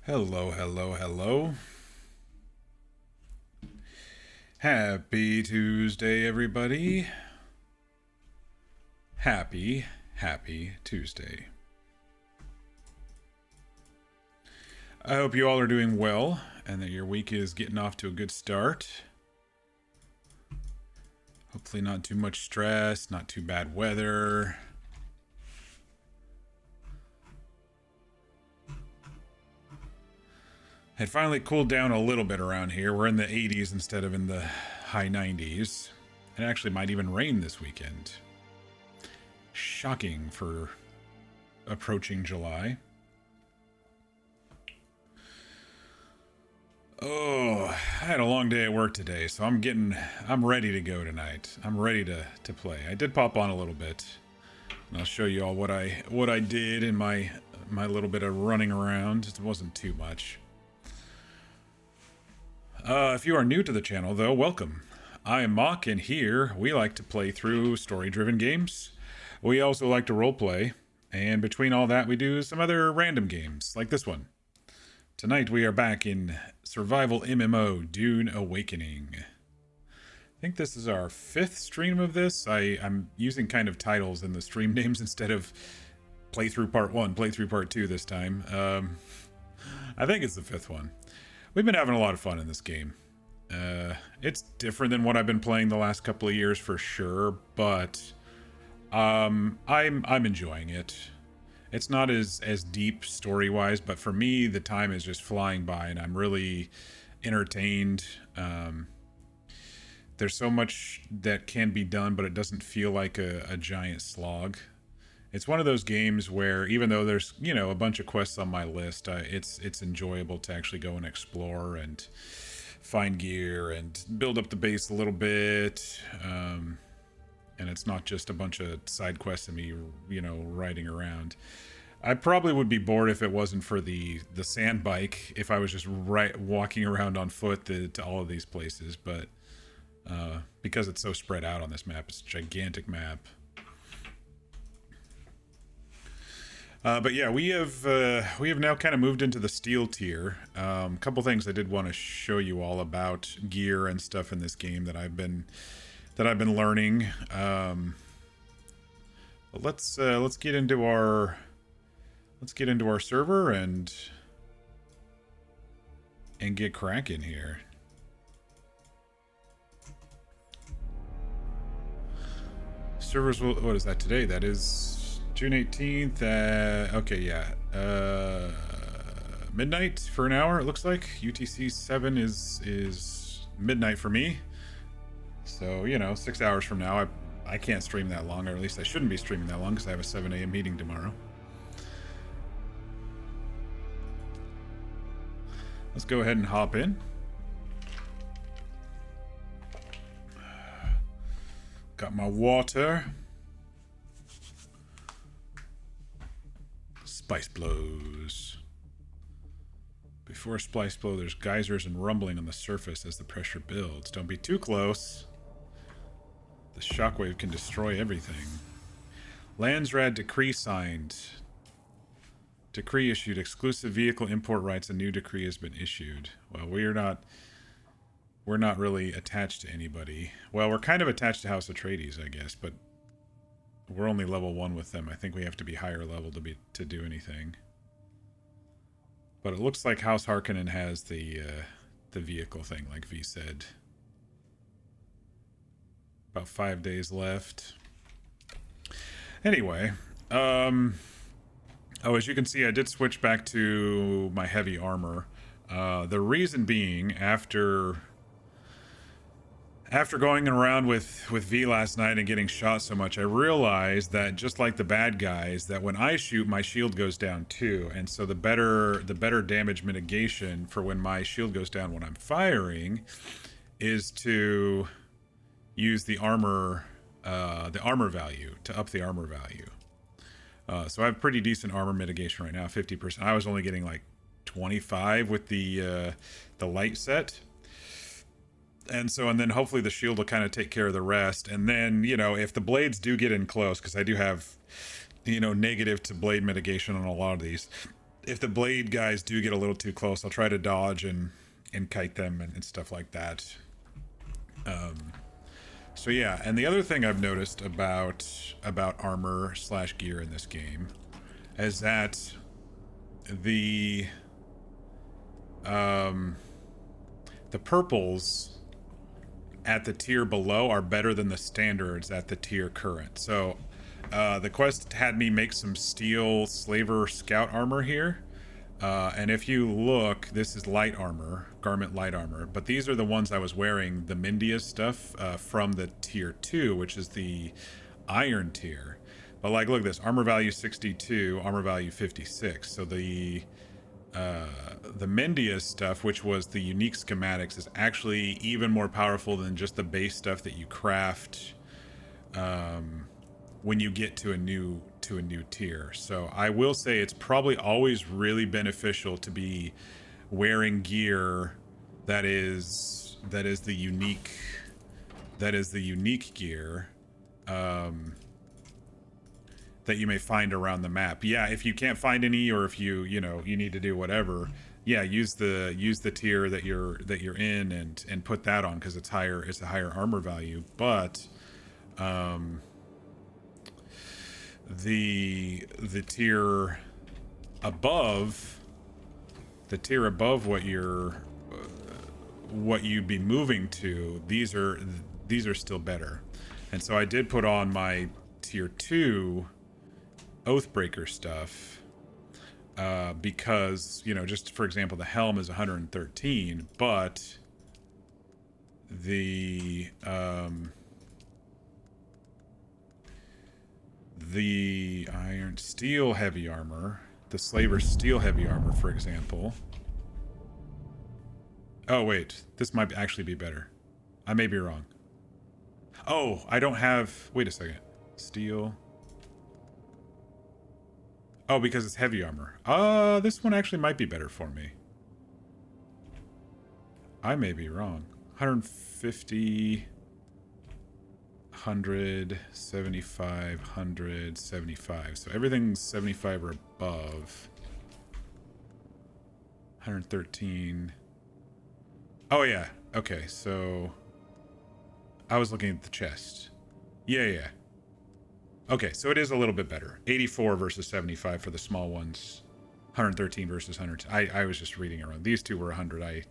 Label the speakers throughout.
Speaker 1: Hello, hello, hello. Happy Tuesday, everybody. Happy Tuesday. I hope you all are doing well and that your week is getting off to a good start. Hopefully, not too much stress, not too bad weather. It finally cooled down a little bit around here. We're in the 80s instead of in the high 90s. It actually might even rain this weekend. Shocking for approaching July. Oh, I had a long day at work today, so I'm ready to go tonight. I'm ready to play. I did pop on a little bit. And I'll show you all what I did in my little bit of running around. It wasn't too much. If you are new to the channel, though, welcome. I am Mock, and here we like to play through story-driven games. We also like to roleplay, and between all that, we do some other random games, like this one. Tonight we are back in survival MMO Dune Awakening. I think this is our 5th stream of this. I'm using kind of titles in the stream names instead of playthrough part 1, playthrough part 2 this time. I think it's the 5th one. We've been having a lot of fun in this game. It's different than what I've been playing the last couple of years for sure, but I'm enjoying it. It's not as deep story-wise, but for me, the time is just flying by, and I'm really entertained. There's so much that can be done, but it doesn't feel like a giant slog. It's one of those games where even though there's, a bunch of quests on my list, it's enjoyable to actually go and explore and find gear and build up the base a little bit. And it's not just a bunch of side quests and me, riding around. I probably would be bored if it wasn't for the sand bike, if I was just walking around on foot to all of these places. But because it's so spread out on this map, it's a gigantic map. But yeah, we have now kind of moved into the steel tier. A couple things I did want to show you all about gear and stuff in this game that I've been learning. But let's get into our server and get cracking here. Servers will, what is that today? That is June 18th. Okay, yeah. Midnight for an hour, it looks like. UTC 7 is midnight for me. So, 6 hours from now, I can't stream that long, or at least I shouldn't be streaming that long because I have a 7 a.m. meeting tomorrow. Let's go ahead and hop in. Got my water. Spice blows. Before spice blow, there's geysers and rumbling on the surface as the pressure builds. Don't be too close. The shockwave can destroy everything. Landsrad decree signed. Decree issued. Exclusive vehicle import rights. A new decree has been issued. Well, we're not really attached to anybody. Well, we're kind of attached to House Atreides, I guess, but we're only level 1 with them. I think we have to be higher level to do anything. But it looks like House Harkonnen has the vehicle thing, like V said. About 5 days left. Anyway, as you can see, I did switch back to my heavy armor. The reason being, after going around with V last night and getting shot so much, I realized that just like the bad guys, that when I shoot, my shield goes down too. And so the better damage mitigation for when my shield goes down when I'm firing is to use the armor value, to up the armor value. So I have pretty decent armor mitigation right now, 50%. I was only getting like 25 with the light set. And then hopefully the shield will kind of take care of the rest. And then, if the blades do get in close, because I do have, negative to blade mitigation on a lot of these. if the blade guys do get a little too close, I'll try to dodge and kite them and stuff like that. So yeah, and the other thing I've noticed about armor slash gear in this game is that the the purples at the tier below are better than the standards at the tier current. So the quest had me make some steel slaver scout armor here. And if you look, this is light armor, garment light armor, but these are the ones I was wearing, the Mindia stuff from the tier 2, which is the iron tier. But like, look at this, armor value 62, armor value 56. So the Mindia stuff, which was the unique schematics, is actually even more powerful than just the base stuff that you craft when you get to a new tier. So I will say it's probably always really beneficial to be wearing gear that is the unique gear that you may find around the map. Yeah, if you can't find any, or if you need to do whatever, yeah, use the tier that you're in and put that on, because it's a higher armor value. But the tier above what you'd be moving to, these are still better. And so I did put on my tier 2 Oathbreaker stuff because, just for example, the helm is 113, but the iron steel heavy armor, the slaver steel heavy armor, for example. Oh wait, this might actually be better. I may be wrong. Oh, I don't have, wait a second, steel. Oh, because it's heavy armor. This one actually might be better for me. I may be wrong. 150, 100, 75, 100, 75. So everything's 75 or above. 113. Oh yeah. Okay, so I was looking at the chest. Yeah. Okay, so it is a little bit better. 84 versus 75 for the small ones. 113 versus 100. I was just reading it wrong. These two were 100.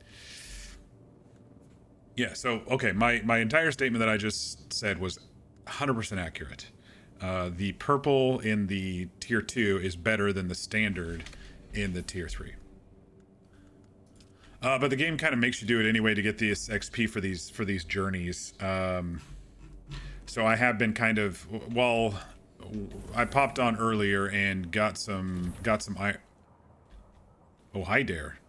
Speaker 1: Yeah, so, okay, my entire statement that I just said was 100% accurate. The purple in the tier 2 is better than the standard in the tier 3. But the game kind of makes you do it anyway to get this XP for these journeys. So I have been kind of, well, I popped on earlier and got some oh, hi there.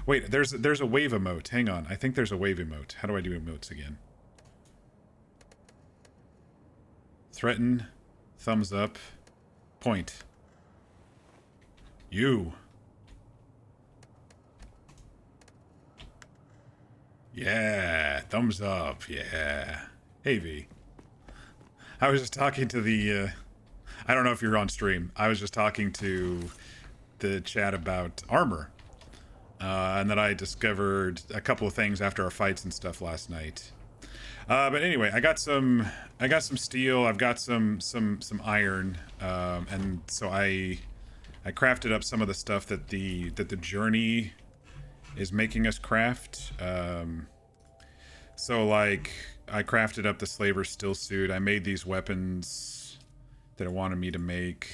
Speaker 1: Wait, there's a wave emote. Hang on. I think there's a wave emote. How do I do emotes again? Threaten, thumbs up, point. You. Yeah, thumbs up. Yeah. Hey, V. I was just talking to the, I don't know if you're on stream. I was just talking to the chat about armor. And that I discovered a couple of things after our fights and stuff last night. But anyway, I got some steel. I've got some iron. And so I crafted up some of the stuff that the journey is making us craft. So like I crafted up the slaver still suit. I made these weapons that it wanted me to make.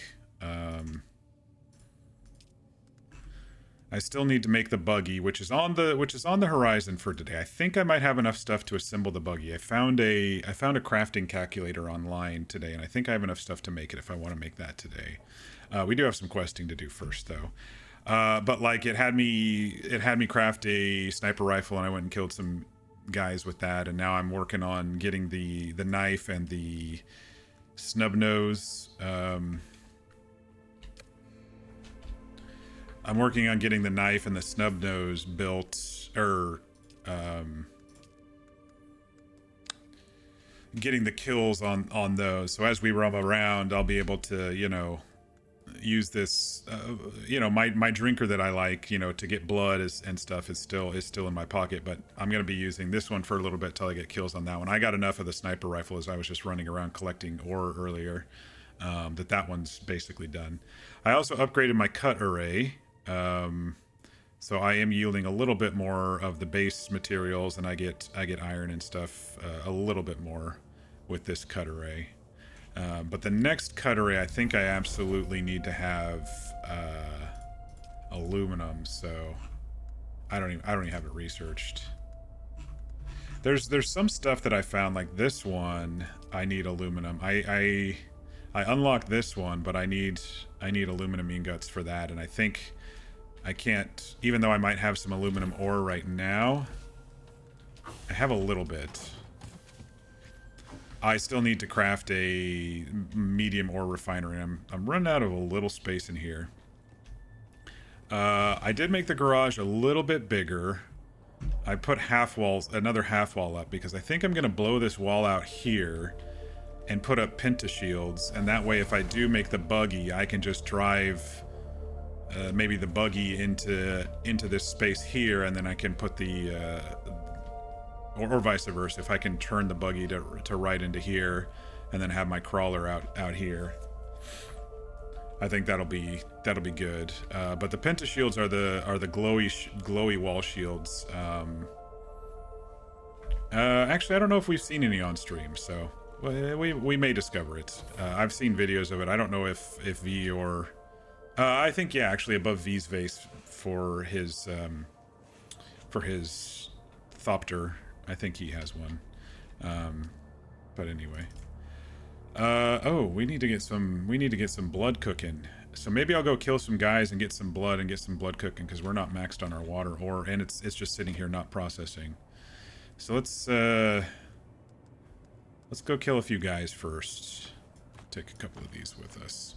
Speaker 1: I still need to make the buggy, which is on the horizon for today. I think I might have enough stuff to assemble the buggy. I found a crafting calculator online today, and I think I have enough stuff to make it if I want to make that today. We do have some questing to do first though. But like it had me craft a sniper rifle, and I went and killed some guys with that, and now I'm working on getting the knife and the snub nose. I'm working on getting the knife and the snub nose built, or getting the kills on those. So as we roam around, I'll be able to, use this. My drinker that I like, to get blood and stuff is still in my pocket. But I'm gonna be using this one for a little bit till I get kills on that one. I got enough of the sniper rifle as I was just running around collecting ore earlier. That one's basically done. I also upgraded my cut array. So I am yielding a little bit more of the base materials, and I get iron and stuff a little bit more with this cut array. But the next cut array, I think I absolutely need to have aluminum. So I don't even have it researched. There's some stuff that I found, like this one. I need aluminum. I unlocked this one, but I need aluminum ingots for that, and I think I can't, even though I might have some aluminum ore right now. I have a little bit. I still need to craft a medium ore refinery. I'm running out of a little space in here. I did make the garage a little bit bigger. I put another half wall up, because I think I'm going to blow this wall out here and put up penta shields, and that way if I do make the buggy, I can just drive maybe the buggy into this space here, and then I can put the or vice versa. If I can turn the buggy to right into here, and then have my crawler out here, I think that'll be good. But the penta shields are the glowy wall shields. Actually, I don't know if we've seen any on stream, so we may discover it. I've seen videos of it. I don't know if V or I think, yeah, actually above V's vase for his Thopter. I think he has one. But anyway. Oh, we need to get some blood cooking. So maybe I'll go kill some guys and get some blood cooking, because we're not maxed on our water ore, and it's just sitting here not processing. So let's go kill a few guys first. Take a couple of these with us.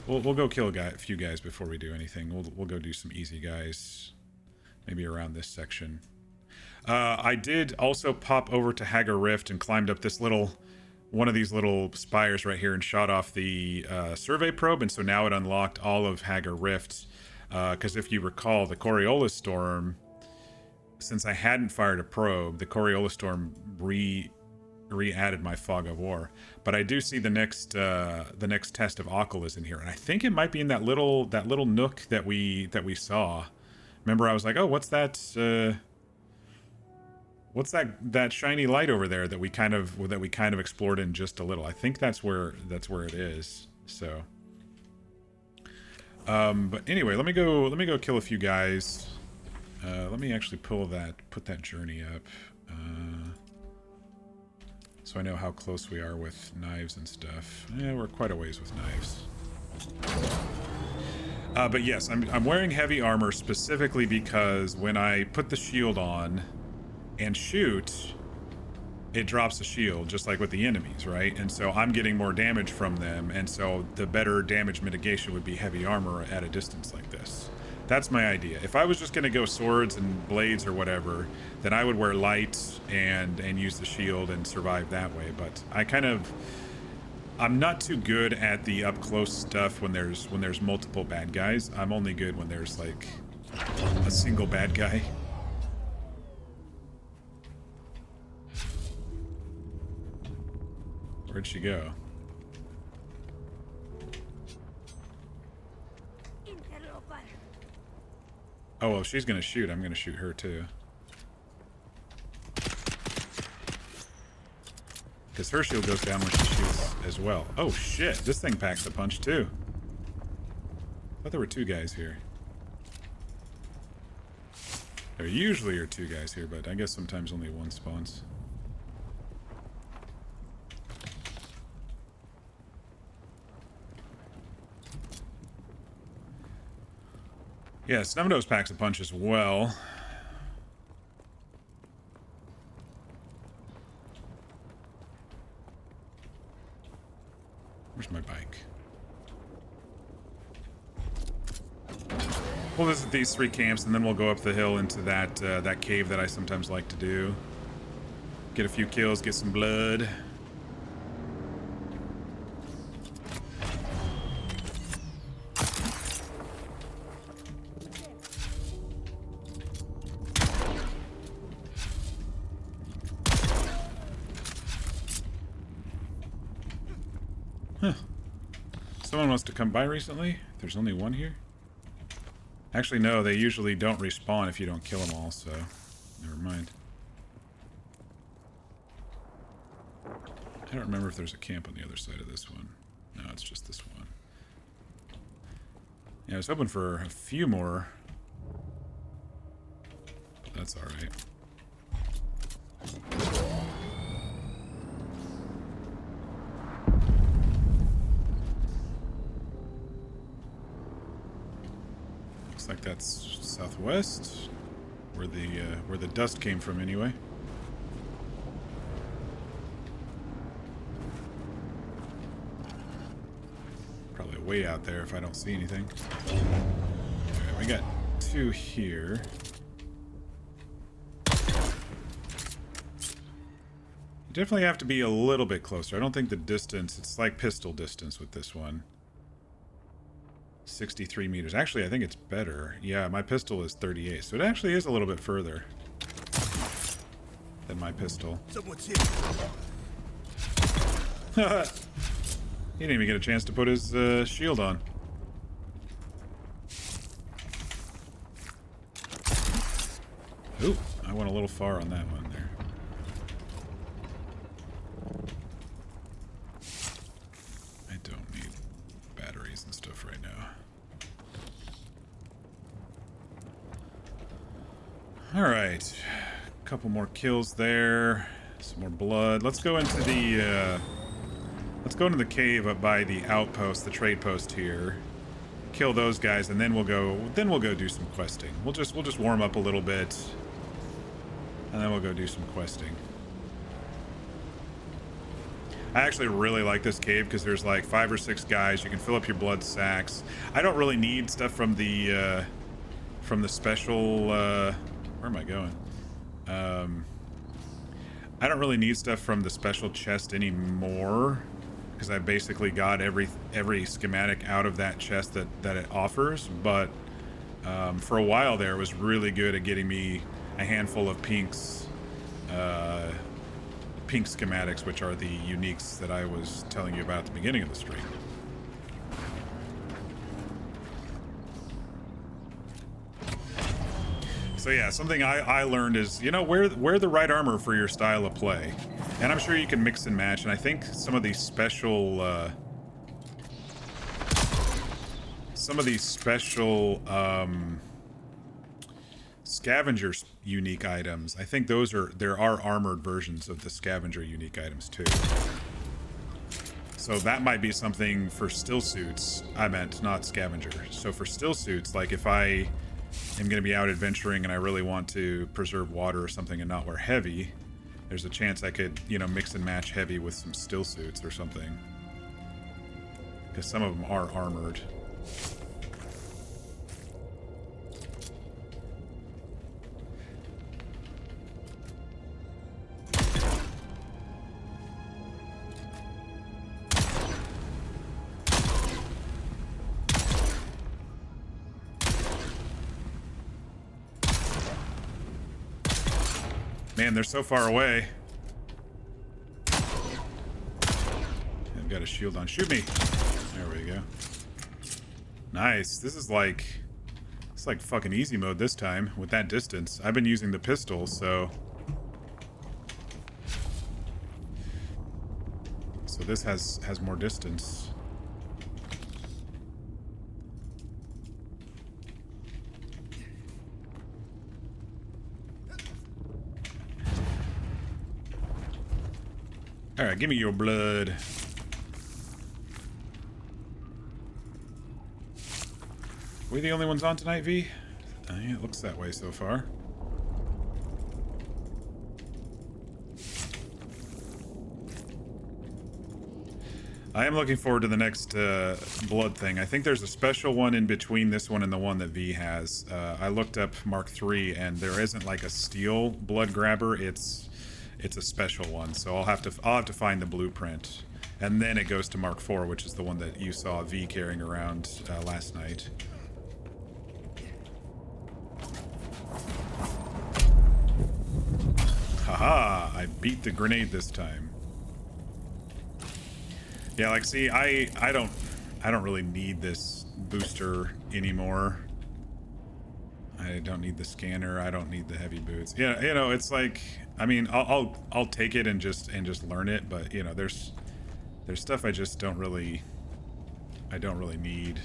Speaker 1: We'll go kill a few guys before we do anything. We'll go do some easy guys, maybe around this section. I did also pop over to Hagar Rift and climbed up this one of these little spires right here and shot off the survey probe, and so now it unlocked all of Hagar Rift. Because if you recall, the Coriolis Storm, since I hadn't fired a probe, the Coriolis Storm re-added my Fog of War. But I do see the next test of Occul is in here, and I think it might be in that little nook that we saw. Remember, I was like, oh, what's that shiny light over there that we kind of explored in just a little? I think that's where it is. So but anyway, let me go kill a few guys. Let me actually put that journey up, so I know how close we are with knives and stuff. Yeah, we're quite a ways with knives. But yes, I'm wearing heavy armor specifically because when I put the shield on and shoot, it drops the shield, just like with the enemies, right? And so I'm getting more damage from them, and so the better damage mitigation would be heavy armor at a distance like this. That's my idea. If I was just going to go swords and blades or whatever, then I would wear light and use the shield and survive that way. But I'm not too good at the up close stuff when there's multiple bad guys. I'm only good when there's like a single bad guy. Where'd she go? Oh, well, if she's gonna shoot, I'm gonna shoot her too. Because her shield goes down when she shoots as well. Oh shit, this thing packs a punch too. I thought there were two guys here. There usually are two guys here, but I guess sometimes only one spawns. Yeah, Snubnose packs a punch as well. Where's my bike? We'll visit these 3 camps, and then we'll go up the hill into that cave that I sometimes like to do. Get a few kills, get some blood. Someone wants to come by recently? There's only one here? Actually, no, they usually don't respawn if you don't kill them all, so never mind. I don't remember if there's a camp on the other side of this one. No, it's just this one. Yeah, I was hoping for a few more. But that's alright. Looks like that's southwest, where the dust came from anyway. Probably way out there if I don't see anything. Alright, we got two here. You definitely have to be a little bit closer. I don't think the distance, it's like pistol distance with this one. 63 meters. Actually, I think it's better. Yeah, my pistol is 38, so it actually is a little bit further than my pistol. He didn't even get a chance to put his shield on. Ooh, I went a little far on that one there. I don't need batteries and stuff right now. Alright. A couple more kills there. Some more blood. Let's go into the cave up by the outpost, the trade post here. Kill those guys, and then we'll go do some questing. We'll just warm up a little bit, and then we'll go do some questing. I actually really like this cave because there's like 5 or 6 guys. You can fill up your blood sacks. I don't really need stuff from the special. Where am I going? I don't really need stuff from the special chest anymore, because I basically got every schematic out of that chest that it offers. But for a while there, it was really good at getting me a handful of pink schematics, which are the uniques that I was telling you about at the beginning of the stream. So yeah, something I learned is, wear the right armor for your style of play. And I'm sure you can mix and match, and I think some of these special scavengers unique items, I think there are armored versions of the scavenger unique items too. So that might be something for still suits. I meant not scavenger. So for still suits, like if I am going to be out adventuring and I really want to preserve water or something and not wear heavy, there's a chance I could, mix and match heavy with some still suits or something. Because some of them are armored. Man, they're so far away. I've got a shield on. Shoot me. There we go. Nice. It's like fucking easy mode this time with that distance. I've been using the pistol, so this has more distance. Alright, give me your blood. We the only ones on tonight, V? Yeah, it looks that way so far. I am looking forward to the next blood thing. I think there's a special one in between this one and the one that V has. I looked up Mark III, and there isn't like a steel blood grabber. It's a special one, so I'll have to find the blueprint, and then it goes to Mark IV, which is the one that you saw V carrying around last night. Haha! I beat the grenade this time. Yeah, like, see, I don't really need this booster anymore. I don't need the scanner. I don't need the heavy boots. Yeah, you know, it's like, I mean, I'll take it and just learn it, but you know, there's stuff I don't really need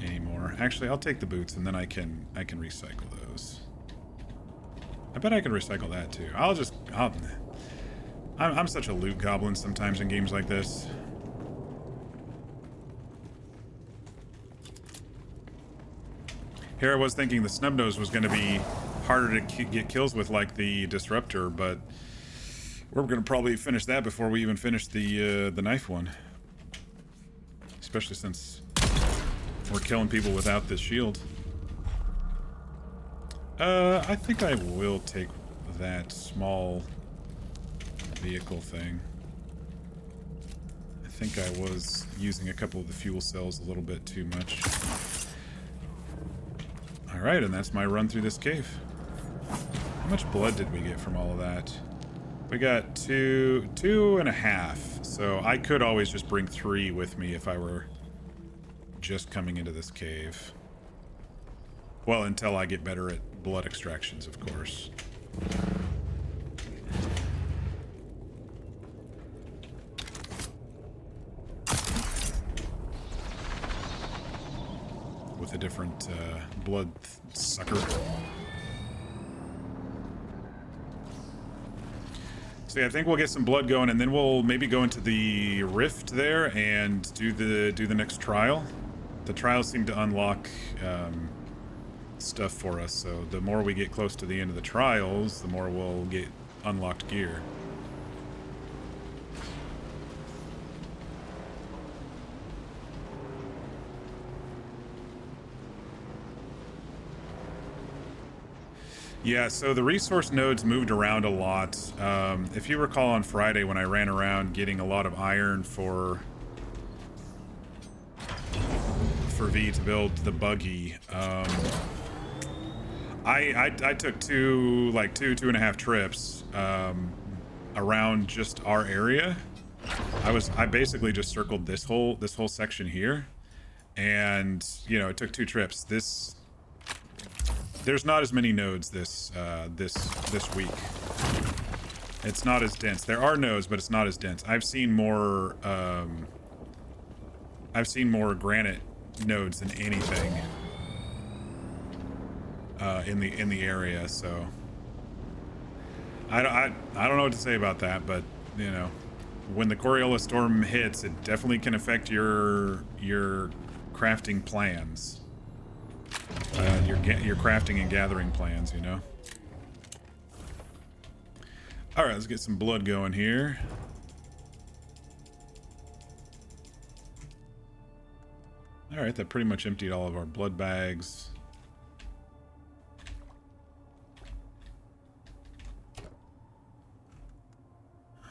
Speaker 1: anymore. Actually, I'll take the boots and then I can recycle those. I bet I can recycle that too. I'm such a loot goblin sometimes in games like this. Here I was thinking the Snubnose was going to be harder to get kills with, like the Disruptor, but we're going to probably finish that before we even finish the knife one. Especially since we're killing people without this shield. I think I will take that small vehicle thing. I think I was using a couple of the fuel cells a little bit too much. Alright, and that's my run through this cave. How much blood did we get from all of that? We got 2.5. So I could always just bring 3 with me if I were just coming into this cave. Well, until I get better at blood extractions, of course. With a different blood sucker. So yeah, I think we'll get some blood going, and then we'll maybe go into the rift there and do the next trial. The trials seem to unlock stuff for us, so the more we get close to the end of the trials, the more we'll get unlocked gear. Yeah, so the resource nodes moved around a lot. If you recall on Friday when I ran around getting a lot of iron for V to build the buggy, I took two and a half trips around just our area. I basically just circled this whole section here, and you know, it took 2 trips. There's not as many nodes this week. It's not as dense. There are nodes, but it's not as dense. I've seen more granite nodes than anything in the area. So I don't know what to say about that, but you know, when the Coriolis storm hits, it definitely can affect your crafting plans. Your crafting and gathering plans, you know. All right, let's get some blood going here. All right, that pretty much emptied all of our blood bags.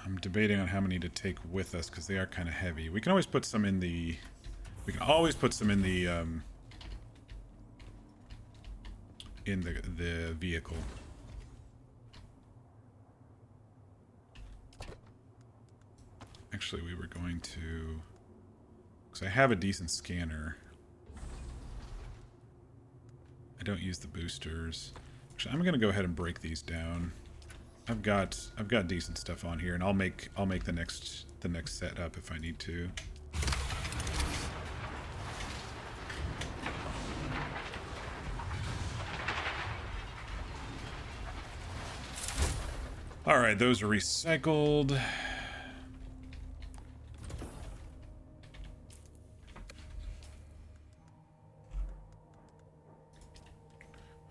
Speaker 1: I'm debating on how many to take with us because they are kind of heavy. We can always put some in the. In the vehicle. Actually, we were going to, because I have a decent scanner. I don't use the boosters. Actually, I'm gonna go ahead and break these down. I've got decent stuff on here, and I'll make the next setup if I need to. Alright, those are recycled.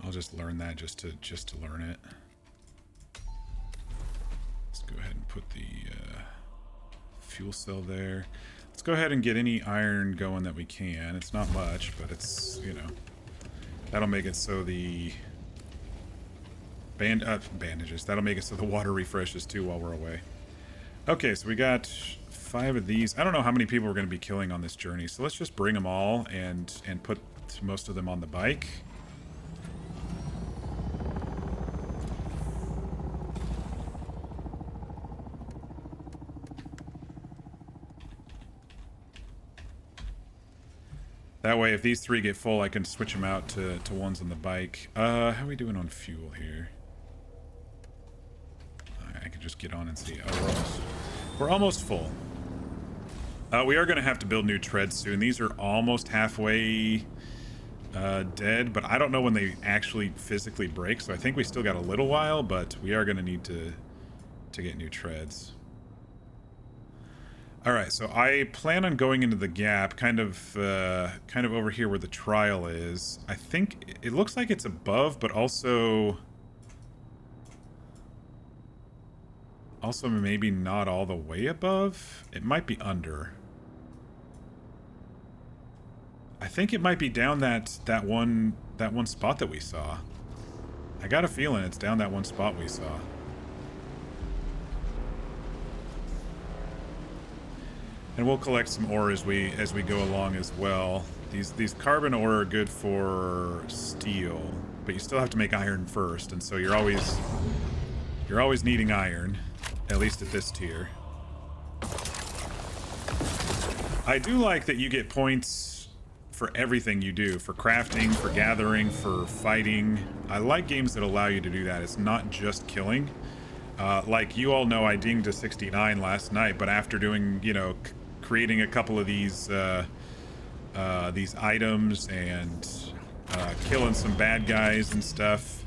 Speaker 1: I'll just learn that just to learn it. Let's go ahead and put the fuel cell there. Let's go ahead and get any iron going that we can. It's not much, but it's, you know, that'll make it so the bandages. That'll make it so the water refreshes too while we're away. Okay, so we got 5 of these. I don't know how many people we're going to be killing on this journey, so let's just bring them all and put most of them on the bike. That way, if these 3 get full, I can switch them out to ones on the bike. How are we doing on fuel here? I can just get on and see. Oh, we're almost full. We are going to have to build new treads soon. These are almost halfway dead, but I don't know when they actually physically break, so I think we still got a little while, but we are going to need to get new treads. All right, so I plan on going into the gap, kind of over here where the trial is. I think it looks like it's above, but also maybe not all the way above. It might be under. I think it might be down that one spot that we saw. I got a feeling it's down that one spot we saw. And we'll collect some ore as we go along as well. These carbon ore are good for steel, but you still have to make iron first, and so you're always needing iron, at least at this tier. I do like that you get points for everything you do, for crafting, for gathering, for fighting. I like games that allow you to do that. It's not just killing. Like you all know, I dinged to 69 last night, but after doing, you know, creating a couple of these items and killing some bad guys and stuff,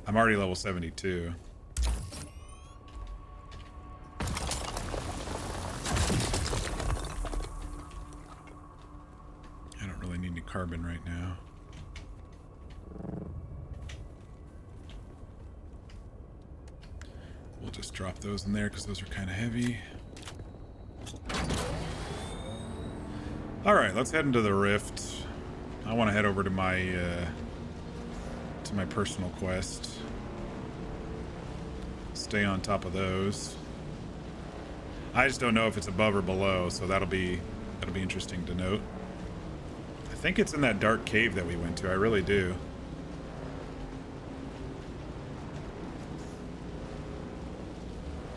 Speaker 1: I'm already level 72. I don't really need any carbon right now. We'll just drop those in there because those are kind of heavy. All right, let's head into the rift. I want to head over to my personal quest. Stay on top of those. I just don't know if it's above or below, so that'll be interesting to note. I think it's in that dark cave that we went to. I really do.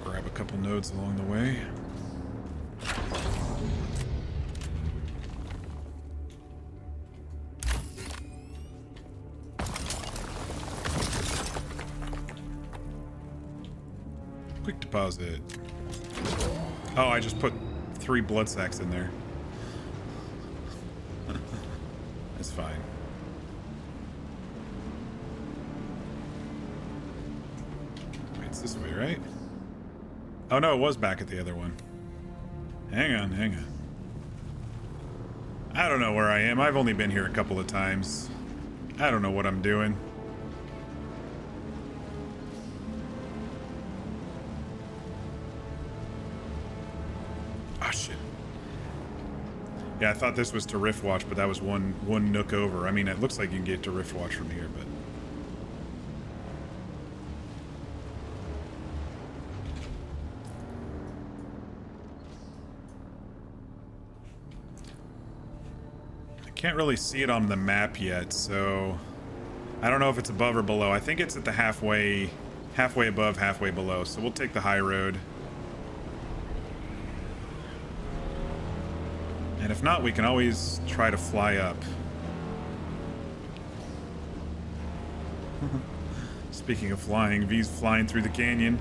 Speaker 1: Grab a couple nodes along the way. Quick deposit. Oh, I just put 3 blood sacks in there. That's fine. Wait, it's this way, right? Oh no, it was back at the other one. Hang on, hang on. I don't know where I am. I've only been here a couple of times. I don't know what I'm doing. Oh shit. Yeah, I thought this was to Riftwatch, but that was one nook over. I mean, it looks like you can get to Riftwatch from here, but... Can't really see it on the map yet, so I don't know if it's above or below. I think it's at the halfway above, halfway below, so we'll take the high road. And if not, we can always try to fly up. Speaking of flying, V's flying through the canyon.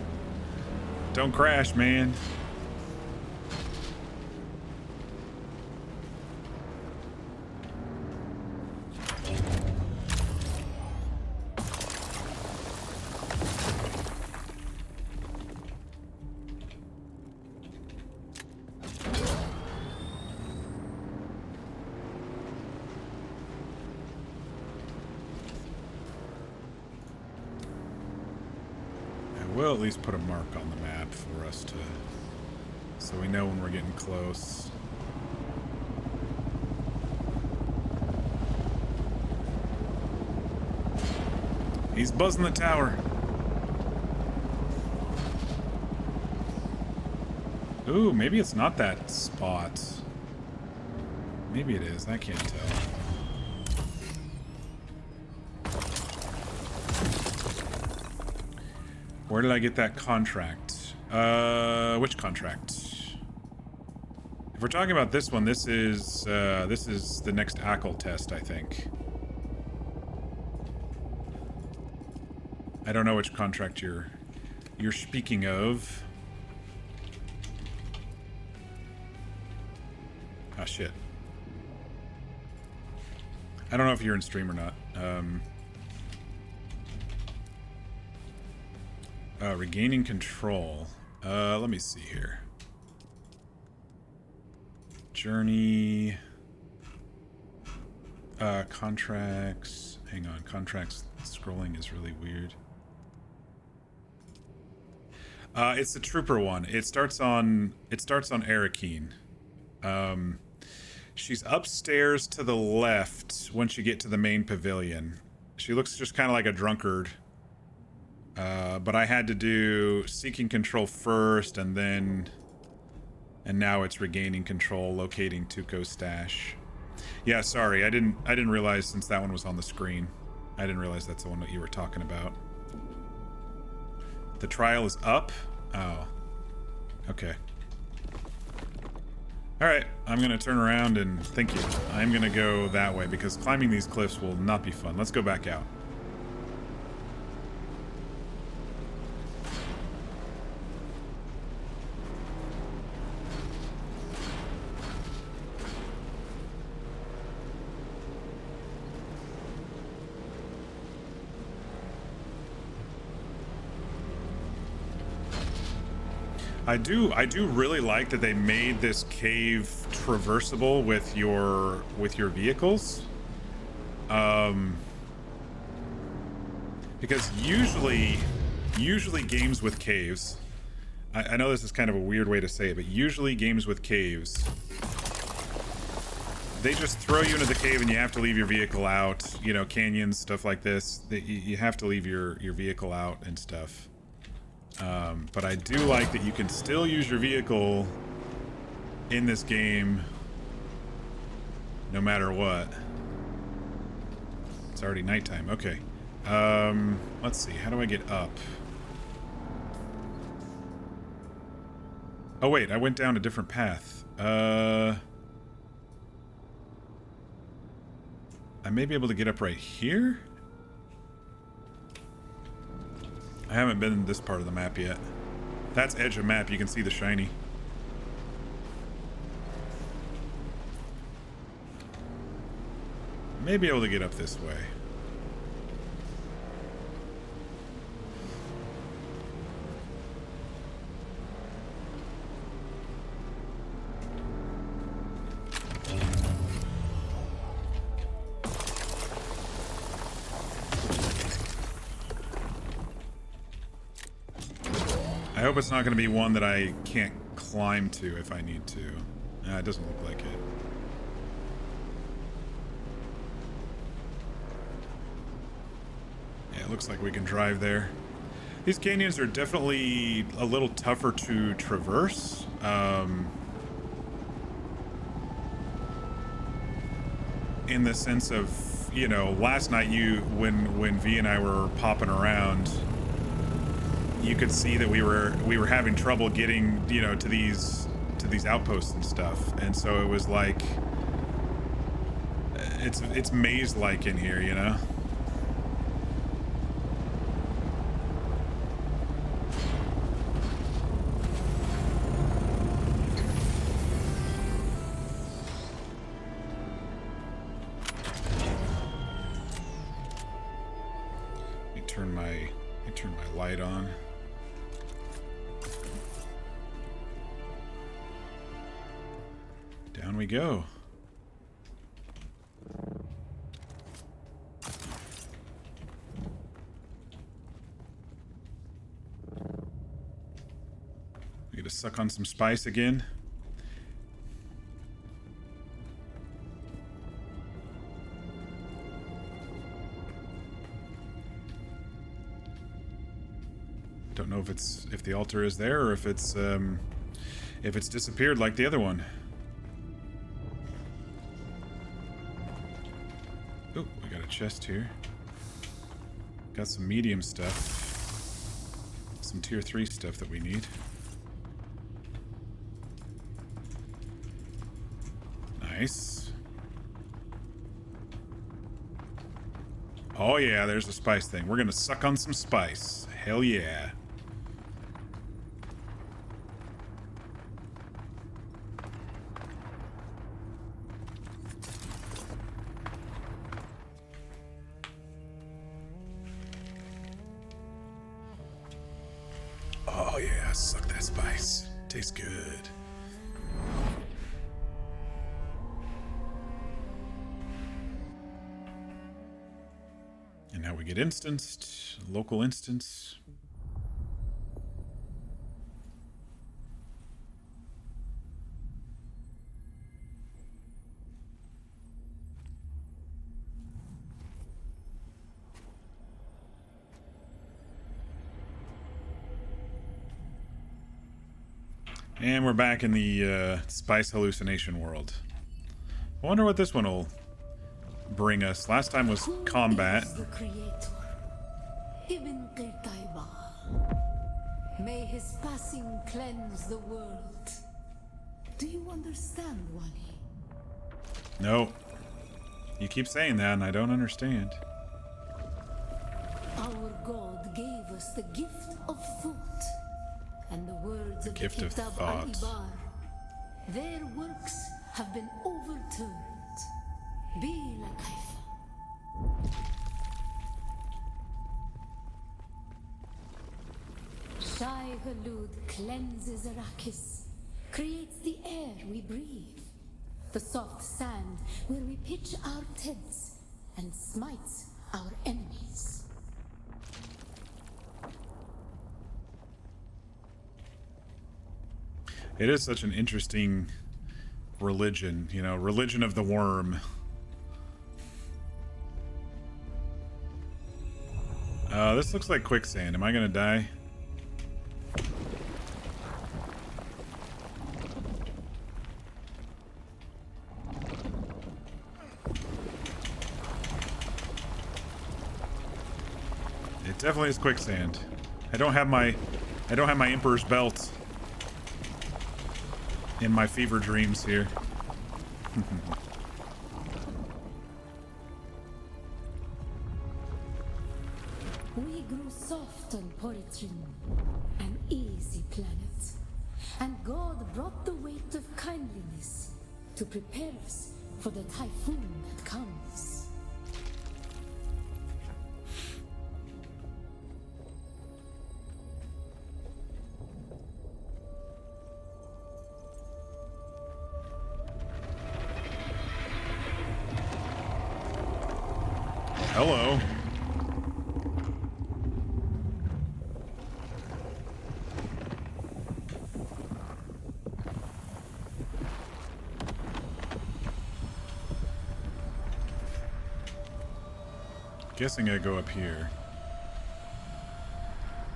Speaker 1: Don't crash, man. We'll at least put a mark on the map for us to, so we know when we're getting close. He's buzzing the tower. Ooh, maybe it's not that spot. Maybe it is, I can't tell. Where did I get that contract? Which contract? If we're talking about this one, this is the next ACL test, I think. I don't know which contract you're speaking of. Ah, shit. I don't know if you're in stream or not. Regaining control. Let me see here. Journey. Contracts. Hang on. Contracts scrolling is really weird. It's the trooper one. It starts on Arakeen. She's upstairs to the left once you get to the main pavilion. She looks just kind of like a drunkard. But I had to do seeking control first, and now it's regaining control, locating Tuco's stash. Yeah, sorry, I didn't realize, since that one was on the screen. I didn't realize that's the one that you were talking about. The trial is up? Oh. Okay. Alright, I'm gonna turn around and thank you. I'm gonna go that way because climbing these cliffs will not be fun. Let's go back out. I do really like that they made this cave traversable with your vehicles. Because usually games with caves, I know this is kind of a weird way to say it, but usually games with caves, they just throw you into the cave and you have to leave your vehicle out. You know, canyons, stuff like this. You have to leave your vehicle out and stuff. But I do like that you can still use your vehicle in this game no matter what. It's already nighttime. Okay. Let's see. How do I get up? Oh, wait. I went down a different path. I may be able to get up right here? I haven't been in this part of the map yet. That's edge of map. You can see the shiny. May be able to get up this way. I hope it's not going to be one that I can't climb to if I need to. It doesn't look like it. Yeah, it looks like we can drive there. These canyons are definitely a little tougher to traverse. In the sense of, you know, last night when V and I were popping around, you could see that we were having trouble getting, you know, to these outposts and stuff, and so it was like it's maze-like in here, you know. Let me turn my light on. Down we go. We gotta suck on some spice again. Don't know if the altar is there or if it's disappeared like the other one. Oh, we got a chest here. Got some medium stuff. Some tier 3 stuff that we need. Nice. Oh yeah, there's a spice thing. We're gonna suck on some spice. Hell yeah. Oh yeah, suck that spice. Tastes good. And now we get instanced, local instance. And we're back in the spice hallucination world. I wonder what this one will bring us. Last time was combat.
Speaker 2: The creator, Ibn Qirtaiba. May his passing cleanse the world. Do you understand, Wani?
Speaker 1: No. You keep saying that and I don't understand.
Speaker 2: Our God gave us the gift of thought. And the words of the
Speaker 1: gift of
Speaker 2: Kitab
Speaker 1: thought.
Speaker 2: al-Ibar, their works have been overturned. Bila kaifa. Shai Halud cleanses Arrakis, creates the air we breathe, the soft sand where we pitch our tents, and smites our enemies.
Speaker 1: It is such an interesting religion, you know, religion of the worm. This looks like quicksand. Am I gonna die? It definitely is quicksand. I don't have my Emperor's belt in my fever dreams here.
Speaker 2: We grew soft on Poritrin, an easy planet, and God brought the weight of kindliness to prepare us for the typhoon that comes.
Speaker 1: Hello. Guessing I go up here.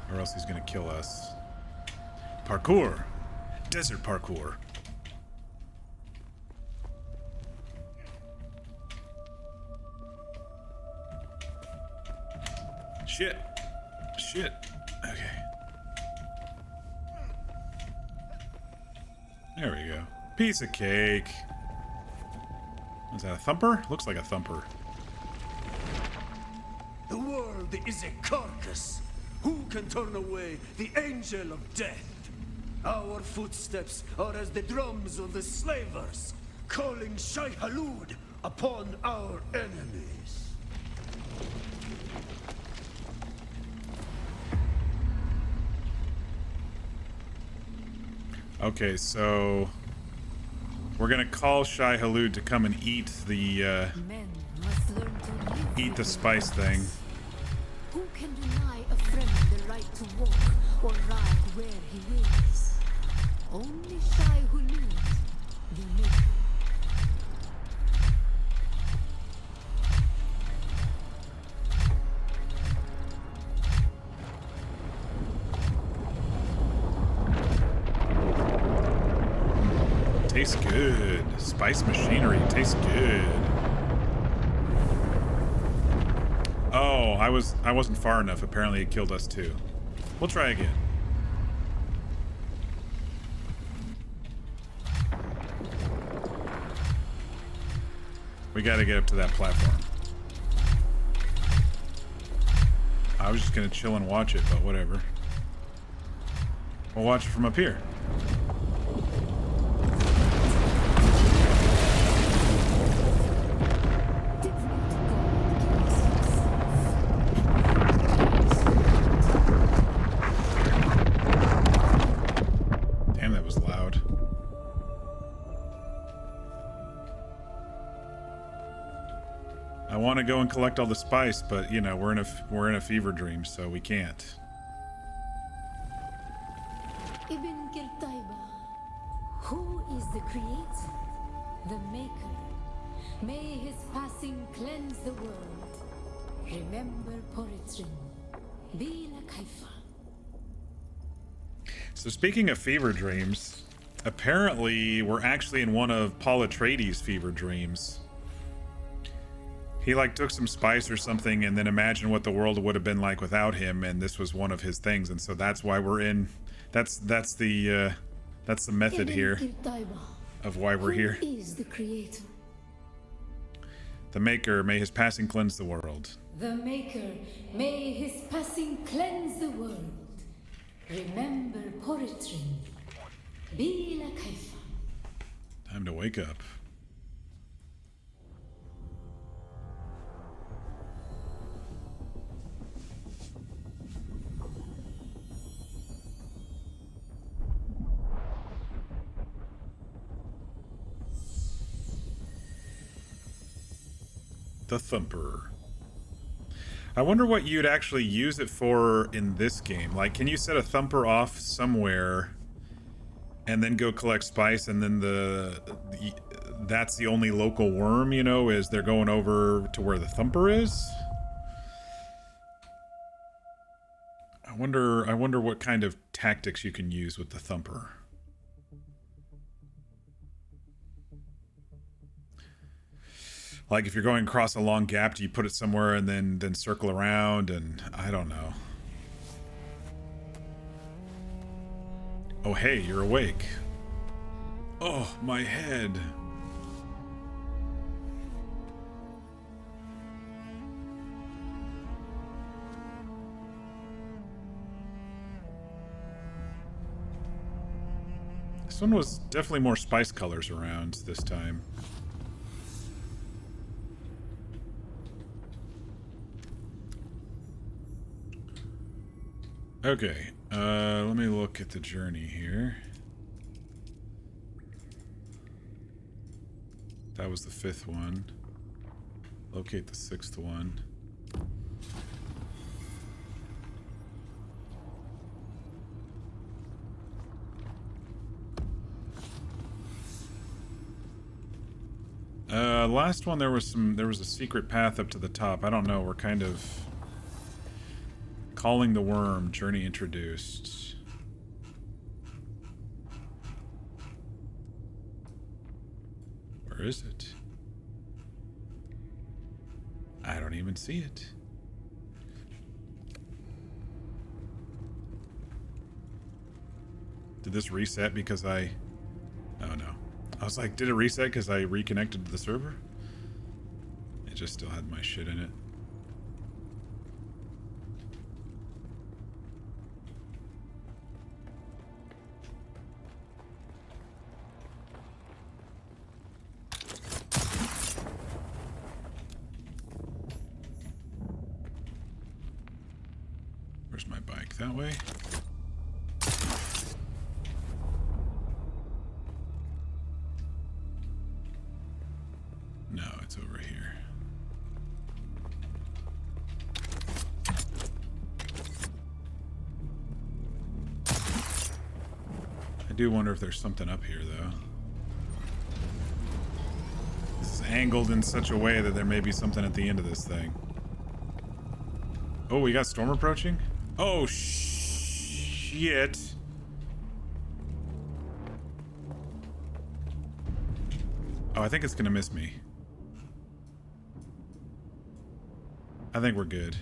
Speaker 1: Or else he's gonna kill us. Parkour! Desert parkour. Shit. Shit. Okay. There we go. Piece of cake. Is that a thumper? Looks like a thumper.
Speaker 3: The world is a carcass. Who can turn away the angel of death? Our footsteps are as the drums of the slavers, calling Shai Halud upon our enemies.
Speaker 1: Okay, so we're gonna call Shai Halud to come and eat the
Speaker 2: Men must learn to live with
Speaker 1: spice thing.
Speaker 2: Who can deny a friend the right to walk or ride where he wills? Only Shai Hulud, the maker.
Speaker 1: Tastes good. Spice machinery tastes good. Oh, I wasn't far enough. Apparently it killed us too. We'll try again. We gotta get up to that platform. I was just gonna chill and watch it, but whatever. We'll watch it from up here. Damn, that was loud. I want to go and collect all the spice, but you know, we're in a fever dream, so we can't.
Speaker 2: Ibn Kirtaiba, who is the creator, the maker? May his passing cleanse the world. Remember Poritrin, Bila Kaifa.
Speaker 1: So speaking of fever dreams, apparently we're actually in one of Paul Atreides' fever dreams. He like took some spice or something and then imagined what the world would have been like without him, and this was one of his things, and so that's why we're in. That's the method here of why we're here.
Speaker 2: Who is the creator?
Speaker 1: The maker, may his passing cleanse the world.
Speaker 2: The maker, may his passing cleanse the world. Remember Poritrin, Bila Kaifa.
Speaker 1: Time to wake up. The Thumper. I wonder what you'd actually use it for in this game. Like, can you set a Thumper off somewhere and then go collect spice, and then that's the only local worm, you know, is they're going over to where the Thumper is? I wonder what kind of tactics you can use with the Thumper. Like, if you're going across a long gap, do you put it somewhere and then circle around? And I don't know. Oh, hey, you're awake. Oh, my head. This one was definitely more spice colors around this time. Okay, let me look at the journey here. That was the 5th one. Locate the 6th one. Last one there was a secret path up to the top. I don't know, we're kind of calling the worm, journey introduced. Where is it? I don't even see it. Did this reset because I... Oh no. I was like, did it reset because I reconnected to the server? It just still had my shit in it. Where's my bike? That way? No, it's over here. I do wonder if there's something up here, though. This is angled in such a way that there may be something at the end of this thing. Oh, we got storm approaching? Oh, shit. Oh, I think it's gonna miss me. I think we're good.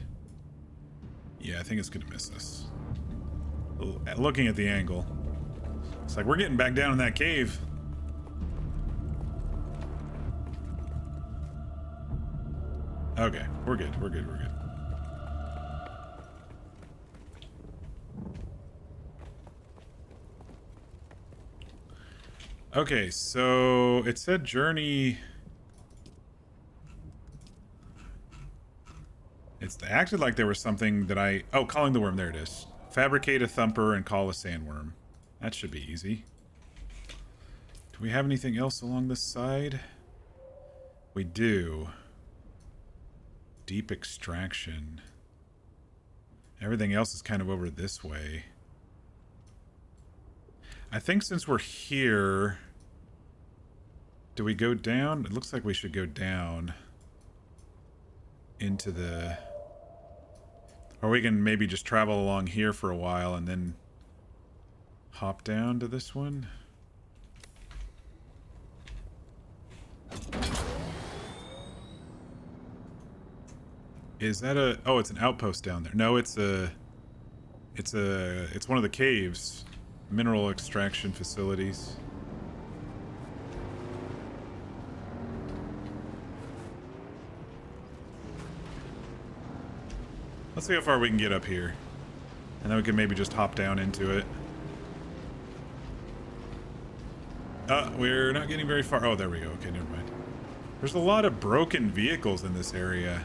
Speaker 1: Yeah, I think it's gonna miss us. Looking at the angle. It's like we're getting back down in that cave. Okay, we're good. We're good. We're good. Okay, so it said journey. It acted like there was something that I... Oh, calling the worm. There it is. Fabricate a thumper and call a sandworm. That should be easy. Do we have anything else along this side? We do. Deep extraction. Everything else is kind of over this way. I think since we're here... Do we go down? It looks like we should go down into the... Or we can maybe just travel along here for a while and then hop down to this one. Is that a... Oh, it's an outpost down there. No, it's a... It's one of the caves. Mineral extraction facilities. Let's see how far we can get up here. And then we can maybe just hop down into it. We're not getting very far. Oh, there we go. Okay, never mind. There's a lot of broken vehicles in this area.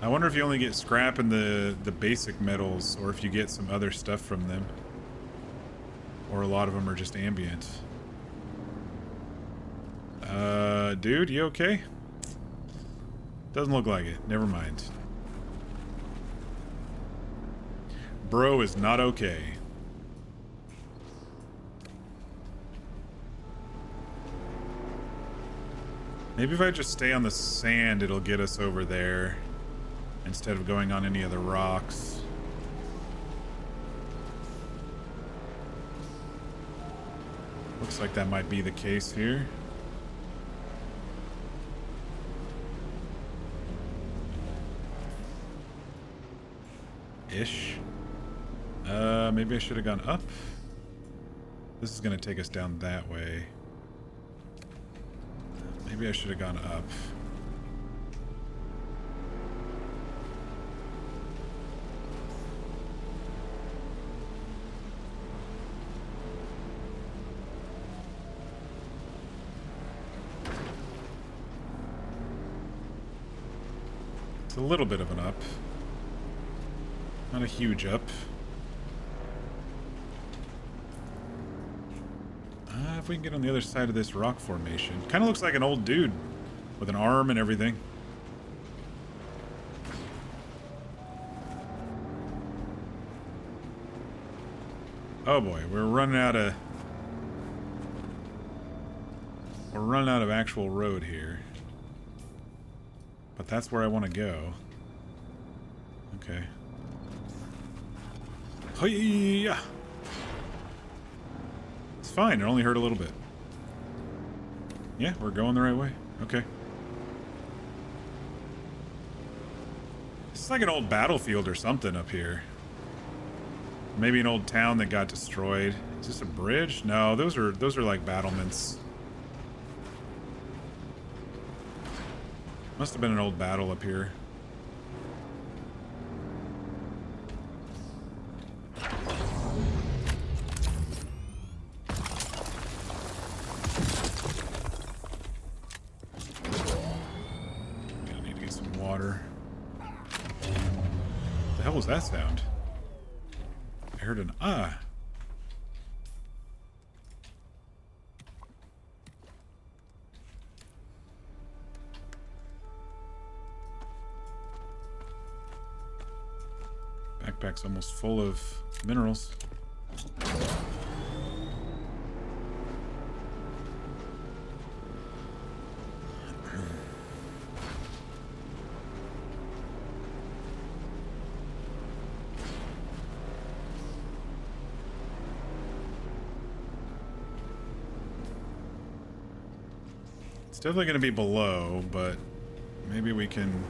Speaker 1: I wonder if you only get scrap and the basic metals, or if you get some other stuff from them. Or a lot of them are just ambient. Dude, you okay? Doesn't look like it. Never mind. Bro is not okay. Maybe if I just stay on the sand, it'll get us over there. Instead of going on any of the rocks. Looks like that might be the case here. Ish. Maybe I should have gone up. This is going to take us down that way. Maybe I should have gone up. It's a little bit of an up. Not a huge up. If we can get on the other side of this rock formation. Kind of looks like an old dude with an arm and everything. Oh boy, we're running out of actual road here. But that's where I want to go. Okay. Hi-ya! It's fine, it only hurt a little bit. Yeah, we're going the right way. Okay. It's like an old battlefield or something up here. Maybe an old town that got destroyed. Is this a bridge? No, those are like battlements. Must have been an old battle up here. Gonna need to get some water. What the hell was that sound? I heard an ah. Backpack's almost full of minerals. It's definitely going to be below, but maybe we can...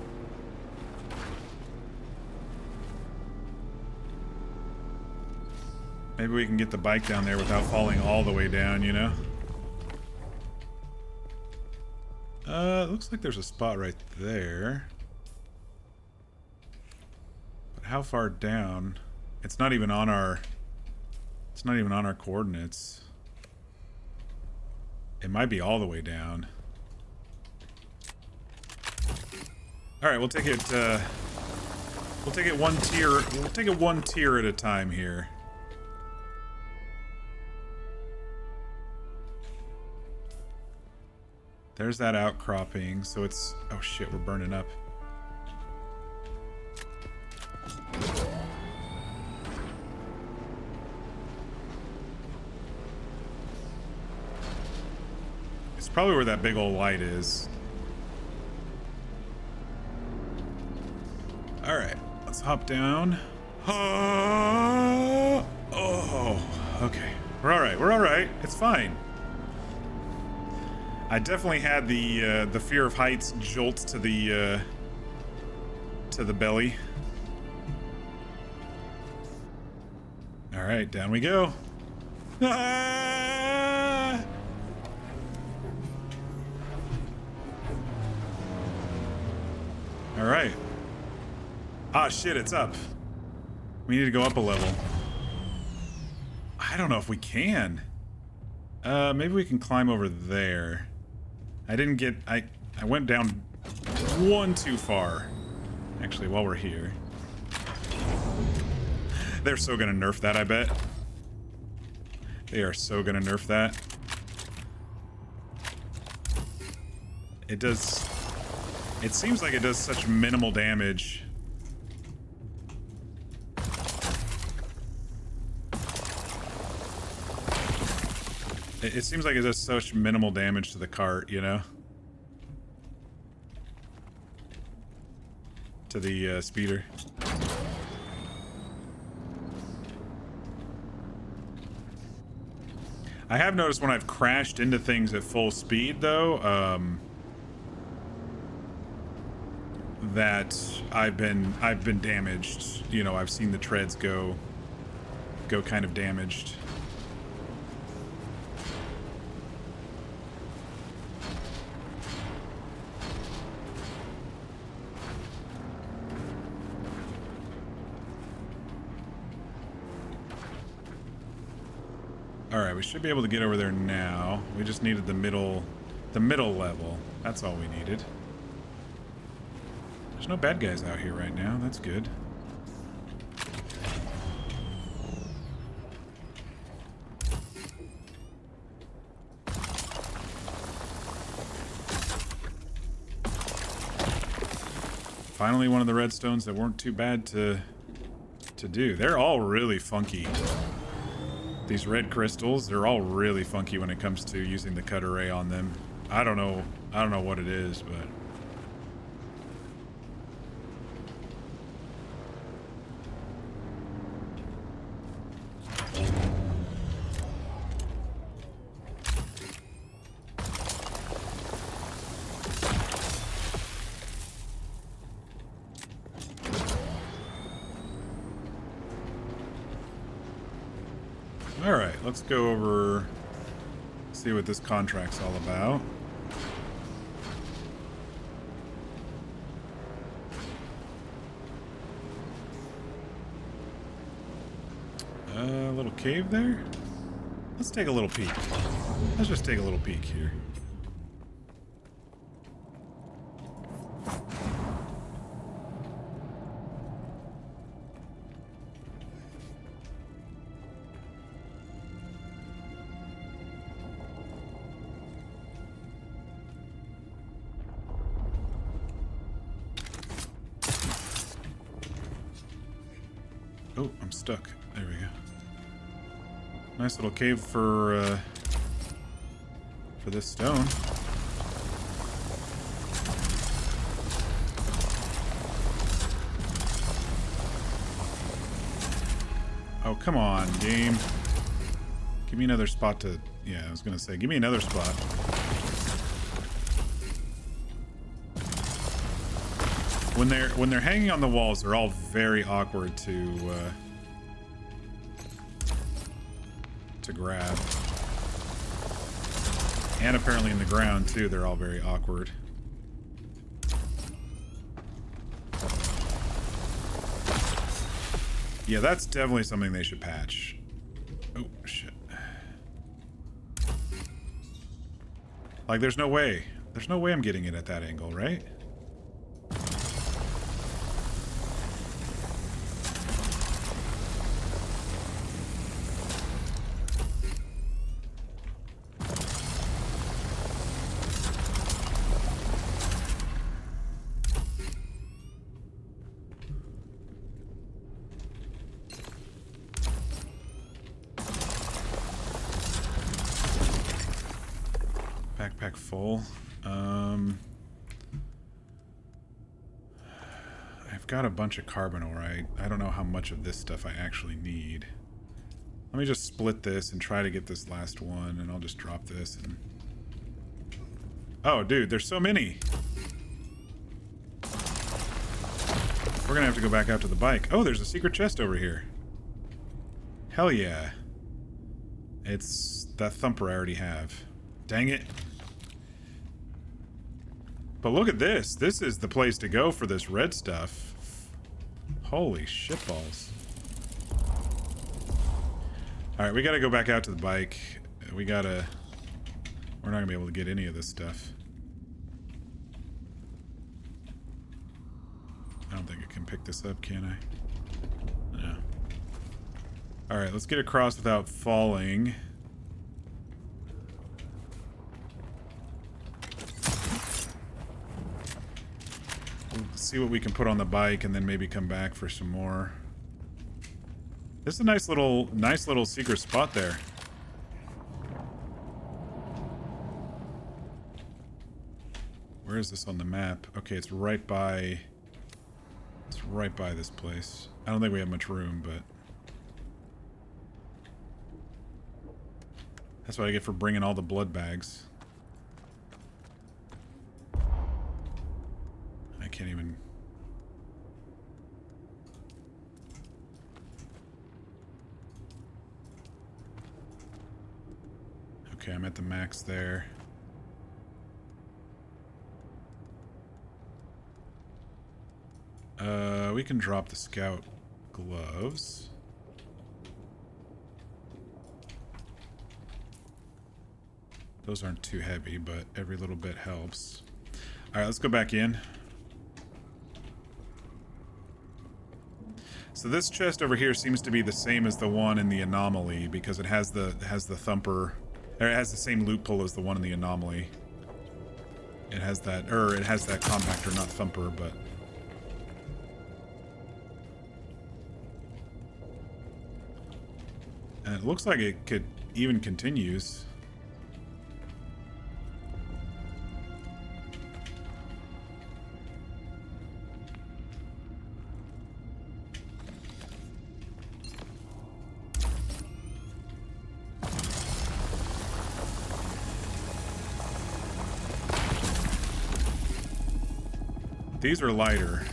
Speaker 1: Maybe we can get the bike down there without falling all the way down, you know? Looks like there's a spot right there. But how far down? It's not even on our... It's not even on our coordinates. It might be all the way down. Alright, we'll take it, we'll take it one tier... We'll take it one tier at a time here. There's that outcropping, so it's... Oh shit, we're burning up. It's probably where that big old light is. Alright, let's hop down. Oh, okay. We're alright, we're alright. It's fine. I definitely had the fear of heights jolt to the belly. All right, down we go. Ah! All right. Ah, shit, it's up. We need to go up a level. I don't know if we can. Maybe we can climb over there. I didn't get... I went down one too far. Actually, while we're here. They're so gonna nerf that, I bet. They are so gonna nerf that. It does... It seems like it does such minimal damage. It seems like it does such minimal damage to the cart, you know? To the speeder. I have noticed when I've crashed into things at full speed, though, that I've been damaged. You know, I've seen the treads go kind of damaged. Alright, we should be able to get over there now. We just needed the middle level. That's all we needed. There's no bad guys out here right now. That's good. Finally, one of the redstones that weren't too bad to do. They're all really funky. These red crystals, they're all really funky when it comes to using the cut array on them. I don't know what it is, but alright, let's go over, see what this contract's all about. A little cave there? Let's take a little peek. Let's just take a little peek here. Oh, I'm stuck. There we go. Nice little cave for this stone. Oh, come on, game. Give me another spot to... Yeah, I was gonna say, give me another spot. When they're hanging on the walls, they're all very awkward to grab. And apparently in the ground, too, they're all very awkward. Yeah, that's definitely something they should patch. Oh, shit. Like, there's no way. There's no way I'm getting it at that angle, right? Backpack full. I've got a bunch of carbon ore. I don't know how much of this stuff I actually need. Let me just split this and try to get this last one, and I'll just drop this and... Oh, dude, there's so many! We're gonna have to go back out to the bike. Oh, there's a secret chest over here. Hell yeah. It's that thumper I already have. Dang it. But look at this. This is the place to go for this red stuff. Holy shitballs. Alright, we gotta go back out to the bike. We're not gonna be able to get any of this stuff. I don't think I can pick this up, can I? No. Alright, let's get across without falling. Let's see what we can put on the bike and then maybe come back for some more. This is a nice little secret spot there. Where is this on the map? Okay, it's right by this place. I don't think we have much room, but that's what I get for bringing all the blood bags. I can't even... Okay, I'm at the max there. We can drop the scout gloves. Those aren't too heavy, but every little bit helps. Alright, let's go back in. So this chest over here seems to be the same as the one in the anomaly because it has the thumper, or it has the same loophole as the one in the anomaly. It has that compactor, not thumper, but and it looks like it could even continues. These are lighter.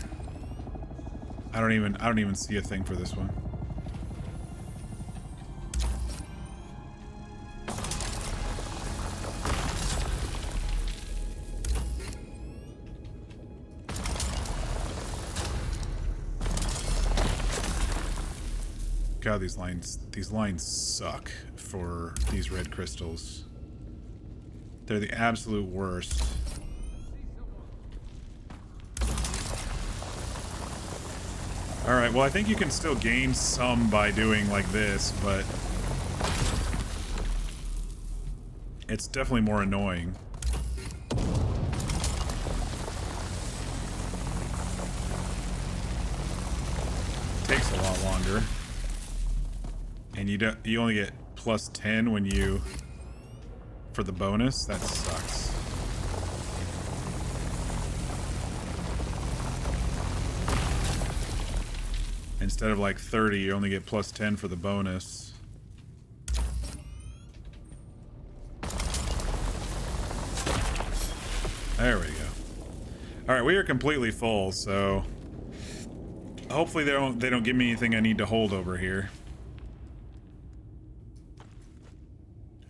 Speaker 1: I don't even see a thing for this one. God, these lines suck for these red crystals. They're the absolute worst. Alright, well I think you can still gain some by doing like this, but it's definitely more annoying. Takes a lot longer. And you only get plus 10 when you for the bonus. That sucks. Instead of like 30, you only get plus 10 for the bonus. There we go. Alright, we are completely full, so hopefully they don't give me anything I need to hold over here.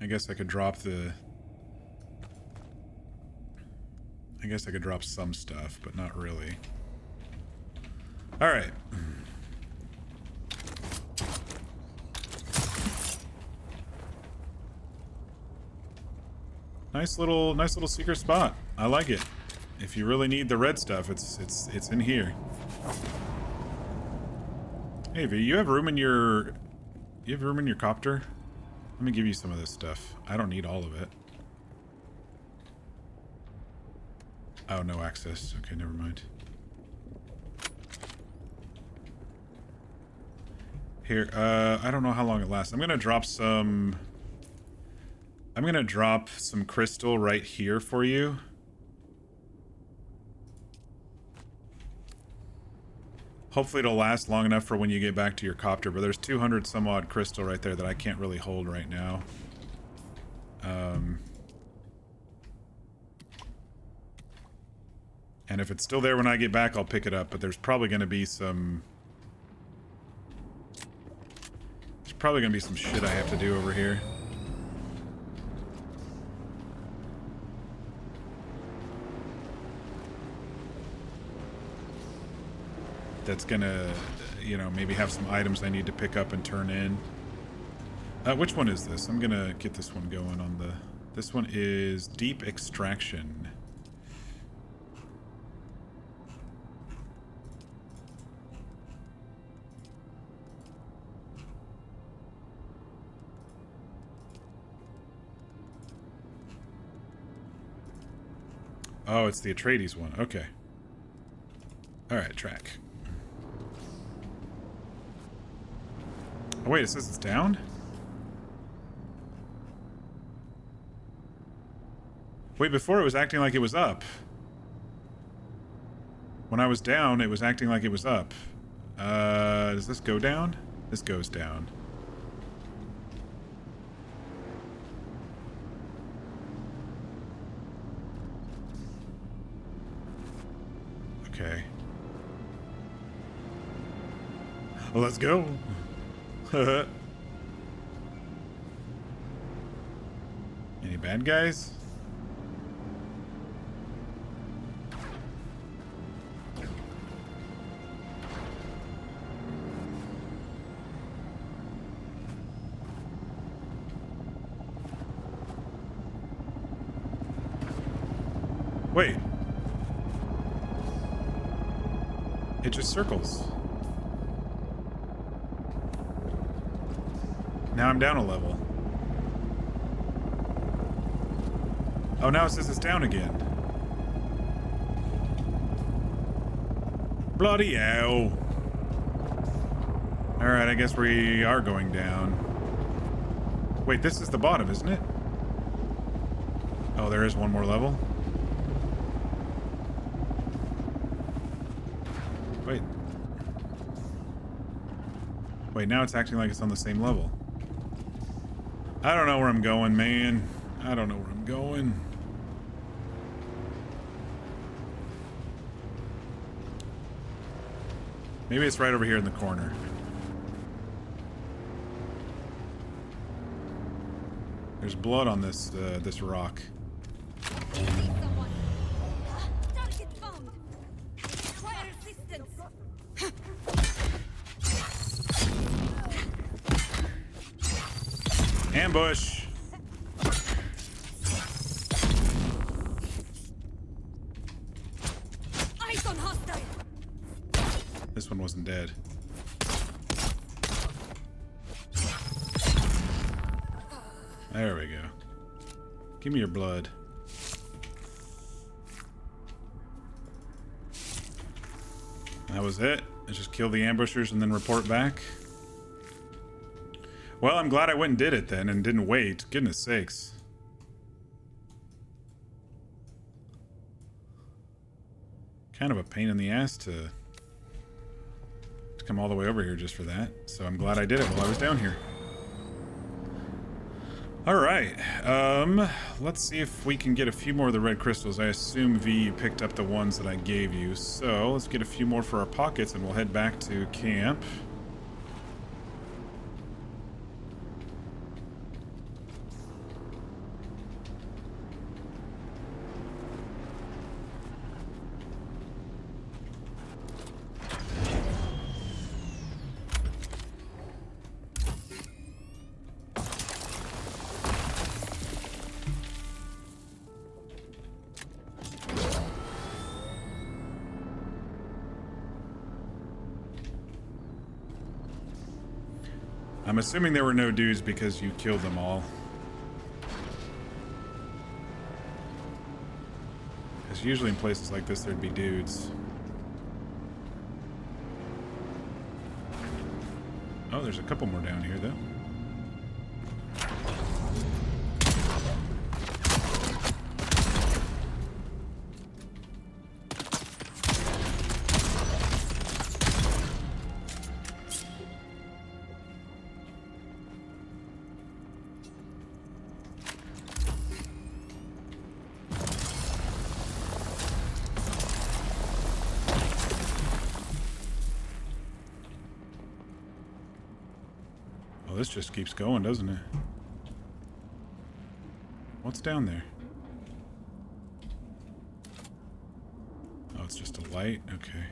Speaker 1: I guess I could drop the I guess I could drop some stuff, but not really. Alright. Nice little secret spot. I like it. If you really need the red stuff, it's in here. Hey V, you have room in your copter? Let me give you some of this stuff. I don't need all of it. Oh, no access. Okay, never mind. Here, I don't know how long it lasts. I'm gonna drop some crystal right here for you. Hopefully it'll last long enough for when you get back to your copter, but there's 200 some odd crystal right there that I can't really hold right now. And if it's still there when I get back, I'll pick it up, but there's probably going to be some... There's probably going to be some shit I have to do over here. That's gonna, you know, maybe have some items I need to pick up and turn in. Which one is this? I'm gonna get this one going on the... This one is Deep Extraction. Oh, it's the Atreides one. Okay. Alright, track. Oh, wait, it says it's down? Wait, before it was acting like it was up. When I was down, it was acting like it was up. Does this go down? This goes down. Okay. Well, let's go. Any bad guys? Wait. It just circles. Now I'm down a level. Oh, now it says it's down again. Bloody hell. Alright, I guess we are going down. Wait, this is the bottom, isn't it? Oh, there is one more level? Wait. Wait, now it's acting like it's on the same level. I don't know where I'm going, man. I don't know where I'm going. Maybe it's right over here in the corner. There's blood on this this rock. Ambush!
Speaker 4: Eyes on hostile.
Speaker 1: This one wasn't dead. There we go. Give me your blood. That was it. I just kill the ambushers and then report back. Well, I'm glad I went and did it then and didn't wait. Goodness sakes. Kind of a pain in the ass to come all the way over here just for that. So I'm glad I did it while I was down here. Alright, let's see if we can get a few more of the red crystals. I assume V picked up the ones that I gave you. So let's get a few more for our pockets and we'll head back to camp. I'm assuming there were no dudes because you killed them all. Because usually in places like this there'd be dudes. Oh, there's a couple more down here though. This just keeps going, doesn't it? What's down there? Oh, it's just a light? Okay.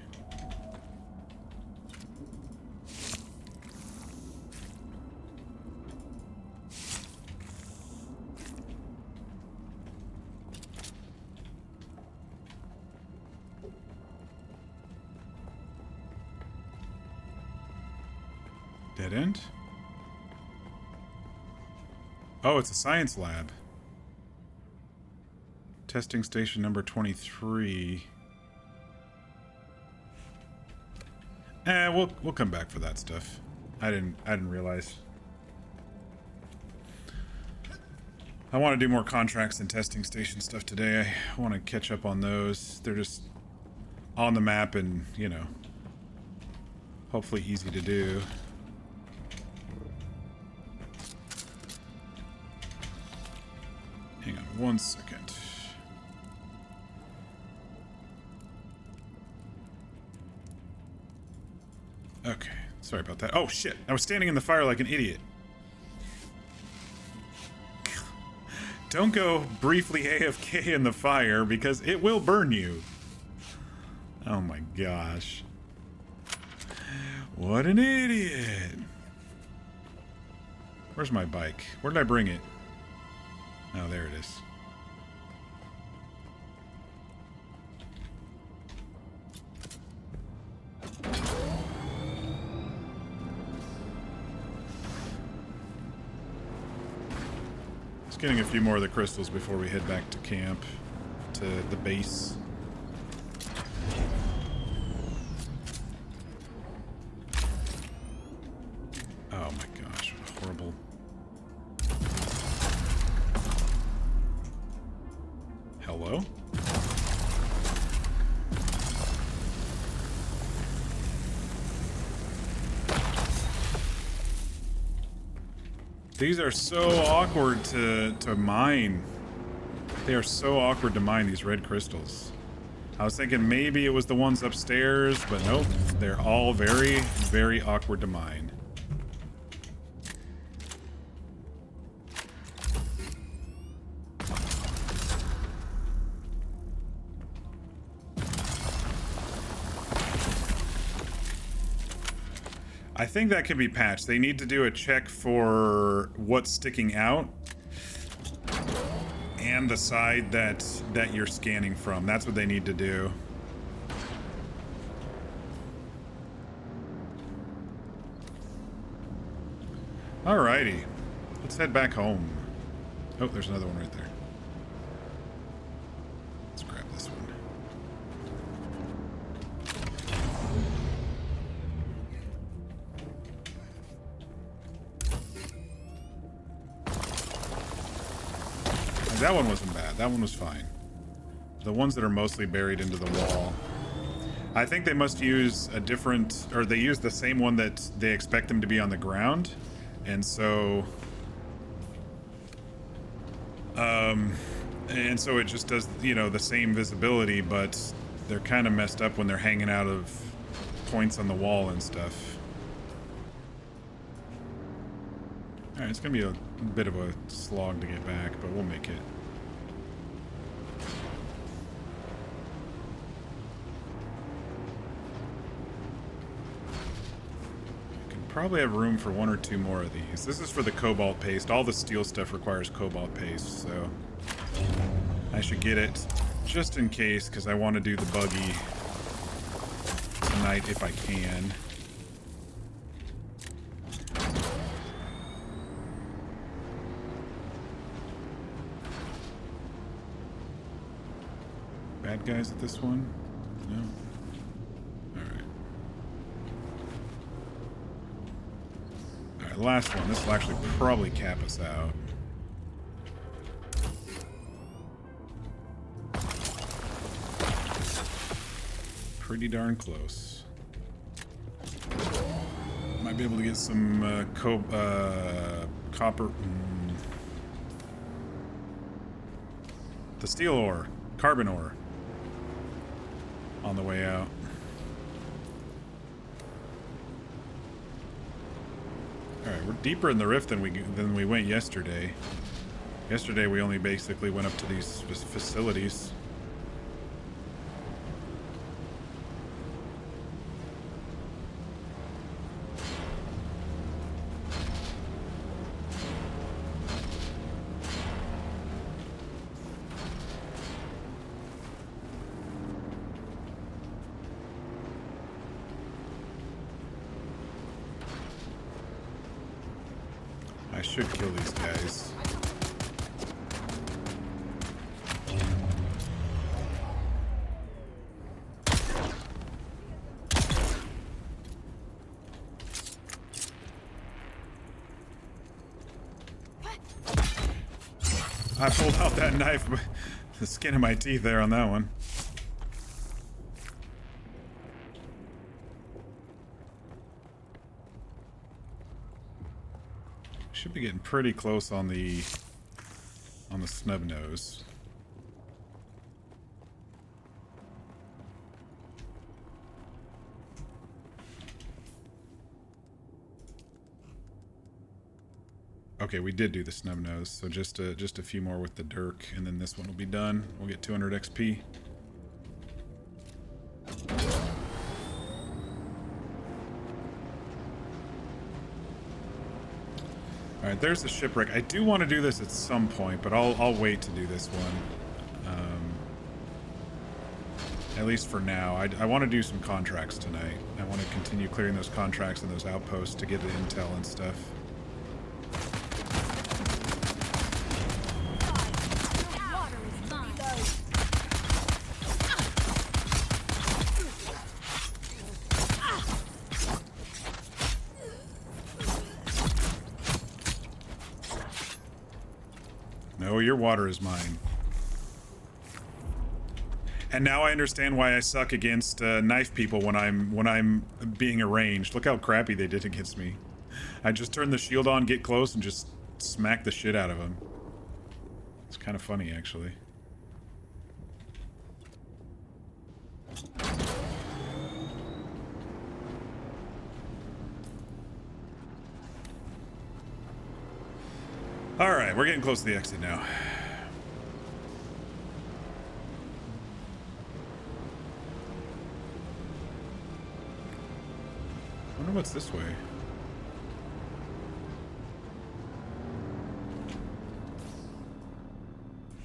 Speaker 1: Dead end? Oh, it's a science lab. Testing station number 23. We'll come back for that stuff. I didn't realize. I want to do more contracts and testing station stuff today. I want to catch up on those. They're just on the map and, you know, hopefully easy to do. Hang on 1 second. Okay, sorry about that. Oh shit, I was standing in the fire like an idiot. Don't go briefly AFK in the fire because it will burn you. Oh my gosh. What an idiot. Where's my bike? Where did I bring it? Oh, there it is. Just getting a few more of the crystals before we head back to camp, to the base. Oh my gosh, what a horrible... Hello? These are so awkward to mine. They are so awkward to mine, these red crystals. I was thinking maybe it was the ones upstairs, but nope. They're all very, very awkward to mine. I think that can be patched. They need to do a check for what's sticking out and the side that you're scanning from. That's what they need to do. Alrighty. Let's head back home. Oh, there's another one right there. Let's grab this one. That one wasn't bad. That one was fine. The ones that are mostly buried into the wall. I think they must use a different... Or they use the same one that they expect them to be on the ground. And so... And so it just does, you know, the same visibility, but they're kind of messed up when they're hanging out of points on the wall and stuff. Alright, it's gonna be a bit of a slog to get back, but we'll make it. Can probably have room for 1 or 2 more of these. This is for the cobalt paste. All the steel stuff requires cobalt paste, so I should get it just in case, because I want to do the buggy tonight if I can. Bad guys at this one? No? Alright. Alright, last one. This will actually probably cap us out. Pretty darn close. Might be able to get some copper. The steel ore. Carbon ore. On the way out. Alright, we're deeper in the rift than we went yesterday. Yesterday we only basically went up to these facilities. I should kill these guys. I pulled out that knife, but the skin of my teeth there on that one. Should be getting pretty close on the snub nose. Okay, we did do the snub nose, so just a few more with the dirk, and then this one will be done. We'll get 200 XP. Alright, there's the shipwreck. I do want to do this at some point, but I'll wait to do this one. At least for now. I want to do some contracts tonight. I want to continue clearing those contracts and those outposts to get the intel and stuff. No, your water is mine. And now I understand why I suck against knife people when I'm being arranged. Look how crappy they did against me. I just turn the shield on, get close, and just smack the shit out of them. It's kind of funny, actually. Alright, we're getting close to the exit now. I wonder what's this way.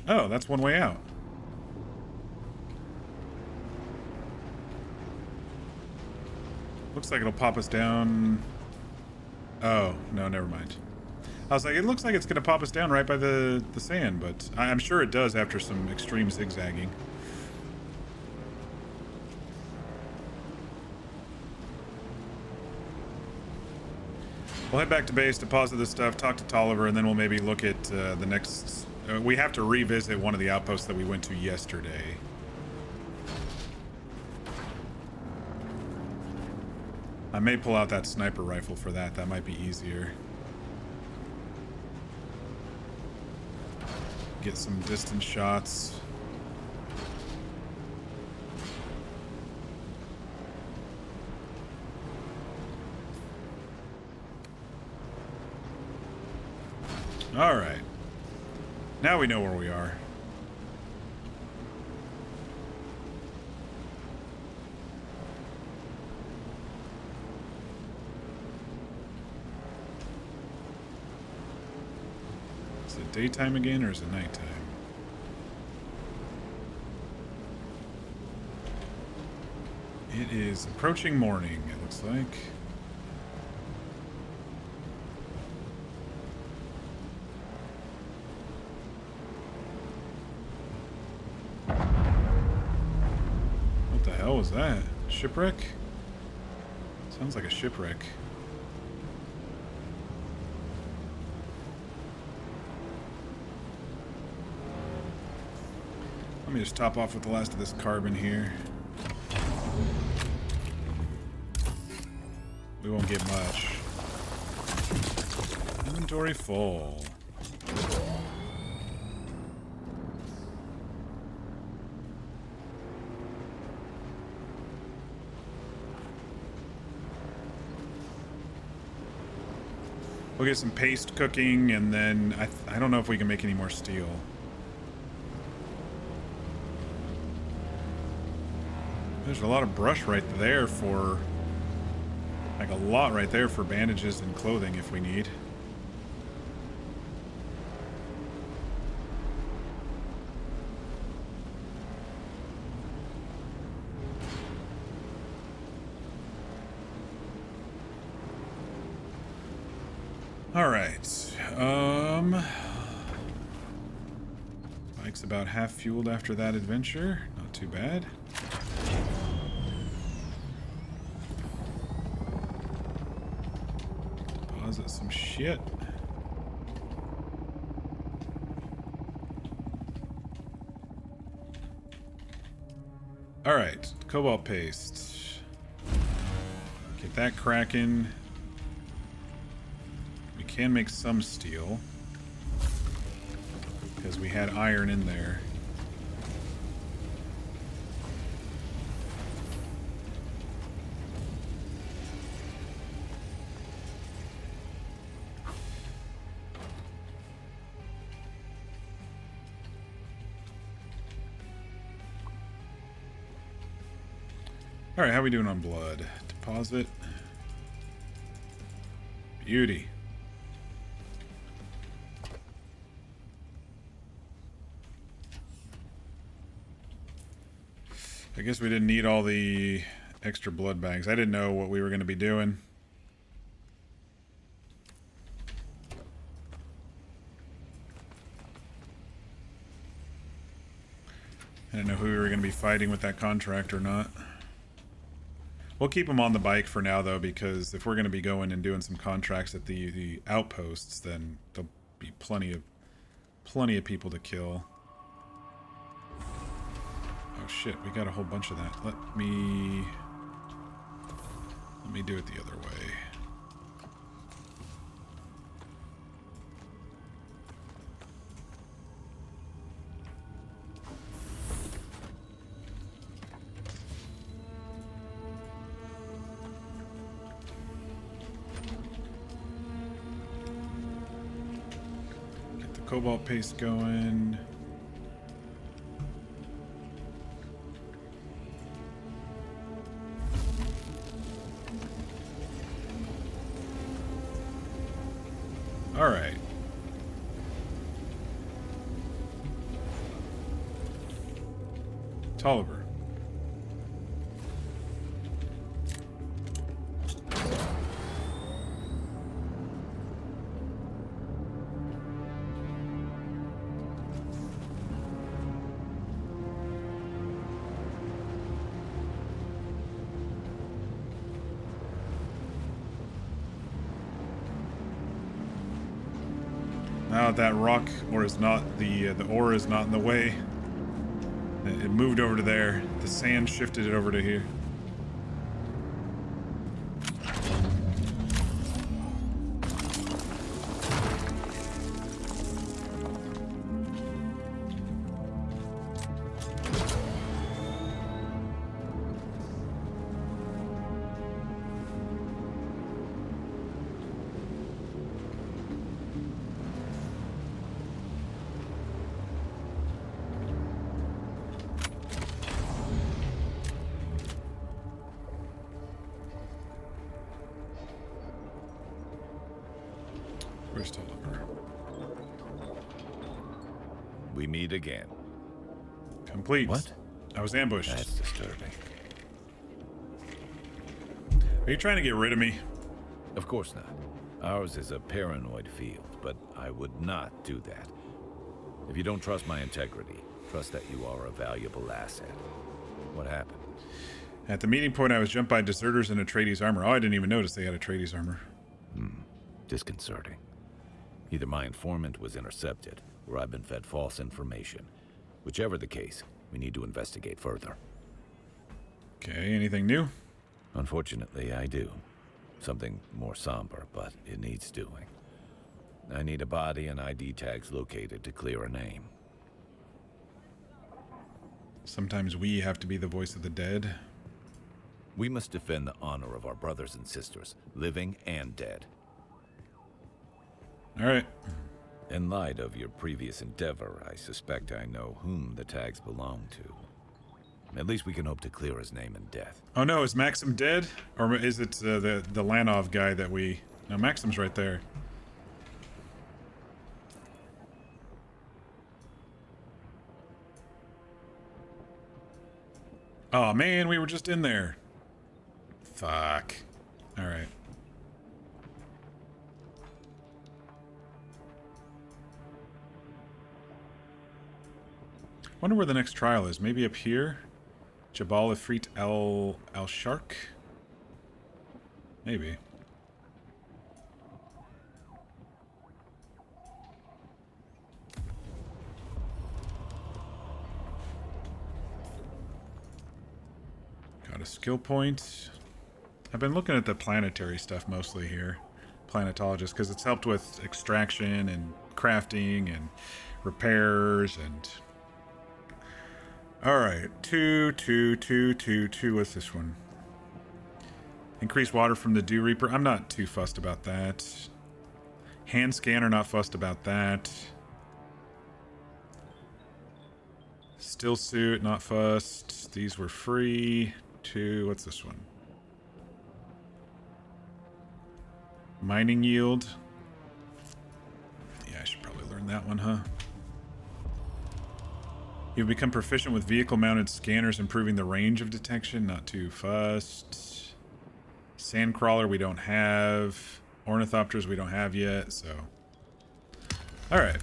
Speaker 1: Oh, that's one way out. Looks like it'll pop us down. Oh, no, never mind. I was like, it looks like it's going to pop us down right by the sand, but I'm sure it does after some extreme zigzagging. We'll head back to base, deposit this stuff, talk to Tolliver, and then we'll maybe look at the next... we have to revisit one of the outposts that we went to yesterday. I may pull out that sniper rifle for that. That might be easier. Get some distance shots. All right. Now we know where we are. Is it daytime again, or is it nighttime? It is approaching morning, it looks like. was that? Shipwreck? Sounds like a shipwreck. Let me just top off with the last of this carbon here. We won't get much. Inventory full. We'll get some paste cooking, and then I don't know if we can make any more steel. There's a lot of brush right there for... like a lot right there for bandages and clothing if we need. Alright. Bike's about half fueled after that adventure. Not too bad. Deposit some shit. Alright, cobalt paste. Get that cracking. We can make some steel, because we had iron in there. Alright, how we doing on blood? Deposit. Beauty. I guess we didn't need all the extra blood bags. I didn't know what we were going to be doing. I didn't know who we were going to be fighting with that contract or not. We'll keep them on the bike for now, though, because if we're going to be going and doing some contracts at the outposts, then there'll be plenty of people to kill. Oh shit, we got a whole bunch of that. Let me do it the other way. Get the cobalt paste going. All right. Tolliver. Now that rock ore is not the ore is not in the way. It moved over to there. The sand shifted it over to here. Where's Tolliver?
Speaker 4: We meet again.
Speaker 1: Complete.
Speaker 4: What?
Speaker 1: I was ambushed.
Speaker 4: That's disturbing.
Speaker 1: Are you trying to get rid of me?
Speaker 4: Of course not. Ours is a paranoid field, but I would not do that. If you don't trust my integrity, trust that you are a valuable asset. What happened?
Speaker 1: At the meeting point, I was jumped by deserters in Atreides armor. Oh, I didn't even notice they had Atreides armor.
Speaker 4: Disconcerting. Either my informant was intercepted, or I've been fed false information. Whichever the case, we need to investigate further.
Speaker 1: Okay, anything new?
Speaker 4: Unfortunately, I do. Something more somber, but it needs doing. I need a body and ID tags located to clear a name.
Speaker 1: Sometimes we have to be the voice of the dead.
Speaker 4: We must defend the honor of our brothers and sisters, living and dead.
Speaker 1: All right.
Speaker 4: In light of your previous endeavor, I suspect I know whom the tags belong to. At least we can hope to clear his name and death.
Speaker 1: Oh no, is Maxim dead? Or is it the Lanov guy that we... No, Maxim's right there. Oh man, we were just in there. Fuck. Alright. Wonder where the next trial is. Maybe up here? Jabal Ifrit al-Shark? Maybe. Got a skill point. I've been looking at the planetary stuff mostly here. Planetologist, because it's helped with extraction and crafting and repairs and... Alright, two. What's this one? Increase water from the Dew Reaper. I'm not too fussed about that. Hand scanner, not fussed about that. Still suit, not fussed. These were free. What's this one? Mining yield. Yeah, I should probably learn that one, huh? You've become proficient with vehicle-mounted scanners, improving the range of detection. Not too fussed. Sandcrawler we don't have. Ornithopters we don't have yet, so... Alright.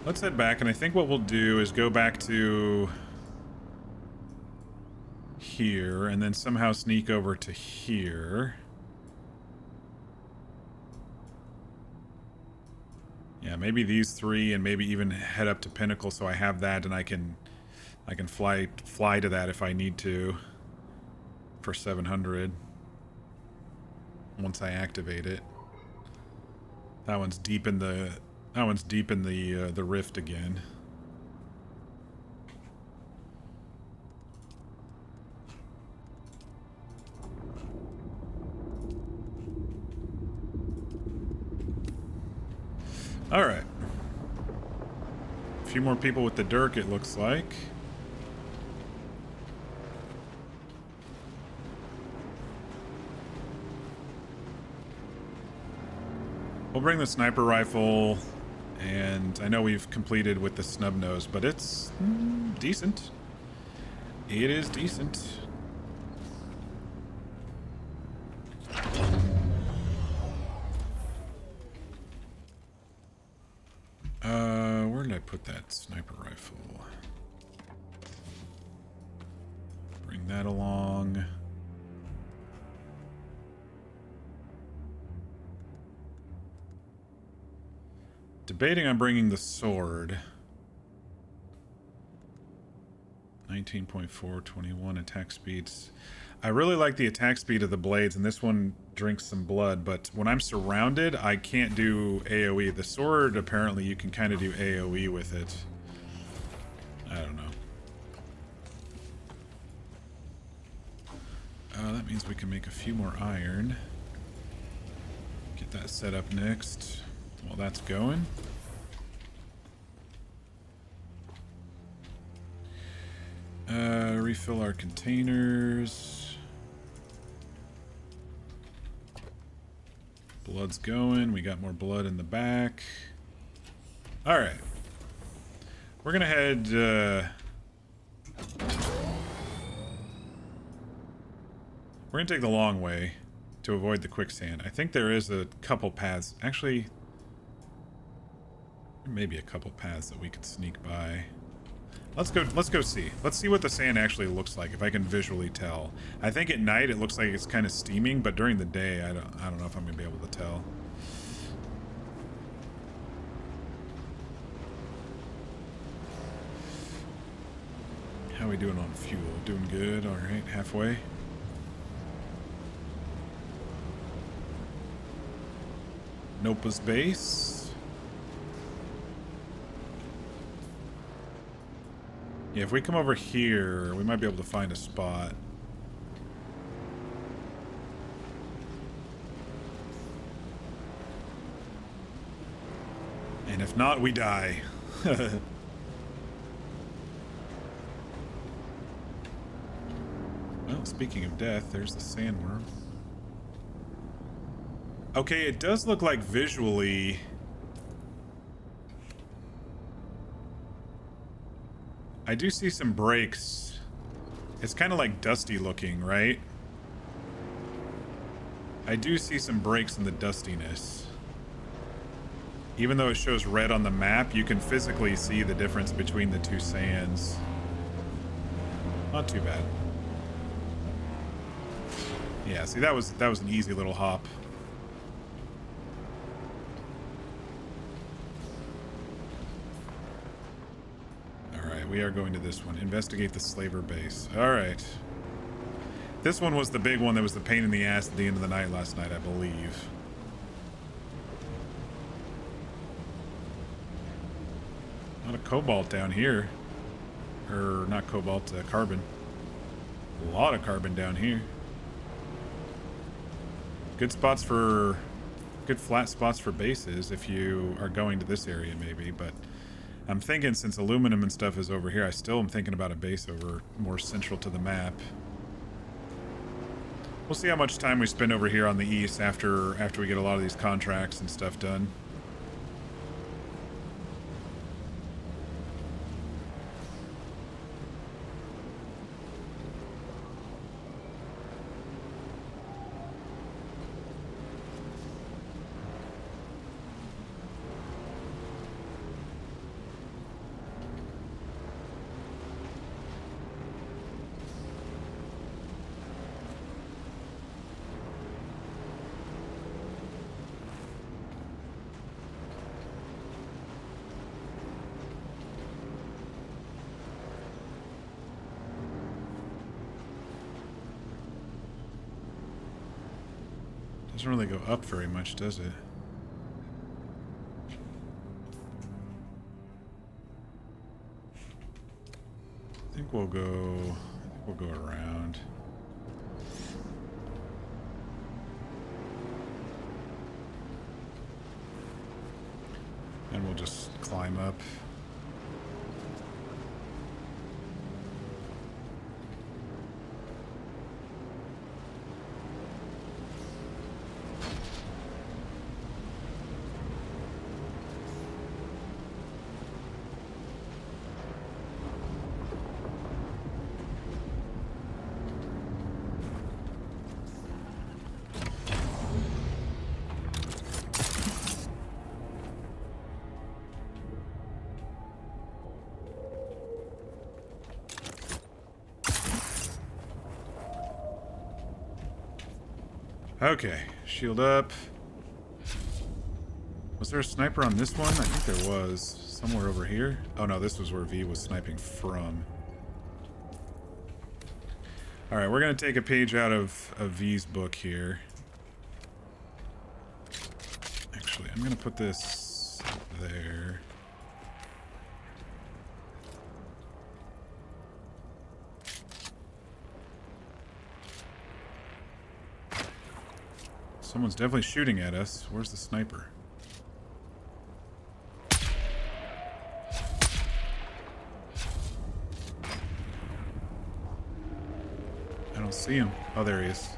Speaker 1: Let's head back, and I think what we'll do is go back to... here, and then somehow sneak over to here. Yeah, maybe these three, and maybe even head up to Pinnacle so I have that, and I can fly to that if I need to for 700 once I activate it. That one's deep in the the rift again. Alright. A few more people with the Dirk, it looks like. We'll bring the sniper rifle, and I know we've completed with the snub nose, but it's decent. It is decent. Where did I put that sniper rifle? Bring that along. Debating on bringing the sword. 19.4, 21 attack speeds. I really like the attack speed of the blades, and this one drinks some blood, but when I'm surrounded, I can't do AoE. The sword, apparently, you can kind of do AoE with it. I don't know. That means we can make a few more iron. Get that set up next. While that's going. Refill our containers. Blood's going. We got more blood in the back. Alright. We're gonna head, we're gonna take the long way. to avoid the quicksand. I think there is a couple paths. Actually, maybe a couple paths that we could sneak by. Let's go see. Let's see what the sand actually looks like, if I can visually tell. I think at night it looks like it's kind of steaming, but during the day I don't know if I'm gonna be able to tell. How are we doing on fuel? Doing good, alright, halfway. Nopa's base. Yeah, if we come over here, we might be able to find a spot. And if not, we die. Well, speaking of death, there's the sandworm. Okay, it does look like visually... I do see some breaks. It's kind of like dusty looking, right? I do see some breaks in the dustiness. Even though it shows red on the map, you can physically see the difference between the two sands. Not too bad. Yeah, see, that was an easy little hop. We are going to this one. Investigate the slaver base. Alright. This one was the big one that was the pain in the ass at the end of the night last night, I believe. A lot of cobalt down here. Or, not cobalt, carbon. A lot of carbon down here. Good spots for... Good flat spots for bases if you are going to this area, maybe, but... I'm thinking since aluminum and stuff is over here, I still am thinking about a base over more central to the map. We'll see how much time we spend over here on the east after we get a lot of these contracts and stuff done. Doesn't really go up very much, does it? I think we'll go around. And we'll just climb up. Okay, shield up. Was there a sniper on this one? I think there was. Somewhere over here? Oh no, this was where V was sniping from. Alright, we're gonna take a page out of V's book here. Actually, I'm gonna put this there. Someone's definitely shooting at us. Where's the sniper? I don't see him. Oh, there he is.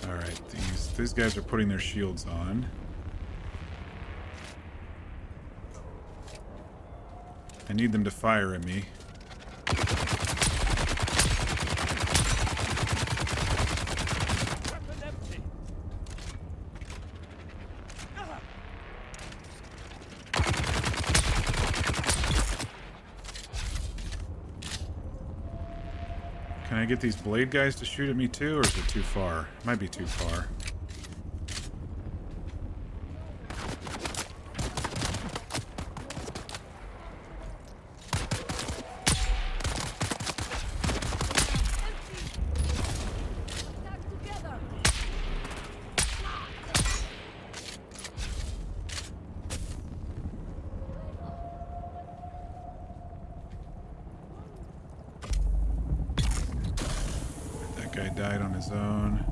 Speaker 1: Alright, these guys are putting their shields on. I need them to fire at me. Can I get these blade guys to shoot at me too, or is it too far? It might be too far. Guy died on his own.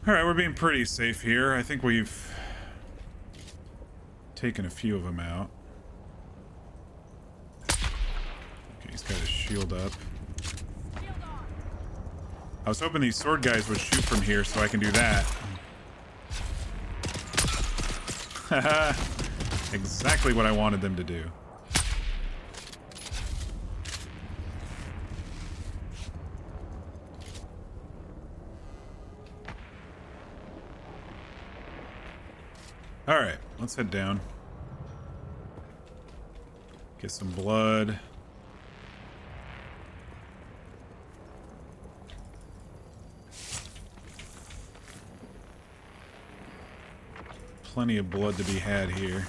Speaker 1: Alright, we're being pretty safe here. I think we've taken a few of them out. Okay, he's got his shield up. I was hoping these sword guys would shoot from here so I can do that. Haha. Exactly what I wanted them to do. Alright, let's head down. Get some blood. Plenty of blood to be had here.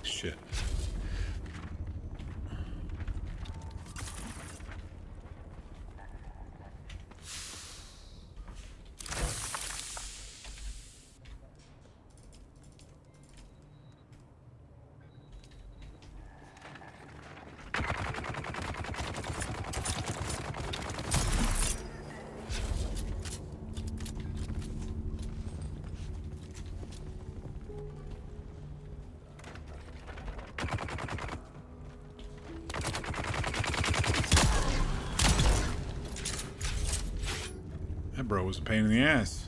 Speaker 1: Shit. That bro was a pain in the ass.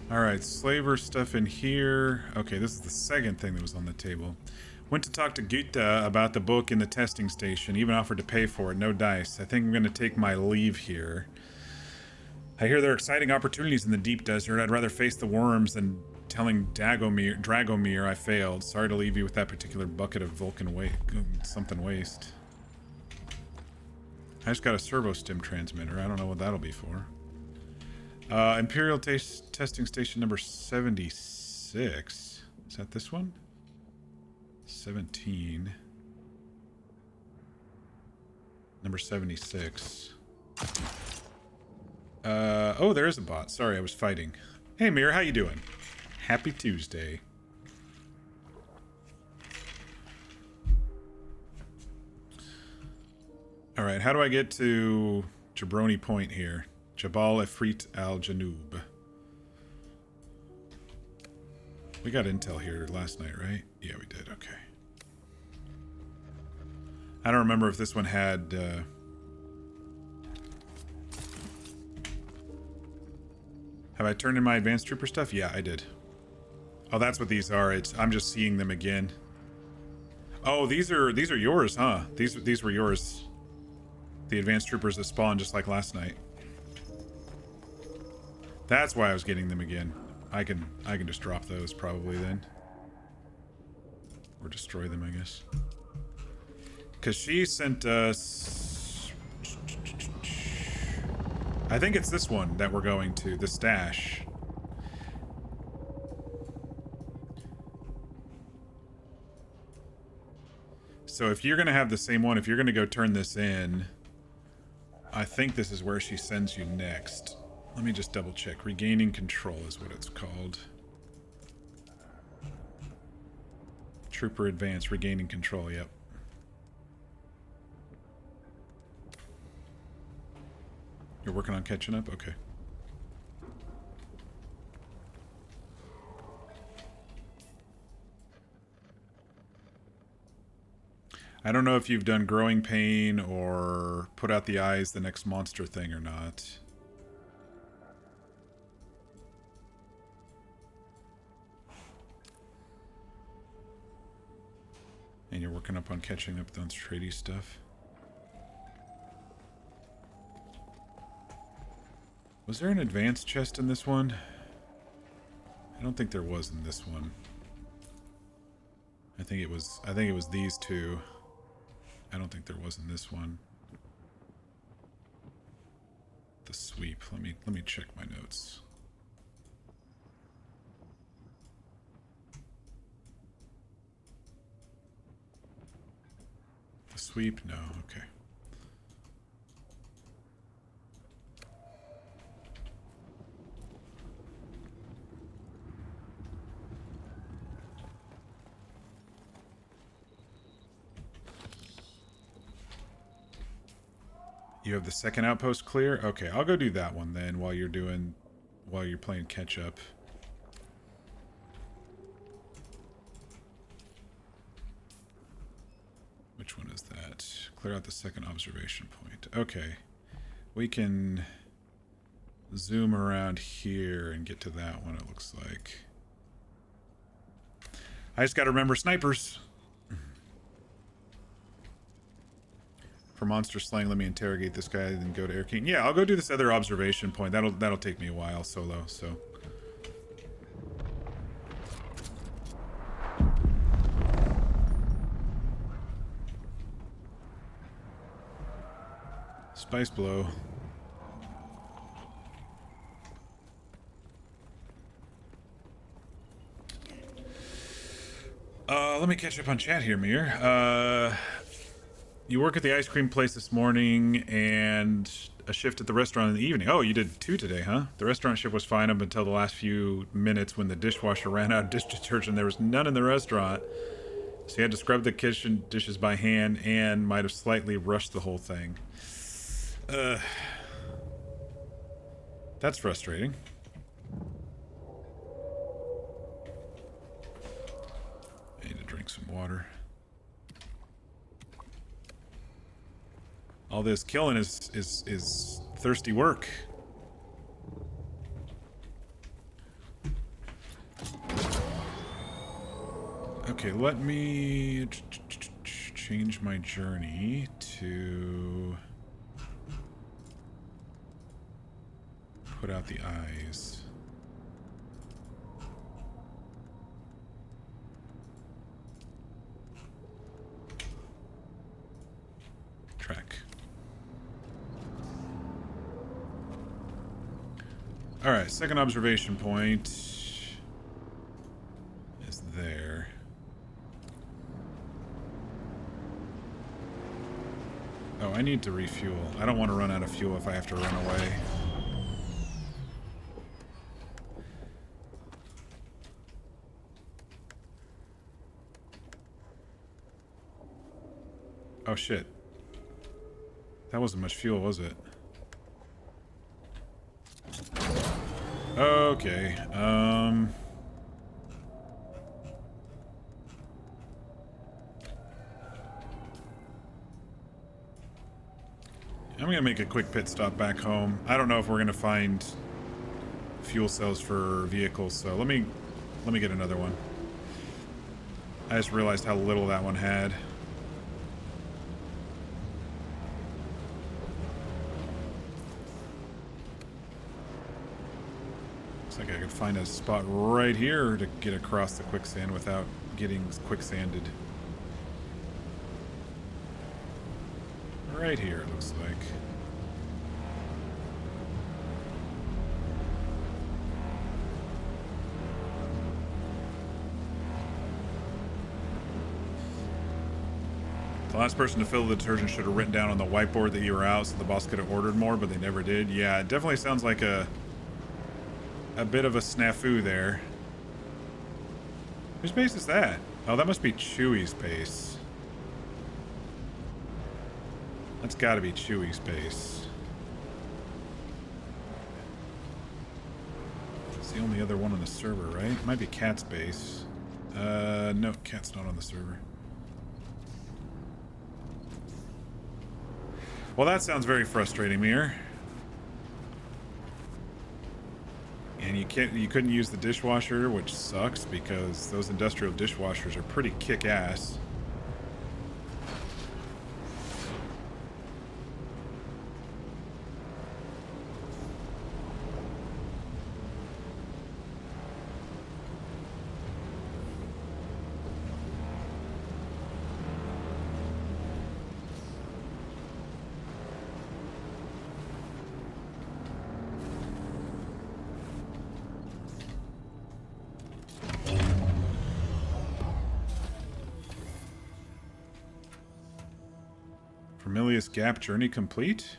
Speaker 1: Alright, slaver stuff in here. Okay, this is the second thing that was on the table. Went to talk to Gita about the book in the testing station. Even offered to pay for it. No dice. I think I'm going to take my leave here. I hear there are exciting opportunities in the deep desert. I'd rather face the worms than telling Dragomir I failed. Sorry to leave you with that particular bucket of Vulcan waste. I just got a servo stim transmitter. I don't know what that'll be for. Imperial testing station number 76. Is that this one? 17. Number 76. Oh, there is a bot. Sorry, I was fighting. Hey, Mir, how you doing? Happy Tuesday. Alright, how do I get to Jabroni Point here? Jabal Efreet al-Janub. We got intel here last night, right? Yeah, we did. Okay. I don't remember if this one had... Have I turned in my advanced trooper stuff? Yeah, I did. Oh, that's what these are. I'm just seeing them again. Oh, these are yours, huh? These were yours. The advanced troopers that spawned just like last night. That's why I was getting them again. I can just drop those probably then. Or destroy them, I guess. Because she sent us... I think it's this one that we're going to, the stash. So if you're going to have the same one, if you're going to go turn this in, I think this is where she sends you next. Let me just double check. Regaining control is what it's called. Trooper Advance, regaining control, yep. You're working on catching up? Okay. I don't know if you've done Growing Pain or Put Out the Eyes, the next monster thing or not. And you're working up on catching up on tradie stuff. Was there an advanced chest in this one? I don't think there was in this one. I think it was these two. I don't think there was in this one. The sweep. Let me check my notes. The sweep? No, okay. You have the second outpost clear? Okay, I'll go do that one then while you're playing catch up. Which one is that? Clear out the second observation point. Okay. We can zoom around here and get to that one, it looks like. I just gotta remember snipers. For monster slaying, let me interrogate this guy, then go to Air King. Yeah, I'll go do this other observation point. That'll take me a while solo, so. Spice blow. Let me catch up on chat here, Mir. You work at the ice cream place this morning and a shift at the restaurant in the evening. Oh, you did 2 today, huh? The restaurant shift was fine up until the last few minutes when the dishwasher ran out of dish detergent. There was none in the restaurant. So you had to scrub the kitchen dishes by hand and might have slightly rushed the whole thing. That's frustrating. I need to drink some water. All this killing is thirsty work. Okay, let me change my journey to put out the eyes. Track. Alright, second observation point is there. Oh, I need to refuel. I don't want to run out of fuel if I have to run away. Oh shit. That wasn't much fuel, was it? Okay, I'm gonna make a quick pit stop back home. I don't know if we're gonna find fuel cells for vehicles, so let me get another one. I just realized how little that one had. find a spot right here to get across the quicksand without getting quicksanded. Right here, it looks like. The last person to fill the detergent should have written down on the whiteboard that you were out so the boss could have ordered more, but they never did. Yeah, it definitely sounds like a bit of a snafu there. Whose base is that? Oh, that must be Chewie's base. That's gotta be Chewie's base. It's the only other one on the server, right? It might be Cat's base. No, Cat's not on the server. Well, that sounds very frustrating, Mir. And you couldn't use the dishwasher, which sucks because those industrial dishwashers are pretty kick-ass. Vermilius Gap journey complete?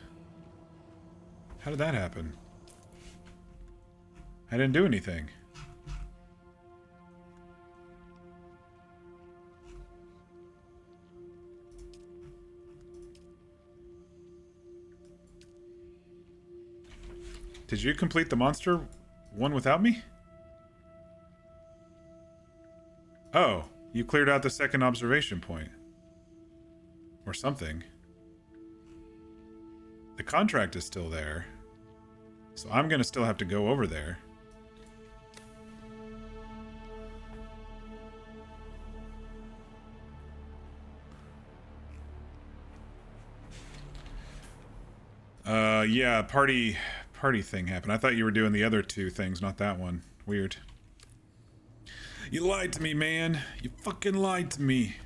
Speaker 1: How did that happen? I didn't do anything. Did you complete the monster one without me? Oh, you cleared out the second observation point. Or something. The contract is still there. So I'm going to still have to go over there. Yeah, party thing happened. I thought you were doing the other two things, not that one. Weird. You lied to me, man. You fucking lied to me.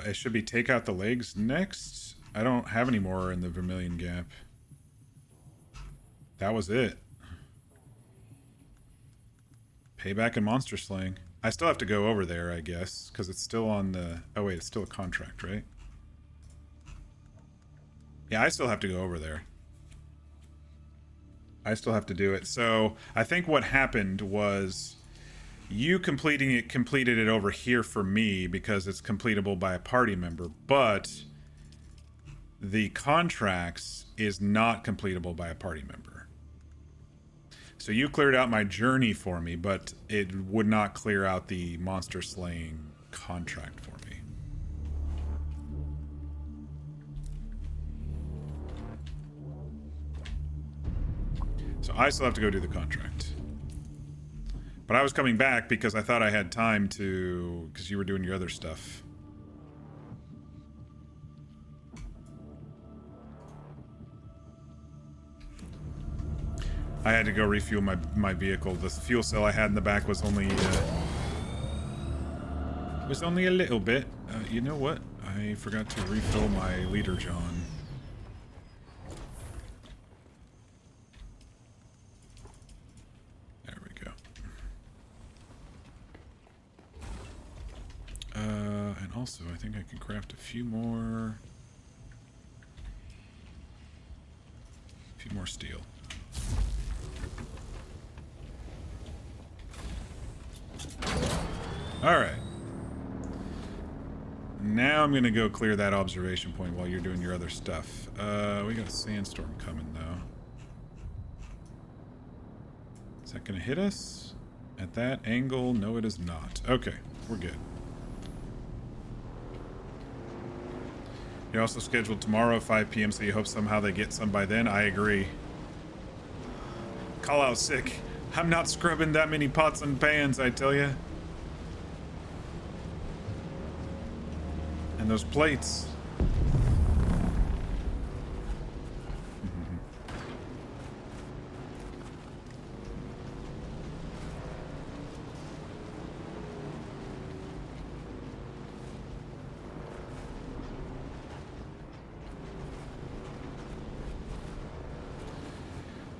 Speaker 1: It should be take out the legs next. I don't have any more in the Vermilion Gap. That was it. Payback and monster slaying. I still have to go over there, I guess, because it's still on the... Oh wait, it's still a contract, right? Yeah, I still have to go over there. I still have to do it. So I think what happened was... You completed it over here for me because it's completable by a party member, but the contracts is not completable by a party member. So you cleared out my journey for me, but it would not clear out the monster slaying contract for me. So I still have to go do the contract. But I was coming back because I thought I had time to... Because you were doing your other stuff. I had to go refuel my vehicle. The fuel cell I had in the back was only... a little bit. You know what? I forgot to refill my leader, John. And also, I think I can craft a few more steel. Alright. Now I'm gonna go clear that observation point while you're doing your other stuff. We got a sandstorm coming, though. Is that gonna hit us? At that angle? No, it is not. Okay, we're good. You're also scheduled tomorrow at 5 p.m., so you hope somehow they get some by then. I agree. Call out sick. I'm not scrubbing that many pots and pans, I tell you. And those plates.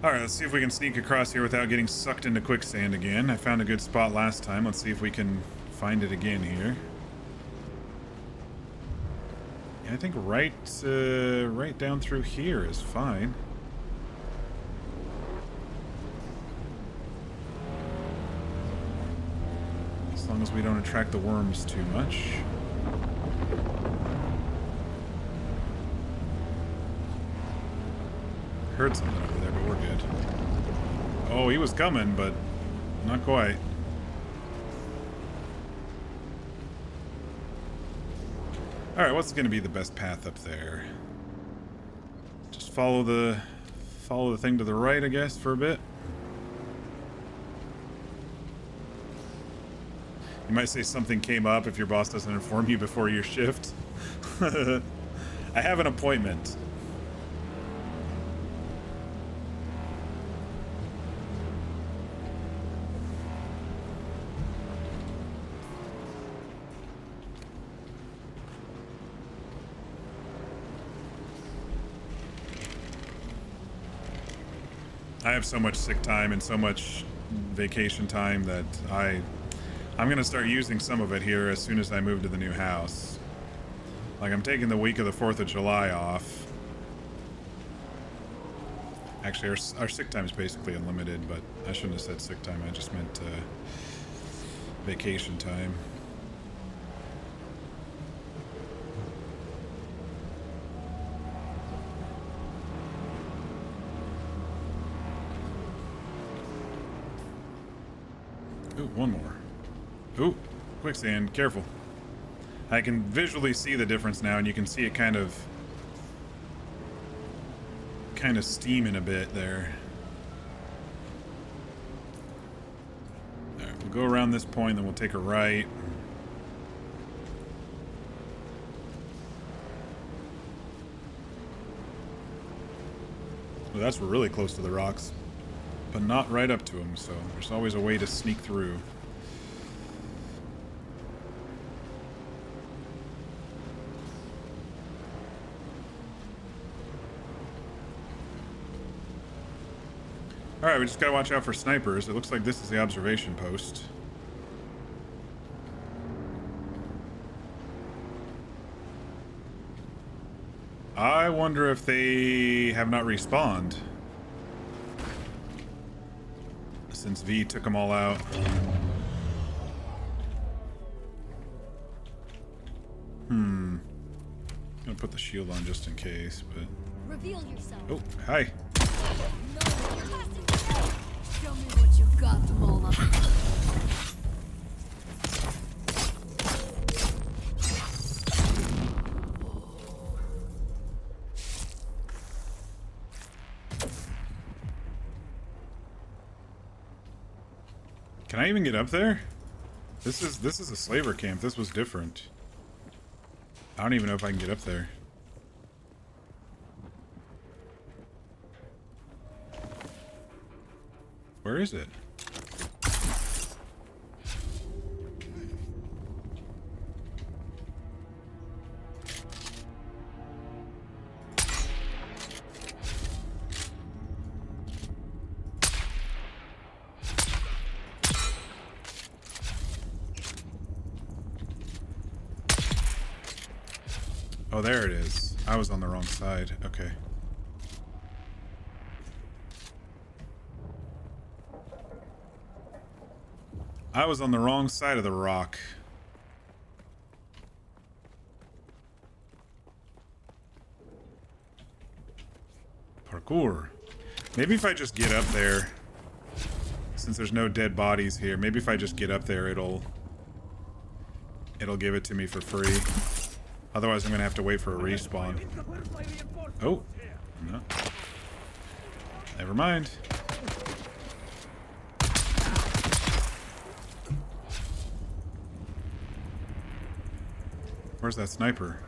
Speaker 1: Alright, let's see if we can sneak across here without getting sucked into quicksand again. I found a good spot last time. Let's see if we can find it again here. Yeah, I think right down through here is fine. As long as we don't attract the worms too much. Heard something over there, but we're good. Oh, he was coming, but not quite. Alright, what's going to be the best path up there? Just follow the thing to the right, I guess, for a bit. You might say something came up if your boss doesn't inform you before your shift. I have an appointment. I have so much sick time and so much vacation time that I'm gonna start using some of it here as soon as I move to the new house. Like, I'm taking the week of the 4th of July off. Actually, our sick time is basically unlimited, but I shouldn't have said sick time. I just meant vacation time. Ooh, one more. Ooh, quicksand, careful. I can visually see the difference now, and you can see it kind of steaming a bit there. Alright, we'll go around this point, then we'll take a right. Well, that's really close to the rocks, but not right up to them, so there's always a way to sneak through. Alright, we just gotta watch out for snipers. It looks like this is the observation post. I wonder if they have not respawned since V took them all out. I'm gonna put the shield on just in case, but...
Speaker 5: Reveal yourself.
Speaker 1: Oh, hi.
Speaker 5: Show me what you got, Mola.
Speaker 1: Can I even get up there? This is a slaver camp. This was different. I don't even know if I can get up there. Where is it? Oh, there it is. I was on the wrong side. Okay. I was on the wrong side of the rock. Parkour. Maybe if I just get up there, since there's no dead bodies here, maybe if I just get up there, it'll give it to me for free. Otherwise, I'm gonna have to wait for a respawn. Oh, no. Never mind. Where's that sniper?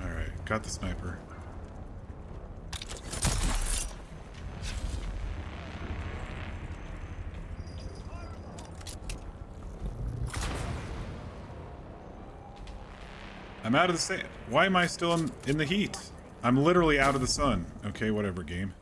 Speaker 1: Alright, got the sniper. I'm out of the sand. Why am I still in the heat? I'm literally out of the sun. Okay, whatever, game.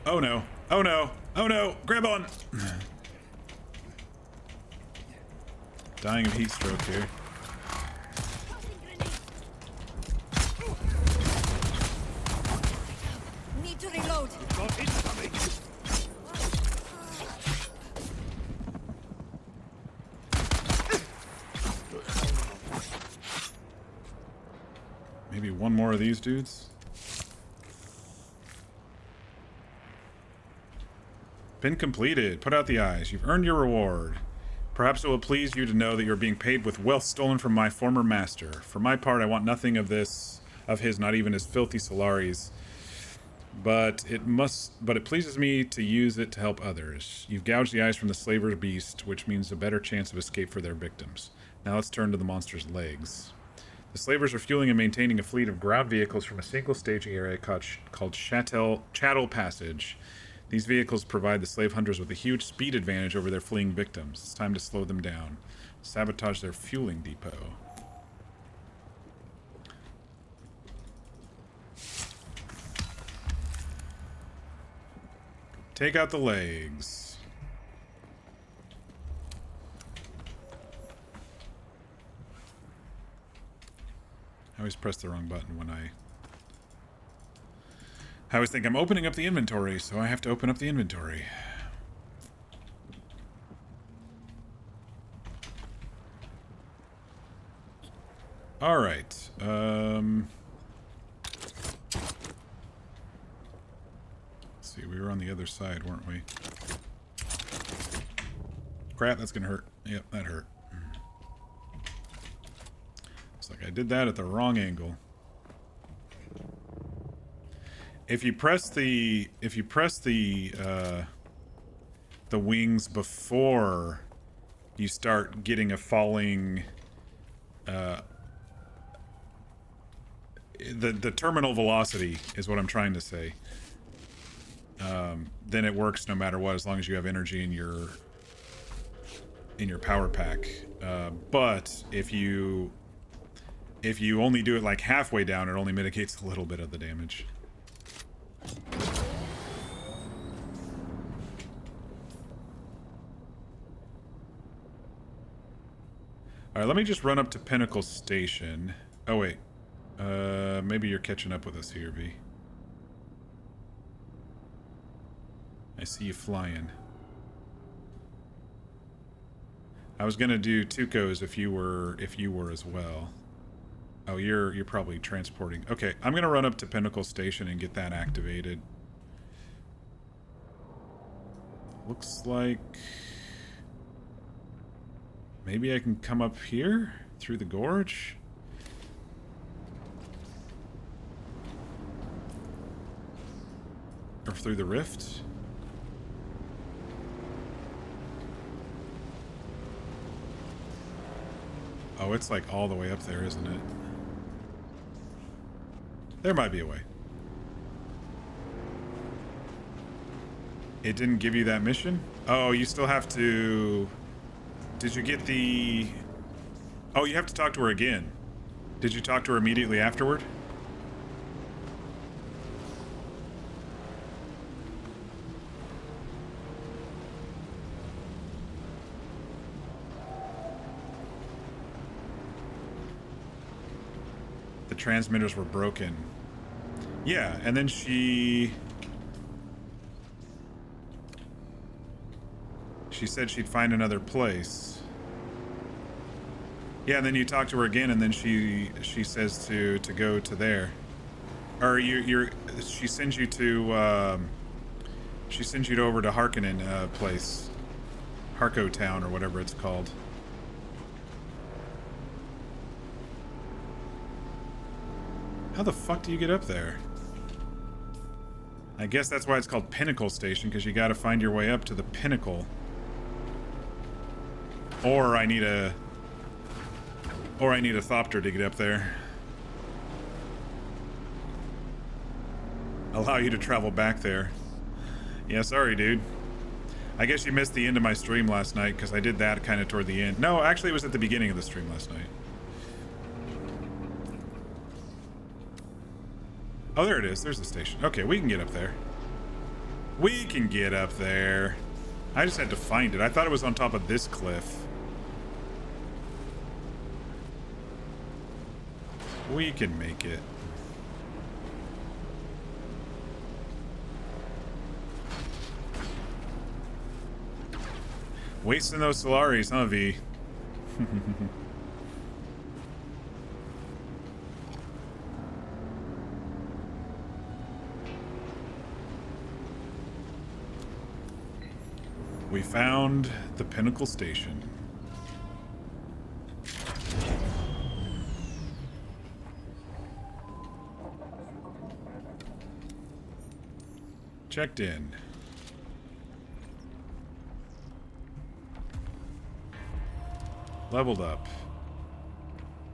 Speaker 1: Oh no. Oh no. Oh no. Grab on. Dying of heat stroke here.
Speaker 5: Need to reload.
Speaker 1: Maybe one more of these dudes. Been completed. Put out the eyes. You've earned your reward. Perhaps it will please you to know that you're being paid with wealth stolen from my former master. For my part, I want nothing of his, not even his filthy salaries. But it pleases me to use it to help others. You've gouged the eyes from the slaver's beast, which means a better chance of escape for their victims. Now let's turn to the monster's legs. The slavers are fueling and maintaining a fleet of ground vehicles from a single staging area called Chattel Passage. These vehicles provide the slave hunters with a huge speed advantage over their fleeing victims. It's time to slow them down. Sabotage their fueling depot. Take out the legs. I always press the wrong button when I always think I'm opening up the inventory, so I have to open up the inventory. Alright. Let's see, we were on the other side, weren't we? Crap, that's gonna hurt. Yep, that hurt. Like I did that at the wrong angle. If you press the wings before you start getting a falling the terminal velocity is what I'm trying to say. Then it works no matter what, as long as you have energy in your power pack. But if you only do it like halfway down, it only mitigates a little bit of the damage. Alright, let me just run up to Pinnacle Station. Oh, wait. Maybe you're catching up with us here, V. I see you flying. I was gonna do Tuco's if you were as well. Oh, you're probably transporting. Okay, I'm gonna run up to Pinnacle Station and get that activated. Looks like maybe I can come up here through the gorge. Or through the rift. Oh, it's like all the way up there, isn't it? There might be a way. It didn't give you that mission? Oh, you still have to... Did you get the... Oh, you have to talk to her again. Did you talk to her immediately afterward? The transmitters were broken. Yeah, and then she She said she'd find another place. Yeah, and then you talk to her again, and then she says to go to there. Or she sends you to over to Harkonnen place. Harko Town or whatever it's called. How the fuck do you get up there? I guess that's why it's called Pinnacle Station, because you gotta find your way up to the pinnacle. Or I need a thopter to get up there. Allow you to travel back there. Yeah, sorry, dude. I guess you missed the end of my stream last night, because I did that kind of toward the end. No, actually it was at the beginning of the stream last night. Oh, there it is. There's the station. Okay, we can get up there. We can get up there. I just had to find it. I thought it was on top of this cliff. We can make it. Wasting those Solaris, huh, V? We found the Pinnacle Station. Checked in. Leveled up.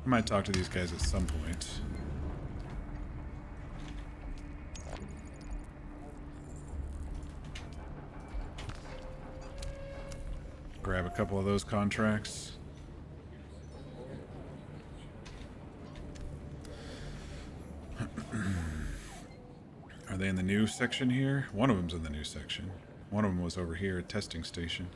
Speaker 1: I might talk to these guys at some point. Grab a couple of those contracts. Are they in the new section here? One of them's in the new section. One of them was over here at testing station.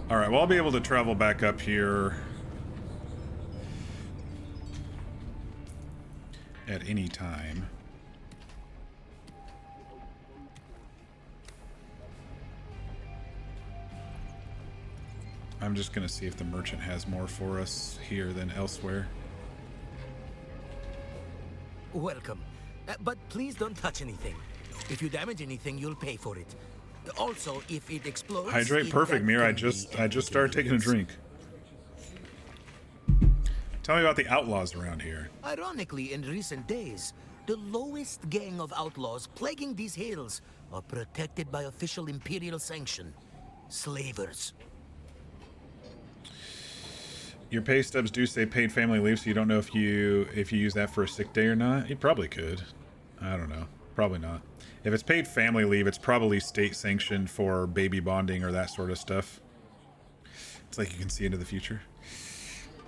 Speaker 1: Alright, well, I'll be able to travel back up here at any time. I'm just going to see if the merchant has more for us here than elsewhere.
Speaker 6: Welcome. But please don't touch anything. If you damage anything, you'll pay for it. Also, if it explodes...
Speaker 1: Hydrate, perfect, Mir. I just started taking a drink. Tell me about the outlaws around here.
Speaker 6: Ironically, in recent days, the lowest gang of outlaws plaguing these hills are protected by official imperial sanction. Slavers.
Speaker 1: Your pay stubs do say paid family leave, so you don't know if you use that for a sick day or not. You probably could. I don't know. Probably not. If it's paid family leave, it's probably state sanctioned for baby bonding or that sort of stuff. It's like you can see into the future.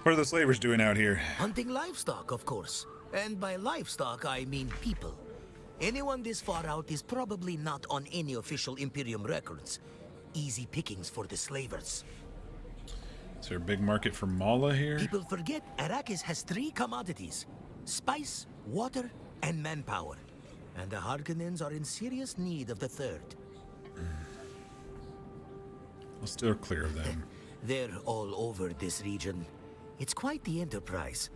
Speaker 1: What are the slavers doing out here?
Speaker 6: Hunting livestock, of course. And by livestock, I mean people. Anyone this far out is probably not on any official Imperium records. Easy pickings for the slavers.
Speaker 1: Is there a big market for Mala here?
Speaker 6: People forget Arrakis has 3 commodities: spice, water, and manpower. And the Harkonnens are in serious need of the 3rd.
Speaker 1: I'll steer clear of them.
Speaker 6: They're all over this region. It's quite the enterprise.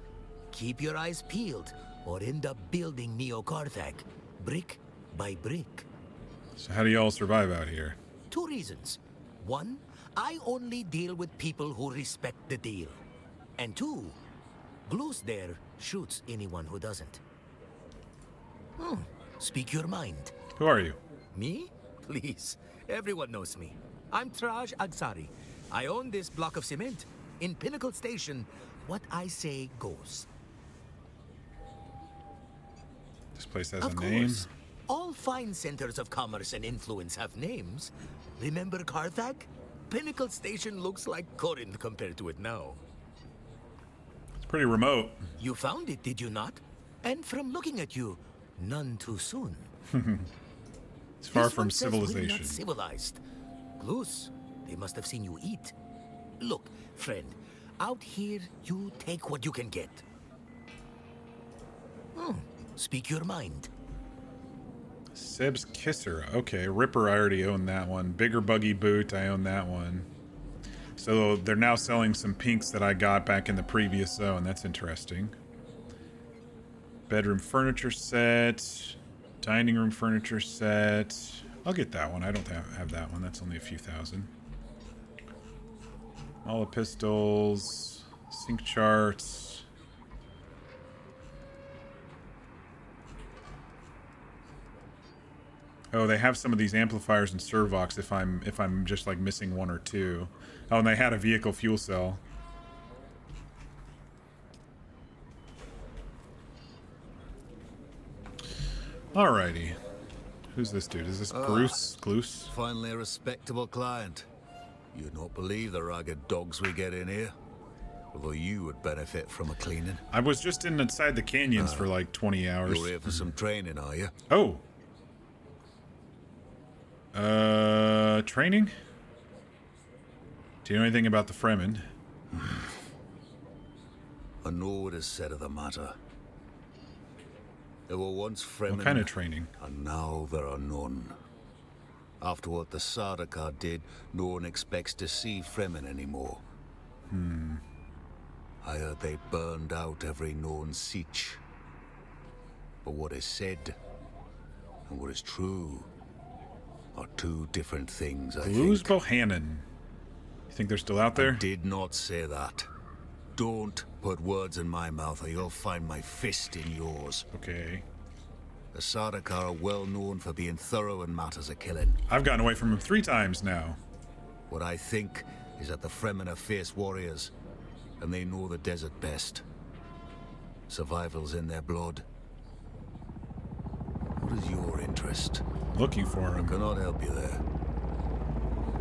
Speaker 6: Keep your eyes peeled, or end up building Neo-Carthag, brick by brick.
Speaker 1: So how do y'all survive out here?
Speaker 6: 2 reasons. 1, I only deal with people who respect the deal. And 2, Glus there shoots anyone who doesn't. Speak your mind.
Speaker 1: Who are you?
Speaker 6: Me? Please. Everyone knows me. I'm Traj Agsari. I own this block of cement. In Pinnacle Station, what I say goes.
Speaker 1: This place has
Speaker 6: Of
Speaker 1: a name.
Speaker 6: course. All fine centers of commerce and influence have names. Remember Carthag? Pinnacle Station looks like Corinth compared to it now.
Speaker 1: It's pretty remote.
Speaker 6: You found it, did you not? And from looking at you, none too soon.
Speaker 1: It's far
Speaker 6: This
Speaker 1: from
Speaker 6: one says we're
Speaker 1: civilization.
Speaker 6: not civilized. Glus, they must have seen you eat. Look, friend, Out here, you take what you can get. Speak your mind.
Speaker 1: Seb's Kisser. Okay, Ripper, I already own that one. Bigger Buggy Boot, I own that one. So they're now selling some pinks that I got back in the previous zone. That's interesting. Bedroom furniture set. Dining room furniture set. I'll get that one. I don't have that one. That's only a few thousand. All the pistols. Sync charts. Oh, they have some of these amplifiers and servox if I'm just like missing one or two. Oh, and they had a vehicle fuel cell. Alrighty. Who's this dude? Is this Bruce? Gloose?
Speaker 7: Finally a respectable client. You'd not believe the ragged dogs we get in here. Although you would benefit from a cleaning.
Speaker 1: I was just inside the canyons for like 20 hours.
Speaker 7: You're here for some training, are you?
Speaker 1: Oh. Training? Do you know anything about the Fremen?
Speaker 7: I know what is said of the matter. There were once Fremen.
Speaker 1: What kind of training?
Speaker 7: And now there are none. After what the Sardaukar did, no one expects to see Fremen anymore. I heard they burned out every known siege. But what is said and what is true are two different things, I
Speaker 1: Blues
Speaker 7: think.
Speaker 1: Bohannon. You think they're still out there?
Speaker 7: I did not say that. Don't put words in my mouth or you'll find my fist in yours.
Speaker 1: Okay.
Speaker 7: The Sardaukar are well known for being thorough in matters of killing.
Speaker 1: I've gotten away from him 3 times now.
Speaker 7: What I think is that the Fremen are fierce warriors, and they know the desert best. Survival's in their blood. What is your interest?
Speaker 1: Looking for
Speaker 7: I
Speaker 1: him.
Speaker 7: cannot help you there.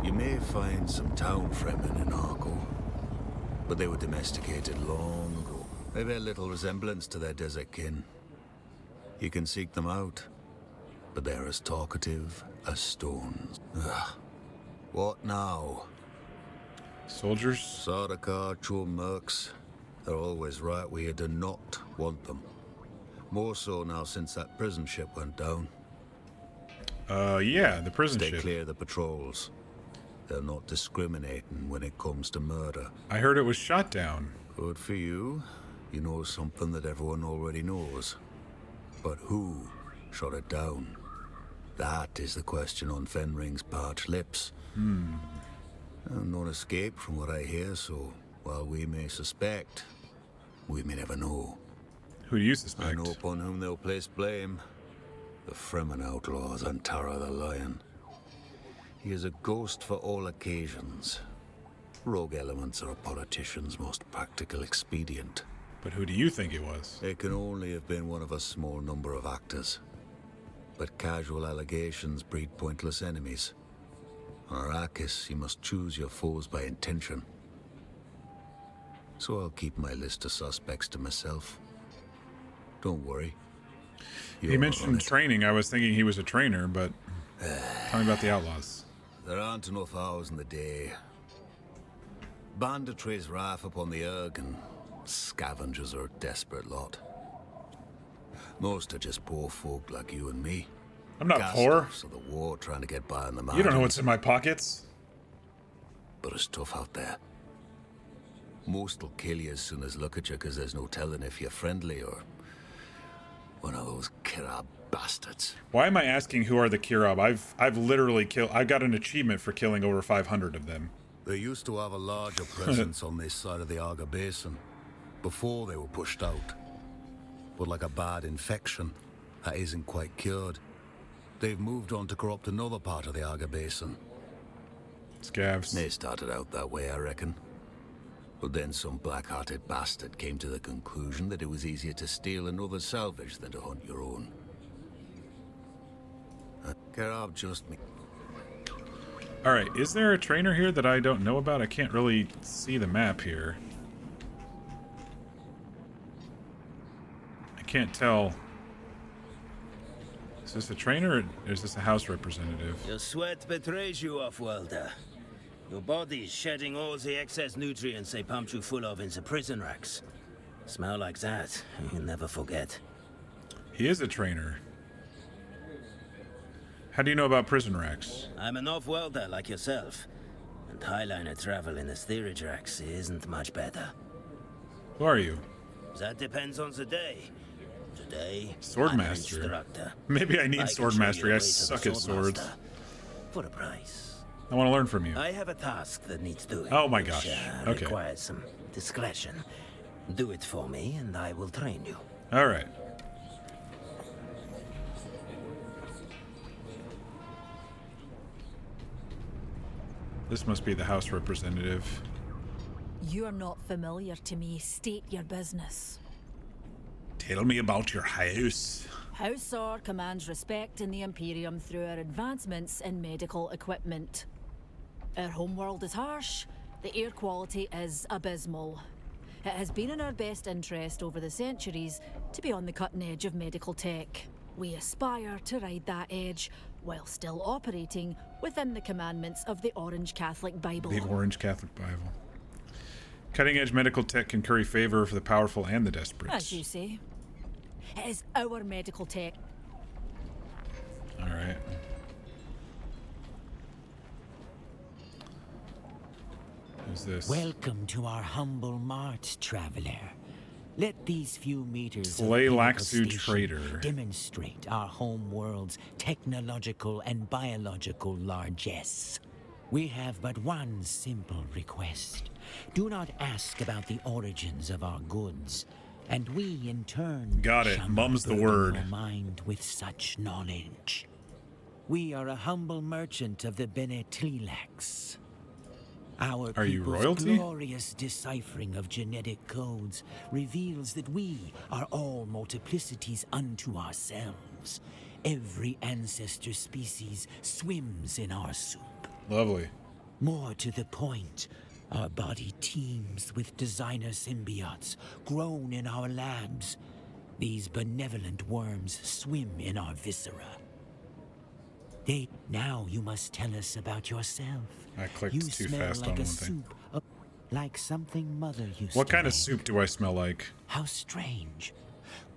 Speaker 7: You may find some town Fremen in Arco, but they were domesticated long ago. They bear little resemblance to their desert kin. You can seek them out, but they're as talkative as stones. Ugh. What now?
Speaker 1: Soldiers?
Speaker 7: Sardaukar, true mercs. They're always right where you do not want them. More so now since that prison ship went down.
Speaker 1: Yeah, the prison
Speaker 7: Stay
Speaker 1: ship.
Speaker 7: clear of the patrols. They're not discriminating when it comes to murder.
Speaker 1: I heard it was shot down.
Speaker 7: Good for you. You know something that everyone already knows. But who shot it down? That is the question on Fenring's parched lips. No escape from what I hear, so while we may suspect, we may never know.
Speaker 1: Who do you
Speaker 7: I
Speaker 1: suspect?
Speaker 7: know upon whom they'll place blame. The Fremen outlaws and Tara the Lion. He is a ghost for all occasions. Rogue elements are a politician's most practical expedient.
Speaker 1: But who do you think it was?
Speaker 7: It can only have been one of a small number of actors. But casual allegations breed pointless enemies. On Arrakis, you must choose your foes by intention. So I'll keep my list of suspects to myself. Don't worry.
Speaker 1: He
Speaker 7: You're on
Speaker 1: mentioned
Speaker 7: it.
Speaker 1: training. I was thinking he was a trainer, but tell me about the outlaws.
Speaker 7: There aren't enough hours in the day. Banditry's rife upon the Erg, and scavengers are a desperate lot. Most are just poor folk like you and me.
Speaker 1: I'm not poor.
Speaker 7: Cast-offs of the war trying to get by in the mountains.
Speaker 1: You don't know what's in my pockets.
Speaker 7: But it's tough out there. Most will kill you as soon as look at you because there's no telling if you're friendly or one of those Kirab bastards.
Speaker 1: Why am I asking who are the Kirab? I've literally killed. I got an achievement for killing over 500 of them.
Speaker 7: They used to have a larger presence on this side of the Arga Basin before they were pushed out. But like a bad infection that isn't quite cured, they've moved on to corrupt another part of the Arga Basin.
Speaker 1: Scavs.
Speaker 7: They started out that way, I reckon. But then some black-hearted bastard came to the conclusion that it was easier to steal another's salvage than to hunt your own. Kirab just me.
Speaker 1: All right, is there a trainer here that I don't know about? I can't really see the map here. I can't tell. Is this a trainer or is this a house representative?
Speaker 8: Your sweat betrays you, Offwelder. Your body is shedding all the excess nutrients they pumped you full of in the prison racks. Smell like that, you'll never forget.
Speaker 1: He is a trainer. How do you know about prison racks?
Speaker 8: I'm an off-worlder like yourself. And Highliner travel in the steerage racks isn't much better.
Speaker 1: Who are you?
Speaker 8: That depends on the day. Today,
Speaker 1: Sword
Speaker 8: I'm an
Speaker 1: master.
Speaker 8: instructor.
Speaker 1: Maybe I need
Speaker 8: I
Speaker 1: sword
Speaker 8: can show you
Speaker 1: mastery.
Speaker 8: the
Speaker 1: I
Speaker 8: ways of
Speaker 1: suck
Speaker 8: a
Speaker 1: at
Speaker 8: sword
Speaker 1: swords.
Speaker 8: master for a price.
Speaker 1: I want to learn from you.
Speaker 8: I have a task that needs doing.
Speaker 1: Oh my
Speaker 8: which,
Speaker 1: gosh. Okay.
Speaker 8: Requires some discretion. Do it for me, and I will train you.
Speaker 1: All right. This must be the House representative.
Speaker 9: You're not familiar to me. State your business.
Speaker 1: Tell me about your house.
Speaker 9: House SOR commands respect in the Imperium through our advancements in medical equipment. Our homeworld is harsh. The air quality is abysmal. It has been in our best interest over the centuries to be on the cutting edge of medical tech. We aspire to ride that edge while still operating within the commandments of the Orange Catholic Bible.
Speaker 1: The Orange Catholic Bible. Cutting edge medical tech can curry favor for the powerful and the desperate.
Speaker 9: As you say. It is our medical tech.
Speaker 1: All right. Who's this?
Speaker 10: Welcome to our humble mart, traveler. Let these few meters of
Speaker 1: Slay
Speaker 10: pinnacle
Speaker 1: Laxu
Speaker 10: station
Speaker 1: Trader.
Speaker 10: demonstrate our home world's technological and biological largesse. We have but one simple request. Do not ask about the origins of our goods, and we in turn
Speaker 1: Got it.
Speaker 10: shall
Speaker 1: Mum's
Speaker 10: not
Speaker 1: the
Speaker 10: burden
Speaker 1: word.
Speaker 10: your mind with such knowledge. We are a humble merchant of the Bene Tlilax. Our
Speaker 1: Are you
Speaker 10: people's
Speaker 1: royalty?
Speaker 10: glorious deciphering of genetic codes reveals that we are all multiplicities unto ourselves. Every ancestor species swims in our soup.
Speaker 1: Lovely.
Speaker 10: More to the point, our body teems with designer symbiotes grown in our labs. These benevolent worms swim in our viscera. Now you must tell us about yourself.
Speaker 1: I clicked
Speaker 10: You
Speaker 1: too
Speaker 10: smell
Speaker 1: fast
Speaker 10: like
Speaker 1: on
Speaker 10: a
Speaker 1: one thing.
Speaker 10: soup, like something Mother used
Speaker 1: What
Speaker 10: to
Speaker 1: kind of
Speaker 10: make.
Speaker 1: soup do I smell like?
Speaker 10: How strange.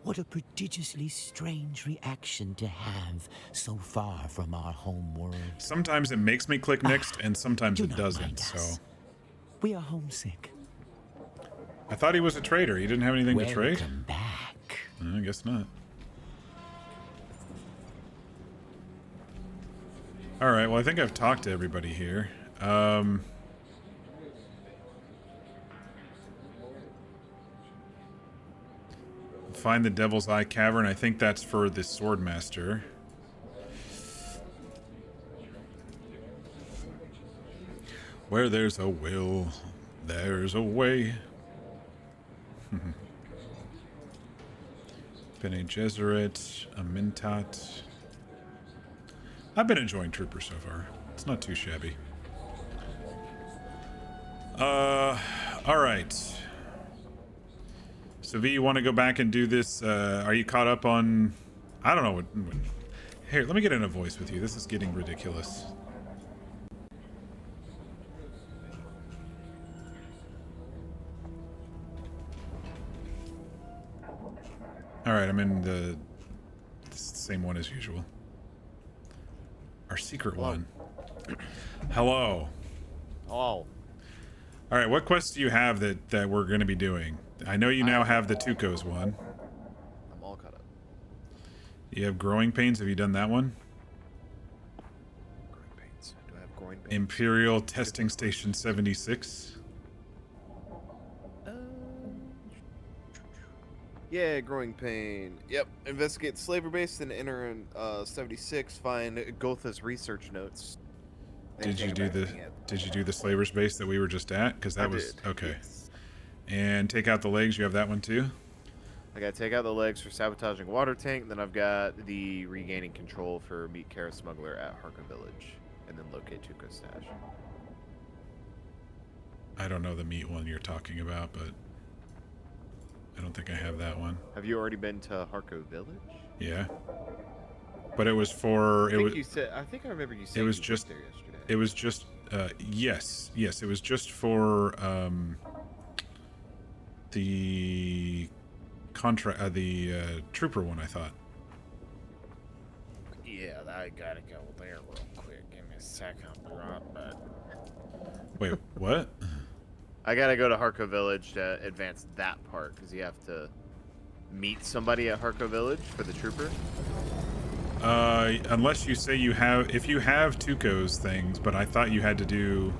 Speaker 10: What a prodigiously strange reaction to have so far from our home world.
Speaker 1: Sometimes it makes me click next, and sometimes
Speaker 10: do
Speaker 1: it
Speaker 10: not
Speaker 1: doesn't.
Speaker 10: mind
Speaker 1: So
Speaker 10: us. We are homesick.
Speaker 1: I thought he was a trader. He didn't have anything to trade.
Speaker 10: Welcome back.
Speaker 1: I guess not. All right. Well, I think I've talked to everybody here. Find the Devil's Eye Cavern. I think that's for the Swordmaster. Where there's a will, there's a way. Bene Gesserit, a Mintat. I've been enjoying Trooper so far. It's not too shabby. Alright. So V, you want to go back and do this? Are you caught up on... I don't know what... Here, let me get in a voice with you. This is getting ridiculous. Alright, I'm in the same one as usual. Our secret one. Hello.
Speaker 11: Oh.
Speaker 1: Alright, what quests do you have that we're going to be doing? I know you now have the Tukos one.
Speaker 11: I'm all caught up.
Speaker 1: You have Growing Pains. Have you done that one?
Speaker 11: Growing pains. Do I have growing pains?
Speaker 1: Imperial Testing Station 76.
Speaker 11: Yeah, growing pain. Yep. Investigate the slaver base and enter in 76. Find Gotha's research notes.
Speaker 1: Did you do the Slaver's base that we were just at? Because that was okay.
Speaker 11: Yes.
Speaker 1: And take out the legs. You have that one too.
Speaker 11: I gotta take out the legs for sabotaging water tank. Then I've got the regaining control for meet Kara Smuggler at Harka Village, and then locate Tuco's stash.
Speaker 1: I don't know the meat one you're talking about, but I don't think I have that one.
Speaker 11: Have you already been to Harko Village?
Speaker 1: Yeah. But it was for
Speaker 11: I think I remember you saying
Speaker 1: it was
Speaker 11: you
Speaker 1: just
Speaker 11: went there yesterday.
Speaker 1: it was just Yes. It was just for the contract, the trooper one, I thought.
Speaker 11: Yeah, I gotta go there real quick. Give me a second, but
Speaker 1: Wait, what?
Speaker 11: I gotta go to Harko Village to advance that part because you have to meet somebody at Harko Village for the trooper.
Speaker 1: Unless you say you have, if you have Tuco's things, but I thought you had to do.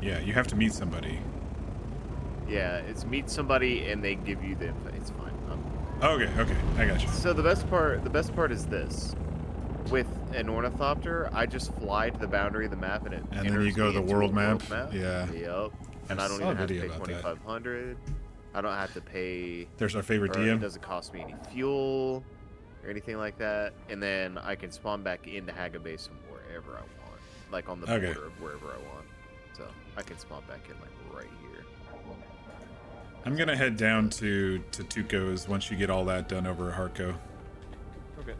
Speaker 1: Yeah, you have to meet somebody.
Speaker 11: Yeah, it's meet somebody and they give you the info. It's fine.
Speaker 1: Okay, I got you.
Speaker 11: So the best part is this. With an ornithopter, I just fly to the boundary of the map and it
Speaker 1: And then
Speaker 11: enters
Speaker 1: you go
Speaker 11: me
Speaker 1: to the
Speaker 11: into
Speaker 1: world
Speaker 11: a
Speaker 1: map. Yeah.
Speaker 11: Yep. And
Speaker 1: I
Speaker 11: I don't
Speaker 1: saw
Speaker 11: even
Speaker 1: a
Speaker 11: have to
Speaker 1: video
Speaker 11: pay
Speaker 1: about that.
Speaker 11: 2,500. I don't have to pay.
Speaker 1: There's our favorite
Speaker 11: Or
Speaker 1: DM.
Speaker 11: it doesn't cost me any fuel or anything like that. And then I can spawn back into Haga Base from wherever I want, like on the border of wherever I want. So I can spawn back in like right here.
Speaker 1: I'm gonna head down to Tuco's once you get all that done over at Harko.
Speaker 11: Okay.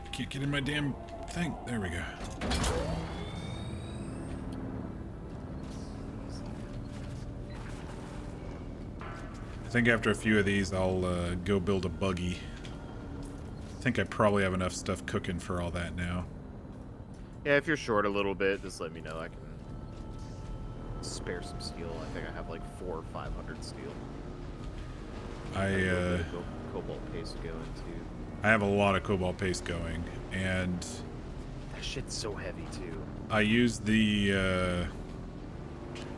Speaker 1: I can't get in my damn thing. There we go. I think after a few of these, I'll go build a buggy. I think I probably have enough stuff cooking for all that now.
Speaker 11: Yeah, if you're short a little bit, just let me know. I can spare some steel. I think I have like 400 or 500 steel. Cobalt paste going too.
Speaker 1: I have a lot of cobalt paste going, and
Speaker 11: that shit's so heavy too.
Speaker 1: I used the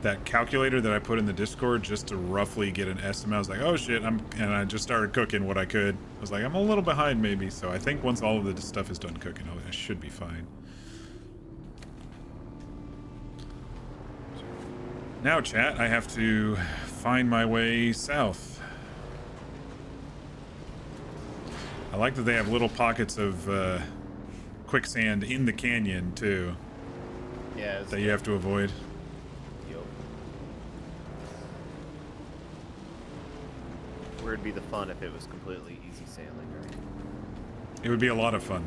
Speaker 1: that calculator that I put in the Discord just to roughly get an estimate. I was like, oh shit, and I just started cooking what I could. I was like, I'm a little behind maybe, so I think once all of the stuff is done cooking, I should be fine. Now, chat, I have to find my way south. I like that they have little pockets of quicksand in the canyon, too.
Speaker 11: Yeah.
Speaker 1: That you have to avoid.
Speaker 11: Yep. Where'd be the fun if it was completely easy sailing, right?
Speaker 1: It would be a lot of fun.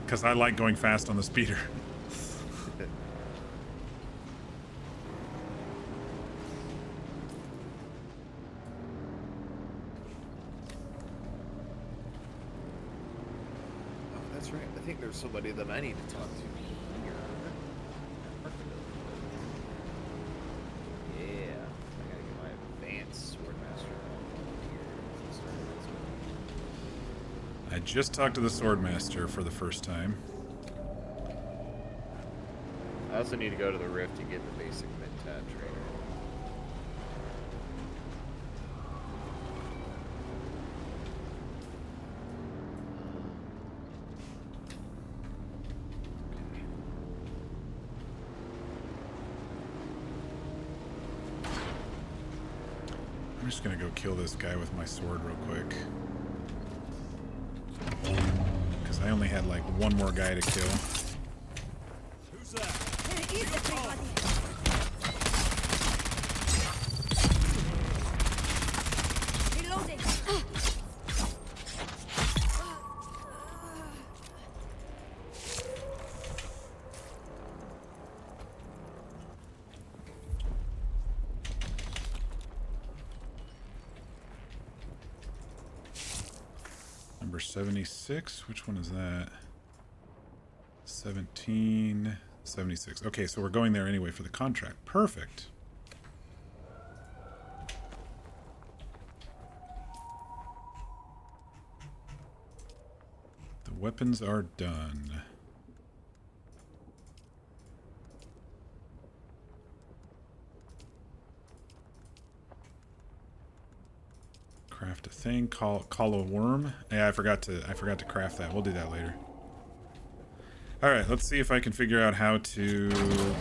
Speaker 1: Because I like going fast on the speeder.
Speaker 11: That's right. I think there's somebody that I need to talk to here. Yeah. I gotta get my advanced swordmaster.
Speaker 1: I just talked to the swordmaster for the first time.
Speaker 11: I also need to go to the Rift to get the basic Mentat trainer.
Speaker 1: I'm just gonna go kill this guy with my sword real quick. Because I only had like one more guy to kill.
Speaker 3: Who's that?
Speaker 5: Reloading.
Speaker 1: Number 76. Which one is that? 1776. Okay, so we're going there anyway for the contract. Perfect. The weapons are done. Craft a thing. Call a worm. Yeah, I forgot to craft that. We'll do that later. All right, let's see if I can figure out how to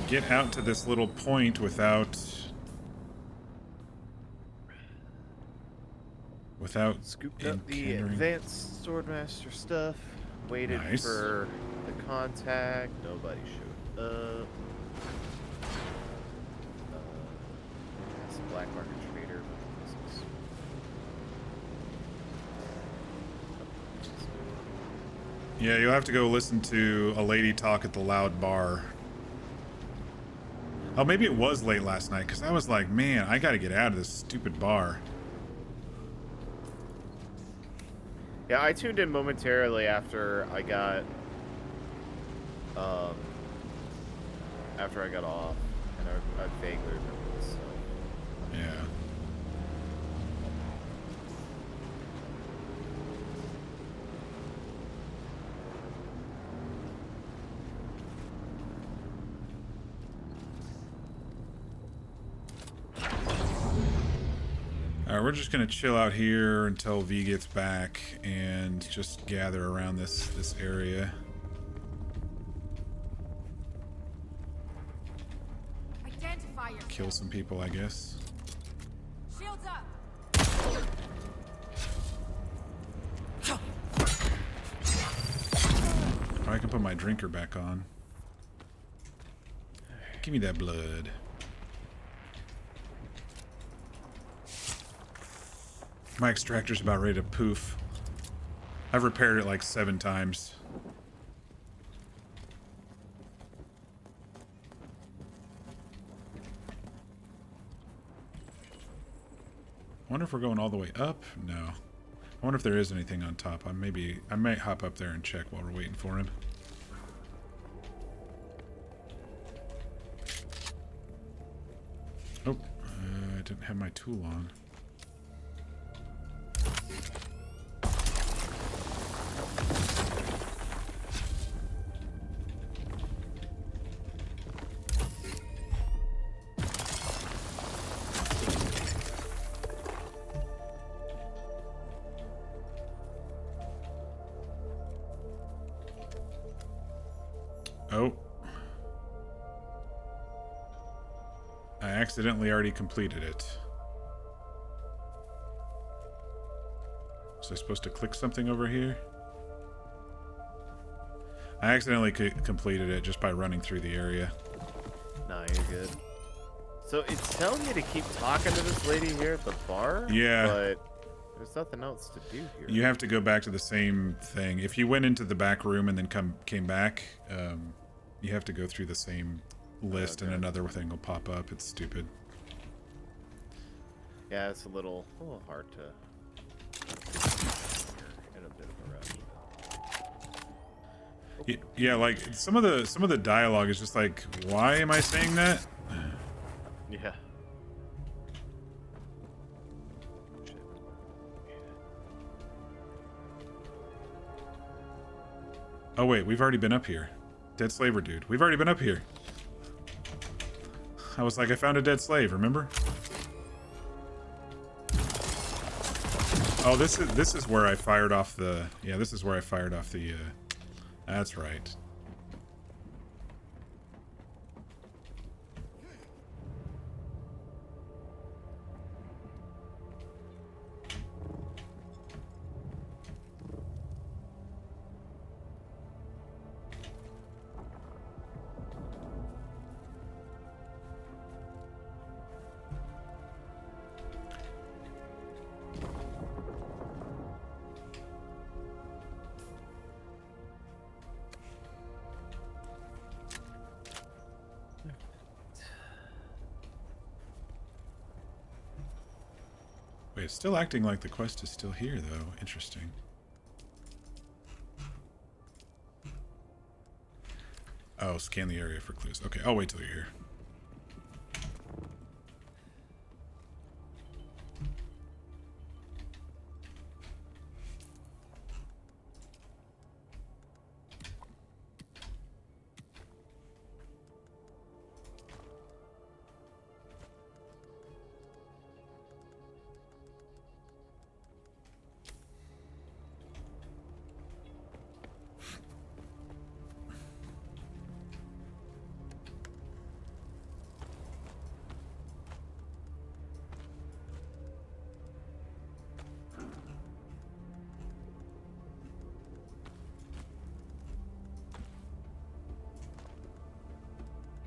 Speaker 1: get out to this little point without
Speaker 11: Scooped up the advanced swordmaster stuff. Waited for the contact. Nobody showed up. It's a black market trader.
Speaker 1: Yeah, you'll have to go listen to a lady talk at the loud bar. Oh, maybe it was late last night, because I was like, man, I gotta get out of this stupid bar.
Speaker 11: Yeah, I tuned in momentarily after I got off, and I vaguely remember this stuff.
Speaker 1: Yeah. Alright, we're just gonna chill out here until V gets back and just gather around this area.
Speaker 5: Identify yourself.
Speaker 1: Kill some people, I guess.
Speaker 5: Shields up.
Speaker 1: Oh, I can put my drinker back on. Give me that blood. My extractor's about ready to poof. I've repaired it like 7 times. I wonder if we're going all the way up? No. I wonder if there is anything on top. I might hop up there and check while we're waiting for him. Oh, I didn't have my tool on. Oh. I accidentally already completed it. Was I supposed to click something over here? I accidentally completed it just by running through the area.
Speaker 11: No, you're good. So it's telling me to keep talking to this lady here at the bar?
Speaker 1: Yeah.
Speaker 11: But there's nothing else to do here.
Speaker 1: You have to go back to the same thing. If you went into the back room and then came back, you have to go through the same list and another thing will pop up. It's stupid.
Speaker 11: Yeah, it's a little hard to... in a bit of a rush.
Speaker 1: Yeah, like some of the dialogue is just like, why am I saying that?
Speaker 11: Yeah.
Speaker 1: Oh wait, we've already been up here. Dead slaver dude. We've already been up here. I was like, I found a dead slave, remember? Oh, this is where I fired off the... Yeah, this is where I fired off the... That's right. Wait, it's still acting like the quest is still here, though. Interesting. Oh, scan the area for clues. Okay, I'll wait till you're here.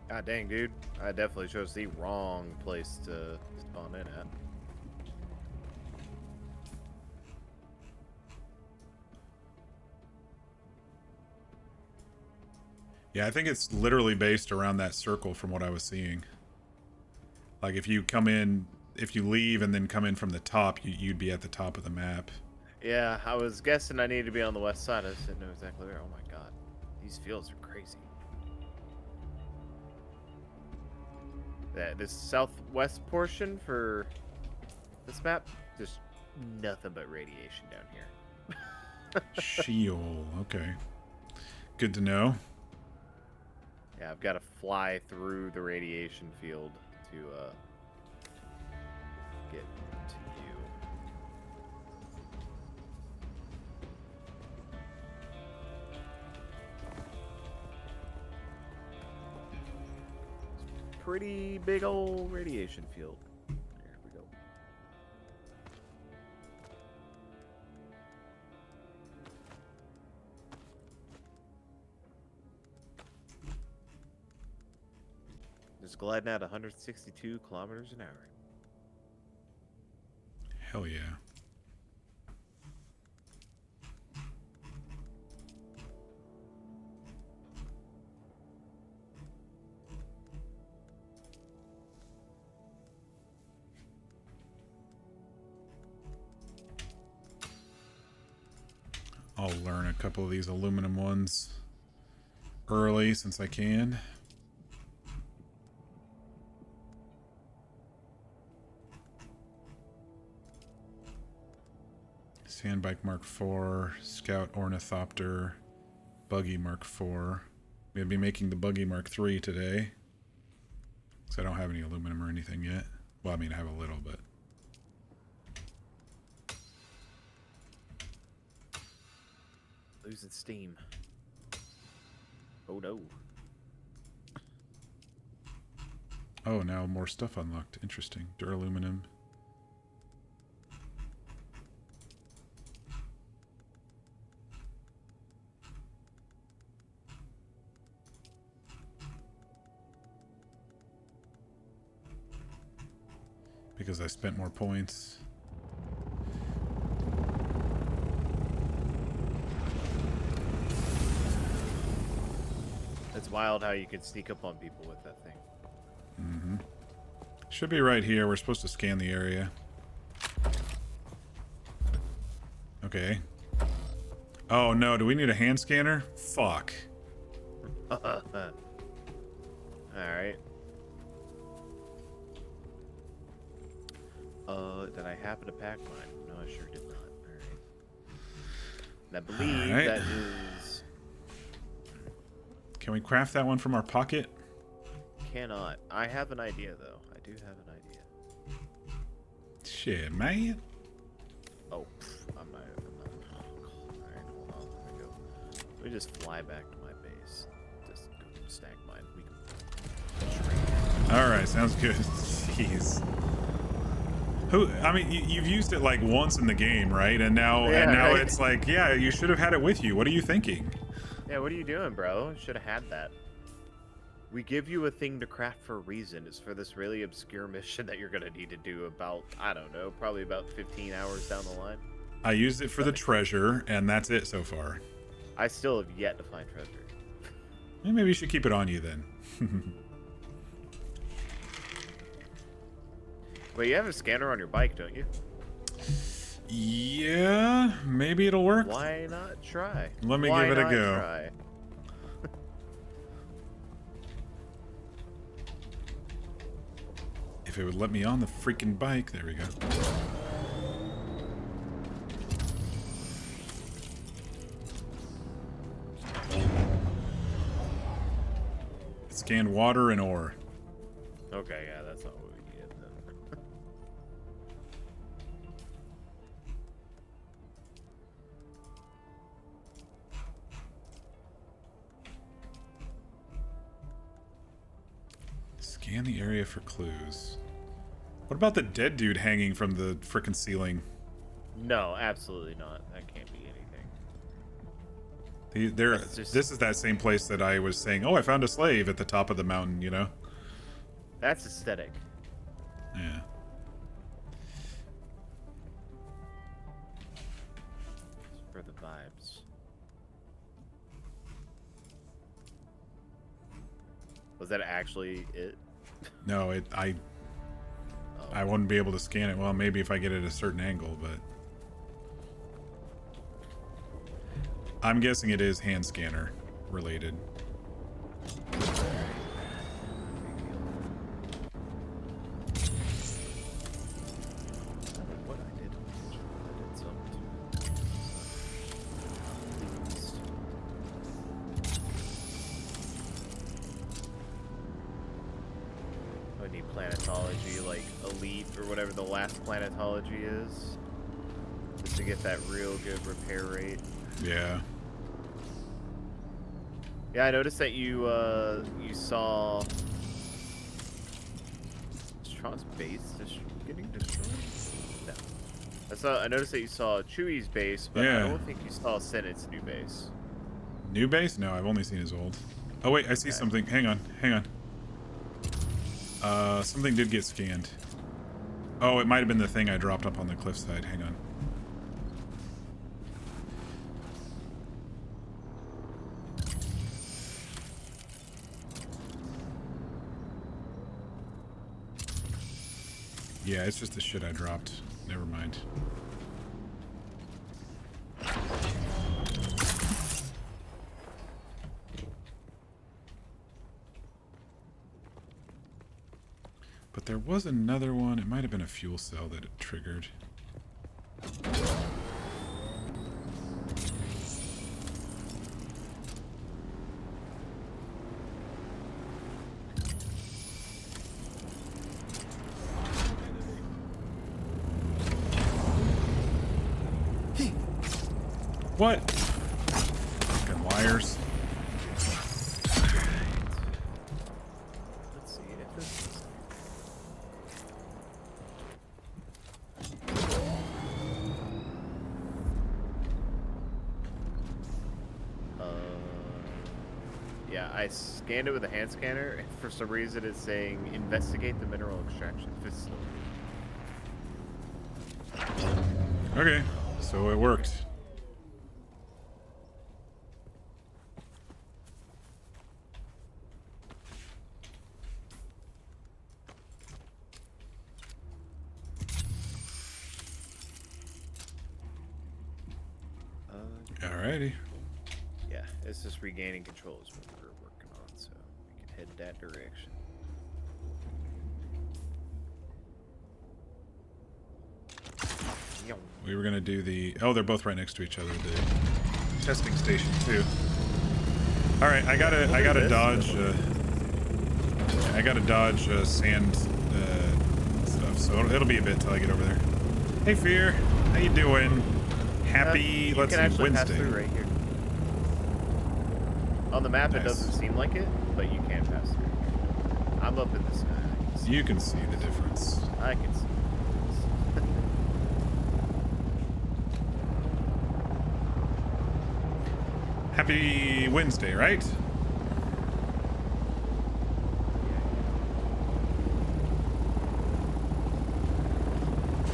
Speaker 11: God dang, dude. I definitely chose the wrong place to spawn in at.
Speaker 1: Yeah, I think it's literally based around that circle from what I was seeing. Like if you come in, if you leave and then come in from the top, you'd be at the top of the map.
Speaker 11: Yeah, I was guessing I needed to be on the west side. I just didn't know exactly where. Oh my god. These fields are crazy. This southwest portion for this map, just nothing but radiation down here.
Speaker 1: Sheol, okay. Good to know.
Speaker 11: Yeah, I've got to fly through the radiation field to get to you. Pretty big old radiation field. There we go. Just gliding at 162 kilometers an hour.
Speaker 1: Hell yeah. I'll learn a couple of these aluminum ones early since I can. Sandbike Mark IV, Scout Ornithopter, Buggy Mark IV. We're going to be making the Buggy Mark III today. Because I don't have any aluminum or anything yet. Well, I mean, I have a little, but...
Speaker 11: Losing steam. Oh no.
Speaker 1: Oh, now more stuff unlocked. Interesting. Duraluminum. Because I spent more points.
Speaker 11: It's wild how you can sneak up on people with that thing.
Speaker 1: Mm-hmm. Should be right here. We're supposed to scan the area. Okay. Oh no, do we need a hand scanner? Fuck.
Speaker 11: Alright. Did I happen to pack mine? No, I sure did not. Alright. And I believe that is...
Speaker 1: Can we craft that one from our pocket?
Speaker 11: Cannot. I have an idea, though. I do have an idea.
Speaker 1: Shit, man.
Speaker 11: Oh, I'm not. Alright, hold on. Let me go. Let me just fly back to my base. Just go stack mine. We can...
Speaker 1: Alright, sounds good. Jeez. Who? I mean, you've used it like once in the game, right? And now,
Speaker 11: right?
Speaker 1: It's like, yeah, you should have had it with you. What are you thinking?
Speaker 11: Yeah, what are you doing, bro? Should have had that. We give you a thing to craft for a reason. It's for this really obscure mission that you're gonna need to do about, I don't know, probably about 15 hours down the line.
Speaker 1: I used it for the treasure, and that's it so far.
Speaker 11: I still have yet to find treasure.
Speaker 1: Maybe you should keep it on you then.
Speaker 11: Wait, you have a scanner on your bike, don't you?
Speaker 1: Yeah, maybe it'll work.
Speaker 11: Why not try?
Speaker 1: Let me give it a go.
Speaker 11: Try?
Speaker 1: If it would let me on the freaking bike, there we go. It scanned water and ore.
Speaker 11: Okay, yeah, that's not what we get then.
Speaker 1: Scan the area for clues. What about the dead dude hanging from the frickin' ceiling?
Speaker 11: No, absolutely not. That can't be anything.
Speaker 1: This is that same place that I was saying, oh, I found a slave at the top of the mountain, you know?
Speaker 11: That's aesthetic.
Speaker 1: Yeah.
Speaker 11: For the vibes. Was that actually it?
Speaker 1: No, I wouldn't be able to scan it. Well, maybe if I get it at a certain angle, but I'm guessing it is hand scanner related.
Speaker 11: Planetology, like Elite or whatever the last planetology is, just to get that real good repair rate.
Speaker 1: Yeah.
Speaker 11: Yeah, I noticed that you saw Tron's base getting destroyed. No, I noticed that you saw Chewie's base, but
Speaker 1: yeah.
Speaker 11: I don't think you saw Senate's new base.
Speaker 1: New base? No, I've only seen his old. Oh wait, I see something. Hang on. Something did get scanned. Oh, it might have been the thing I dropped up on the cliffside. Hang on. Yeah, it's just the shit I dropped. Never mind. But there was another one. It might have been a fuel cell that it triggered. What? Fucking wires.
Speaker 11: Let's see if this is... Yeah, I scanned it with a hand scanner, and for some reason it's saying investigate the mineral extraction facility.
Speaker 1: Okay, so it worked. Alrighty.
Speaker 11: Yeah, it's just regaining control is what we're working on, so we can head that direction.
Speaker 1: We were gonna do the... Oh, they're both right next to each other. The testing station too. All right, I gotta dodge. I gotta dodge sand stuff, so it'll be a bit till I get over there. Hey, Fear, how you doing? Happy, let's see, Wednesday.
Speaker 11: Pass through right here. On the map,
Speaker 1: Nice.
Speaker 11: It doesn't seem like it, but you can pass through. I'm up in the sky.
Speaker 1: You can see the difference.
Speaker 11: I can see.
Speaker 1: Happy Wednesday, right?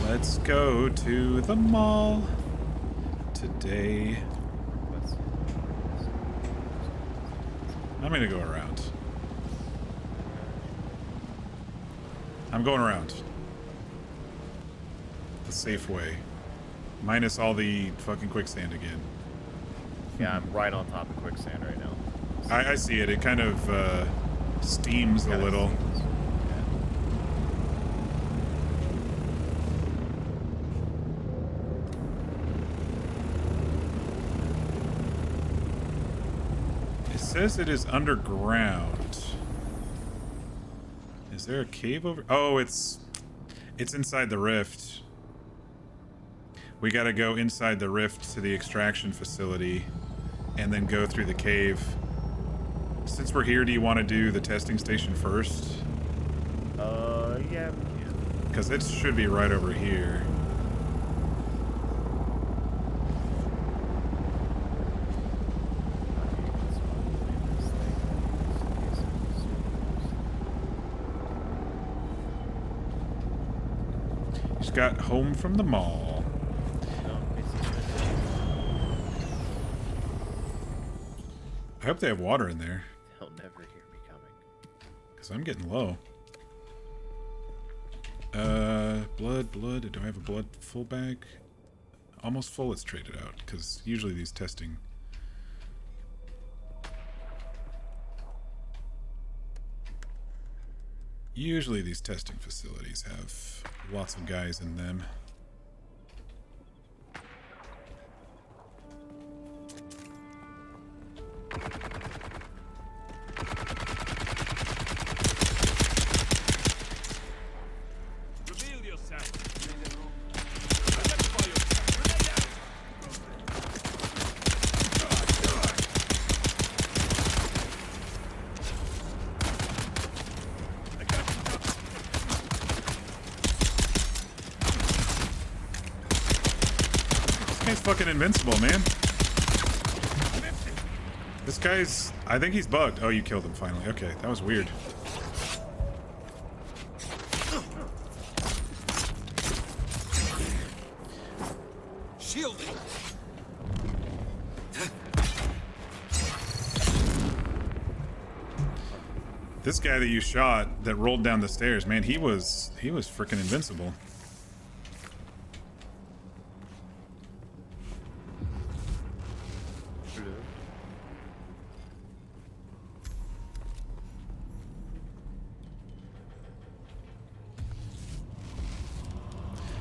Speaker 1: Let's go to the mall today. I'm gonna go around. I'm going around. The safe way. Minus all the fucking quicksand again.
Speaker 11: Yeah, I'm right on top of quicksand right now.
Speaker 1: I see it. It kind of steams a little. It says it is underground. Is there a cave over? Oh, it's inside the rift. We gotta go inside the rift to the extraction facility and then go through the cave. Since we're here, do you want to do the testing station first?
Speaker 11: Yeah.
Speaker 1: Because it should be right over here. Just got home from the mall. I hope they have water in there.
Speaker 11: They'll never hear me coming.
Speaker 1: Because I'm getting low. Blood. Do I have a blood full bag? Almost full. Let's trade it out. Because usually these testing... Usually these testing facilities have lots of guys in them.
Speaker 12: Reveal yourself.
Speaker 1: This guy's fucking invincible, man. This guy's... I think he's bugged. Oh, you killed him finally. Okay, that was weird.
Speaker 6: Shielding.
Speaker 1: This guy that you shot that rolled down the stairs, man, he was freaking invincible.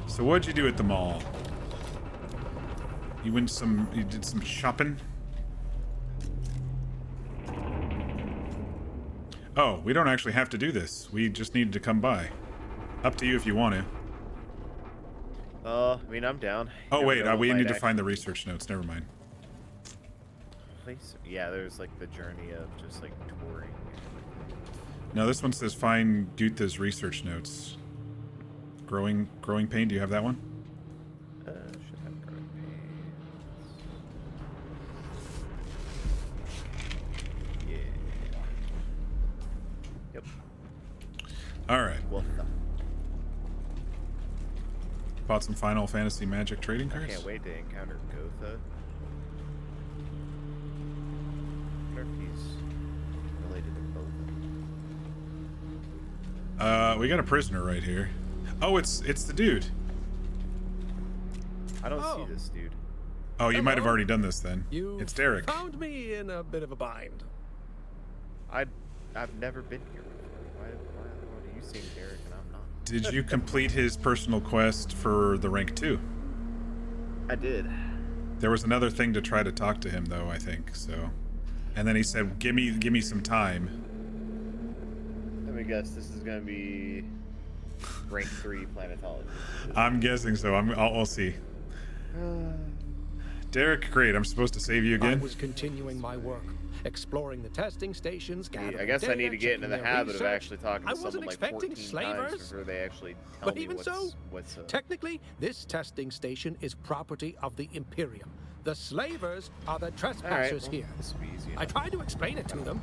Speaker 1: So what'd you do at the mall? You did some shopping? Oh, we don't actually have to do this. We just needed to come by. Up to you if you want to.
Speaker 11: I mean, I'm down.
Speaker 1: Oh wait, we need to find the research notes. Never mind.
Speaker 11: Place? Yeah, there's like the journey of just like touring.
Speaker 1: No, this one says find Gutha's research notes. Growing pain. Do you have that one?
Speaker 11: Should have growing pains. Yeah. Yep.
Speaker 1: All right.
Speaker 11: Well done.
Speaker 1: Bought some Final Fantasy Magic trading cards.
Speaker 11: I can't wait to encounter Gotha. I wonder if he's related to both.
Speaker 1: We got a prisoner right here. Oh, it's the dude.
Speaker 11: I don't see this dude.
Speaker 1: Oh, you might have already done this then. It's Derek.
Speaker 12: Found me in a bit of a bind.
Speaker 11: I've never been here before. Why are you seeing Derek and I'm not?
Speaker 1: Did you complete his personal quest for the rank 2?
Speaker 11: I did.
Speaker 1: There was another thing to try to talk to him though, I think, so. And then he said, give me some time.
Speaker 11: Let me guess, this is gonna be rank 3 planetology.
Speaker 1: I'm guessing so. I'll see. Derek, great. I'm supposed to save you again?
Speaker 12: I was continuing my work, exploring the testing stations,
Speaker 11: I guess I need to get into the habit of actually talking to someone like 14 times before they actually tell me what's
Speaker 12: technically, this testing station is property of the Imperium. The slavers are the trespassers here. I tried to explain it to them.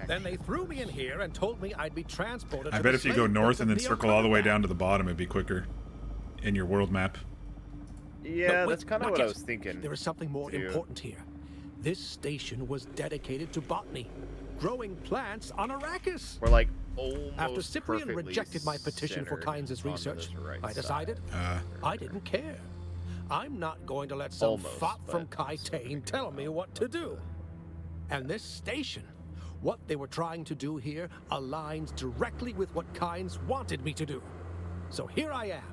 Speaker 12: Then they threw me in here and told me I'd be transported
Speaker 1: I bet if you go north and then circle all the way down to the bottom, it'd be quicker in your world map.
Speaker 11: Yeah, that's kind of what I was thinking.
Speaker 12: There is something more important here. This station was dedicated to botany, growing plants on Arrakis.
Speaker 11: We're like almost
Speaker 12: After Cyprian rejected my petition for Kynes' research, I decided I didn't care. I'm not going to let some fop from Kytane tell me what to do. And this station, what they were trying to do here, aligns directly with what Kynes wanted me to do. So here I am.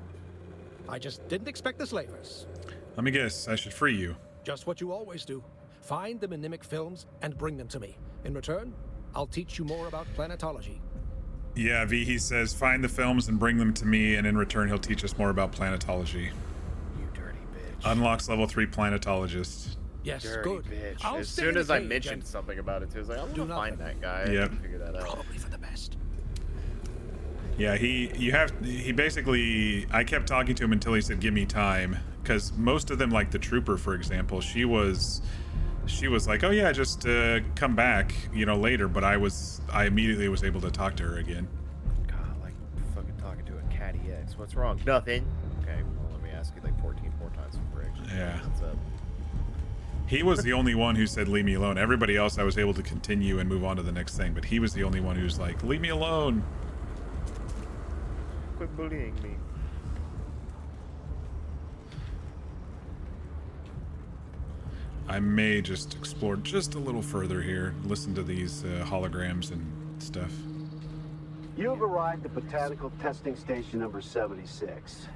Speaker 12: I just didn't expect the slavers.
Speaker 1: Let me guess, I should free you.
Speaker 12: Just what you always do. Find the mnemic films and bring them to me. In return, I'll teach you more about planetology.
Speaker 1: Yeah, V, he says, find the films and bring them to me, and in return he'll teach us more about planetology.
Speaker 11: You dirty bitch.
Speaker 1: Unlocks level 3 planetologist.
Speaker 12: Yes,
Speaker 11: dirty
Speaker 12: good.
Speaker 11: Bitch. As soon as I mentioned something about it, too, I was like, I'm gonna find that guy.
Speaker 1: Yep.
Speaker 11: And figure that out.
Speaker 12: Probably for the best.
Speaker 1: Yeah, he basically, I kept talking to him until he said, give me time. Because most of them, like the trooper, for example, she was like, oh yeah, just come back, later. But I immediately was able to talk to her again.
Speaker 11: God, like fucking talking to a catty X. What's wrong? Nothing. Okay, well, let me ask you like 14 more times before actually.
Speaker 1: Yeah.
Speaker 11: What's up?
Speaker 1: He was the only one who said, leave me alone. Everybody else, I was able to continue and move on to the next thing, but he was the only one who's like, leave me alone.
Speaker 11: Quit bullying me.
Speaker 1: I may just explore just a little further here, listen to these holograms and stuff.
Speaker 13: You've arrived at Botanical Testing Station number 76.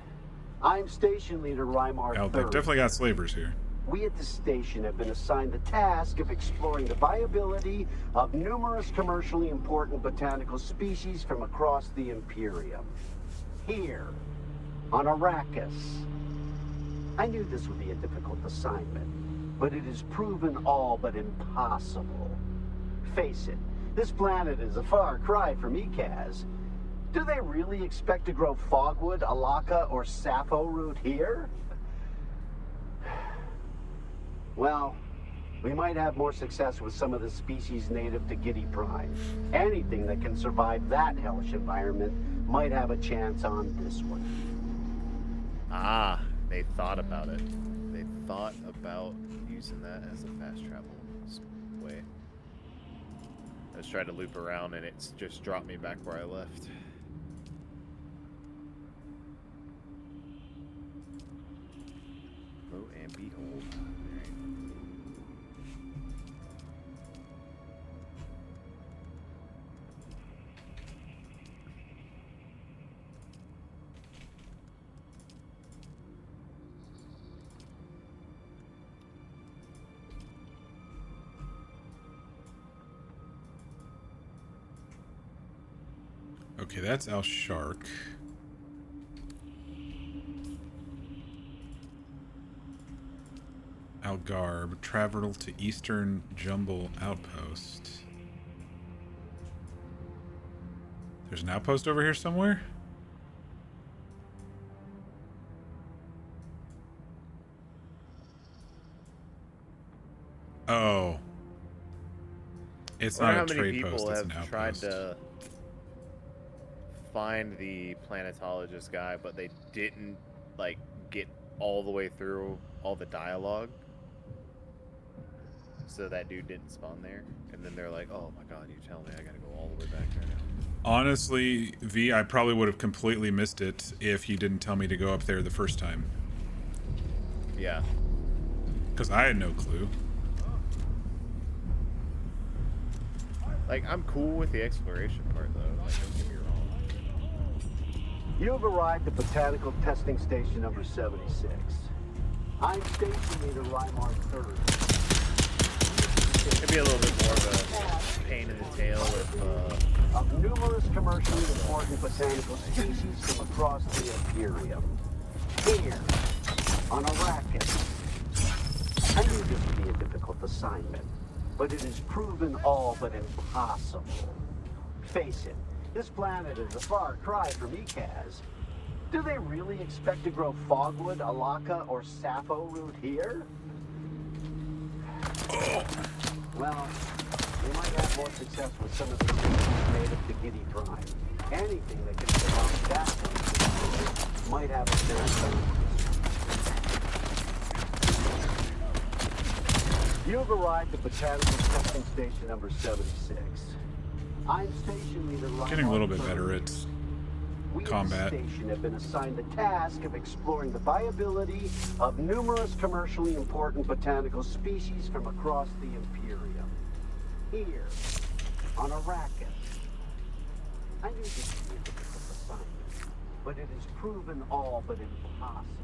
Speaker 13: I'm Station Leader Rymar
Speaker 1: Oh, they've definitely got slavers here.
Speaker 13: We at the station have been assigned the task of exploring the viability of numerous commercially important botanical species from across the Imperium. Here, on Arrakis. I knew this would be a difficult assignment, but it has proven all but impossible. Face it, this planet is a far cry from Ikaz. Do they really expect to grow fogwood, alaka, or sappho root here? Well, we might have more success with some of the species native to Giddy Prime. Anything that can survive that hellish environment might have a chance on this one.
Speaker 11: Ah, they thought about it. They thought about using that as a fast travel way. I was trying to loop around and it's just dropped me back where I left. Lo and behold.
Speaker 1: Okay, that's Al Shark. Algarb, travel to Eastern Jumble Outpost. There's an outpost over here somewhere? Oh. It's not a trade post, it's an outpost.
Speaker 11: How many people have tried to find the planetologist guy, but they didn't, like, get all the way through all the dialogue? So that dude didn't spawn there, and then they're like, "Oh my god, you tell me I gotta go all the way back there now."
Speaker 1: Honestly, V, I probably would have completely missed it if you didn't tell me to go up there the first time.
Speaker 11: Yeah.
Speaker 1: Because I had no clue.
Speaker 11: Like, I'm cool with the exploration part, though. Like, don't get me wrong.
Speaker 13: You've arrived at Botanical Testing Station number 76. I'm Station Leader Rymar 3rd.
Speaker 11: It'd be a little bit more of a pain in the tail
Speaker 13: of numerous commercially important botanical species from across the Imperium. Here, on Arrakis. I knew this would be a difficult assignment, but it has proven all but impossible. Face it, this planet is a far cry from Ikaz. Do they really expect to grow fogwood, alaka, or sappho root here? Well, we might have more success with some of the species native to Giddy Prime. Anything that can survive that one might have a chance. You've arrived at Botanical Testing Station number 76. I'm Station Leader Ryan.
Speaker 1: Getting a little bit better at combat.
Speaker 13: We at the station have been assigned the task of exploring the viability of numerous commercially important botanical species from across the Imperium. Here, on Arrakis. I knew this would be a difficult assignment, but it has proven all but impossible.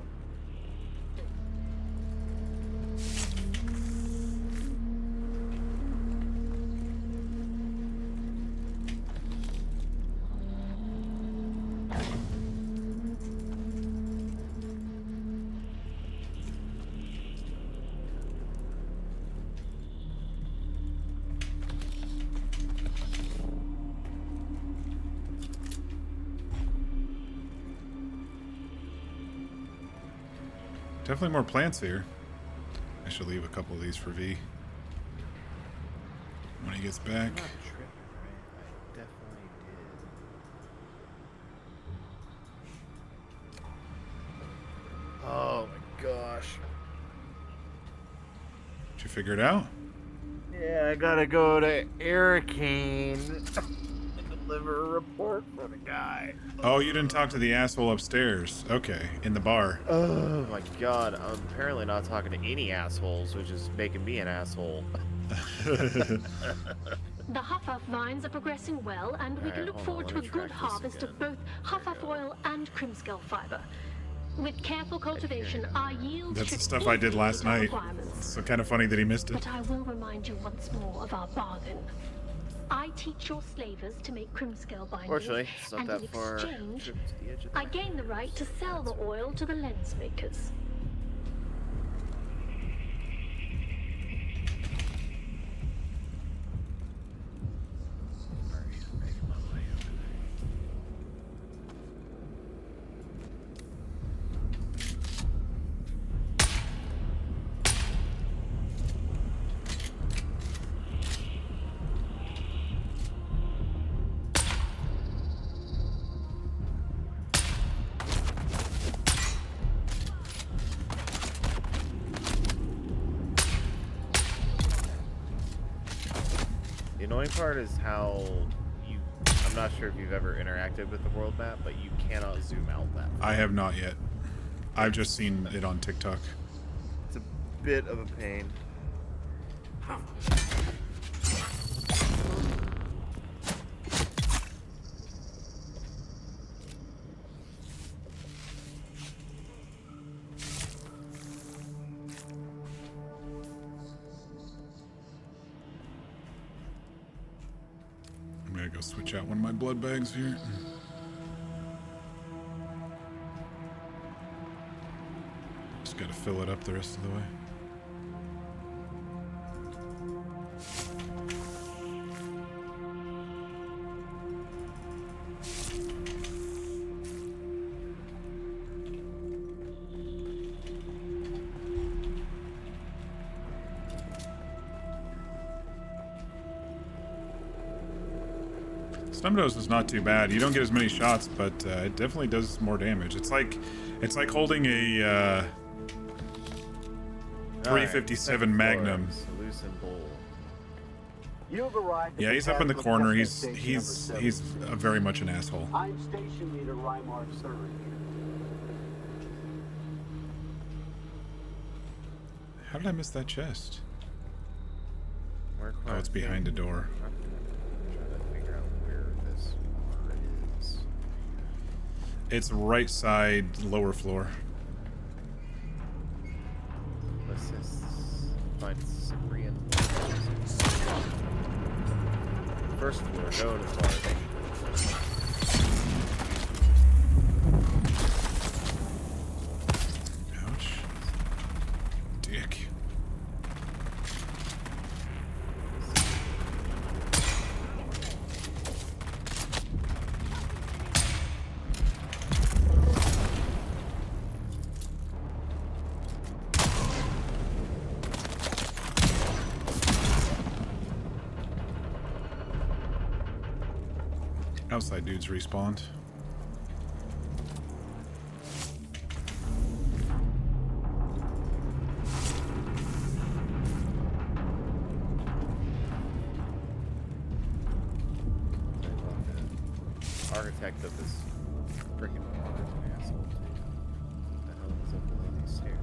Speaker 1: Definitely more plants here. I should leave a couple of these for V when he gets back.
Speaker 11: I'm not tripping, right? I definitely did. Oh my gosh.
Speaker 1: you figure it out?
Speaker 11: Yeah, I gotta go to Arcane and deliver a report for the guy.
Speaker 1: Oh, you didn't talk to the asshole upstairs. Okay, in the bar.
Speaker 11: Oh my god, I'm apparently not talking to any assholes, which is making me an asshole.
Speaker 14: The Huff-Huff vines are progressing well, and we can look forward to a good harvest of both Huff-Huff oil and Crimskull fiber. With careful cultivation, our yields
Speaker 1: That's the
Speaker 14: should
Speaker 1: stuff I did last
Speaker 14: meet our
Speaker 1: night.
Speaker 14: requirements.
Speaker 1: So kind of funny that he missed it.
Speaker 14: But I will remind you once more of our bargain. I teach your slavers to make Crimskull bindings,
Speaker 11: Fortunately, it's not
Speaker 14: and
Speaker 11: that
Speaker 14: in
Speaker 11: far
Speaker 14: exchange,
Speaker 11: trip to the edge of the
Speaker 14: I gain the right to sell the oil to the lens makers.
Speaker 11: The annoying part is how you... I'm not sure if you've ever interacted with the world map, but you cannot zoom out that far.
Speaker 1: I have not yet. I've just seen it on TikTok.
Speaker 11: It's a bit of a pain.
Speaker 1: I'm gonna go switch out one of my blood bags here. Just gotta fill it up the rest of the way. Stumdos is not too bad. You don't get as many shots, but it definitely does more damage. It's like holding a 357 Magnum. Yeah, he's up in the corner. He's very much an asshole.
Speaker 13: I'm station leader Rymark Surrey.
Speaker 1: How did I miss that chest? Oh, it's behind a door. It's right side, lower floor.
Speaker 11: Let's just find Cyprian. First floor, go to far.
Speaker 1: Ouch. Dick. Outside dudes respawned.
Speaker 11: Architect of this freaking water is an asshole too. What the hell is up below these stairs?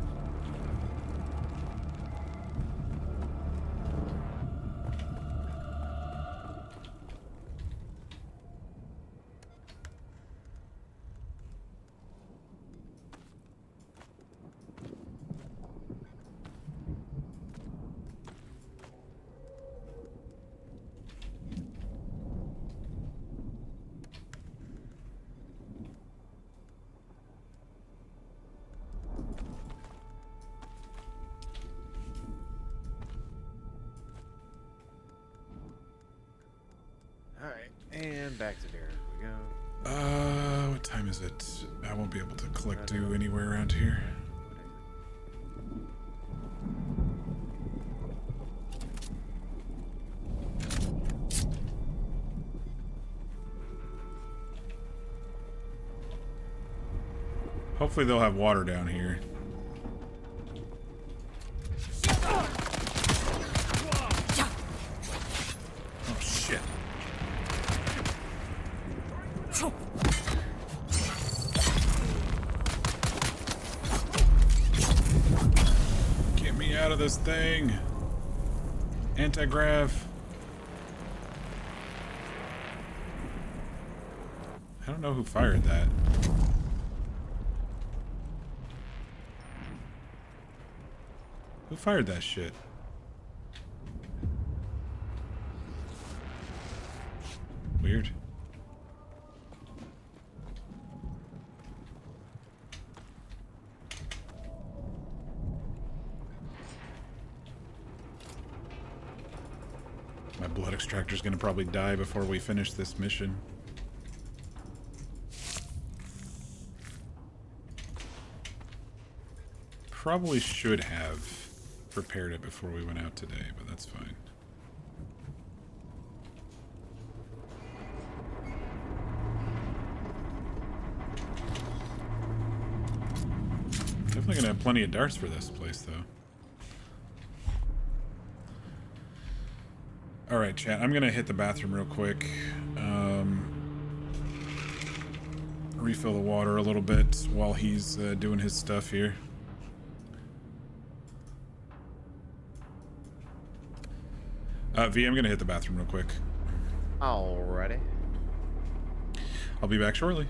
Speaker 11: Alright, and back to Derek we go.
Speaker 1: What time is it? I won't be able to collect do anywhere around here. Hopefully they'll have water down here. this thing. Anti-grav. I don't know who fired that. Who fired that shit? Weird. My blood extractor's gonna probably die before we finish this mission. Probably should have prepared it before we went out today, but that's fine. Definitely gonna have plenty of darts for this place, though. Alright, chat, I'm gonna hit the bathroom real quick. Refill the water a little bit while he's doing his stuff here. V, I'm gonna hit the bathroom real quick.
Speaker 11: Alrighty.
Speaker 1: I'll be back shortly.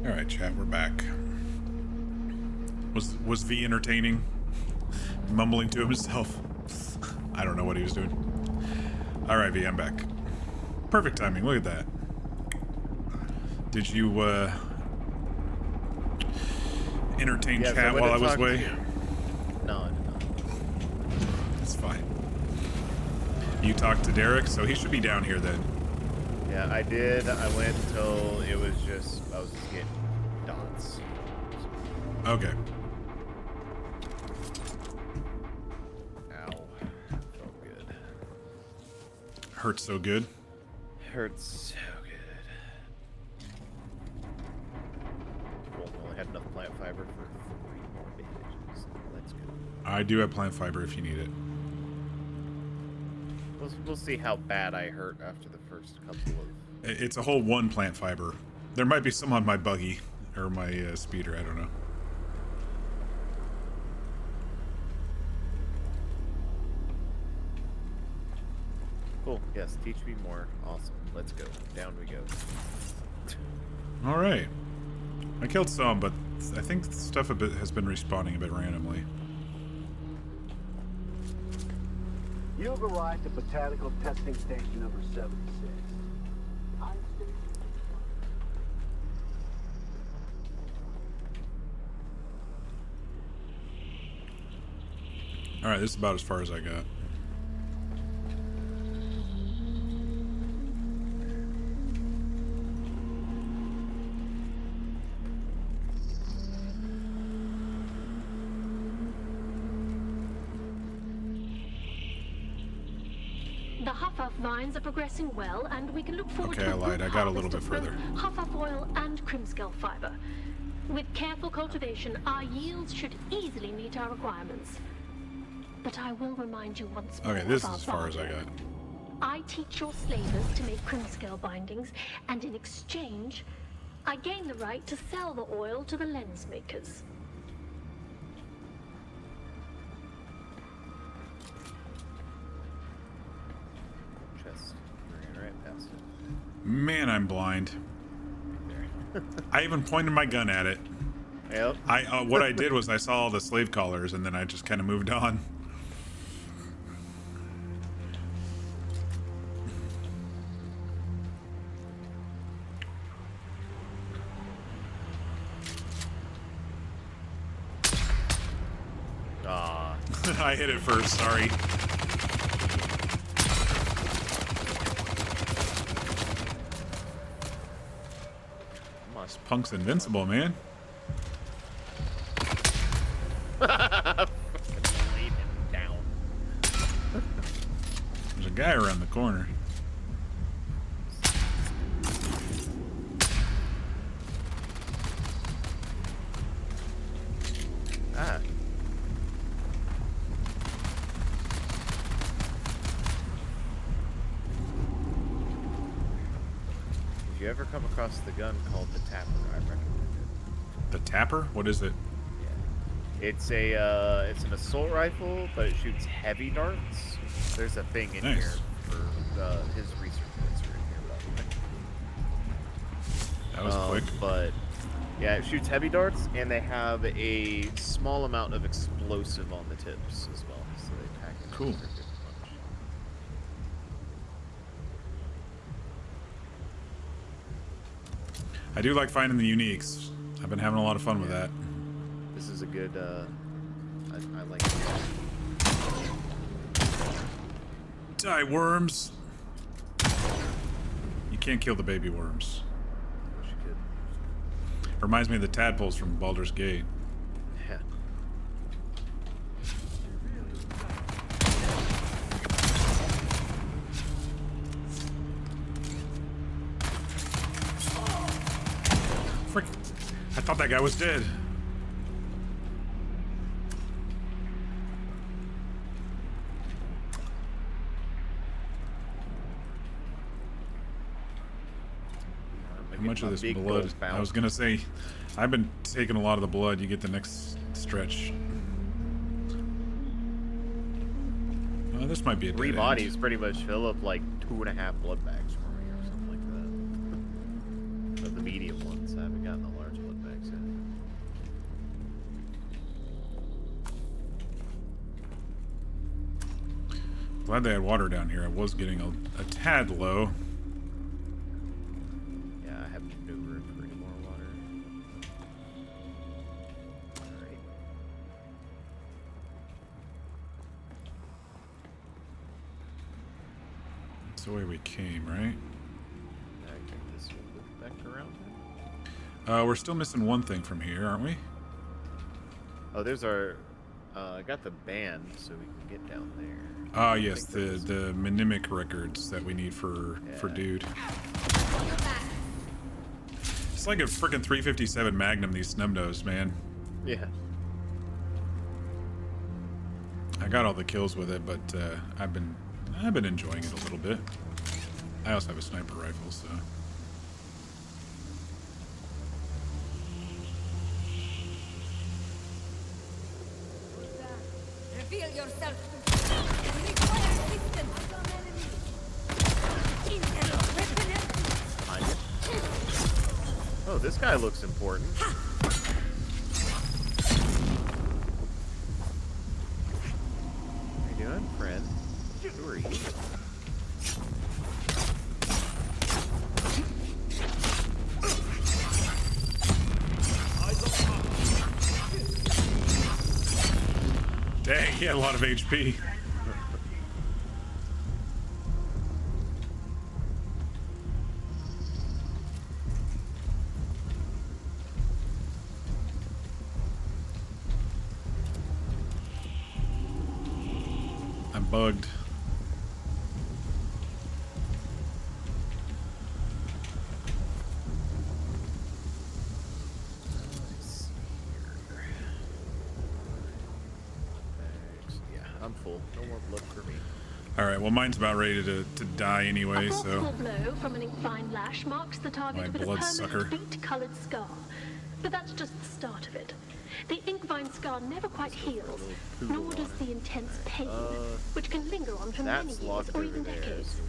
Speaker 1: All right, chat, we're back. Was V entertaining? Mumbling to himself. I don't know what he was doing. All right, V, I'm back. Perfect timing. Look at that. Did you entertain chat while I was away?
Speaker 11: No, I did not.
Speaker 1: That's fine. You talked to Derek, so he should be down here then.
Speaker 11: Yeah, I did. I went until it was just, I was just getting dots.
Speaker 1: Okay.
Speaker 11: Ow. Felt good.
Speaker 1: Hurts so good.
Speaker 11: Hurts so good. Well, we only had enough plant fiber for 3 more bandages. Let's go.
Speaker 1: I do have plant fiber if you need it.
Speaker 11: We'll see how bad I hurt after the first couple of...
Speaker 1: It's a whole 1 plant fiber. There might be some on my buggy or my speeder, I don't know.
Speaker 11: Cool. Yes, teach me more. Awesome. Let's go. Down we go.
Speaker 1: All right. I killed some, but I think stuff has been respawning a bit randomly.
Speaker 13: You've arrived at Botanical Testing Station number 76.
Speaker 1: All right, this is about as far as I got.
Speaker 14: The Huff-Huff vines are progressing well, and we can look forward to
Speaker 1: I lied. I got a little bit further.
Speaker 14: Huff-Huff oil and Crimscale fiber. With careful cultivation, our yields should easily meet our requirements. But I will remind you once more.
Speaker 1: Okay, this is as far as I got.
Speaker 14: I teach your slavers to make Crimscale bindings, and in exchange, I gain the right to sell the oil to the lens makers.
Speaker 11: Right past it.
Speaker 1: Man, I'm blind. I even pointed my gun at it.
Speaker 11: Yep.
Speaker 1: What I did was I saw all the slave collars and then I just kind of moved on. I hit it first, sorry. This punk's invincible, man.
Speaker 11: Laid him down.
Speaker 1: There's a guy around the corner.
Speaker 11: Ah. If you ever come across the gun called the Tapper, I recommend it.
Speaker 1: The Tapper? What is it?
Speaker 11: Yeah. It's an assault rifle, but it shoots heavy darts. There's a thing in here for his research notes are in here, by the way.
Speaker 1: That was quick.
Speaker 11: But yeah, it shoots heavy darts, and they have a small amount of explosive on the tips as well, so they pack it.
Speaker 1: Cool. I do like finding the uniques. I've been having a lot of fun with that.
Speaker 11: This is a good, I like it.
Speaker 1: Die, worms! You can't kill the baby worms.
Speaker 11: Wish you could.
Speaker 1: Reminds me of the tadpoles from Baldur's Gate.
Speaker 11: Yeah.
Speaker 1: Frick. I thought that guy was dead. How much of this blood? I was gonna say, I've been taking a lot of the blood. You get the next stretch. Oh, this might be a dead
Speaker 11: 3
Speaker 1: end.
Speaker 11: bodies pretty much fill up like 2.5 blood bags for me or something like that. But the medium ones, I haven't gotten the large
Speaker 1: Glad they had water down here. I was getting a tad low.
Speaker 11: Yeah, I have no room for any more water. Alright.
Speaker 1: That's the way we came, right?
Speaker 11: I think this will loop back around then.
Speaker 1: We're still missing one thing from here, aren't we?
Speaker 11: Oh, there's our... I got the band, so we can get down there.
Speaker 1: Ah, yes, the mnemonic records that we need for Dude. It's like a freaking 357 Magnum, these snub-nose, man.
Speaker 11: Yeah.
Speaker 1: I got all the kills with it, but I've been enjoying it a little bit. I also have a sniper rifle, so.
Speaker 5: Reveal yourself. Require assistance.
Speaker 11: Oh, this guy looks important. How you doing, friend? Who are you?
Speaker 1: Dang, he had a lot of HP. I'm bugged.
Speaker 11: I'm full. No more blood for me.
Speaker 1: Alright, well mine's about ready to die anyway,
Speaker 14: A
Speaker 1: so.
Speaker 14: forceful blow from an inkvine lash marks the target with a
Speaker 1: bloodsucker.
Speaker 14: permanent beet-colored scar. But that's just the start of it. The inkvine scar never quite heals, nor does the intense pain, which can linger on for many years or even decades.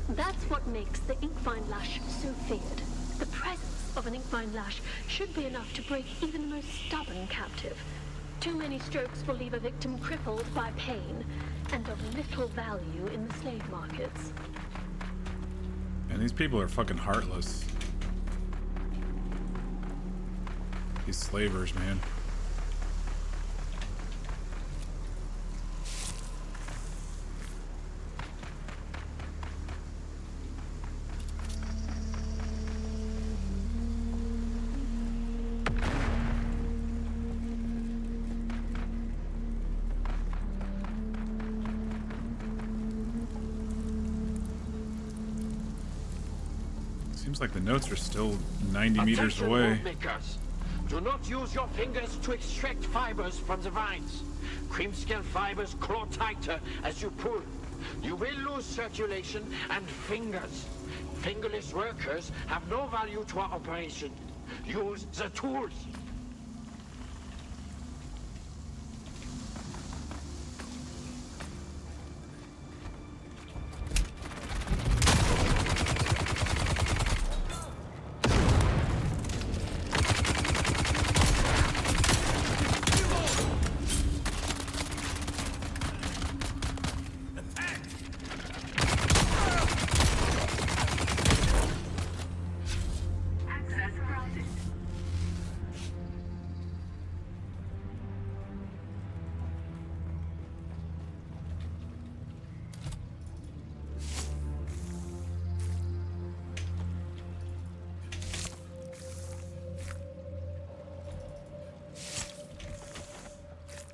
Speaker 14: That's what makes the inkvine lash so feared. The presence of an inkvine lash should be enough to break even the most stubborn captive. Too many strokes will leave a victim crippled by pain and of little value in the slave markets.
Speaker 1: And these people are fucking heartless. These slavers, man. Seems like the notes are still 90 meters away.
Speaker 15: Makers. Do not use your fingers to extract fibers from the vines. Cream-scale fibers claw tighter as you pull. You will lose circulation and fingers. Fingerless workers have no value to our operation. Use the tools.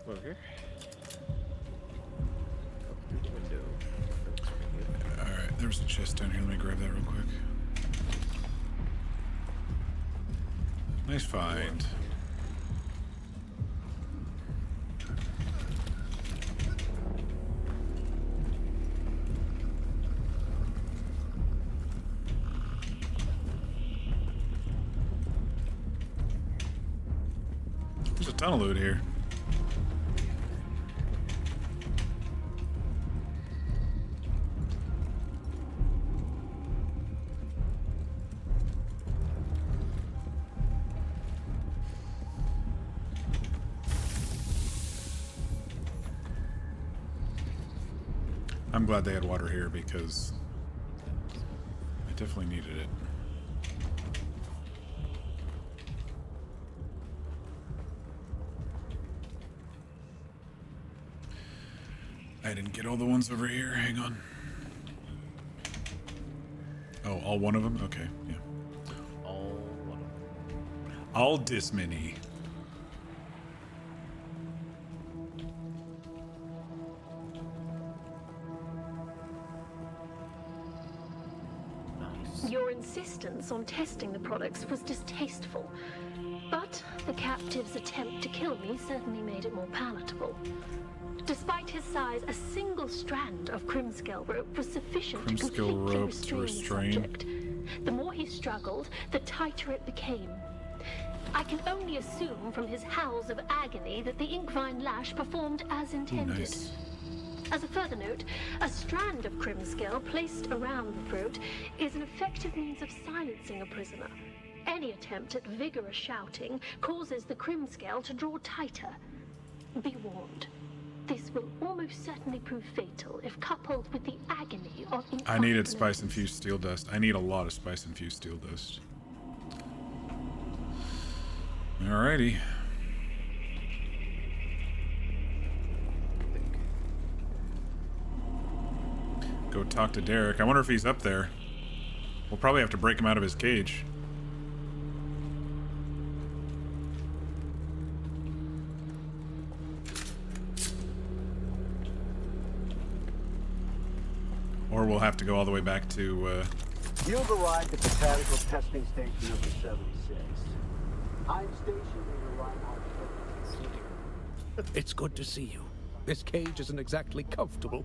Speaker 11: Over. Up through the window.
Speaker 1: Alright, there's a chest down here. Let me grab that real quick. Nice find. There's a ton of loot here. I'm glad they had water here because I definitely needed it. I didn't get all the ones over here. Hang on. Oh, all one of them? Okay, yeah.
Speaker 11: All one of them.
Speaker 1: All this many.
Speaker 14: Your insistence on testing the products was distasteful, but the captive's attempt to kill me certainly made it more palatable. Despite his size, a single strand of Crimscale rope was sufficient to completely restrain the subject. The more he struggled, the tighter it became. I can only assume from his howls of agony that the inkvine lash performed as intended.
Speaker 1: Ooh, nice.
Speaker 14: As a further note, a strand of Crimscale placed around the throat is an effective means of silencing a prisoner. Any attempt at vigorous shouting causes the Crimscale to draw tighter. Be warned. This will almost certainly prove fatal if coupled with the agony of...
Speaker 1: I needed spice-infused steel dust. I need a lot of spice-infused steel dust. Alrighty. Go talk to Derek. I wonder if he's up there. We'll probably have to break him out of his cage. Or we'll have to go all the way back to,
Speaker 13: You've arrived at Botanical Testing Station number 76. I'm stationed in the Reinhardt.
Speaker 12: It's good to see you. This cage isn't exactly comfortable.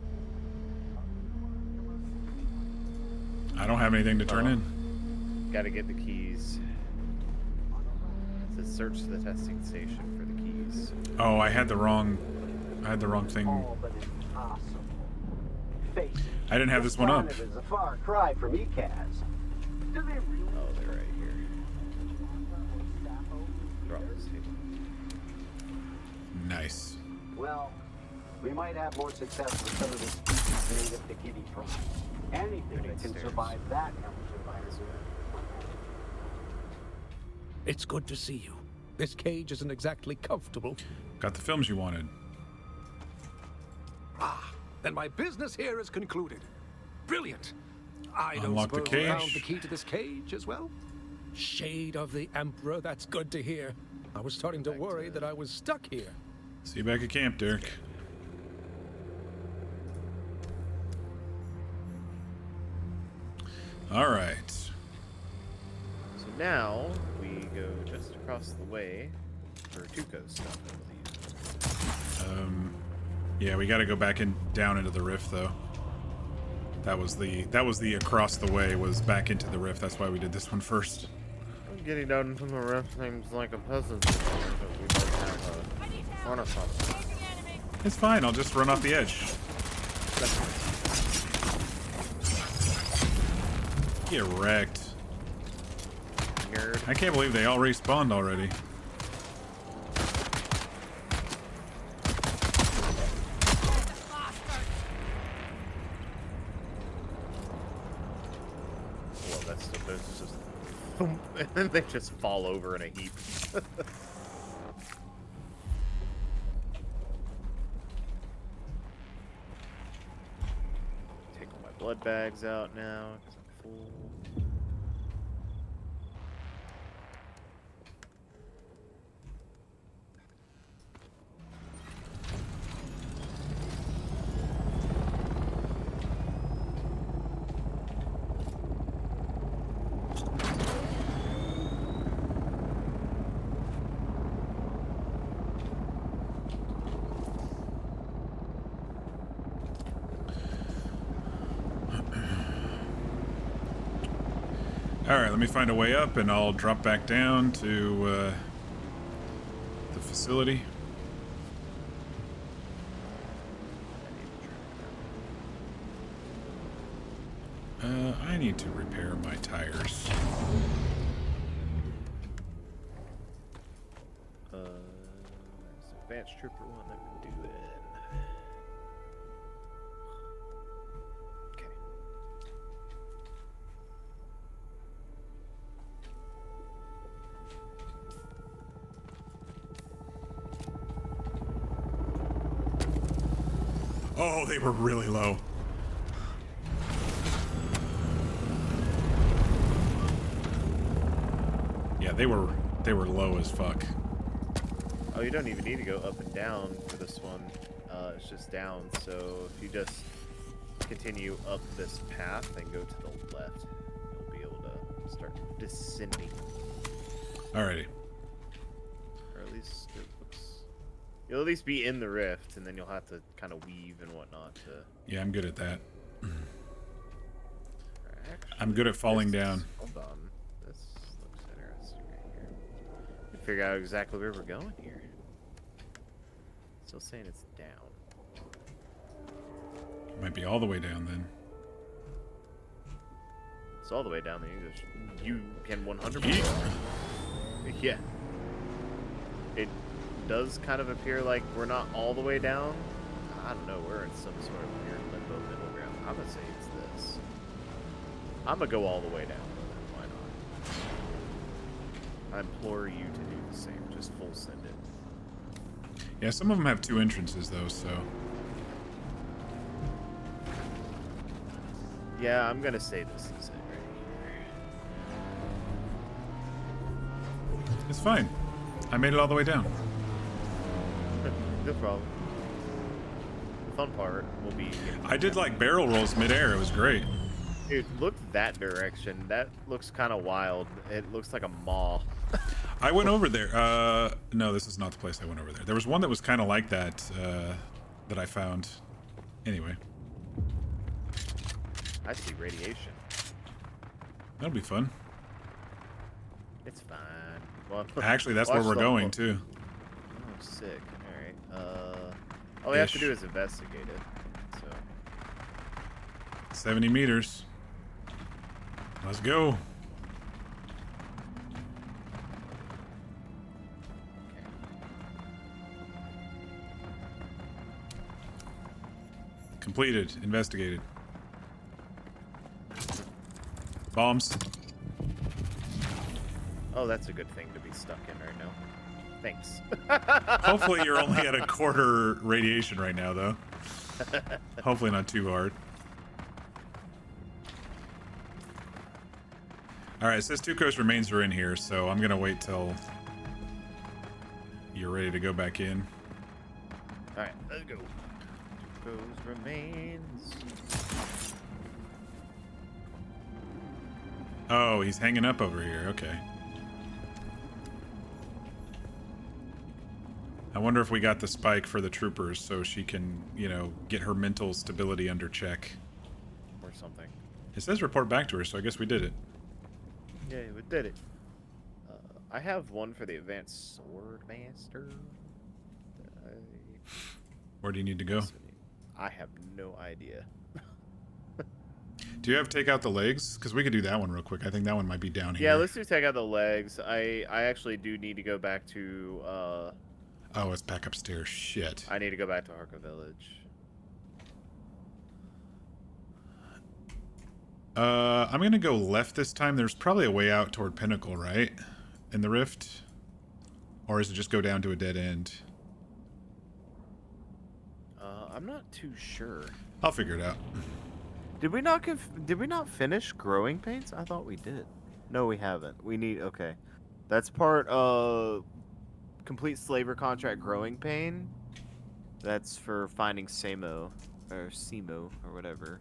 Speaker 1: I don't have anything to turn in.
Speaker 11: Gotta get the keys. It says search the testing station for the keys.
Speaker 1: Oh, I had the wrong thing. I didn't have this one up.
Speaker 13: It's a far cry from ECAS.
Speaker 11: Oh, they're right here. Drop this table.
Speaker 1: Nice.
Speaker 13: Well, we might have more success with some of the species native to Kitty Frog. Anything that can survive that environment.
Speaker 12: It's good to see you. This cage isn't exactly comfortable.
Speaker 1: Got the films you wanted.
Speaker 12: Then my business here is concluded. Brilliant. I don't
Speaker 1: Unlock the
Speaker 12: suppose you found
Speaker 1: cage.
Speaker 12: the key to this cage as well? Shade of the Emperor, that's good to hear. I was starting to worry that I was stuck here.
Speaker 1: See you back at camp, Derek. All right.
Speaker 11: So now we go just across the way for Tuco's stuff, I believe.
Speaker 1: Yeah, we got to go back down into the rift though. That was the across the way was back into the rift. That's why we did this one first.
Speaker 11: Getting down from the rift seems like a peasant's game, but we might have a renaissance.
Speaker 1: It's fine. I'll just run off the edge. Get wrecked.
Speaker 11: Nerd.
Speaker 1: I can't believe they all respawned already.
Speaker 11: Well, that's just and then they just fall over in a heap. Take all my blood bags out now because I'm full.
Speaker 1: Alright, let me find a way up and I'll drop back down to the facility. I need to repair my tires.
Speaker 11: Advanced trooper one that would do it.
Speaker 1: Oh, they were really low. Yeah, they were low as fuck.
Speaker 11: Oh, you don't even need to go up and down for this one. It's just down. So if you just continue up this path and go to the left, you'll be able to start descending.
Speaker 1: Alrighty.
Speaker 11: Or at least it looks... You'll at least be in the rift, and then you'll have to kind of weave and whatnot to...
Speaker 1: Yeah, I'm good at that.
Speaker 11: Actually,
Speaker 1: I'm good at falling down.
Speaker 11: Hold on. This looks interesting right here. We can figure out exactly where we're going here. Still saying it's down.
Speaker 1: Might be all the way down then.
Speaker 11: It's all the way down there. You can 100%. Yeah. It does kind of appear like we're not all the way down. I don't know. We're in some sort of weird limbo middle ground. I'm gonna say it's this. I'm gonna go all the way down. Why not? I implore you to do the same. Just full send it.
Speaker 1: Yeah, some of them have 2 entrances though, so.
Speaker 11: Yeah, I'm gonna say this is it right here.
Speaker 1: It's fine. I made it all the way down.
Speaker 11: No problem. The fun part will be...
Speaker 1: I did like barrel rolls midair. It was great.
Speaker 11: Dude, look that direction. That looks kind of wild. It looks like a maw.
Speaker 1: I went over there. No, this is not the place I went over there. There was one that was kind of like that, that I found. Anyway.
Speaker 11: I see radiation.
Speaker 1: That'll be fun.
Speaker 11: It's fine. Well,
Speaker 1: actually, that's where we're going, too.
Speaker 11: Oh, sick. Alright. All we have to do is investigate it. So.
Speaker 1: 70 meters. Let's go. Completed. Investigated. Bombs.
Speaker 11: Oh, that's a good thing to be stuck in right now. Thanks.
Speaker 1: Hopefully you're only at a quarter radiation right now, though. Hopefully not too hard. Alright, it says 2 coast remains are in here, so I'm gonna wait till you're ready to go back in.
Speaker 11: Alright, let's go. 2 coast remains.
Speaker 1: Oh, he's hanging up over here. Okay. I wonder if we got the spike for the troopers so she can, you know, get her mental stability under check.
Speaker 11: Or something.
Speaker 1: It says report back to her, so I guess we did it.
Speaker 11: Yeah, we did it. I have one for the advanced sword master.
Speaker 1: Where do you need to go?
Speaker 11: I have no idea.
Speaker 1: Do you have take out the legs? Because we could do that one real quick. I think that one might be down here.
Speaker 11: Yeah, let's do take out the legs. I actually do need to go back to...
Speaker 1: Oh, it's back upstairs. Shit.
Speaker 11: I need to go back to Harka Village.
Speaker 1: I'm going to go left this time. There's probably a way out toward Pinnacle, right? In the rift? Or is it just go down to a dead end?
Speaker 11: I'm not too sure.
Speaker 1: I'll figure it out.
Speaker 11: Did we not finish growing pains? I thought we did. No, we haven't. We need... Okay. That's part of... Complete slaver contract growing pain. That's for finding Samo. Or Simo, or whatever.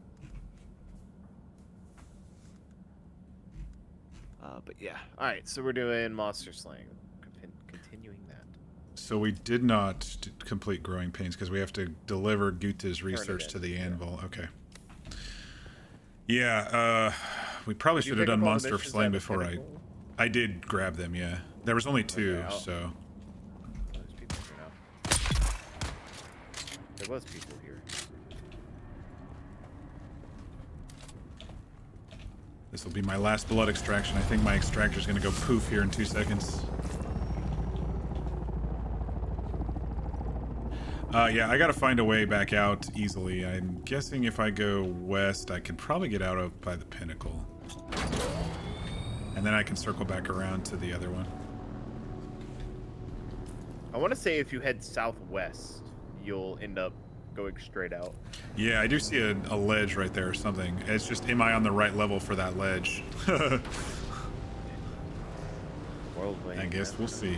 Speaker 11: But yeah. Alright, so we're doing monster slaying. Continuing that.
Speaker 1: So we did not complete growing pains because we have to deliver Guta's research to the anvil. Okay. Yeah, we probably should have done monster slaying before I did grab them, yeah. There was only 2, so...
Speaker 11: There's people here now. There was people here.
Speaker 1: This will be my last blood extraction. I think my extractor's gonna go poof here in 2 seconds. Yeah, I gotta find a way back out easily. I'm guessing if I go west, I can probably get out of by the Pinnacle. And then I can circle back around to the other one.
Speaker 11: I want to say if you head southwest, you'll end up going straight out.
Speaker 1: Yeah, I do see a ledge right there or something. It's just, am I on the right level for that ledge? I guess we'll see.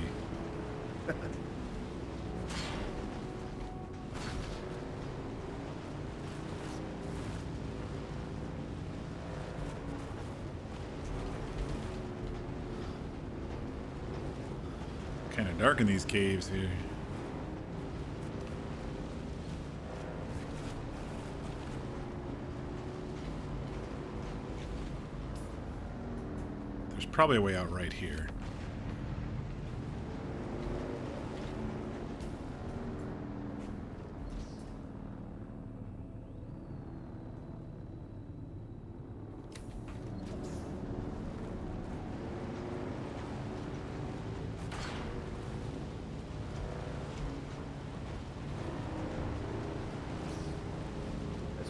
Speaker 1: Kind of dark in these caves here. There's probably a way out right here.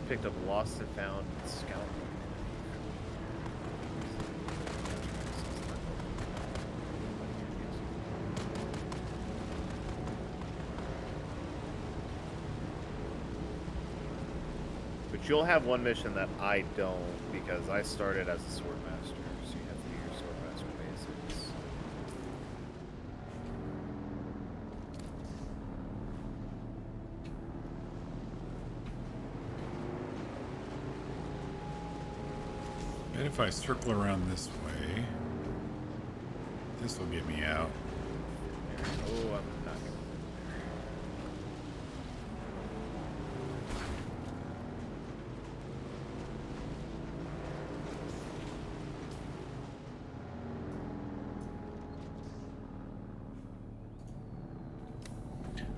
Speaker 11: Picked up lost and found scout. But you'll have one mission that I don't, because I started as a sword master, so you have to do your sword master basics.
Speaker 1: And if I circle around this way, this will get me out.
Speaker 11: Oh, I'm not going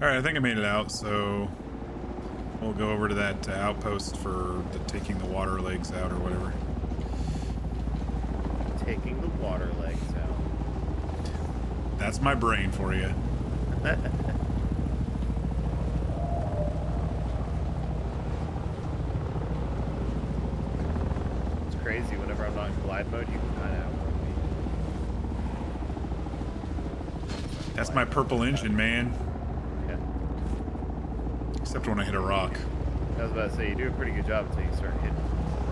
Speaker 1: All right, I think I made it out, so we'll go over to that outpost for taking the water legs out or whatever.
Speaker 11: taking the water legs out.
Speaker 1: That's my brain for you.
Speaker 11: It's crazy. Whenever I'm not in glide mode, you can kind of outrun me.
Speaker 1: That's my purple engine, man.
Speaker 11: Yeah.
Speaker 1: Except when I hit a rock.
Speaker 11: I was about to say, you do a pretty good job until you start hitting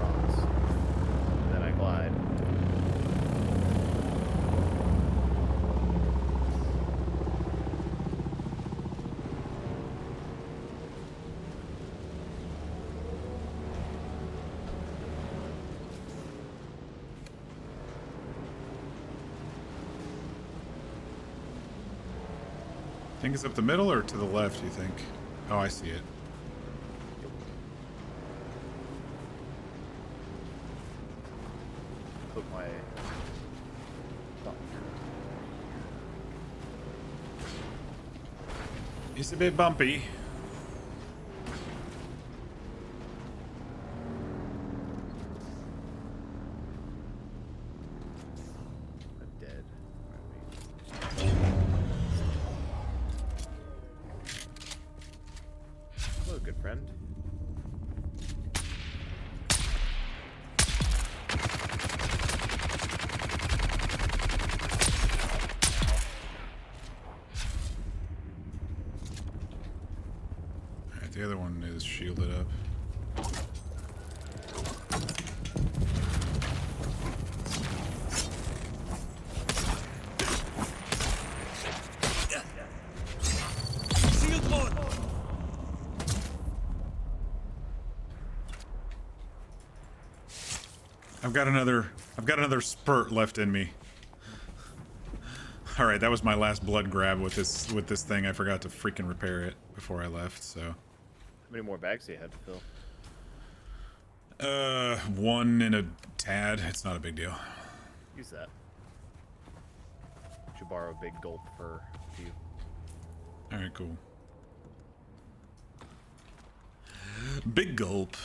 Speaker 11: rocks. And then I glide.
Speaker 1: Think it's up the middle or to the left, you think? Oh, I see it.
Speaker 11: Put my...
Speaker 1: It's a bit bumpy.
Speaker 11: I'm dead. Hello, good friend.
Speaker 1: Alright, the other one is shielded up. I've got another spurt left in me. All right, that was my last blood grab with this thing. I forgot to freaking repair it before I left. So,
Speaker 11: How many more bags do you have to fill?
Speaker 1: one and a tad. It's not a big deal.
Speaker 11: Use that. Should borrow a big gulp for you.
Speaker 1: All right, cool. Big gulp.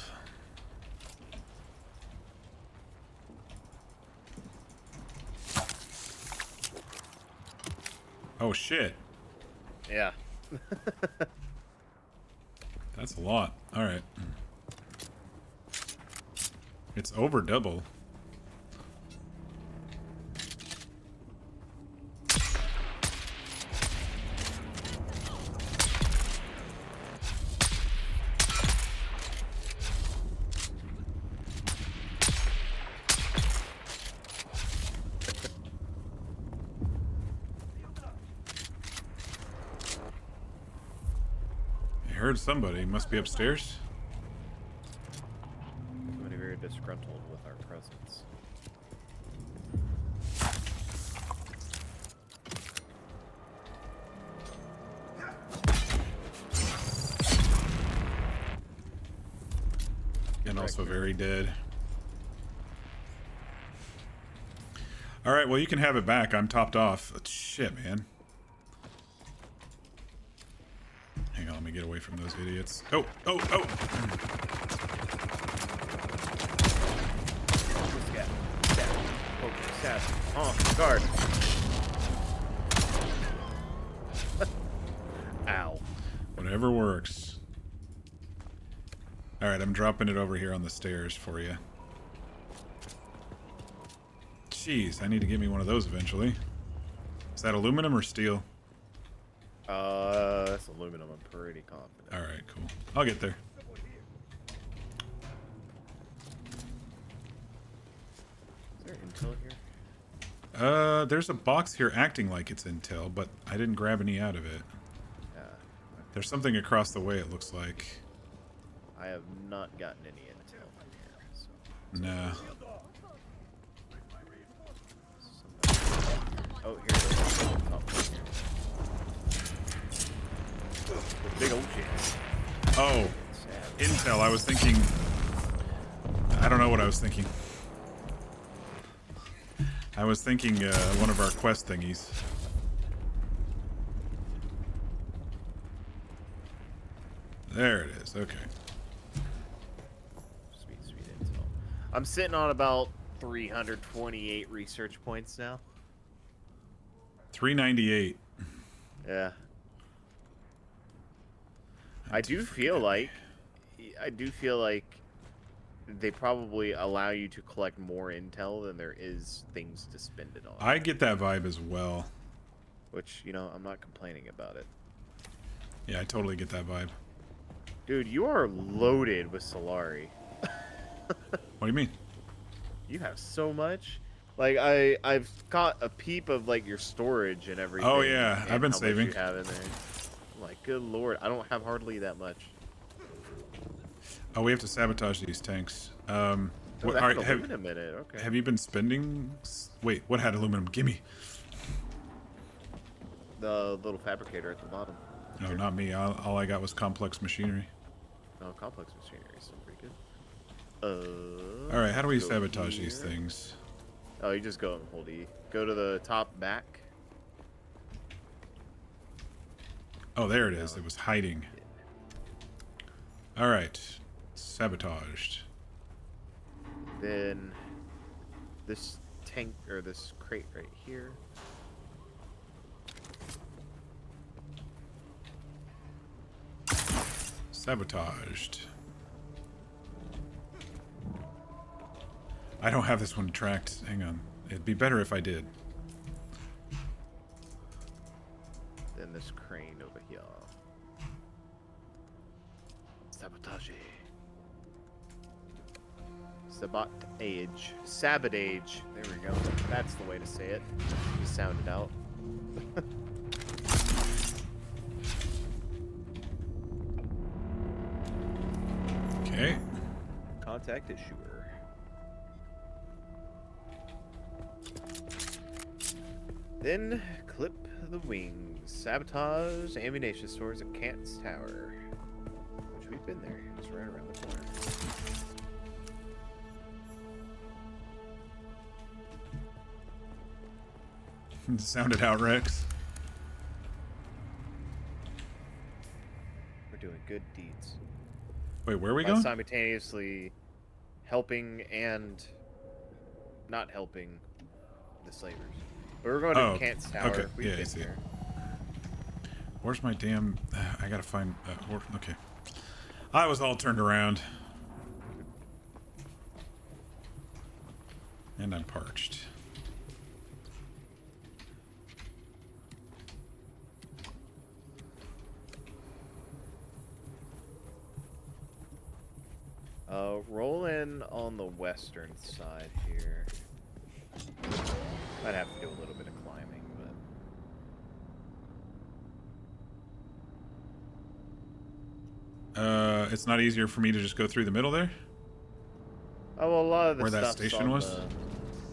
Speaker 1: Oh shit.
Speaker 11: Yeah.
Speaker 1: That's a lot. All right. It's over double. heard somebody. Must be upstairs.
Speaker 11: Somebody very disgruntled with our presence.
Speaker 1: And also very dead. Alright, well you can have it back. I'm topped off. Shit, man. Hang on, let me get away from those idiots. Oh!
Speaker 11: Oh, guard. Ow.
Speaker 1: Whatever works. Alright, I'm dropping it over here on the stairs for you. Jeez, I need to get me one of those eventually. Is that aluminum or steel?
Speaker 11: That's aluminum, I'm pretty confident.
Speaker 1: Alright, cool. I'll get there.
Speaker 11: Is there intel here?
Speaker 1: There's a box here acting like it's intel, but I didn't grab any out of it.
Speaker 11: Yeah.
Speaker 1: There's something across the way, it looks like.
Speaker 11: I have not gotten any intel from here, so...
Speaker 1: Nah.
Speaker 11: Oh, here it is. Oh, here. The big old shit.
Speaker 1: Oh, intel. I was thinking... I don't know what I was thinking. I was thinking one of our quest thingies. There it is. Okay.
Speaker 11: Sweet intel. I'm sitting on about 328 research points now.
Speaker 1: 398.
Speaker 11: Yeah. I do feel like they probably allow you to collect more intel than there is things to spend it on.
Speaker 1: I get that vibe as well.
Speaker 11: Which, you know, I'm not complaining about it.
Speaker 1: Yeah, I totally get that vibe.
Speaker 11: Dude, you are loaded with Solari.
Speaker 1: What do you mean?
Speaker 11: You have so much. Like, I've caught a peep of, like, your storage and everything.
Speaker 1: Oh, yeah. I've been saving.
Speaker 11: Much you have in there. I'm like, good lord. I don't have hardly that much.
Speaker 1: Oh, we have to sabotage these tanks.
Speaker 11: Oh,
Speaker 1: what,
Speaker 11: that
Speaker 1: all
Speaker 11: had
Speaker 1: right,
Speaker 11: aluminum in it. Okay.
Speaker 1: Have you been spending... Wait, what had aluminum? Gimme.
Speaker 11: The little fabricator at the bottom.
Speaker 1: No, not me. All I got was complex machinery.
Speaker 11: Oh, complex machinery is pretty good.
Speaker 1: All right, how do we sabotage these things?
Speaker 11: Oh, you just go and hold E. Go to the top back.
Speaker 1: Oh, there it is. It was hiding. All right, sabotaged.
Speaker 11: Then this tank or this crate right here.
Speaker 1: Sabotaged. I don't have this one tracked. Hang on. It'd be better if I did.
Speaker 11: Then this crane over here. Sabotage. Sabotage. Sabotage. There we go. That's the way to say it. You sound it out.
Speaker 1: Okay.
Speaker 11: Contact issuer. Then clip the wings. Sabotage ammunition stores at Kant's Tower. Which we've been there. It's right around the corner.
Speaker 1: Sounded out, Rex.
Speaker 11: We're doing good deeds.
Speaker 1: Wait, where are we
Speaker 11: By
Speaker 1: going?
Speaker 11: simultaneously helping and not helping the slavers. But we're going to Kant's Tower.
Speaker 1: Okay.
Speaker 11: We've
Speaker 1: Yeah, I
Speaker 11: been
Speaker 1: see.
Speaker 11: there.
Speaker 1: Where's my damn... I gotta find... okay. I was all turned around. And I'm parched.
Speaker 11: Roll in on the western side here. Might have to do a little bit of climbing, but...
Speaker 1: It's not easier for me to just go through the middle there?
Speaker 11: Oh, well, a lot of the
Speaker 1: where that
Speaker 11: stuff's
Speaker 1: station
Speaker 11: on
Speaker 1: was?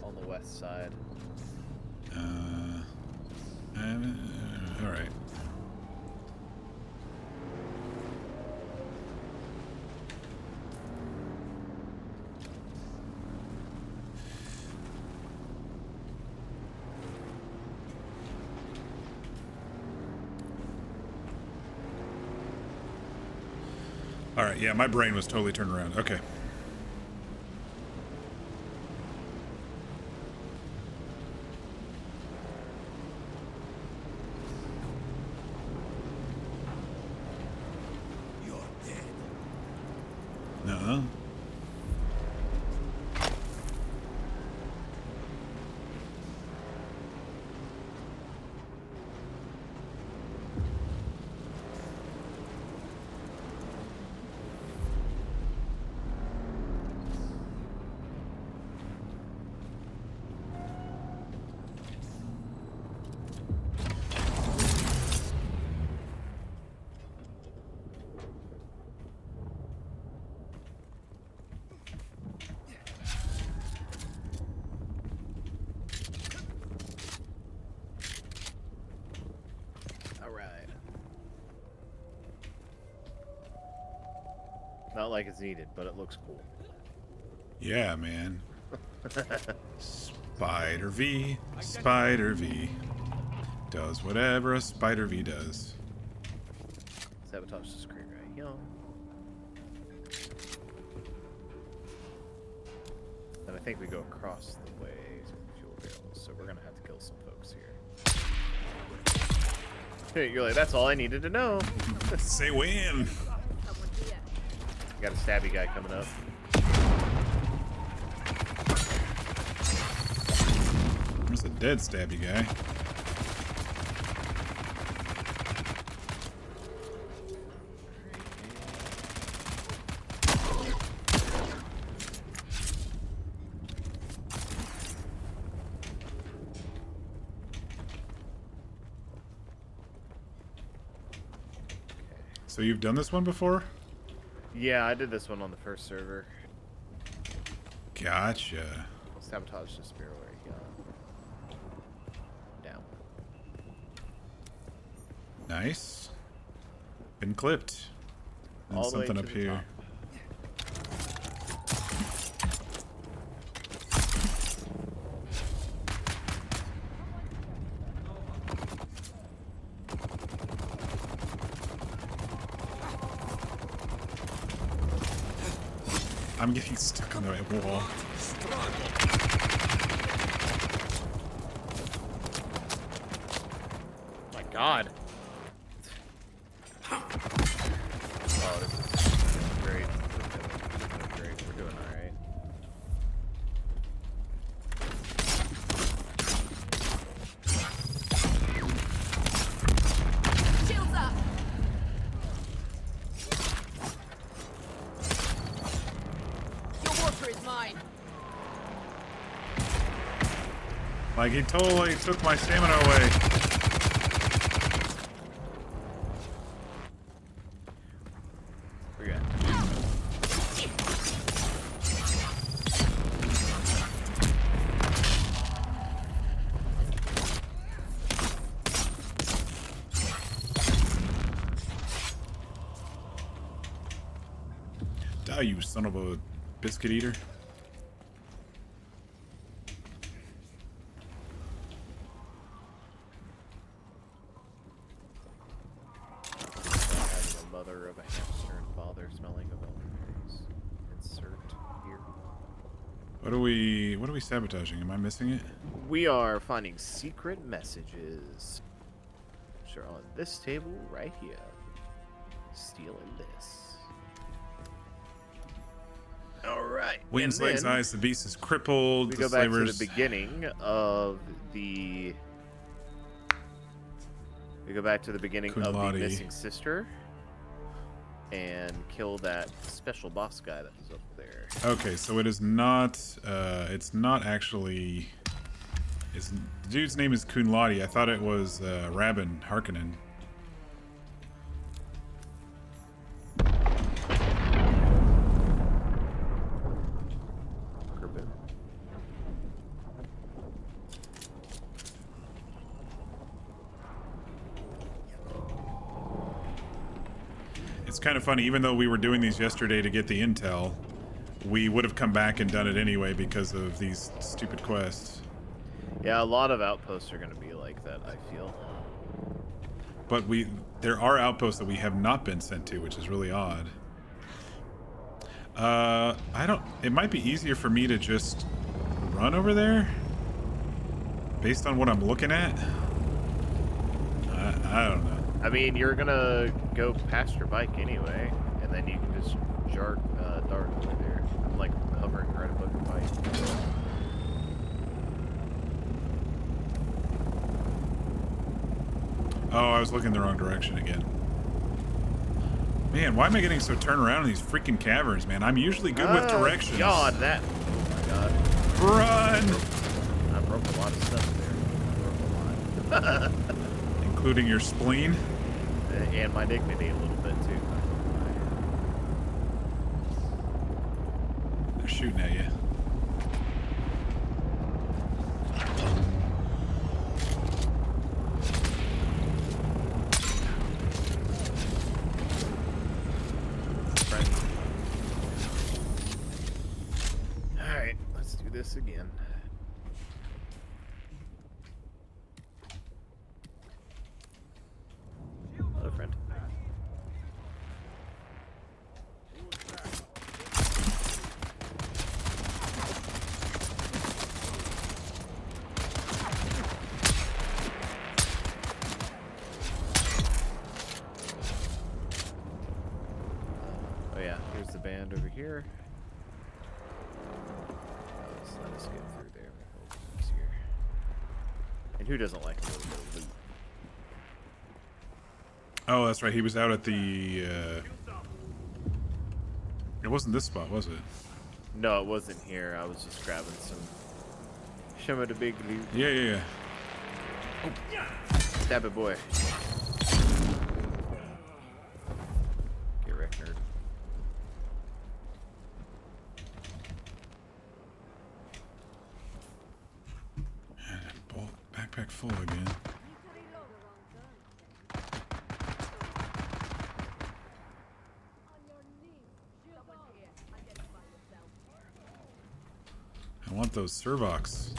Speaker 11: On the west side.
Speaker 1: Alright. Alright, yeah, my brain was totally turned around. Okay.
Speaker 3: You're dead.
Speaker 1: No.
Speaker 11: Not like it's needed, but it looks cool.
Speaker 1: Yeah, man. Spider V. Spider V. Does whatever a Spider V does.
Speaker 11: Sabotage the screen, right? Young. And I think we go across the way to the fuel barrels, so we're gonna have to kill some folks here. You're like, that's all I needed to know.
Speaker 1: Say when.
Speaker 11: Got a stabby guy coming up.
Speaker 1: There's a dead stabby guy. So you've done this one before?
Speaker 11: Yeah, I did this one on the first server.
Speaker 1: Gotcha.
Speaker 11: Sabotage the spear where he got down.
Speaker 1: Nice. Been clipped. And
Speaker 11: All the way
Speaker 1: something
Speaker 11: to
Speaker 1: up
Speaker 11: the
Speaker 1: here.
Speaker 11: top.
Speaker 1: I'm getting stuck on the wall.
Speaker 11: My God. Oh, this is great. This is great. We're doing all right.
Speaker 5: Shields up. Your water is mine.
Speaker 1: Like, he totally took my stamina away.
Speaker 11: Where you at?
Speaker 1: Die, you son of a biscuit eater.
Speaker 11: Having a mother of a hamster and father smelling of elderberries. Insert here.
Speaker 1: What are we sabotaging? Am I missing it?
Speaker 11: We are finding secret messages. Which are on this table right here. Stealing this. Alright.
Speaker 1: Wings, legs, eyes, the beast is crippled.
Speaker 11: We
Speaker 1: The
Speaker 11: go back to
Speaker 1: slavers.
Speaker 11: the beginning of the... We go back to the beginning of the
Speaker 1: Kunlati.
Speaker 11: missing sister. And kill that special boss guy that was up there.
Speaker 1: Okay, so it is not. It's not actually. The dude's name is Kunlati. I thought it was Rabin Harkonnen. It's kind of funny, even though we were doing these yesterday to get the intel, we would have come back and done it anyway because of these stupid quests.
Speaker 11: Yeah, a lot of outposts are going to be like that, I feel.
Speaker 1: But there are outposts that we have not been sent to, which is really odd. It might be easier for me to just run over there based on what I'm looking at. I don't know.
Speaker 11: I mean, you're gonna go past your bike anyway, and then you can just dart over there. I'm like hovering right above your bike.
Speaker 1: Oh, I was looking the wrong direction again. Man, why am I getting so turned around in these freaking caverns, man? I'm usually good with directions.
Speaker 11: God, that. Oh my God.
Speaker 1: Run!
Speaker 11: I broke a lot of stuff there. I broke a lot.
Speaker 1: Including your spleen?
Speaker 11: And my dignity a little bit, too.
Speaker 1: They're shooting at you.
Speaker 11: Alright, let's do this again. Hello, friend. Oh yeah, here's the band over here. Let us get through there. Easier. And who doesn't like a little bit of loot?
Speaker 1: Oh, that's right. He was out at the... It wasn't this spot, was it?
Speaker 11: No, it wasn't here. I was just grabbing some of the big loot.
Speaker 1: Yeah.
Speaker 11: Oh. Stab it, boy. Get wrecked, nerd.
Speaker 1: Backpack full again. I want those Servox.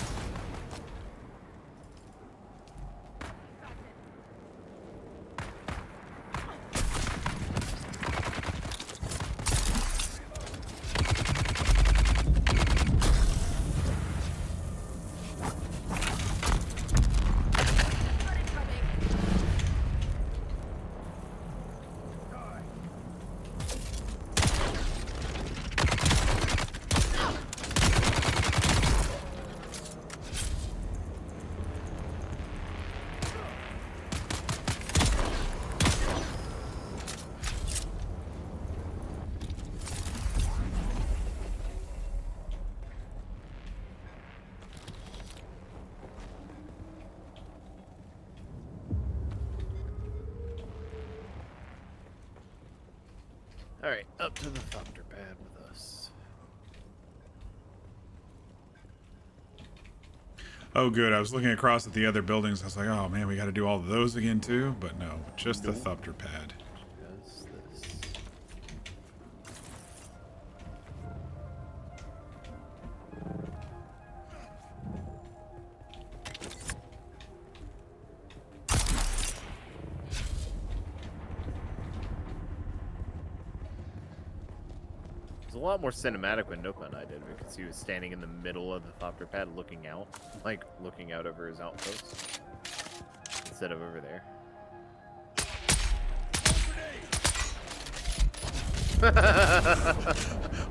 Speaker 11: Alright, up to the thunder pad with us.
Speaker 1: Oh, good. I was looking across at the other buildings. I was like, oh, man, we got to do all of those again, too? But no, just the thupter pad.
Speaker 11: Just this. It was a lot more cinematic when Nopa and I did because he was standing in the middle of the thopter pad looking out. Like, looking out over his outpost. Instead of over there.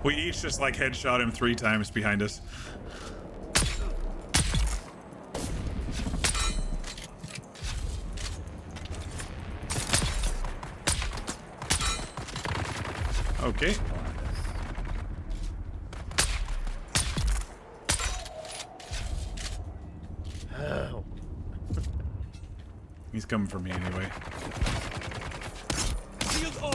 Speaker 1: We each just, like, headshot him 3 times behind us. Okay.
Speaker 11: Oh.
Speaker 1: He's coming for me anyway.
Speaker 3: Shield on!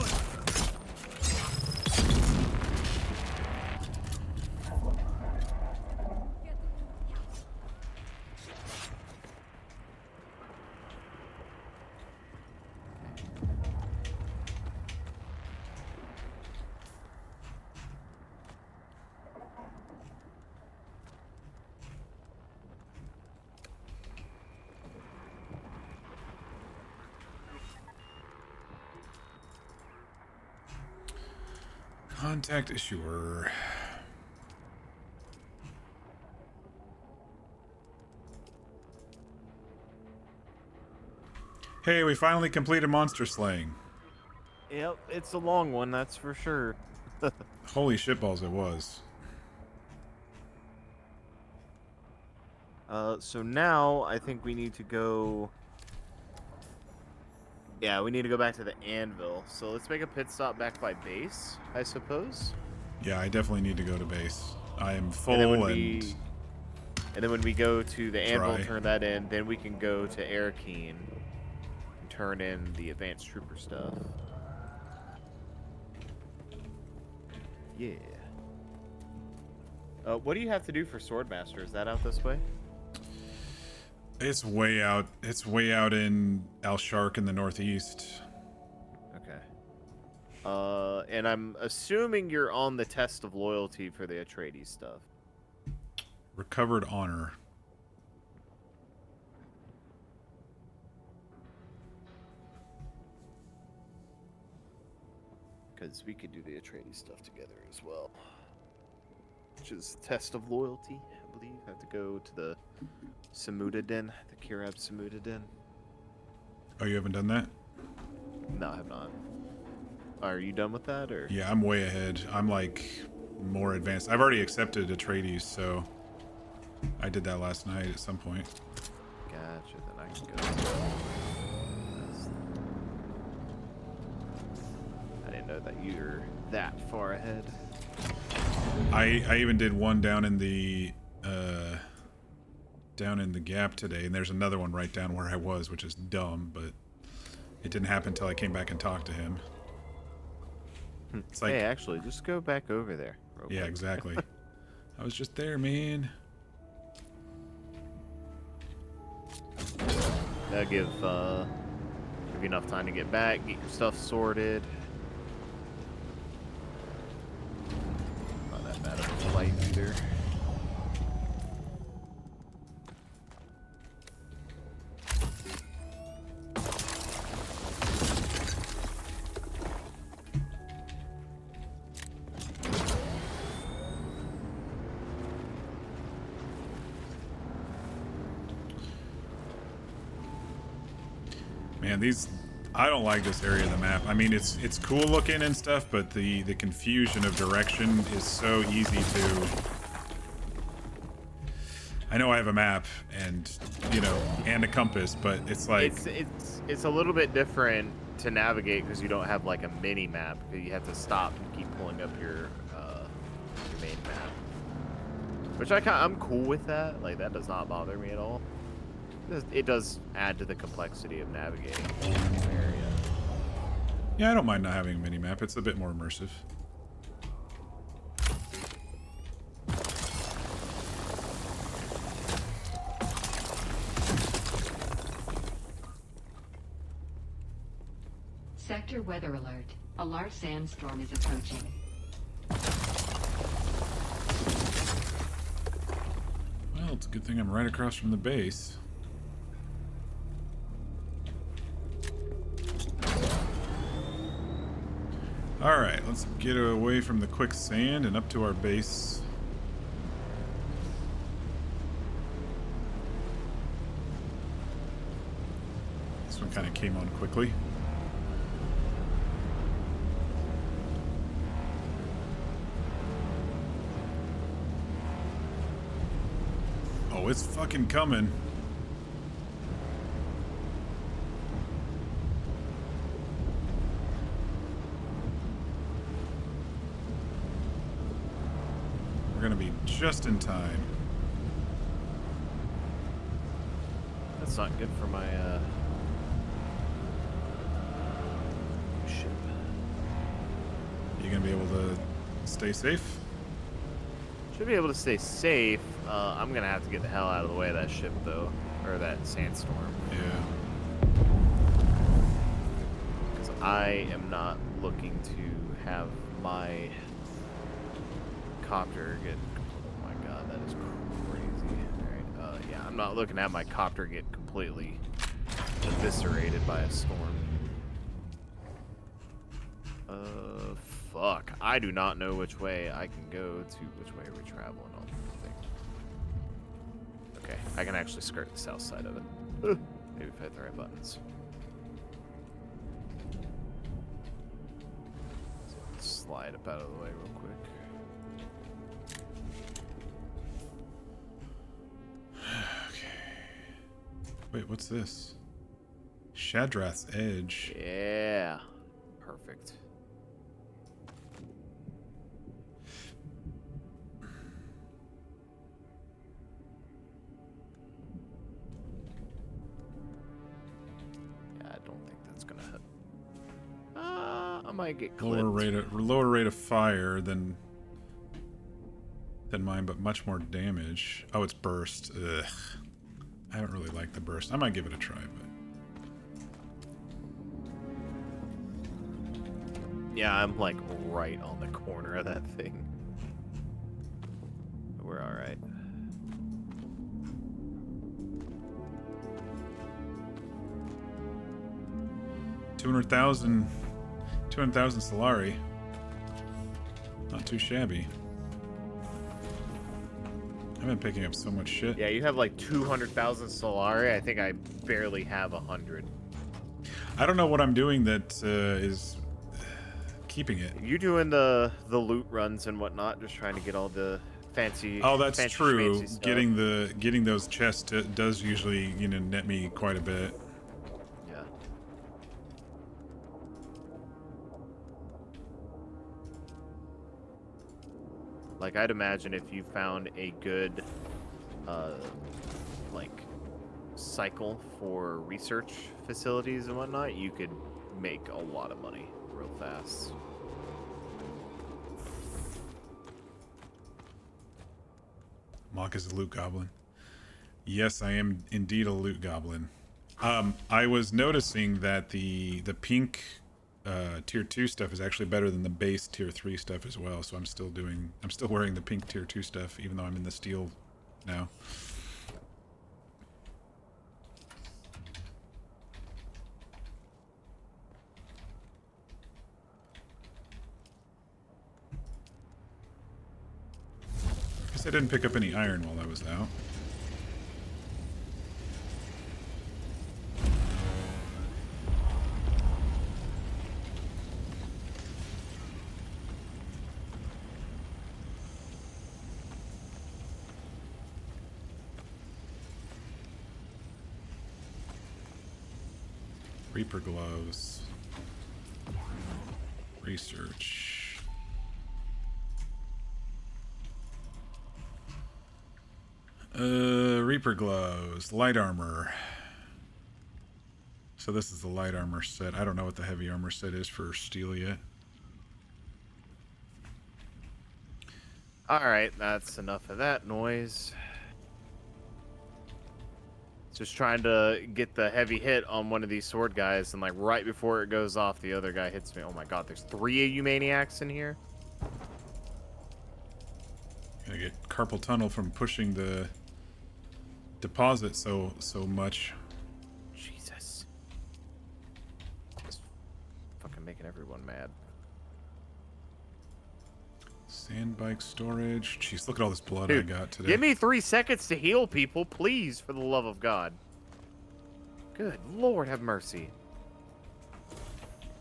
Speaker 1: Contact issuer. Hey, we finally completed monster slaying.
Speaker 11: Yep, it's a long one, that's for sure.
Speaker 1: Holy shitballs, it was.
Speaker 11: So now I think we need to go... Yeah, we need to go back to the anvil. So let's make a pit stop back by base, I suppose.
Speaker 1: Yeah, I definitely need to go to base. I am full
Speaker 11: and then when we go to the anvil,
Speaker 1: dry.
Speaker 11: turn that in, then we can go to Airkeen and turn in the advanced trooper stuff. Yeah. What do you have to do for Swordmaster? Is that out this way?
Speaker 1: It's way out. It's way out in Al Shark in the northeast.
Speaker 11: Okay. And I'm assuming you're on the test of loyalty for the Atreides stuff.
Speaker 1: Recovered honor.
Speaker 11: Because we could do the Atreides stuff together as well. Which is test of loyalty, I believe. I have to go to the Samuda Den, the Kirab Samuda Den.
Speaker 1: Oh, you haven't done that?
Speaker 11: No, I have not. Are you done with that, or?
Speaker 1: Yeah, I'm way ahead. I'm like more advanced. I've already accepted Atreides, so I did that last night at some point.
Speaker 11: Gotcha, then I can go. I didn't know that you were that far ahead.
Speaker 1: I even did one down in the gap today, and there's another one right down where I was, which is dumb, but it didn't happen until I came back and talked to him. It's like,
Speaker 11: hey, actually, just go back over there.
Speaker 1: Yeah,
Speaker 11: quick.
Speaker 1: exactly. I was just there, man.
Speaker 11: That'll give you enough time to get back, get your stuff sorted. Not that bad of a flight either.
Speaker 1: Man, I don't like this area of the map. I mean, it's cool looking and stuff, but the confusion of direction is so easy to... I know I have a map and, you know, and a compass, but it's like...
Speaker 11: It's a little bit different to navigate because you don't have like a mini map. You have to stop and keep pulling up your main map. Which I'm cool with that. Like, that does not bother me at all. It does add to the complexity of navigating the area.
Speaker 1: Yeah, I don't mind not having a mini-map. It's a bit more immersive.
Speaker 16: Sector weather alert. A large sandstorm is approaching.
Speaker 1: Well, it's a good thing I'm right across from the base. Alright, let's get away from the quicksand and up to our base. This one kind of came on quickly. Oh, it's fucking coming. Gonna be just in time.
Speaker 11: That's not good for my ship.
Speaker 1: You gonna be able to stay safe?
Speaker 11: Should be able to stay safe. I'm gonna have to get the hell out of the way of that ship though, or that sandstorm.
Speaker 1: Yeah.
Speaker 11: Because I am not looking to have my copter get... Oh my god, that is crazy. Alright, yeah, I'm not looking at my copter get completely eviscerated by a storm. fuck? I do not know which way I can go to. Which way are we traveling on the thing? Okay, I can actually skirt the south side of it. Maybe if I hit the right buttons. So let's slide up out of the way real quick.
Speaker 1: Wait, what's this? Shadrath's Edge.
Speaker 11: Yeah. Perfect. Yeah, I don't think that's gonna hit. I might get clipped.
Speaker 1: Lower rate of fire than mine, but much more damage. Oh, it's burst. Ugh. I haven't really liked the burst. I might give it a try, but
Speaker 11: yeah, I'm like right on the corner of that thing. We're all right.
Speaker 1: $200,000 Solari. Not too shabby. I've been picking up so much shit.
Speaker 11: Yeah, you have like 200,000 Solari. I think I barely have 100.
Speaker 1: I don't know what I'm doing that is keeping it.
Speaker 11: You doing the loot runs and whatnot, just trying to get all the fancy.
Speaker 1: Oh, that's
Speaker 11: fancy
Speaker 1: true.
Speaker 11: stuff.
Speaker 1: Getting those chests does usually net me quite a bit.
Speaker 11: Yeah. Like I'd imagine if you found a good, like, cycle for research facilities and whatnot, you could make a lot of money real fast.
Speaker 1: Mock is a loot goblin. Yes, I am indeed a loot goblin. I was noticing that the pink tier 2 stuff is actually better than the base tier 3 stuff as well, so I'm still wearing the pink tier 2 stuff even though I'm in the steel now. Guess I didn't pick up any iron while I was out. Reaper gloves. Research. Reaper gloves. Light armor. So this is the light armor set. I don't know what the heavy armor set is for steel yet.
Speaker 11: Alright, that's enough of that noise. Just trying to get the heavy hit on one of these sword guys, and like right before it goes off, the other guy hits me. Oh my god, there's 3 of you maniacs in here.
Speaker 1: Gonna get carpal tunnel from pushing the deposit so much.
Speaker 11: Jesus. Just fucking making everyone mad.
Speaker 1: Sandbike storage. Jeez, look at all this blood
Speaker 11: Dude,
Speaker 1: I got today.
Speaker 11: Give me 3 seconds to heal people, please, for the love of God. Good Lord, have mercy.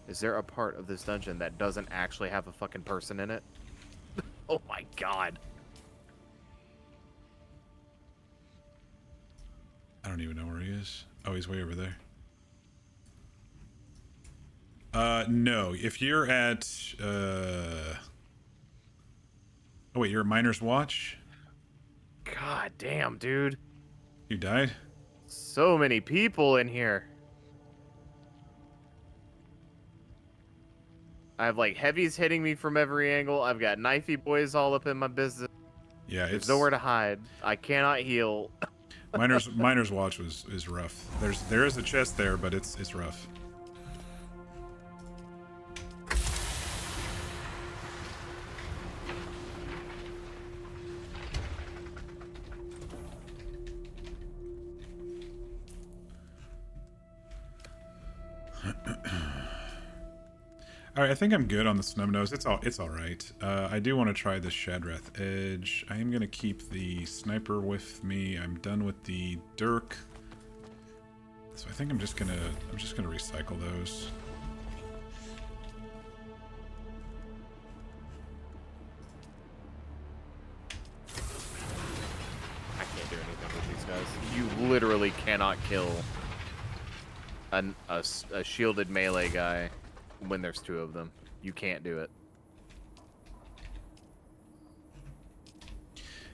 Speaker 11: Is there a part of this dungeon that doesn't actually have a fucking person in it? Oh my God.
Speaker 1: I don't even know where he is. Oh, he's way over there. No. If you're at, oh wait, you're at Miner's Watch?
Speaker 11: God damn, dude.
Speaker 1: You died?
Speaker 11: So many people in here. I have like heavies hitting me from every angle. I've got knifey boys all up in my business.
Speaker 1: Yeah,
Speaker 11: There's nowhere to hide. I cannot heal.
Speaker 1: Miner's Watch is rough. There is a chest there, but it's rough. All right, I think I'm good on the snub nose. It's all right. I do want to try the Shadrath Edge. I am gonna keep the sniper with me. I'm done with the Dirk, so I think I'm just gonna recycle those.
Speaker 11: I can't do anything with these guys. You literally cannot kill a shielded melee guy when there's two of them. You can't do it.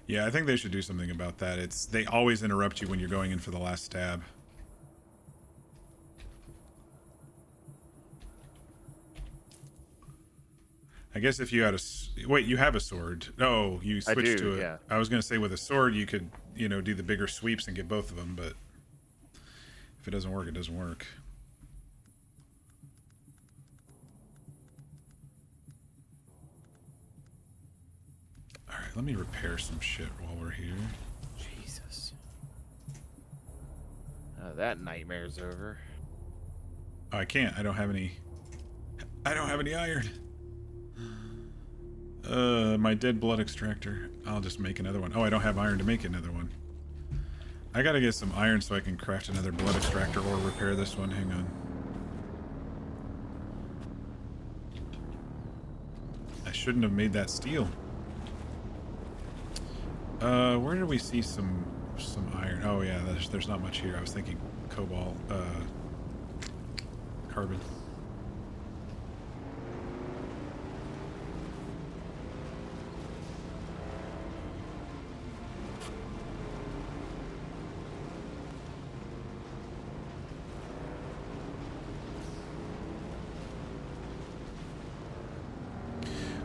Speaker 1: Yeah, I think they should do something about that. They always interrupt you when you're going in for the last stab. I guess if you had wait, you have a sword. Oh, you switched to it.
Speaker 11: Yeah.
Speaker 1: I was gonna say with a sword you could, do the bigger sweeps and get both of them, but if it doesn't work, it doesn't work. Alright, let me repair some shit while we're here.
Speaker 11: Jesus. That nightmare's over.
Speaker 1: Oh, I can't. I don't have any iron. My dead blood extractor. I'll just make another one. Oh, I don't have iron to make another one. I gotta get some iron so I can craft another blood extractor or repair this one. Hang on. I shouldn't have made that steel. Where did we see some iron? Oh yeah, there's not much here. I was thinking cobalt, carbon.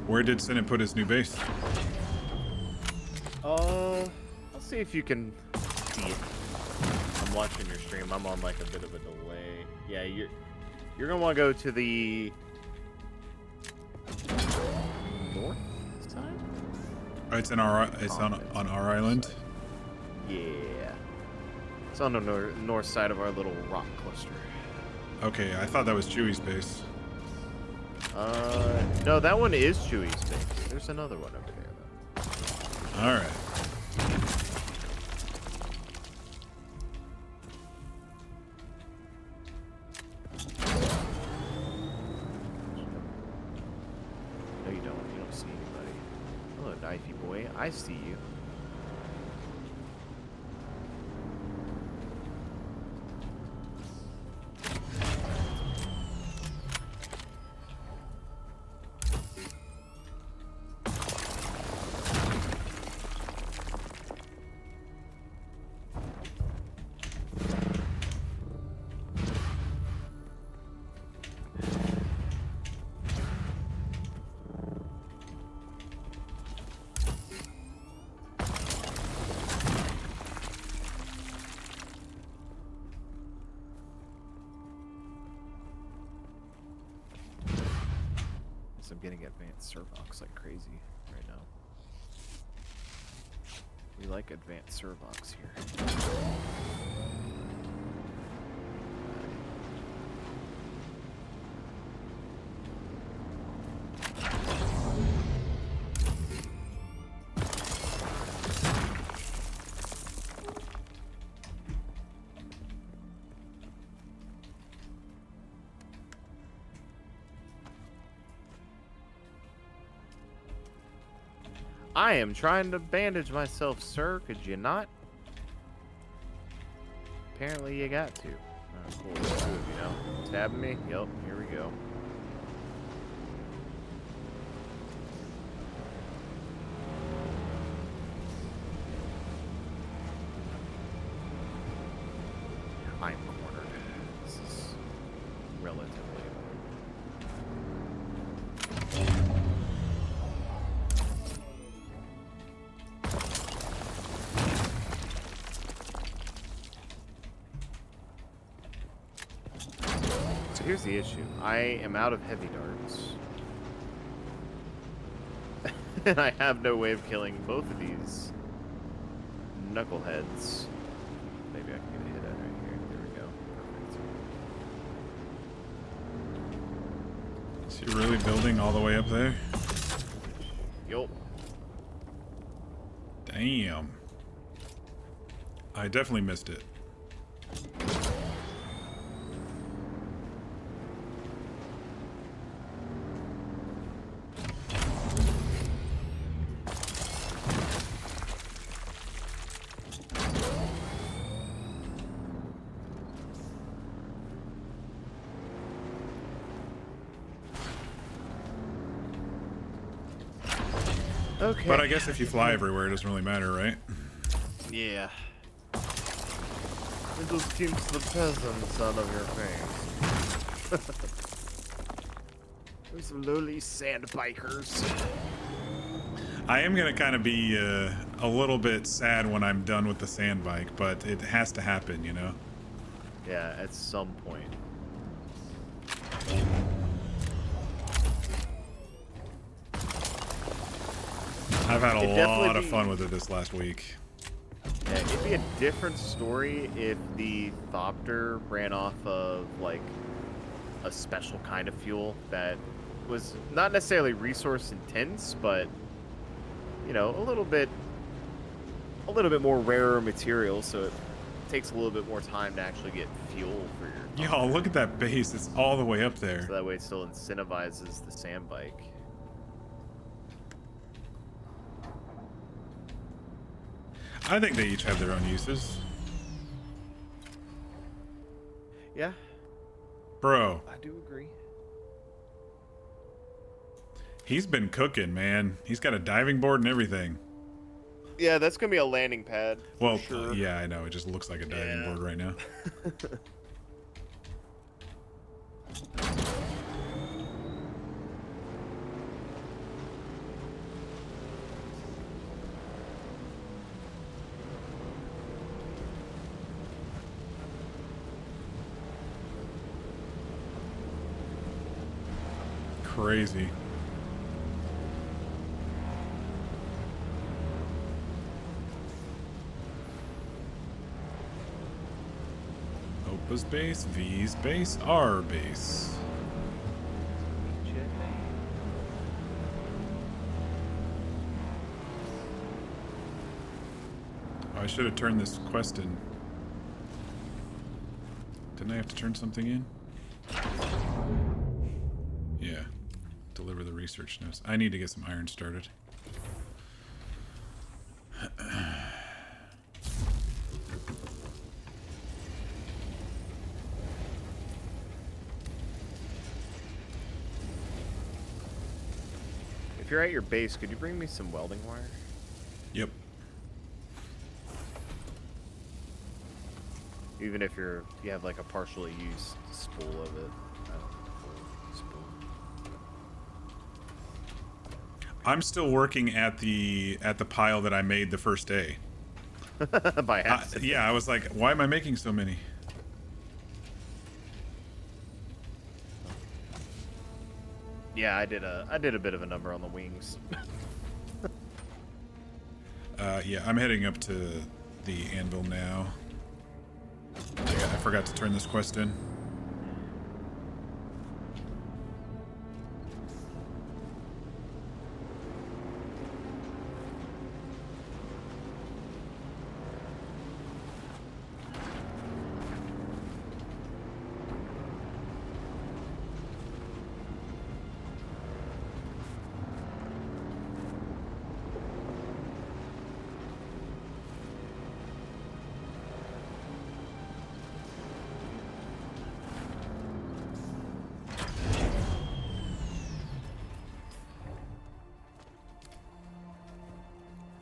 Speaker 1: Where did Senate put his new base?
Speaker 11: I'll see if you can see it. I'm watching your stream. I'm on like a bit of a delay. Yeah, you're gonna want to go to the north side.
Speaker 1: Oh, it's on our island.
Speaker 11: Yeah, it's on the north side of our little rock cluster.
Speaker 1: Okay, I thought that was Chewie's base.
Speaker 11: No, that one is Chewie's base. There's another one over there, though.
Speaker 1: All right.
Speaker 11: No, you don't. You don't see anybody. Hello, knifey boy. I see you. I'm getting advanced Servox like crazy right now. We like advanced Servox here. I am trying to bandage myself, sir. Could you not? Apparently you got to. Oh, cool. Let's do it, you know. Stabbing me? Yep, here we go. I'm cornered. This is relatively... Here's the issue. I am out of heavy darts. And I have no way of killing both of these knuckleheads. Maybe I can get a hit at right here. There we go. Perfect.
Speaker 1: Is he really building all the way up there?
Speaker 11: Yup.
Speaker 1: Damn. I definitely missed it.
Speaker 11: Okay.
Speaker 1: But I guess if you fly everywhere, it doesn't really matter, right?
Speaker 11: Yeah. It just keeps the peasants out of your face. Those lowly sand bikers.
Speaker 1: I am going to kind of be a little bit sad when I'm done with the sand bike, but it has to happen, you know?
Speaker 11: Yeah, at some point.
Speaker 1: I've had a lot of fun with it this last week.
Speaker 11: Yeah, it'd be a different story if the Thopter ran off of, like, a special kind of fuel that was not necessarily resource intense, but, you know, a little bit more rarer material, so it takes a little bit more time to actually get fuel for your
Speaker 1: Yo, look at that base. It's all the way up there.
Speaker 11: So that way it still incentivizes the sand bike.
Speaker 1: I think they each have their own uses.
Speaker 11: Yeah.
Speaker 1: Bro.
Speaker 11: I do agree.
Speaker 1: He's been cooking, man. He's got a diving board and everything.
Speaker 11: Yeah, that's going to be a landing pad.
Speaker 1: Well,
Speaker 11: sure.
Speaker 1: Yeah, I know. It just looks like a diving board right now. Crazy. Opa's base, V's base, R base. Oh, I should have turned this quest in. Didn't I have to turn something in? Yeah. Deliver the research notes. I need to get some iron started.
Speaker 11: If you're at your base, could you bring me some welding wire?
Speaker 1: Yep.
Speaker 11: Even if you have like a partially used spool of it.
Speaker 1: I'm still working at the pile that I made the first day.
Speaker 11: By accident.
Speaker 1: Yeah, I was like, why am I making so many?
Speaker 11: Yeah, I did a bit of a number on the wings.
Speaker 1: Yeah, I'm heading up to the anvil now. I forgot to turn this quest in.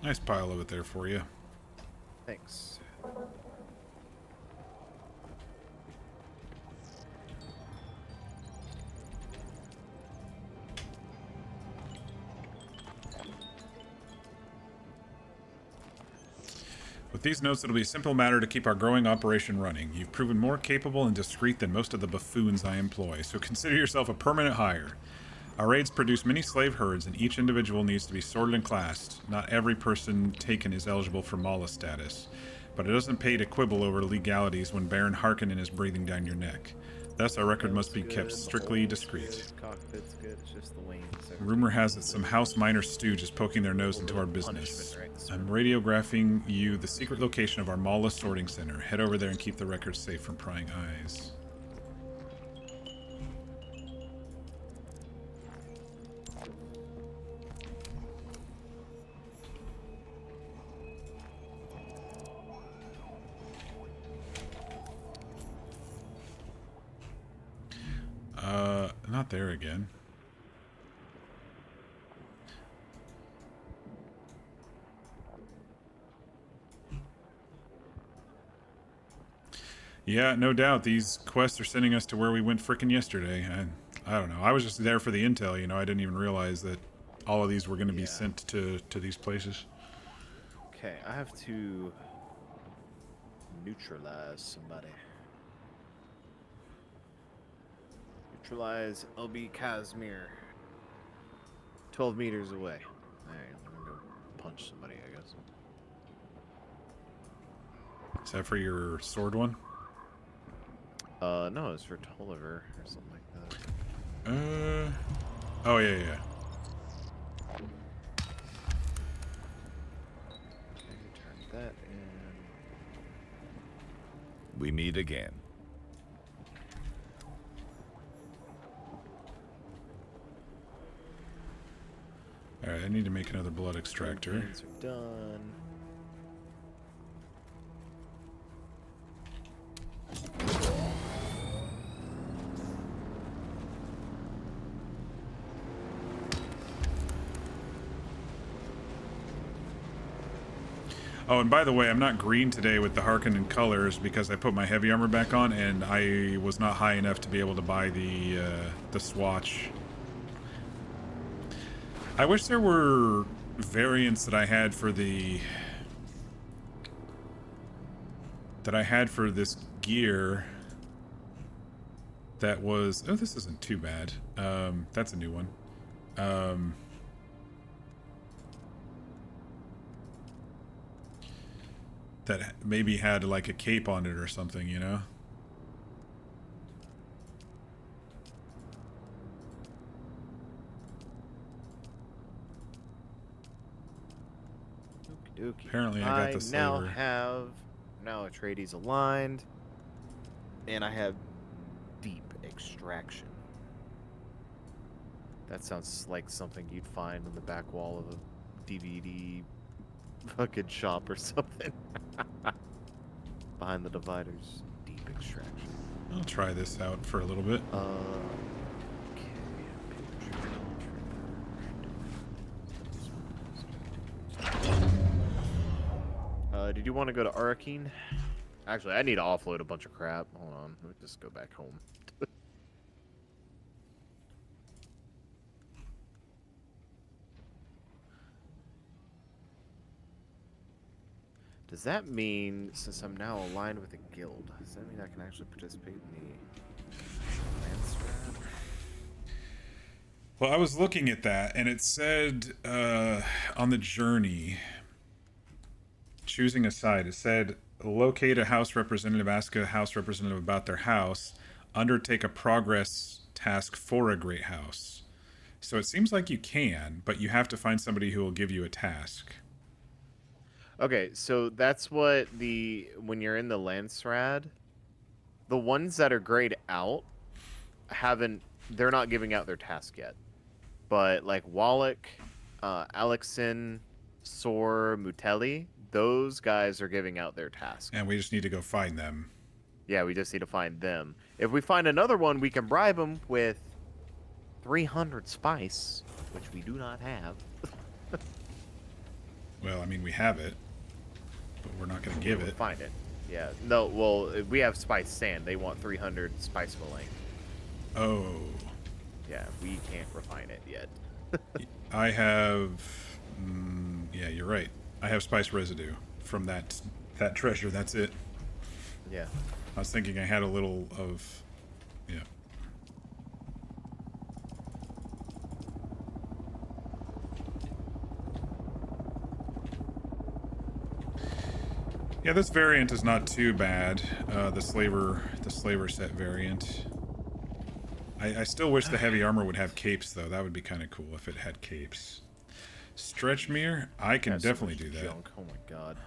Speaker 1: Nice pile of it there for you.
Speaker 11: Thanks.
Speaker 1: With these notes, it'll be a simple matter to keep our growing operation running. You've proven more capable and discreet than most of the buffoons I employ, so consider yourself a permanent hire. Our raids produce many slave herds, and each individual needs to be sorted and classed. Not every person taken is eligible for Mala status, but it doesn't pay to quibble over legalities when Baron Harkonnen is breathing down your neck. Thus, our record must be kept strictly discreet.
Speaker 11: Cockpit's good. It's just the wings.
Speaker 1: Rumor has it some house miner stooge is poking their nose into our business. I'm radiographing you the secret location of our Mala sorting center. Head over there and keep the records safe from prying eyes. Not there again. Yeah, no doubt. These quests are sending us to where we went frickin' yesterday. I don't know. I was just there for the intel, you know. I didn't even realize that all of these were going to be sent to these places.
Speaker 11: Okay, I have to neutralize somebody. Neutralize LB Casimir. 12 meters away. Alright, I'm gonna go punch somebody, I guess.
Speaker 1: Is that for your sword one?
Speaker 11: No, it's for Tolliver or something like that.
Speaker 1: Oh, yeah, yeah.
Speaker 11: Okay, turn that in.
Speaker 4: We meet again.
Speaker 1: Alright, I need to make another blood extractor.
Speaker 11: Things are done.
Speaker 1: Oh, and by the way, I'm not green today with the Harkonnen colors because I put my heavy armor back on and I was not high enough to be able to buy the swatch. I wish there were variants that I had for this gear that was... Oh, this isn't too bad. That's a new one. That maybe had like a cape on it or something, you know?
Speaker 11: Okey-dokey.
Speaker 1: Apparently I got the slaver.
Speaker 11: Now Atreides aligned, and I have deep extraction. That sounds like something you'd find on the back wall of a DVD fucking shop or something. Behind the dividers, deep extraction.
Speaker 1: I'll try this out for a little bit.
Speaker 11: Did you want to go to Arakeen? Actually, I need to offload a bunch of crap. Hold on, let me just go back home. Does that mean, since I'm now aligned with a guild, does that mean I can actually participate in the Lance Rad?
Speaker 1: Well, I was looking at that, and it said on the journey, choosing a side, it said, locate a house representative, ask a house representative about their house, undertake a progress task for a great house. So it seems like you can, but you have to find somebody who will give you a task.
Speaker 11: Okay, so that's what when you're in the Lance Rad, the ones that are grayed out they're not giving out their task yet. But like Wallach, Alexin, Sor, Mutelli, those guys are giving out their task.
Speaker 1: And we just need to go find them.
Speaker 11: Yeah, we just need to find them. If we find another one, we can bribe them with 300 spice, which we do not have.
Speaker 1: Well, I mean, we have it, but we're not going to give it.
Speaker 11: Find it. Yeah. No, well, we have spice sand. They want 300 spice filling.
Speaker 1: Oh.
Speaker 11: Yeah, we can't refine it yet.
Speaker 1: I have... yeah, you're right. I have spice residue from that treasure. That's it.
Speaker 11: Yeah.
Speaker 1: I was thinking I had a little of... Yeah. Yeah, this variant is not too bad. The slaver set variant. I still wish the heavy armor would have capes, though. That would be kind of cool if it had capes. Stretch mirror? I can definitely do that.
Speaker 11: Junk. Oh my god.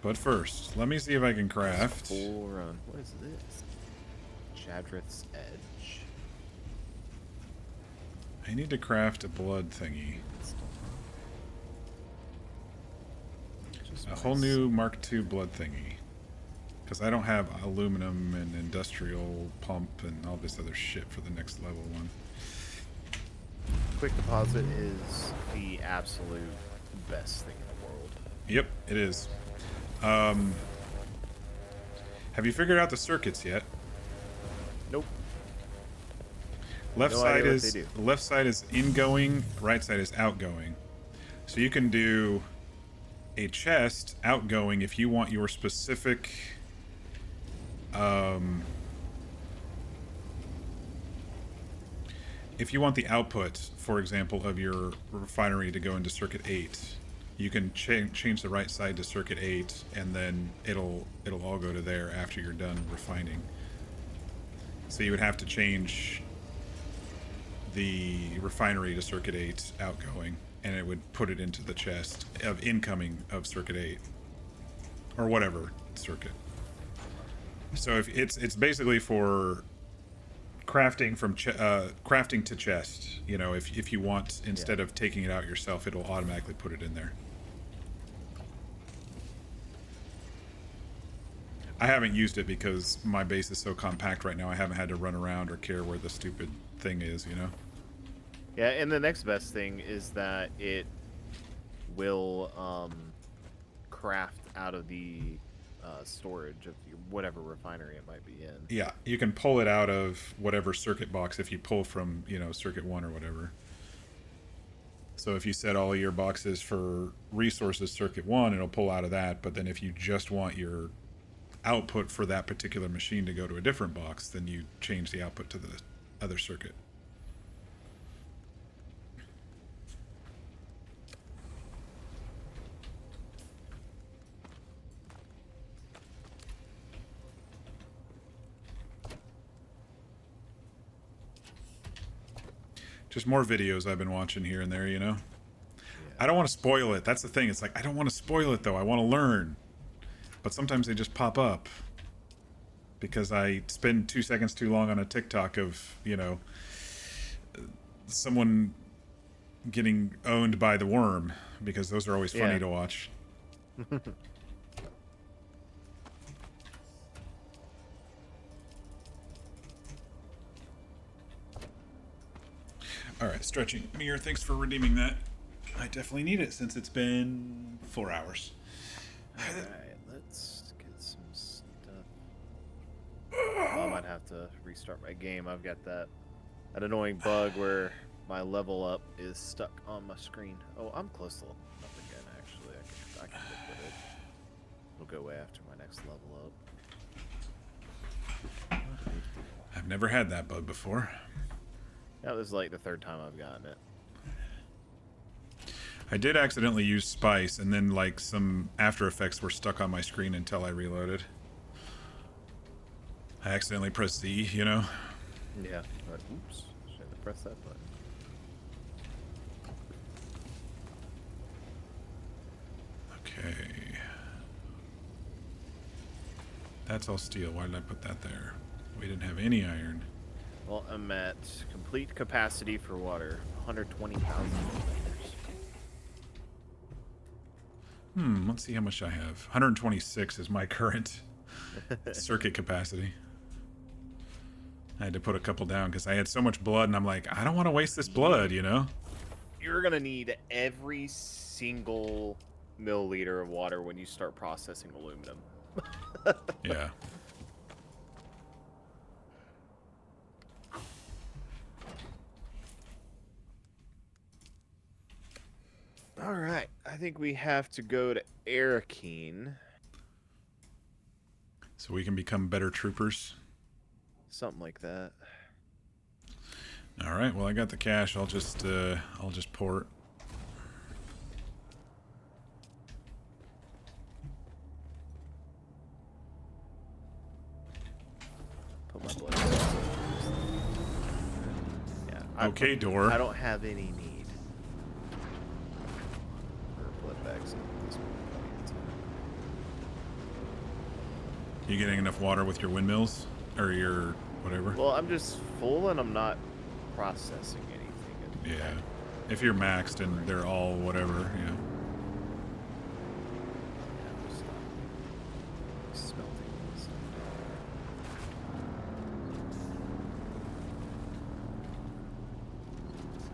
Speaker 1: But first, let me see if I can craft.
Speaker 11: Full run. What is this? Shadrith's Edge.
Speaker 1: I need to craft a blood thingy. A whole new Mark II blood thingy. Because I don't have aluminum and industrial pump and all this other shit for the next level one.
Speaker 11: Quick deposit is the absolute best thing in the world.
Speaker 1: Yep, it is. Have you figured out the circuits yet?
Speaker 11: Nope.
Speaker 1: Left side is ingoing, right side is outgoing. So you can do a chest outgoing if you want your specific if you want the output, for example, of your refinery to go into circuit 8, you can change the right side to circuit 8, and then it'll all go to there after you're done refining. So you would have to change the refinery to circuit 8 outgoing, and it would put it into the chest of incoming of circuit 8 or whatever circuit. So if it's basically for crafting from crafting to chest. You know, if you want, instead of taking it out yourself, it'll automatically put it in there. I haven't used it because my base is so compact right now. I haven't had to run around or care where the stupid thing is, you know?
Speaker 11: Yeah, and the next best thing is that it will craft out of the storage of whatever refinery it might be in.
Speaker 1: Yeah, you can pull it out of whatever circuit box if you pull from, you know, circuit 1 or whatever. So if you set all your boxes for resources circuit 1, it'll pull out of that. But then if you just want your output for that particular machine to go to a different box, then you change the output to the other circuit. Just more videos I've been watching here and there, you know? Yeah. I don't want to spoil it. That's the thing. It's like, I don't want to spoil it, though. I want to learn. But sometimes they just pop up. Because I spend 2 seconds too long on a TikTok of, you know, someone getting owned by the worm. Because those are always funny to watch. Alright, stretching mirror, thanks for redeeming that. I definitely need it since it's been 4 hours.
Speaker 11: Alright, let's get some stuff. I might have to restart my game. I've got that annoying bug where my level up is stuck on my screen. Oh, I'm close to level up again, actually. I can live with it. It'll go away after my next level up.
Speaker 1: I've never had that bug before.
Speaker 11: That was like the 3rd time I've gotten it.
Speaker 1: I did accidentally use Spice, and then like some After Effects were stuck on my screen until I reloaded. I accidentally pressed Z, you know?
Speaker 11: Yeah. But, oops. Should have pressed that button.
Speaker 1: Okay. That's all steel. Why did I put that there? We didn't have any iron.
Speaker 11: Well, I'm at complete capacity for water, 120,000 liters.
Speaker 1: Let's see how much I have. 126 is my current circuit capacity. I had to put a couple down because I had so much blood, and I'm like, I don't want to waste this blood, you know?
Speaker 11: You're going to need every single milliliter of water when you start processing aluminum.
Speaker 1: Yeah.
Speaker 11: All right, I think we have to go to Arakeen.
Speaker 1: So we can become better troopers?
Speaker 11: Something like that.
Speaker 1: All right, well, I got the cash. I'll just port.
Speaker 11: Put my blood.
Speaker 1: Okay, door.
Speaker 11: I don't have any need for blood bags at this point.
Speaker 1: You getting enough water with your windmills? Or your whatever?
Speaker 11: Well, I'm just full and I'm not processing anything.
Speaker 1: Yeah. If you're maxed and they're all whatever, yeah.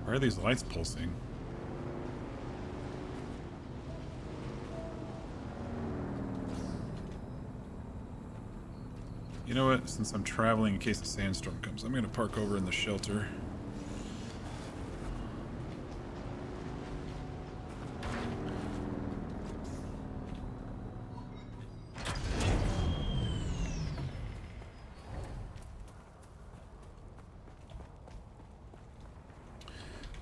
Speaker 1: Why are these lights pulsing? You know what? Since I'm traveling in case a sandstorm comes, I'm going to park over in the shelter.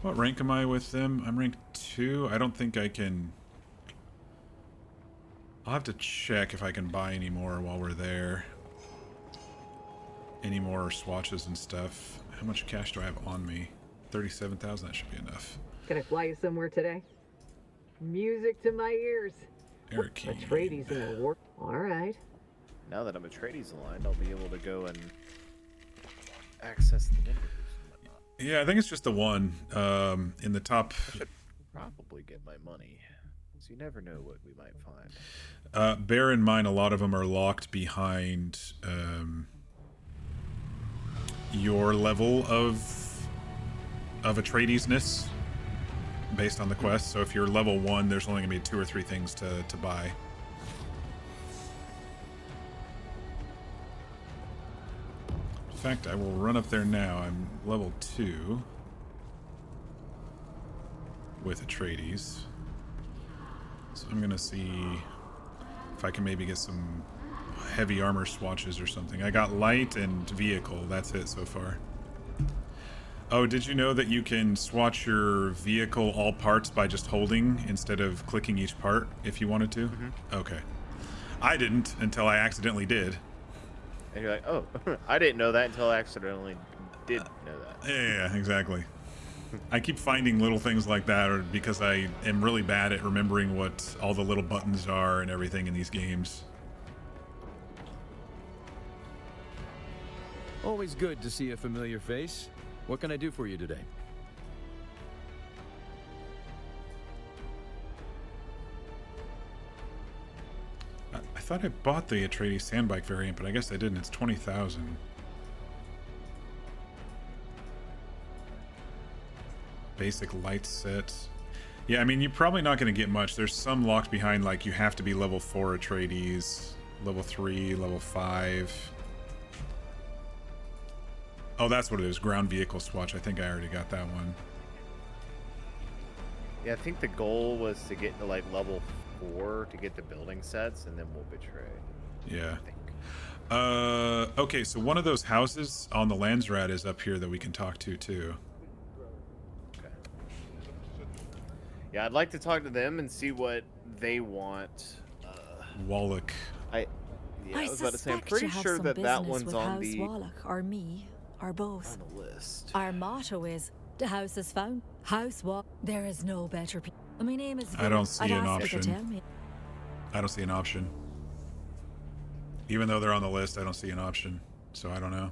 Speaker 1: What rank am I with them? I'm rank 2. I don't think I can... I'll have to check if I can buy any more while we're there. Any more swatches and stuff. How much cash do I have on me? 37,000, that should be enough.
Speaker 17: Can I fly you somewhere today? Music to my ears.
Speaker 1: Eric Key.
Speaker 17: Atreides in the war. Alright.
Speaker 11: Now that I'm Atreides aligned, I'll be able to go and access the windows.
Speaker 1: Yeah, I think it's just the one in the top.
Speaker 11: I should probably get my money, so you never know what we might find.
Speaker 1: Bear in mind, a lot of them are locked behind your level of Atreides-ness based on the quest. So if you're level 1, there's only gonna be 2 or 3 things to buy. In fact, I will run up there now. I'm level 2 with Atreides. So I'm gonna see if I can maybe get some heavy armor swatches or something. I got light and vehicle. That's it so far. Oh, did you know that you can swatch your vehicle all parts by just holding instead of clicking each part if you wanted to? Mm-hmm. Okay. I didn't until I accidentally did.
Speaker 11: And you're like, oh, I didn't know that until I accidentally did know that.
Speaker 1: Yeah, exactly. I keep finding little things like that, or because I am really bad at remembering what all the little buttons are and everything in these games.
Speaker 18: Always good to see a familiar face. What can I do for you today?
Speaker 1: I thought I bought the Atreides sandbike variant, but I guess I didn't. It's 20,000. Basic light set. Yeah, I mean, you're probably not going to get much. There's some locked behind, like you have to be level 4 Atreides, level 3, level 5. Oh, that's what it is. Ground vehicle swatch. I think I already got that one.
Speaker 11: Yeah, I think the goal was to get to like level 4 to get the building sets, and then we'll betray.
Speaker 1: Yeah. Okay, so one of those houses on the Landsrat is up here that we can talk to too.
Speaker 11: Okay. Yeah, I'd like to talk to them and see what they want.
Speaker 1: Wallach.
Speaker 11: I was about to say, I'm pretty sure that that one's on the
Speaker 9: Wallach or me or both.
Speaker 11: on the list.
Speaker 9: Our motto is the house is found. House what? There is no better. My name is.
Speaker 1: I don't see an option. I don't see an option. Even though they're on the list, I don't see an option. So I don't know.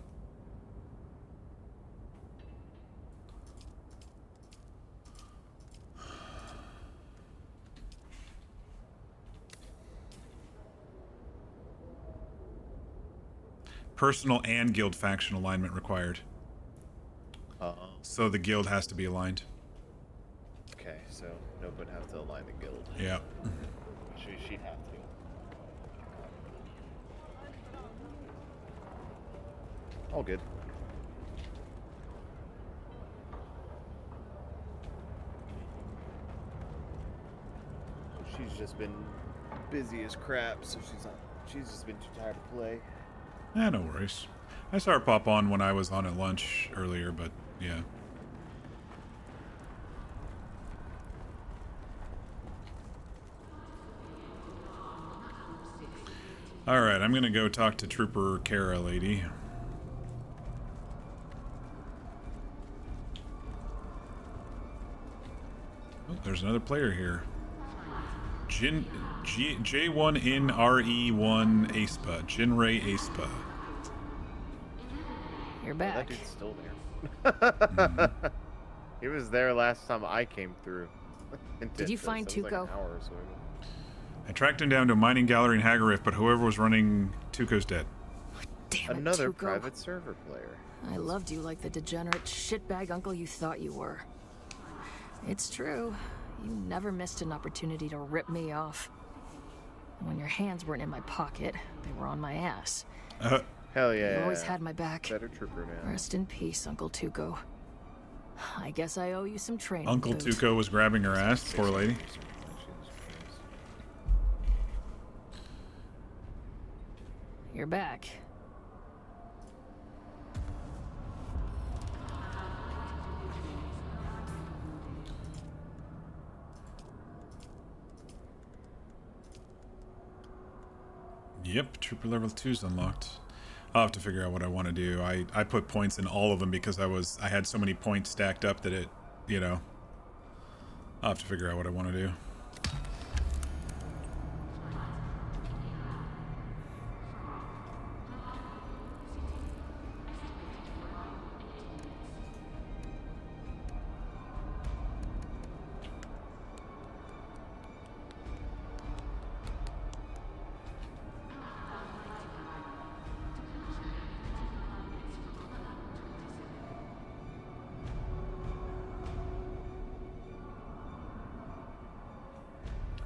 Speaker 1: Personal and guild faction alignment required. So the guild has to be aligned.
Speaker 11: Okay, so Nope would have to align the guild.
Speaker 1: Yeah.
Speaker 11: She'd have to. All good. She's just been busy as crap, so she's just been too tired to play.
Speaker 1: No worries. I saw her pop on when I was on at lunch earlier, but yeah. Alright, I'm gonna go talk to Trooper Kara lady. Oh, there's another player here. J1NRE1 Aespa. Jinray Aespa.
Speaker 9: You're back.
Speaker 11: That dude's still there. He was there last time I came through.
Speaker 9: Did you find
Speaker 11: Tuco?
Speaker 9: Tuco?
Speaker 1: I tracked him down to a mining gallery in Hagarif, but whoever was running Tuco's dead.
Speaker 9: Damn it,
Speaker 11: Another
Speaker 9: Tuco.
Speaker 11: private server player.
Speaker 9: I loved you like the degenerate shitbag uncle you thought you were. It's true. You never missed an opportunity to rip me off. And when your hands weren't in my pocket, they were on my ass.
Speaker 11: Hell yeah.
Speaker 9: You always had my back.
Speaker 11: Better trooper now.
Speaker 9: Rest in peace, Uncle Tuco. I guess I owe you some training.
Speaker 1: Uncle
Speaker 9: Boot.
Speaker 1: Tuco was grabbing her ass, poor lady.
Speaker 9: You're back.
Speaker 1: Yep, trooper level 2's unlocked. I'll have to figure out what I want to do. I put points in all of them because I had so many points stacked up that it, you know. I'll have to figure out what I want to do.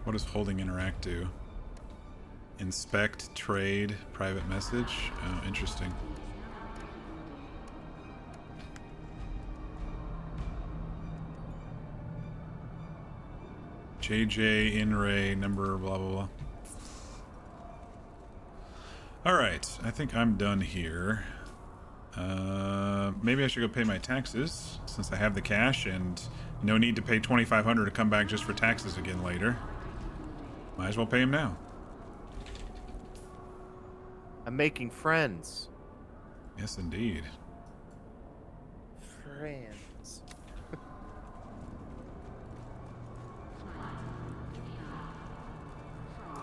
Speaker 1: What does holding interact do? Inspect, trade, private message? Oh, interesting. JJ, InRay, number, blah, blah, blah. Alright, I think I'm done here. Maybe I should go pay my taxes, since I have the cash, and no need to pay $2,500 to come back just for taxes again later. Might as well pay him now.
Speaker 11: I'm making friends.
Speaker 1: Yes, indeed.
Speaker 11: Friends.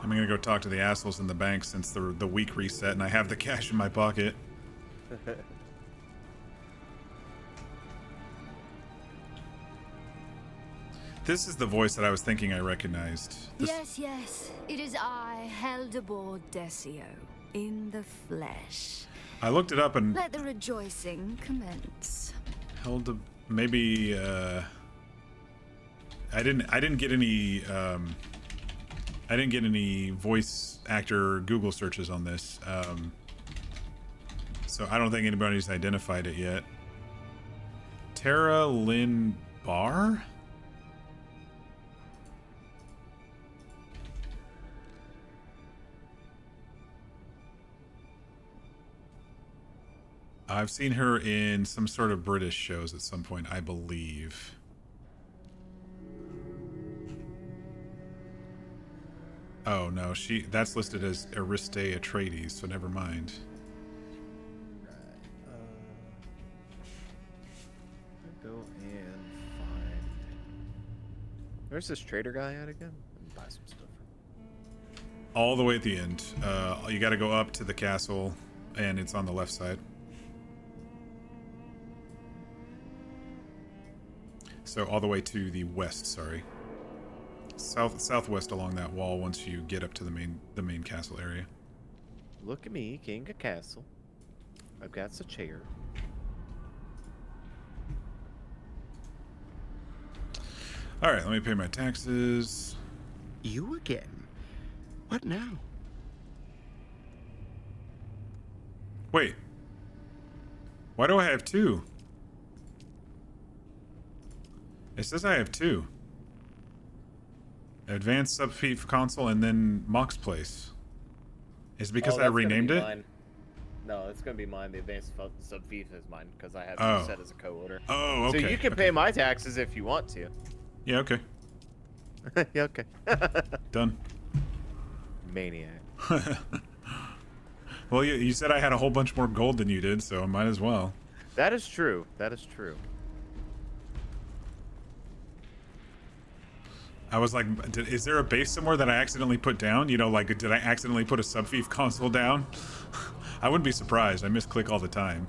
Speaker 1: I'm gonna go talk to the assholes in the bank since the week reset and I have the cash in my pocket. This is the voice that I was thinking I recognized.
Speaker 19: Yes, it is I, Heldebor Desio, in the flesh.
Speaker 1: I looked it up and
Speaker 19: Let the rejoicing commence.
Speaker 1: maybe I didn't get any voice actor Google searches on this. So I don't think anybody's identified it yet. Tara Lynn Barr? I've seen her in some sort of British shows at some point, I believe. Oh no, that's listed as Ariste Atreides, so never mind.
Speaker 11: Go and find. Where's this trader guy at again? Buy some stuff.
Speaker 1: All the way at the end. You got to go up to the castle, and it's on the left side. So all the way to the west, sorry. Southwest along that wall once you get up to the main castle area.
Speaker 11: Look at me, king of castle. I've got a chair.
Speaker 1: All right, let me pay my taxes.
Speaker 20: You again? What now?
Speaker 1: Wait. Why do I have two? It says I have two. Advanced Subfief console and then Mox Place. Is it because I renamed it?
Speaker 11: Mine. No, it's gonna be mine. The advanced Subfief is mine because I have it set as a co-order.
Speaker 1: Oh, okay.
Speaker 11: So you can pay my taxes if you want to.
Speaker 1: Yeah, okay.
Speaker 11: Yeah, okay.
Speaker 1: Done.
Speaker 11: Maniac.
Speaker 1: Well, you said I had a whole bunch more gold than you did, so I might as well.
Speaker 11: That is true. That is true.
Speaker 1: I was like, is there a base somewhere that I accidentally put down? You know, like, did I accidentally put a Subfief console down? I wouldn't be surprised. I misclick all the time.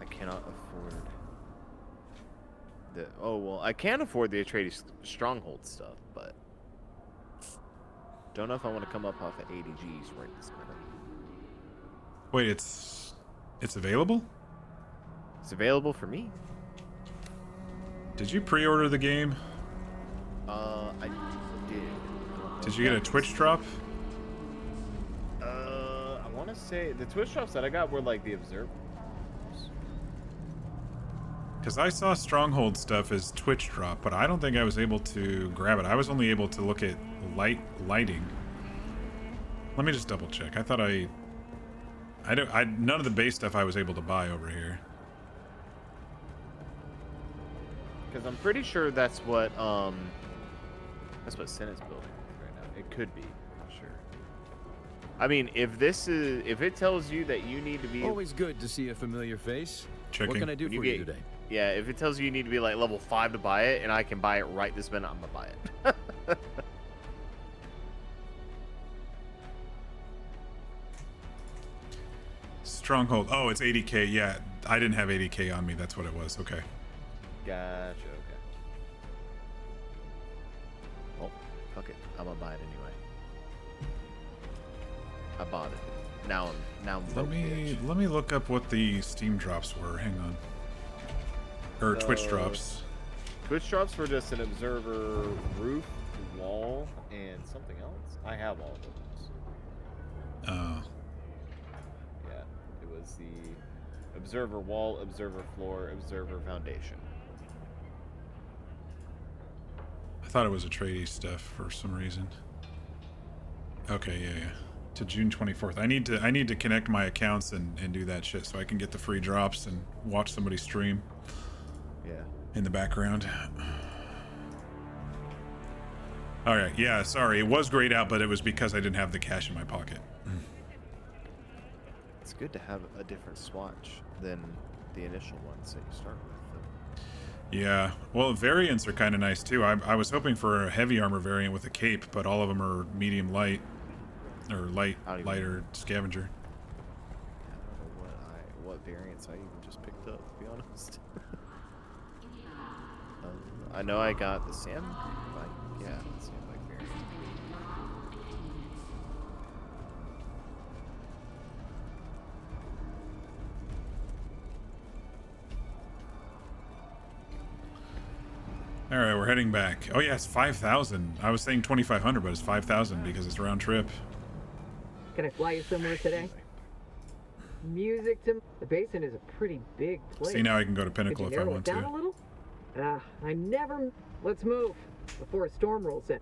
Speaker 11: I cannot afford the... Oh, well, I can afford the Atreides Stronghold stuff, but... Don't know if I want to come up off of 80 Gs right this minute.
Speaker 1: Wait, it's available?
Speaker 11: It's available for me.
Speaker 1: Did you pre-order the game?
Speaker 11: I did.
Speaker 1: Did you get a Twitch drop?
Speaker 11: I want to say the Twitch drops that I got were like the Observer.
Speaker 1: Because I saw Stronghold stuff as Twitch drop, but I don't think I was able to grab it. I was only able to look at lighting. Let me just double check. I thought none of the base stuff I was able to buy over here.
Speaker 11: Because I'm pretty sure that's what Senate's building right now. It could be, I'm not sure. I mean, if it tells you that you need to be
Speaker 18: always good to see a familiar face.
Speaker 1: Checking.
Speaker 18: What can I do for you today?
Speaker 11: Yeah, if it tells you you need to be like level 5 to buy it, and I can buy it right this minute, I'm gonna buy it.
Speaker 1: Stronghold. Oh, it's 80k. Yeah, I didn't have 80k on me. That's what it was. Okay.
Speaker 11: Gotcha. Okay. Well, fuck it. I'm gonna buy it anyway. I bought it. Now I'm
Speaker 1: let me look up what the Steam drops were. Hang on. Or Twitch drops.
Speaker 11: Twitch drops were just an observer roof, wall, and something else. I have all of those.
Speaker 1: Oh.
Speaker 11: Yeah, it was the observer wall, observer floor, observer foundation.
Speaker 1: I thought it was Atreides stuff for some reason. Okay, yeah. To June 24th. I need to connect my accounts and do that shit so I can get the free drops and watch somebody stream.
Speaker 11: Yeah.
Speaker 1: In the background. Alright, yeah, sorry. It was grayed out, but it was because I didn't have the cash in my pocket.
Speaker 11: It's good to have a different swatch than the initial ones that you start with.
Speaker 1: Yeah, well, variants are kind of nice too. I was hoping for a heavy armor variant with a cape, but all of them are medium light. Or lighter scavenger.
Speaker 11: I don't know what variants I even just picked up, to be honest. I know I got the sandbike. Yeah, the sandbike variant.
Speaker 1: All right, we're heading back. Oh yeah, it's 5,000. I was saying 2,500, but it's 5,000 because it's round trip.
Speaker 17: Can I fly you somewhere today? Music to... The basin is a pretty big place.
Speaker 1: See, now I can go to Pinnacle if I want to.
Speaker 17: Down a little? I never... Let's move before a storm rolls in.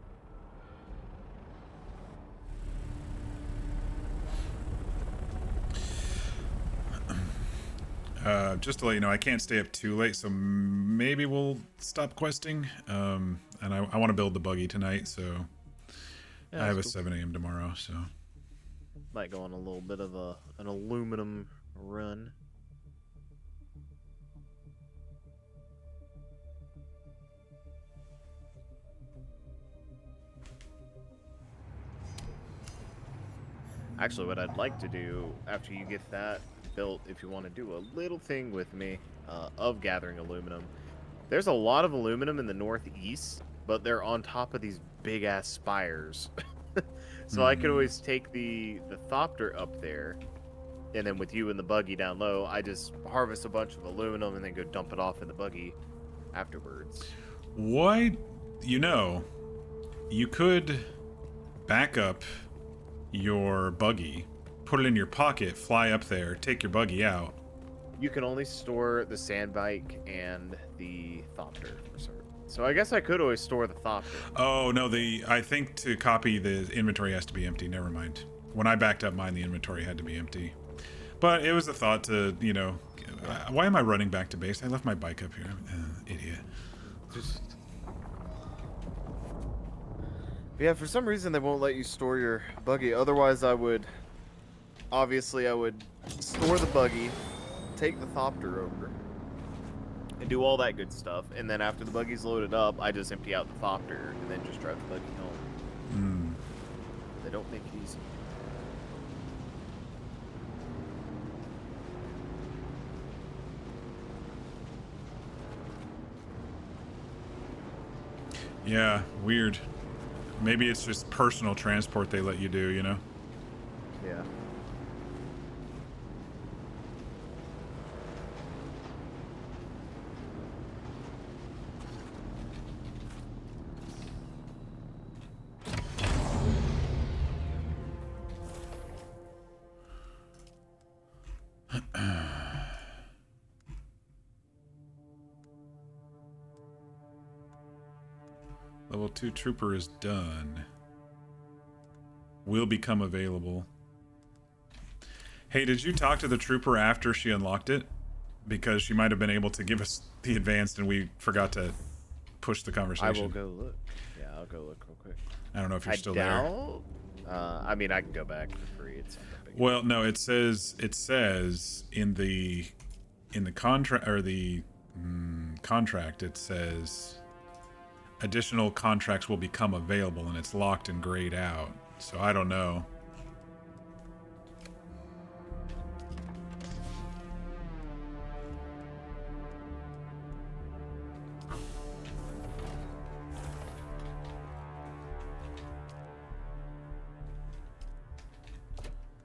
Speaker 1: Just to let you know, I can't stay up too late, so maybe we'll stop questing. And I want to build the buggy tonight, so I have a 7 a.m. tomorrow, so...
Speaker 11: Might go on a little bit of an aluminum run. Actually, what I'd like to do after you get that built, if you want to do a little thing with me of gathering aluminum, there's a lot of aluminum in the northeast, but they're on top of these big ass spires. So I could always take the Thopter up there, and then with you and the buggy down low, I just harvest a bunch of aluminum and then go dump it off in the buggy afterwards.
Speaker 1: Why, you could back up your buggy, put it in your pocket, fly up there, take your buggy out.
Speaker 11: You can only store the sandbike and the Thopter for certain. So I guess I could always store the Thopter.
Speaker 1: Oh, no, I think to copy the inventory has to be empty. Never mind. When I backed up mine, the inventory had to be empty. But it was a thought to, why am I running back to base? I left my bike up here. Idiot.
Speaker 11: Yeah, for some reason they won't let you store your buggy. Otherwise I would store the buggy, take the Thopter over, and do all that good stuff. And then after the buggy's loaded up, I just empty out the thopter and then just drive the buggy home. They don't make it easy.
Speaker 1: Yeah, weird. Maybe it's just personal transport they let you do, you know?
Speaker 11: Yeah.
Speaker 1: Level 2 trooper is done. Will become available. Hey, did you talk to the trooper after she unlocked it? Because she might have been able to give us the advanced and we forgot to push the conversation.
Speaker 11: I will go look. Yeah, I'll go look real quick.
Speaker 1: I don't know if you're still
Speaker 11: there. I mean, I can go back for free. It's not that big.
Speaker 1: Well, no, it says in the contract or the contract it says additional contracts will become available and it's locked and grayed out. So I don't know.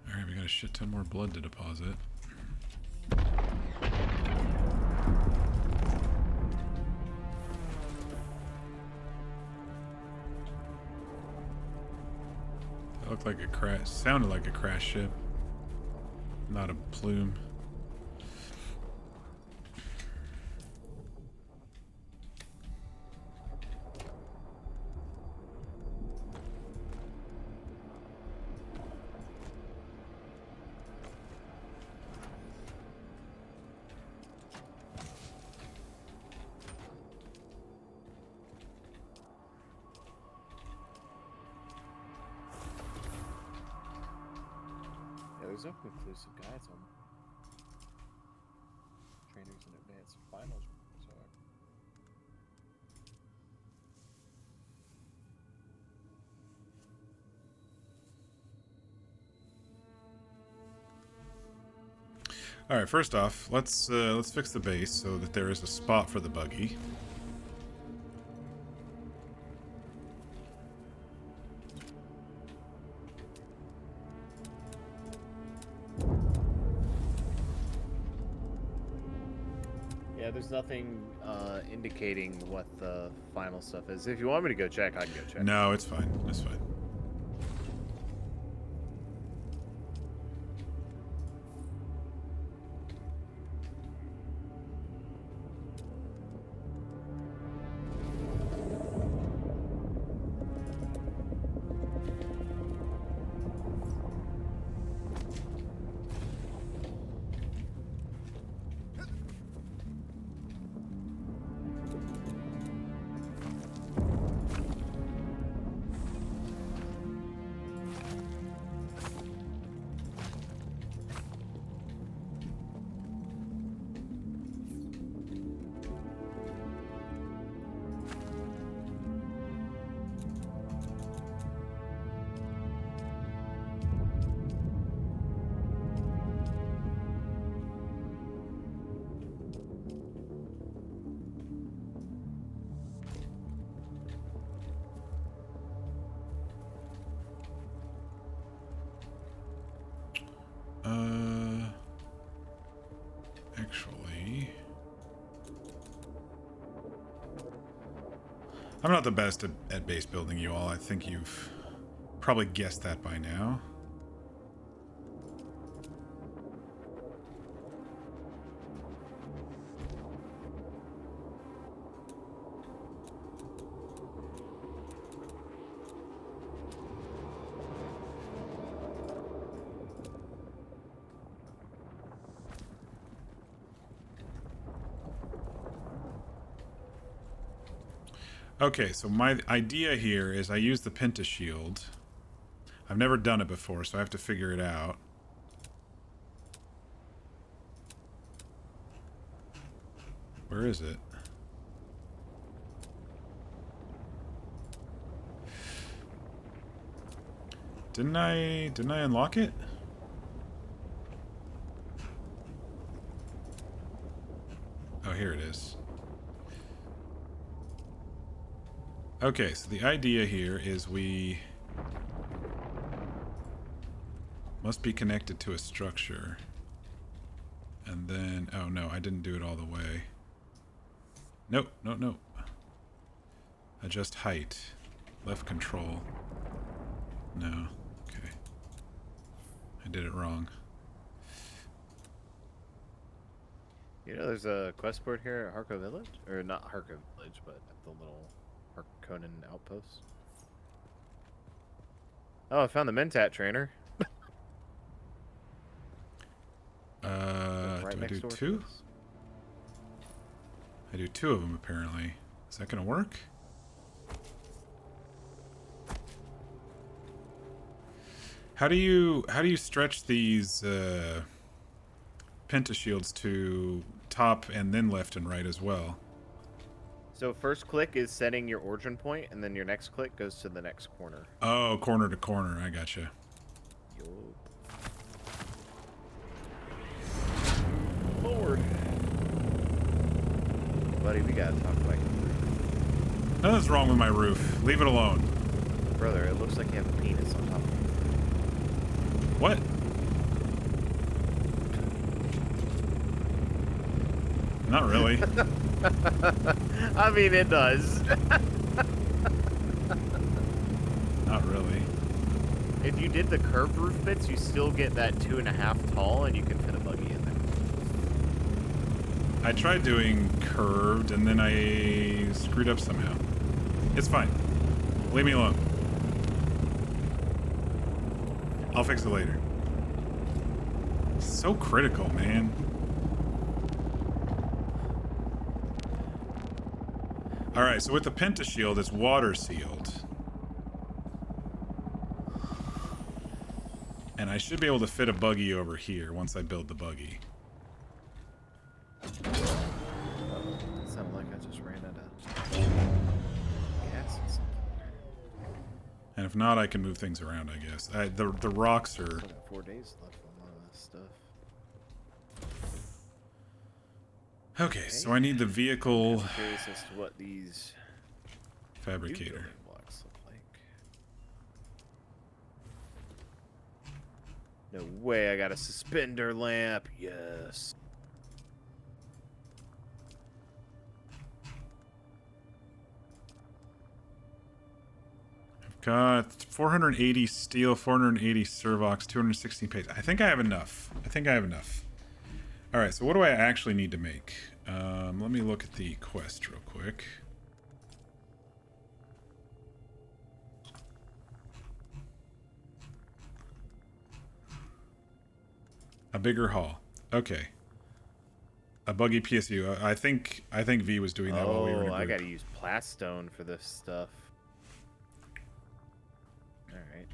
Speaker 1: Alright, we got a shit ton more blood to deposit. Looked like a crash. Sounded like a crash ship. Not a plume.
Speaker 11: There's no conclusive guides on trainers and advanced finals whatsoever.
Speaker 1: All right, first off, let's fix the base so that there is a spot for the buggy.
Speaker 11: Yeah, there's nothing indicating what the final stuff is. If you want me to go check, I can go check.
Speaker 1: No, it's fine. It's fine. Actually, I'm not the best at base building, you all. I think you've probably guessed that by now. Okay, so my idea here is I use the pentashield. I've never done it before, so I have to figure it out. Where is it? Didn't I unlock it? Oh, here it is. Okay, so the idea here is we must be connected to a structure. And then, oh no, I didn't do it all the way. Nope, nope, nope. Adjust height. Left control. No, okay. I did it wrong.
Speaker 11: You know, there's a quest board here at Harko Village? Or not Harko Village, but at the little Harkonnen outpost. Oh, I found the Mentat trainer.
Speaker 1: Do I do two? I do two of them apparently. Is that gonna work? How do you stretch these pentashields to top and then left and right as well?
Speaker 11: So first click is setting your origin point, and then your next click goes to the next corner.
Speaker 1: Oh, corner to corner. I gotcha.
Speaker 11: Forward. Buddy, we gotta talk about your roof.
Speaker 1: Nothing's wrong with my roof. Leave it alone.
Speaker 11: Brother, it looks like you have a penis on top of it.
Speaker 1: What? Not really.
Speaker 11: I mean, it does.
Speaker 1: Not really.
Speaker 11: If you did the curved roof bits, you still get that 2.5 tall, and you can fit a buggy in there.
Speaker 1: I tried doing curved, and then I screwed up somehow. It's fine. Leave me alone. I'll fix it later. So critical, man. Alright, so with the pentashield, it's water sealed. And I should be able to fit a buggy over here once I build the buggy.
Speaker 11: Sounded like I just ran out of gas or something.
Speaker 1: And if not, I can move things around, I guess. The rocks are...
Speaker 11: 4 days left on a lot of this stuff.
Speaker 1: Okay, so I need the vehicle...
Speaker 11: I'm curious as to what these...
Speaker 1: fabricator.
Speaker 11: Blocks look like. No way, I got a suspender lamp. Yes.
Speaker 1: Got 480 steel, 480 servox, 216 paste. I think I have enough. Alright, so what do I actually need to make? Let me look at the quest real quick. A bigger haul. Okay. A buggy PSU. I think V was doing that while we were in a group.
Speaker 11: I gotta use plastone for this stuff. Alright.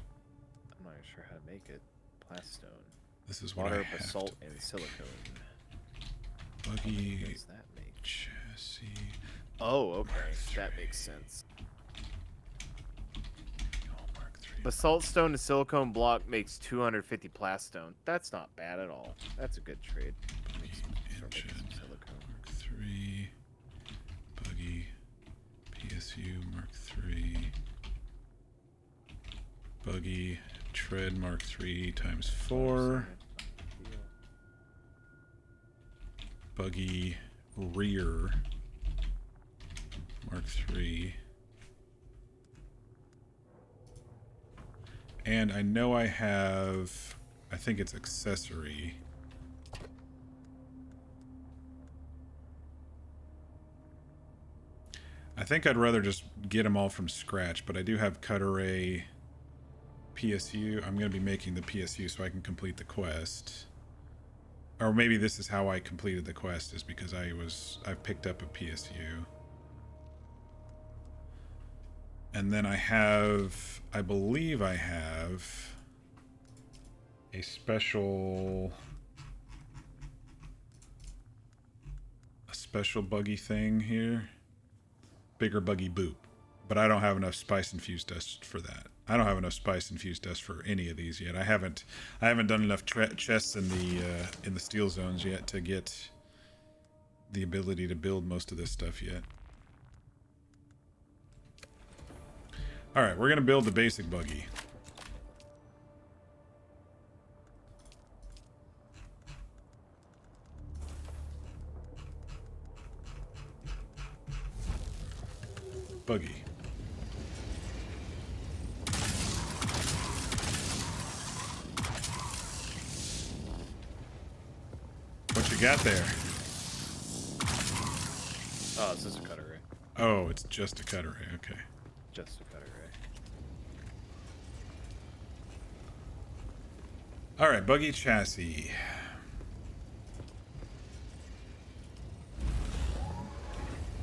Speaker 11: I'm not sure how to make it. Plastone.
Speaker 1: This is what
Speaker 11: water,
Speaker 1: I have
Speaker 11: basalt,
Speaker 1: to
Speaker 11: and
Speaker 1: make.
Speaker 11: silicone.
Speaker 1: Buggy.
Speaker 11: What does that make?
Speaker 1: Chassis.
Speaker 11: Oh, okay. That makes sense. Basalt stone and silicone block makes 250 plastone. That's not bad at all. That's a good trade.
Speaker 1: Mark 3. Buggy. PSU Mark 3. Buggy. Tread Mark 3 times 4. Buggy. Rear. Mark 3. And I know I have, I think it's accessory. I think I'd rather just get them all from scratch, but I do have cut array PSU. I'm going to be making the PSU so I can complete the quest. Or maybe this is how I completed the quest, is because I've picked up a PSU. And then I believe I have a special buggy thing here. Bigger buggy boop. But I don't have enough spice infused dust for that. I don't have enough spice infused dust for any of these yet. I haven't done enough chests in the steel zones yet to get the ability to build most of this stuff yet. All right, we're gonna build the basic buggy. Buggy. What you got there?
Speaker 11: Oh, it's just a cutter ray.
Speaker 1: Oh, it's just a cutter ray. Okay.
Speaker 11: Just a cutter ray.
Speaker 1: All right, buggy chassis.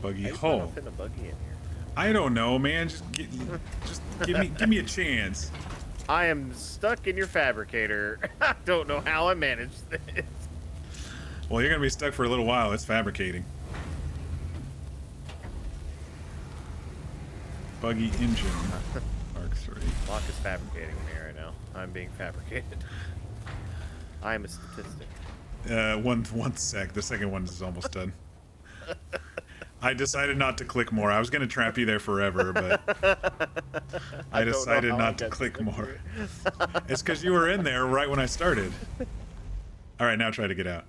Speaker 1: Buggy hull.
Speaker 11: Fit a buggy in here.
Speaker 1: I don't know, man. Just give me a chance.
Speaker 11: I am stuck in your fabricator. I don't know how I managed this.
Speaker 1: Well, you're gonna be stuck for a little while. It's fabricating. Buggy engine. Mark 3.
Speaker 11: Locke is fabricating me right now. I'm being fabricated. I am a statistic.
Speaker 1: One sec. The second one is almost done. I decided not to click more. I was going to trap you there forever, but I decided not to click more. It's because you were in there right when I started. All right, now try to get out.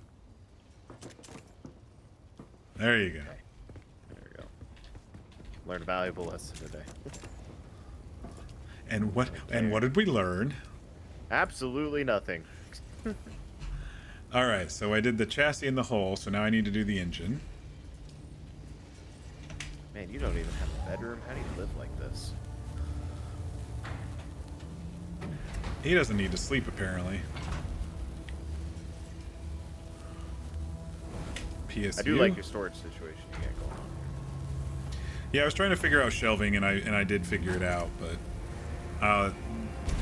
Speaker 1: There you go.
Speaker 11: There we go. Learned a valuable lesson today.
Speaker 1: And what did we learn?
Speaker 11: Absolutely nothing.
Speaker 1: All right, so I did the chassis and the hull, so now I need to do the engine.
Speaker 11: Man, you don't even have a bedroom. How do you live like this?
Speaker 1: He doesn't need to sleep, apparently. PSU.
Speaker 11: I do like your storage situation you got going on.
Speaker 1: Yeah, I was trying to figure out shelving, and I did figure it out, but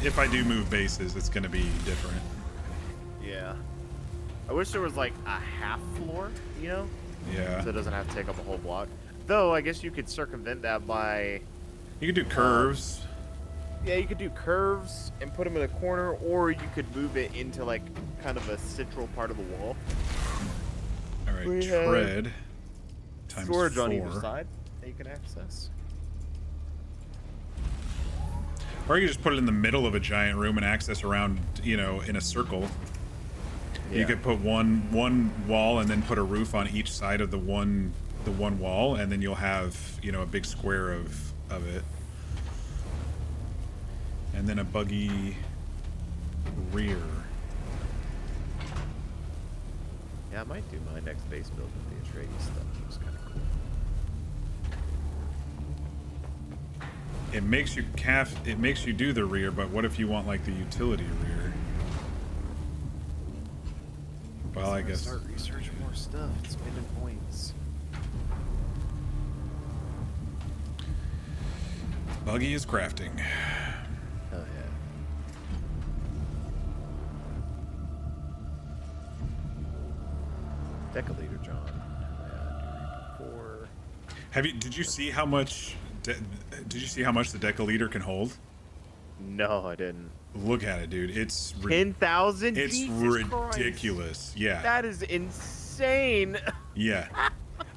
Speaker 1: if I do move bases, it's going to be different.
Speaker 11: Yeah. I wish there was like a half floor, you know?
Speaker 1: Yeah.
Speaker 11: So it doesn't have to take up a whole block. Though, I guess you could circumvent that by...
Speaker 1: You could do curves.
Speaker 11: Yeah, you could do curves and put them in a corner, or you could move it into like kind of a central part of the wall.
Speaker 1: All right, tread times
Speaker 11: storage
Speaker 1: 4.
Speaker 11: on either side that you can access.
Speaker 1: Or you could just put it in the middle of a giant room and access around, you know, in a circle. Yeah. You could put one wall and then put a roof on each side of the one wall, and then you'll have, you know, a big square of it. And then a buggy rear.
Speaker 11: Yeah, I might do my next base build with the Atreides stuff. It was kind of cool.
Speaker 1: It makes you do the rear, but what if you want like the utility rear? Well, I guess
Speaker 11: start researching more stuff, spending points.
Speaker 1: Buggy is crafting.
Speaker 11: Oh yeah. Decaleader, John. Yeah, before.
Speaker 1: Did you see how much the Decaleader can hold?
Speaker 11: No, I didn't.
Speaker 1: Look at it, dude. It's
Speaker 11: 10,000.
Speaker 1: It's ridiculous.
Speaker 11: Christ.
Speaker 1: Yeah.
Speaker 11: That is insane.
Speaker 1: Yeah.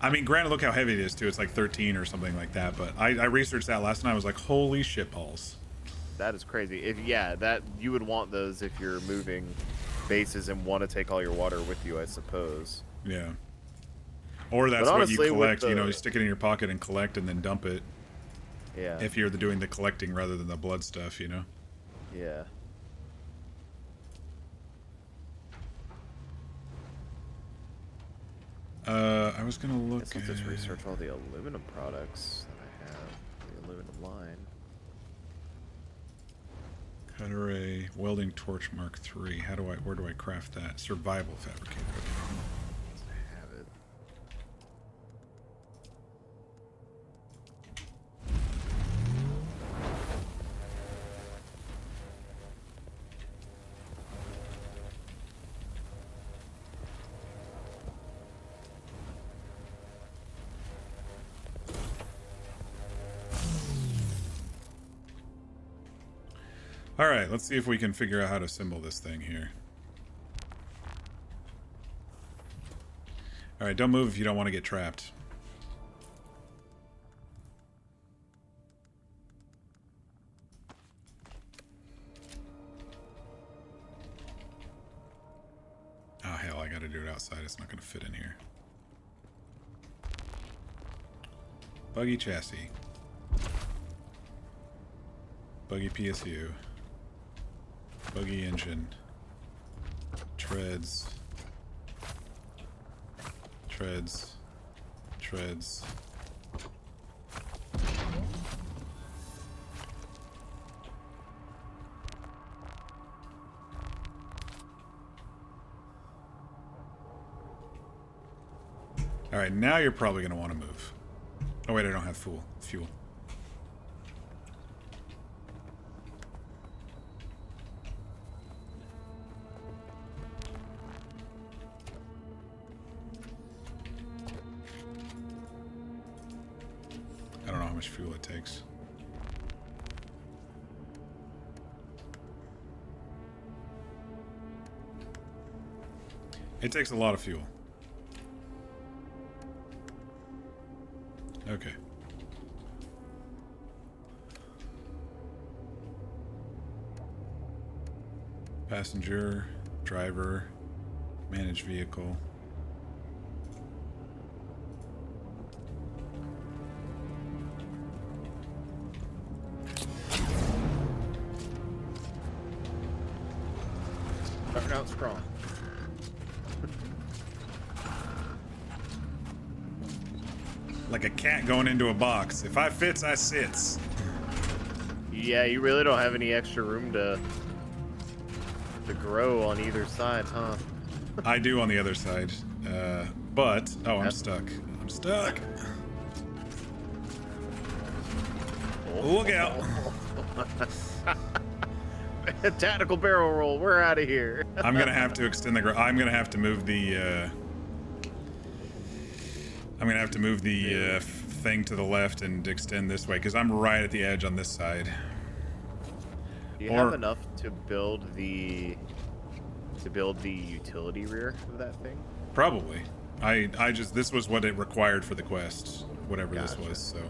Speaker 1: I mean, granted, look how heavy it is too. It's like 13 or something like that. But I researched that last night. I was like, holy shit balls.
Speaker 11: That is crazy. That you would want those if you're moving bases and want to take all your water with you, I suppose.
Speaker 1: Yeah. Or that's
Speaker 11: honestly,
Speaker 1: what you collect. You know, you stick it in your pocket and collect, and then dump it.
Speaker 11: Yeah.
Speaker 1: If you're doing the collecting rather than the blood stuff, you know.
Speaker 11: Yeah.
Speaker 1: I was gonna look.
Speaker 11: Let's just research all the aluminum products that I have. The aluminum line.
Speaker 1: Cut array, welding torch Mark III. Where do I craft that? Survival fabricator. Okay.
Speaker 11: I have it.
Speaker 1: Alright, let's see if we can figure out how to assemble this thing here. Alright, don't move if you don't want to get trapped. Oh hell, I gotta do it outside. It's not gonna fit in here. Buggy chassis. Buggy PSU. Buggy engine. Treads. Treads. Treads. Alright, now you're probably going to want to move. Oh wait, I don't have fuel. I don't know how much fuel it takes. It takes a lot of fuel. Okay. Passenger, driver, manage vehicle.
Speaker 11: Starting out strong.
Speaker 1: Like a cat going into a box. If I fits, I sits.
Speaker 11: Yeah, you really don't have any extra room to grow on either side, huh?
Speaker 1: I do on the other side. But... Oh, I'm stuck. I'm stuck. Look out.
Speaker 11: Tactical barrel roll. We're out of here.
Speaker 1: I'm going to have to extend the... I'm going to have to move the... I'm going to have to move the thing to the left and extend this way, because I'm right at the edge on this side.
Speaker 11: Do you have enough to build the utility rear of that thing?
Speaker 1: Probably. I just, this was what it required for the quest, whatever this was, so.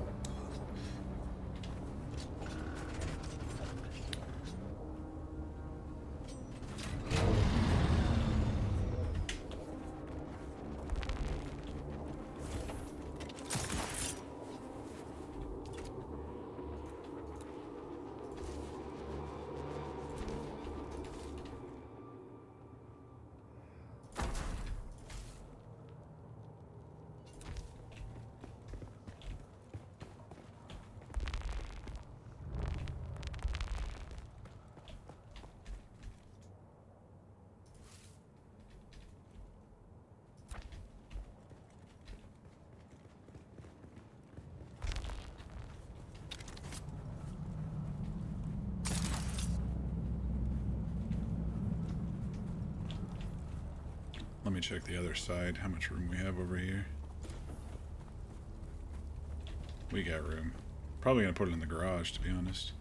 Speaker 1: Let me check the other side, how much room we have over here. We got room. Probably gonna put it in the garage, to be honest.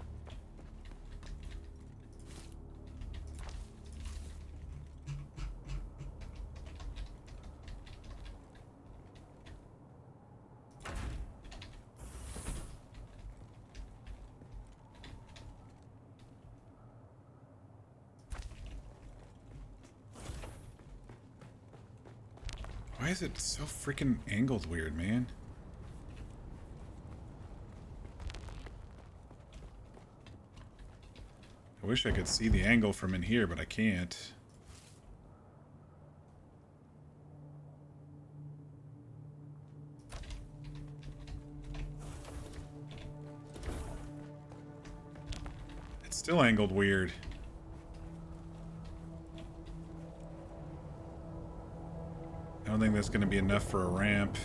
Speaker 1: Why is it so freaking angled weird, man? I wish I could see the angle from in here, but I can't. It's still angled weird. I don't think that's going to be enough for a ramp.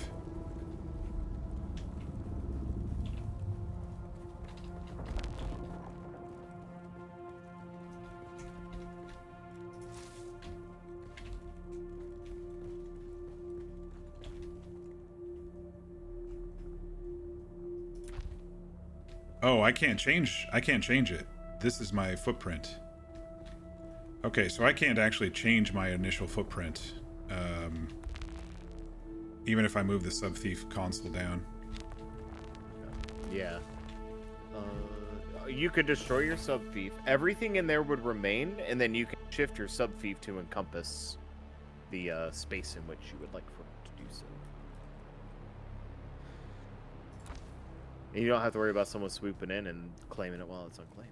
Speaker 1: Oh, I can't change it. this is my footprint. Okay, so I can't actually change my initial footprint. Even if I move the Sub-Thief console down.
Speaker 11: Yeah. You could destroy your Sub-Thief. Everything in there would remain, and then you can shift your Sub-Thief to encompass the space in which you would like for it to do so. And you don't have to worry about someone swooping in and claiming it while it's unclaimed.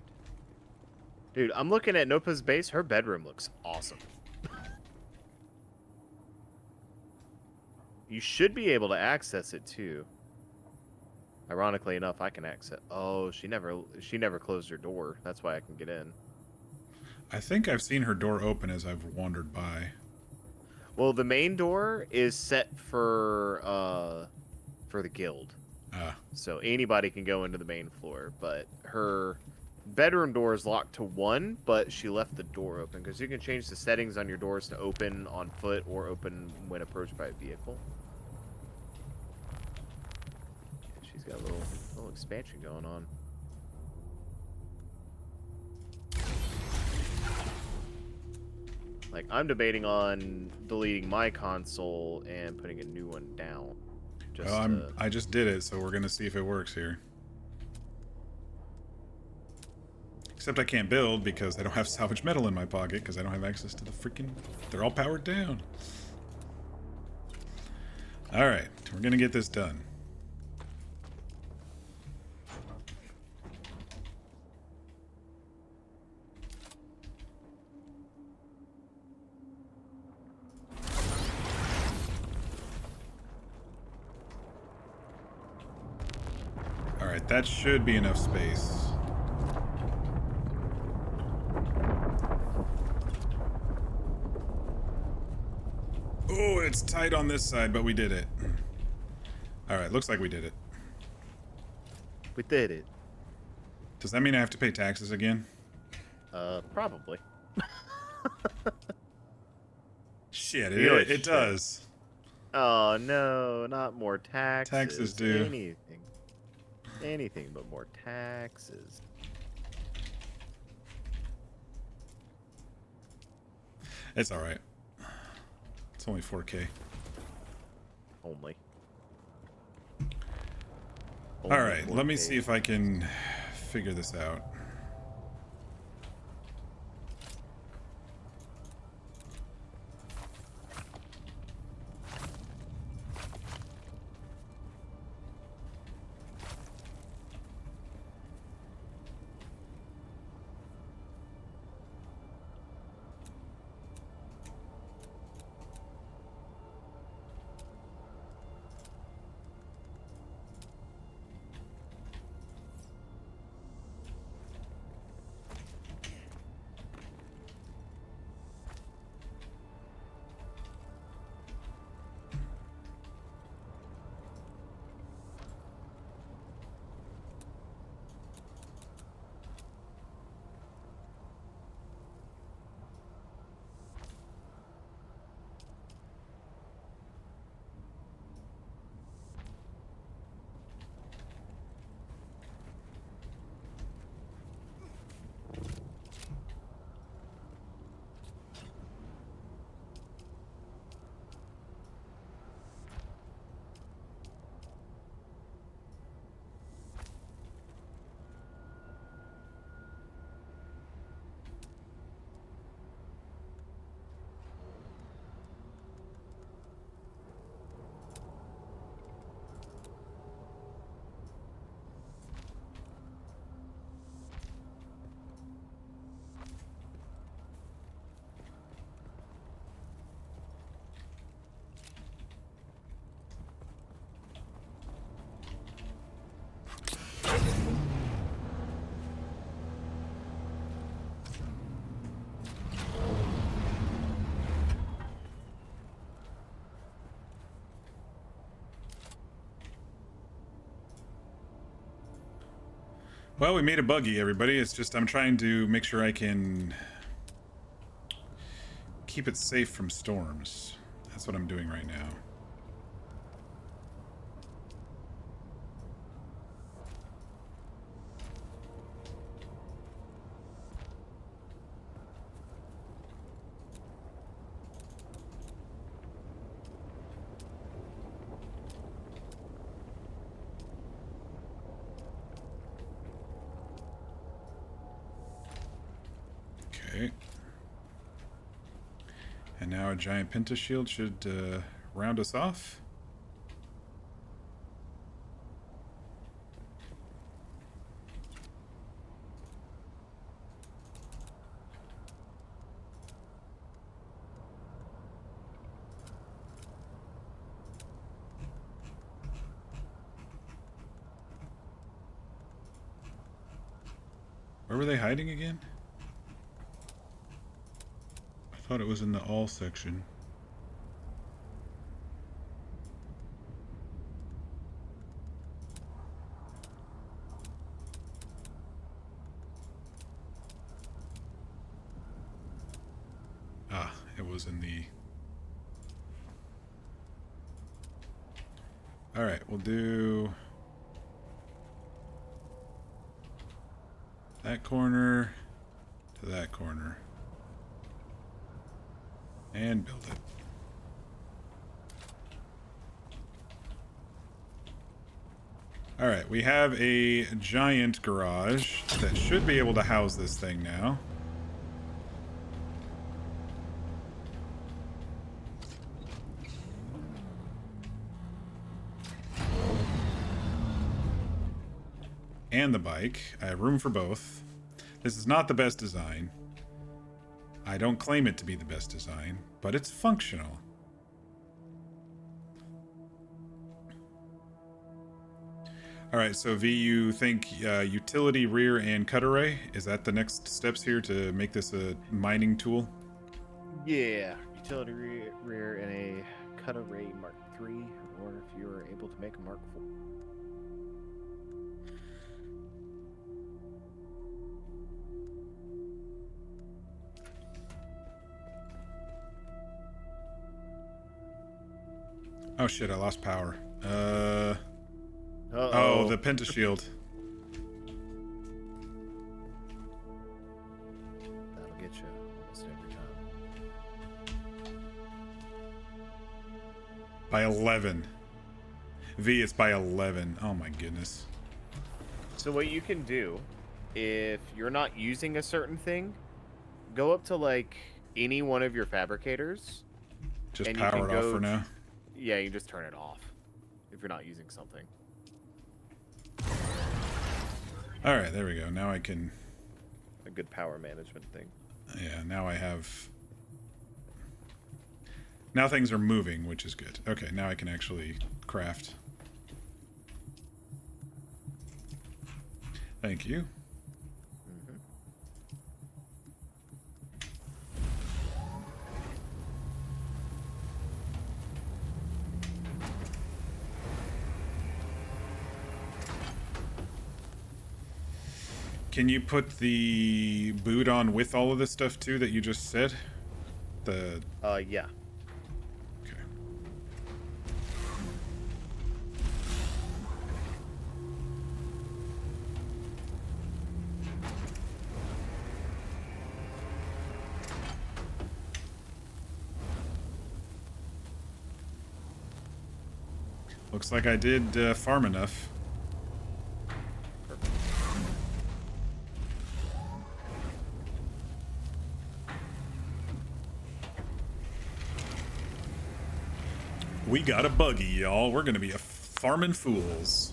Speaker 11: Dude, I'm looking at Nopa's base. Her bedroom looks awesome. You should be able to access it too. Ironically enough, I can access. Oh, she never closed her door. That's why I can get in.
Speaker 1: I think I've seen her door open as I've wandered by.
Speaker 11: Well, the main door is set for the guild. So anybody can go into the main floor, but her bedroom door is locked to 1, but she left the door open because you can change the settings on your doors to open on foot or open when approached by a vehicle. She's got a little expansion going on. Like, I'm debating on deleting my console and putting a new one down.
Speaker 1: I just did it, so we're gonna see if it works here. Except I can't build because I don't have salvage metal in my pocket because I don't have access to the freaking... They're all powered down. Alright, we're gonna get this done. Alright, that should be enough space. Oh, it's tight on this side, but we did it. Alright, looks like we did it.
Speaker 11: We did it.
Speaker 1: Does that mean I have to pay taxes again?
Speaker 11: Probably.
Speaker 1: Shit, it does.
Speaker 11: Oh, no, not more taxes.
Speaker 1: Taxes do.
Speaker 11: Anything but more taxes.
Speaker 1: It's alright. It's only 4K.
Speaker 11: Only.
Speaker 1: Alright, let me see if I can figure this out. Well, we made a buggy, everybody. It's just I'm trying to make sure I can keep it safe from storms. That's what I'm doing right now. a giant pentashield should round us off. Where were they hiding again? I thought it was in the all section. Ah, it was in the... Alright, we'll do... that corner to that corner. And build it. Alright, we have a giant garage that should be able to house this thing now. And the bike. I have room for both. This is not the best design. I don't claim it to be the best design, but it's functional. Alright, so V, you think utility, rear, and cut array? Is that the next steps here to make this a mining tool?
Speaker 11: Yeah, utility rear and a cut array Mark III, or if you're able to make a Mark IV.
Speaker 1: Oh shit, I lost power.
Speaker 11: Uh-oh.
Speaker 1: Oh, the pentashield.
Speaker 11: That'll get you almost every time.
Speaker 1: By 11. V, it's by 11. Oh my goodness.
Speaker 11: So what you can do, if you're not using a certain thing, go up to like any one of your fabricators.
Speaker 1: Just
Speaker 11: and
Speaker 1: power it off for now.
Speaker 11: Yeah, you can just turn it off if you're not using something.
Speaker 1: Alright, there we go. Now I can...
Speaker 11: A good power management thing.
Speaker 1: Yeah, now I have... Now things are moving, which is good. Okay, now I can actually craft. Thank you. Can you put the boot on with all of this stuff too that you just said?
Speaker 11: Yeah.
Speaker 1: Okay. Looks like I did farm enough. We got a buggy, y'all. We're gonna be a farming fools.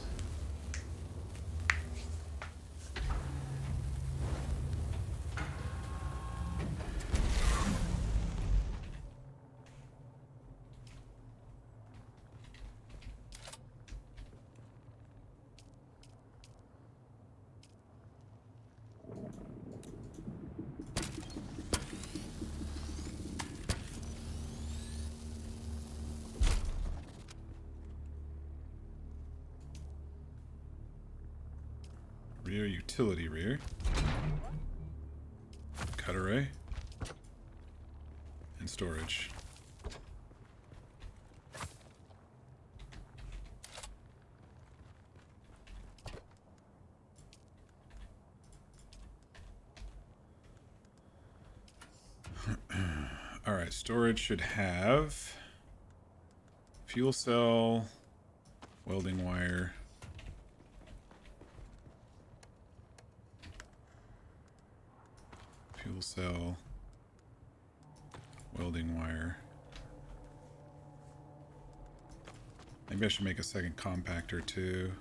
Speaker 1: Rear utility rear. Cut array. And storage. Alright, storage should have fuel cell, welding wire, fuel cell, welding wire, Maybe I should make a second compactor too.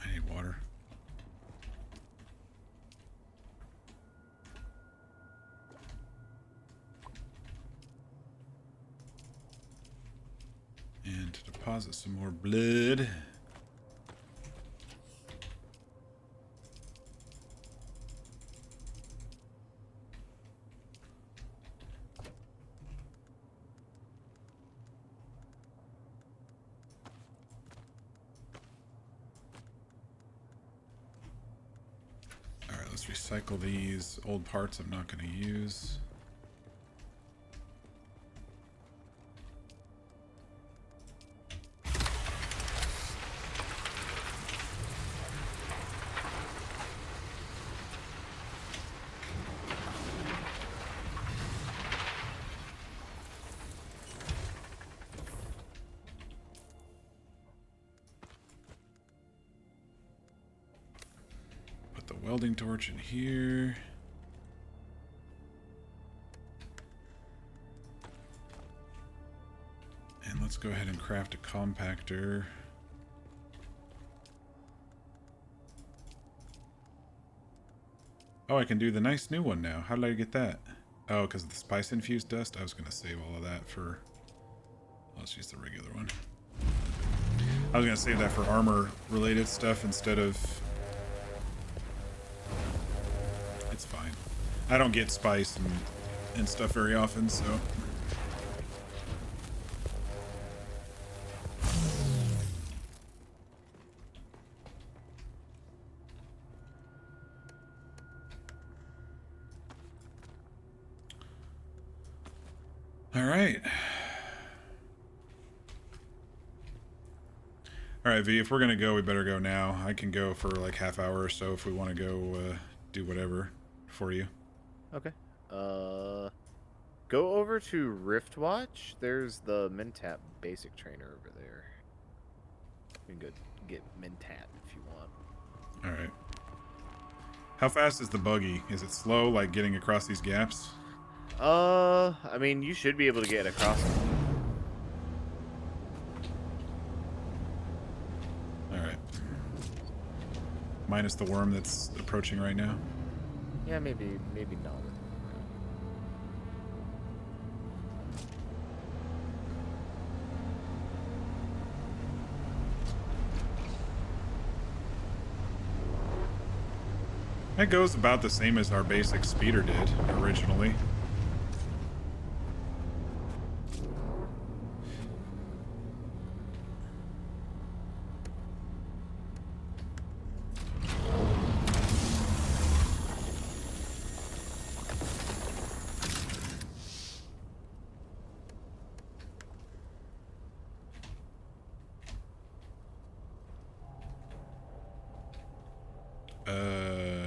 Speaker 1: I need water. And to deposit some more blood. Alright, let's recycle these old parts I'm not going to use. Put the welding torch in here. And let's go ahead and craft a compactor. Oh, I can do the nice new one now. How did I get that? Oh, because of the spice infused dust? I was going to save all of that for... Let's use the regular one. I was going to save that for armor related stuff instead of... It's fine. I don't get spice and stuff very often, so... Alright. Alright, V, if we're gonna go, we better go now. I can go for like half hour or so if we want to go do whatever for you.
Speaker 11: Okay. Go over to Riftwatch. There's the Mentat basic trainer over there. You can go get Mentat if you want.
Speaker 1: Alright. How fast is the buggy? Is it slow, like getting across these gaps?
Speaker 11: I mean, you should be able to get across them.
Speaker 1: Alright. Minus the worm that's approaching right now?
Speaker 11: Yeah, maybe not.
Speaker 1: That goes about the same as our basic speeder did originally.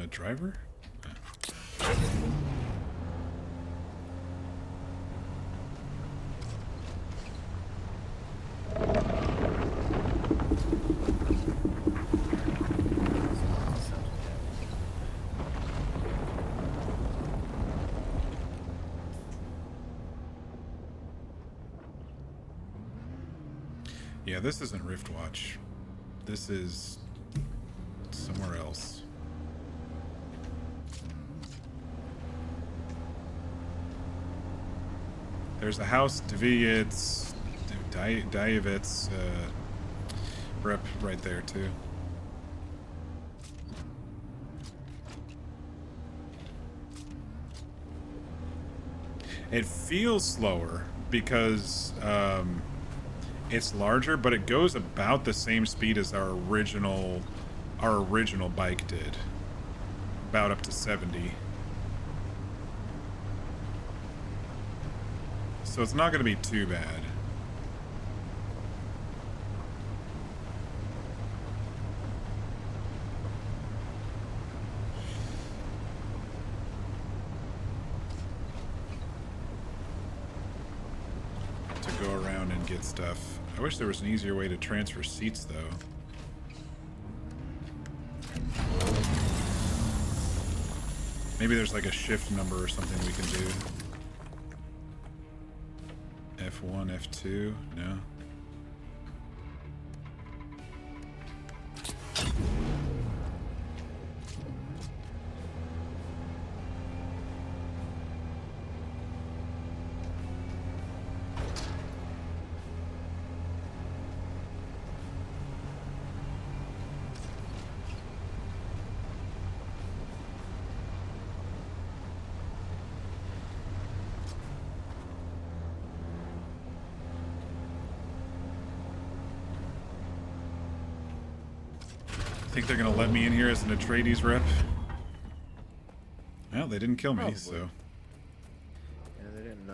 Speaker 1: Driver? Yeah, this isn't Riftwatch. This is somewhere else. There's a house, Dviet's, Diavit's rep right there too. It feels slower because it's larger, but it goes about the same speed as our original bike did. About up to 70. So it's not going to be too bad. get stuff. I wish there was an easier way to transfer seats, though. Maybe there's like a shift number or something we can do. F1, F2, no. Think they're gonna let me in here as an Atreides rep? Well, they didn't kill me,
Speaker 11: Probably.
Speaker 1: so.
Speaker 11: Yeah, they didn't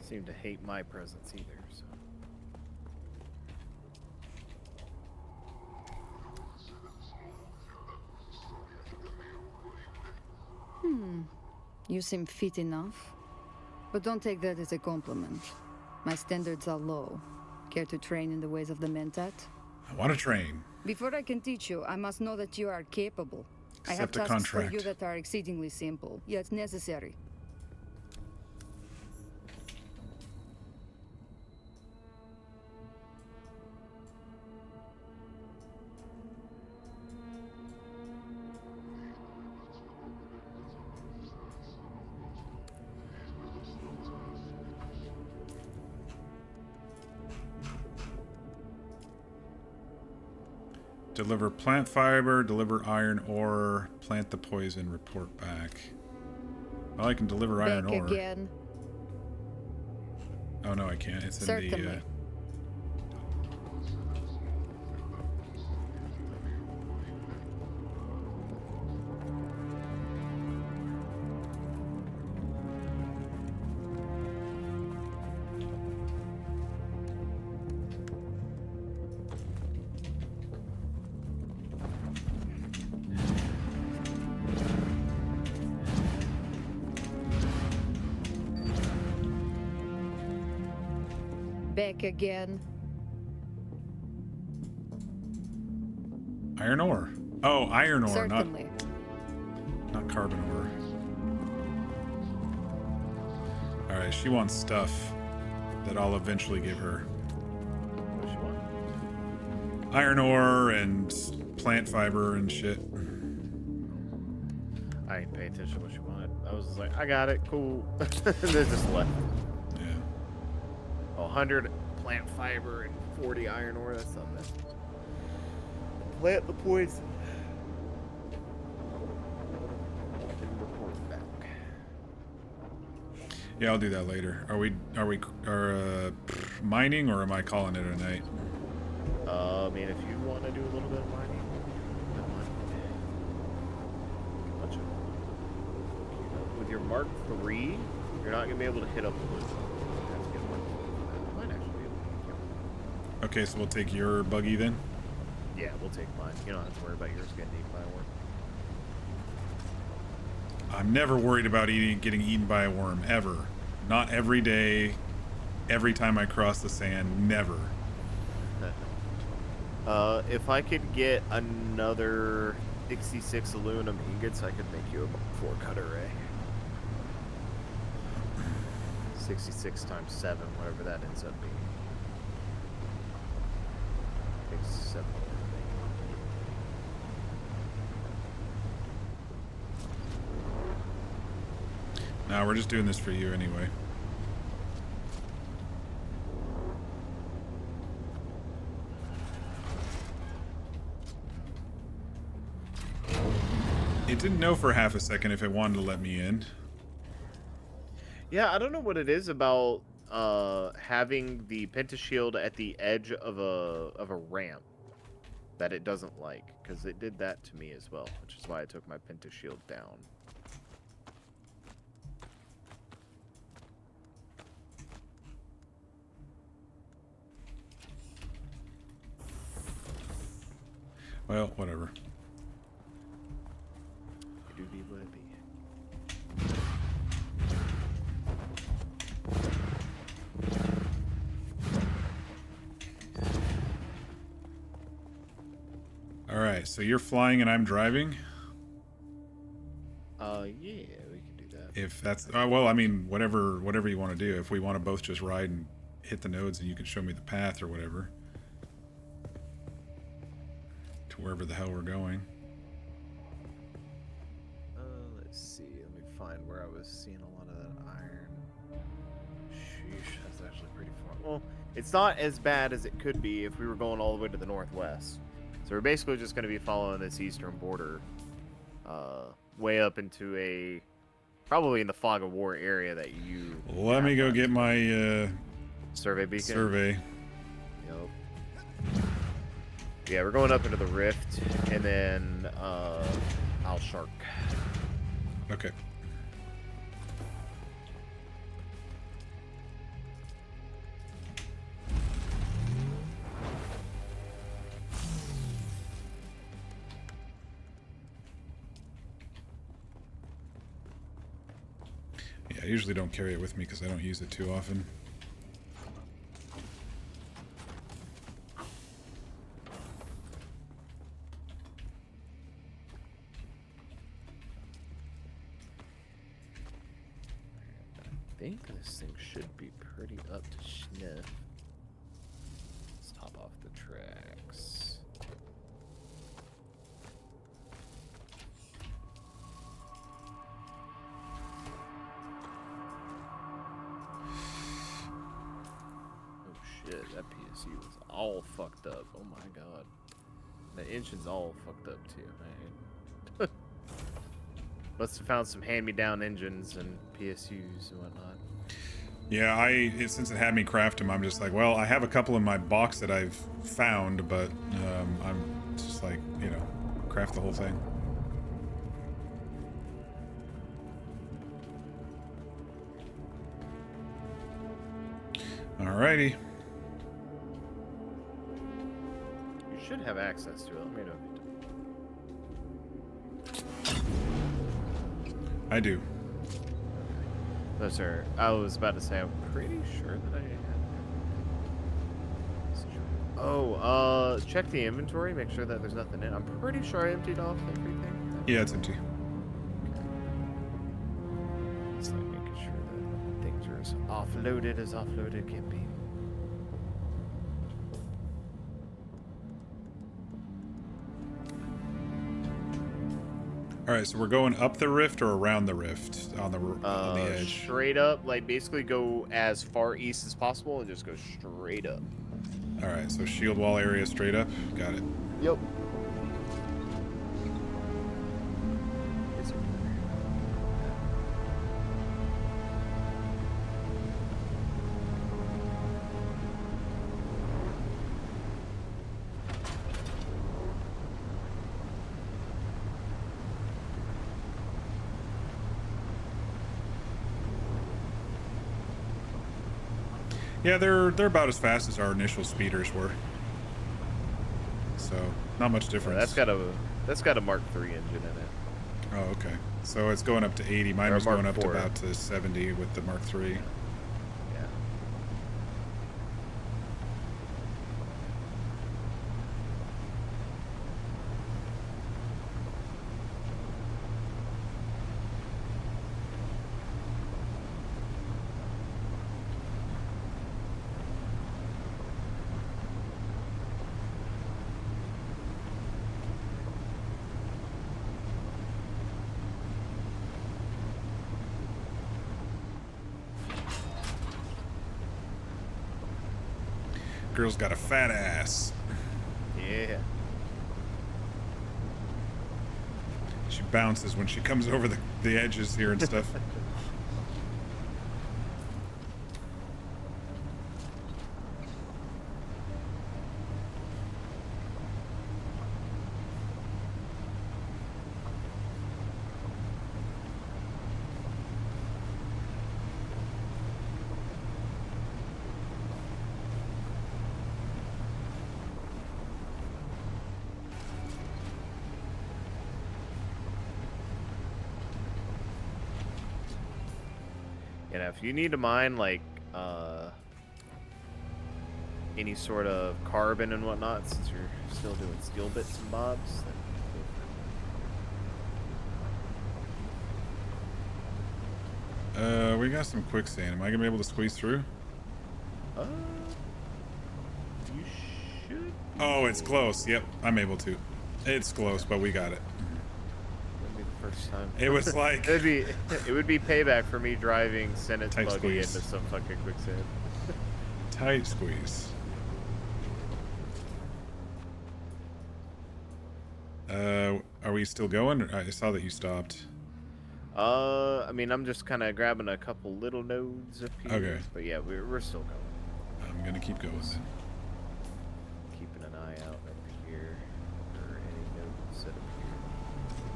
Speaker 11: seem to hate my presence either, so.
Speaker 21: You seem fit enough. But don't take that as a compliment. My standards are low. Care to train in the ways of the Mentat?
Speaker 1: I want to train.
Speaker 21: Before I can teach you, I must know that you are capable. I have
Speaker 1: Accept a
Speaker 21: tasks for
Speaker 1: contract.
Speaker 21: you that are exceedingly simple, yet necessary.
Speaker 1: Deliver plant fiber, deliver iron ore, plant the poison, report back. Well, I can deliver iron
Speaker 21: Back
Speaker 1: ore.
Speaker 21: again.
Speaker 1: Oh no, I can't. It's in
Speaker 21: Certainly.
Speaker 1: the.
Speaker 21: Back again.
Speaker 1: Iron ore. Oh, iron ore,
Speaker 21: Certainly.
Speaker 1: not carbon ore. All right, she wants stuff that I'll eventually give her.
Speaker 11: What does she want?
Speaker 1: Iron ore and plant fiber and shit.
Speaker 11: I didn't pay attention to what she wanted. I was just like, I got it, cool. And then just left.
Speaker 1: Yeah.
Speaker 11: 100 plant fiber and 40 iron ore, that's not bad. Plant the poison. And report back.
Speaker 1: Yeah, I'll do that later. Are we mining, or am I calling it a night?
Speaker 11: I mean, if you want to do a little bit of mining, bunch of, with your Mark III, you're not gonna be able to hit up the wood. Might actually be able to.
Speaker 1: Okay, so we'll take your buggy then.
Speaker 11: Yeah, we'll take mine. You don't have to worry about yours getting eaten by a worm.
Speaker 1: I'm never worried about getting eaten by a worm, ever. Not every day, every time I cross the sand, never.
Speaker 11: If I could get another 66 aluminum ingots, I could make you a 4-cut array. 66 times 7, whatever that ends up being. I think 7.
Speaker 1: No, we're just doing this for you anyway. It didn't know for half a second if it wanted to let me in.
Speaker 11: Yeah, I don't know what it is about having the pentashield at the edge of a ramp that it doesn't like, because it did that to me as well, which is why I took my pentashield down.
Speaker 1: Well, whatever.
Speaker 11: It do be what it be.
Speaker 1: So you're flying and I'm driving?
Speaker 11: Yeah, we can do that.
Speaker 1: If that's well, I mean, whatever you want to do. If we want to both just ride and hit the nodes, and you can show me the path or whatever to wherever the hell we're going.
Speaker 11: Let's see. Let me find where I was seeing a lot of that iron. Sheesh, that's actually pretty far. Well, it's not as bad as it could be if we were going all the way to the northwest. So we're basically just going to be following this eastern border, way up into probably in the fog of war area that you.
Speaker 1: Let me go get my
Speaker 11: survey beacon.
Speaker 1: Survey.
Speaker 11: Yep. Yeah, we're going up into the rift, and then I'll shark.
Speaker 1: Okay. I usually don't carry it with me because I don't use it too often.
Speaker 11: I think this thing should be pretty up to sniff. Let's hop off the tracks. Shit, that PSU was all fucked up. Oh my god. The engine's all fucked up too, man. Must have found some hand-me-down engines and PSUs and whatnot.
Speaker 1: Yeah, since it had me craft them, I'm just like, well, I have a couple in my box that I've found, but I'm just like, you know, craft the whole thing. Alrighty.
Speaker 11: Should have access to it. Let me know.
Speaker 1: I do.
Speaker 11: No, sir. I was about to say, I'm pretty sure that I had. Oh, check the inventory. Make sure that there's nothing in. I'm pretty sure I emptied off everything.
Speaker 1: Yeah, it's empty.
Speaker 11: It's like making sure that things are as offloaded can be.
Speaker 1: All right, so we're going up the rift or around the rift on the edge.
Speaker 11: Straight up, like basically go as far east as possible and just go straight up.
Speaker 1: All right, so shield wall area straight up. Got it.
Speaker 11: Yep.
Speaker 1: Yeah, they're about as fast as our initial speeders were. So not much difference.
Speaker 11: That's got a Mark III engine in it.
Speaker 1: Oh, okay. So it's going up to 80. Mine was going up to about to 70 with the Mark III.
Speaker 11: Yeah.
Speaker 1: Girl's got a fat ass.
Speaker 11: Yeah.
Speaker 1: She bounces when she comes over the edges here and stuff.
Speaker 11: You know, if you need to mine like any sort of carbon and whatnot, since you're still doing steel bits and bobs, then
Speaker 1: got some quicksand. Am I gonna be able to squeeze through?
Speaker 11: You should.
Speaker 1: Oh, it's close. Yep, I'm able to. It's close, but we got it.
Speaker 11: That'd be the first time.
Speaker 1: It was like
Speaker 11: it would be payback for me driving Senate's
Speaker 1: tight
Speaker 11: buggy
Speaker 1: squeeze.
Speaker 11: into some fucking quicksand.
Speaker 1: Tight squeeze. Are we still going? I saw that you stopped.
Speaker 11: I mean, I'm just kind of grabbing a couple little nodes up here.
Speaker 1: Okay.
Speaker 11: But yeah, we're still going.
Speaker 1: I'm gonna keep going then.
Speaker 11: Keeping an eye out up here for any nodes set up here.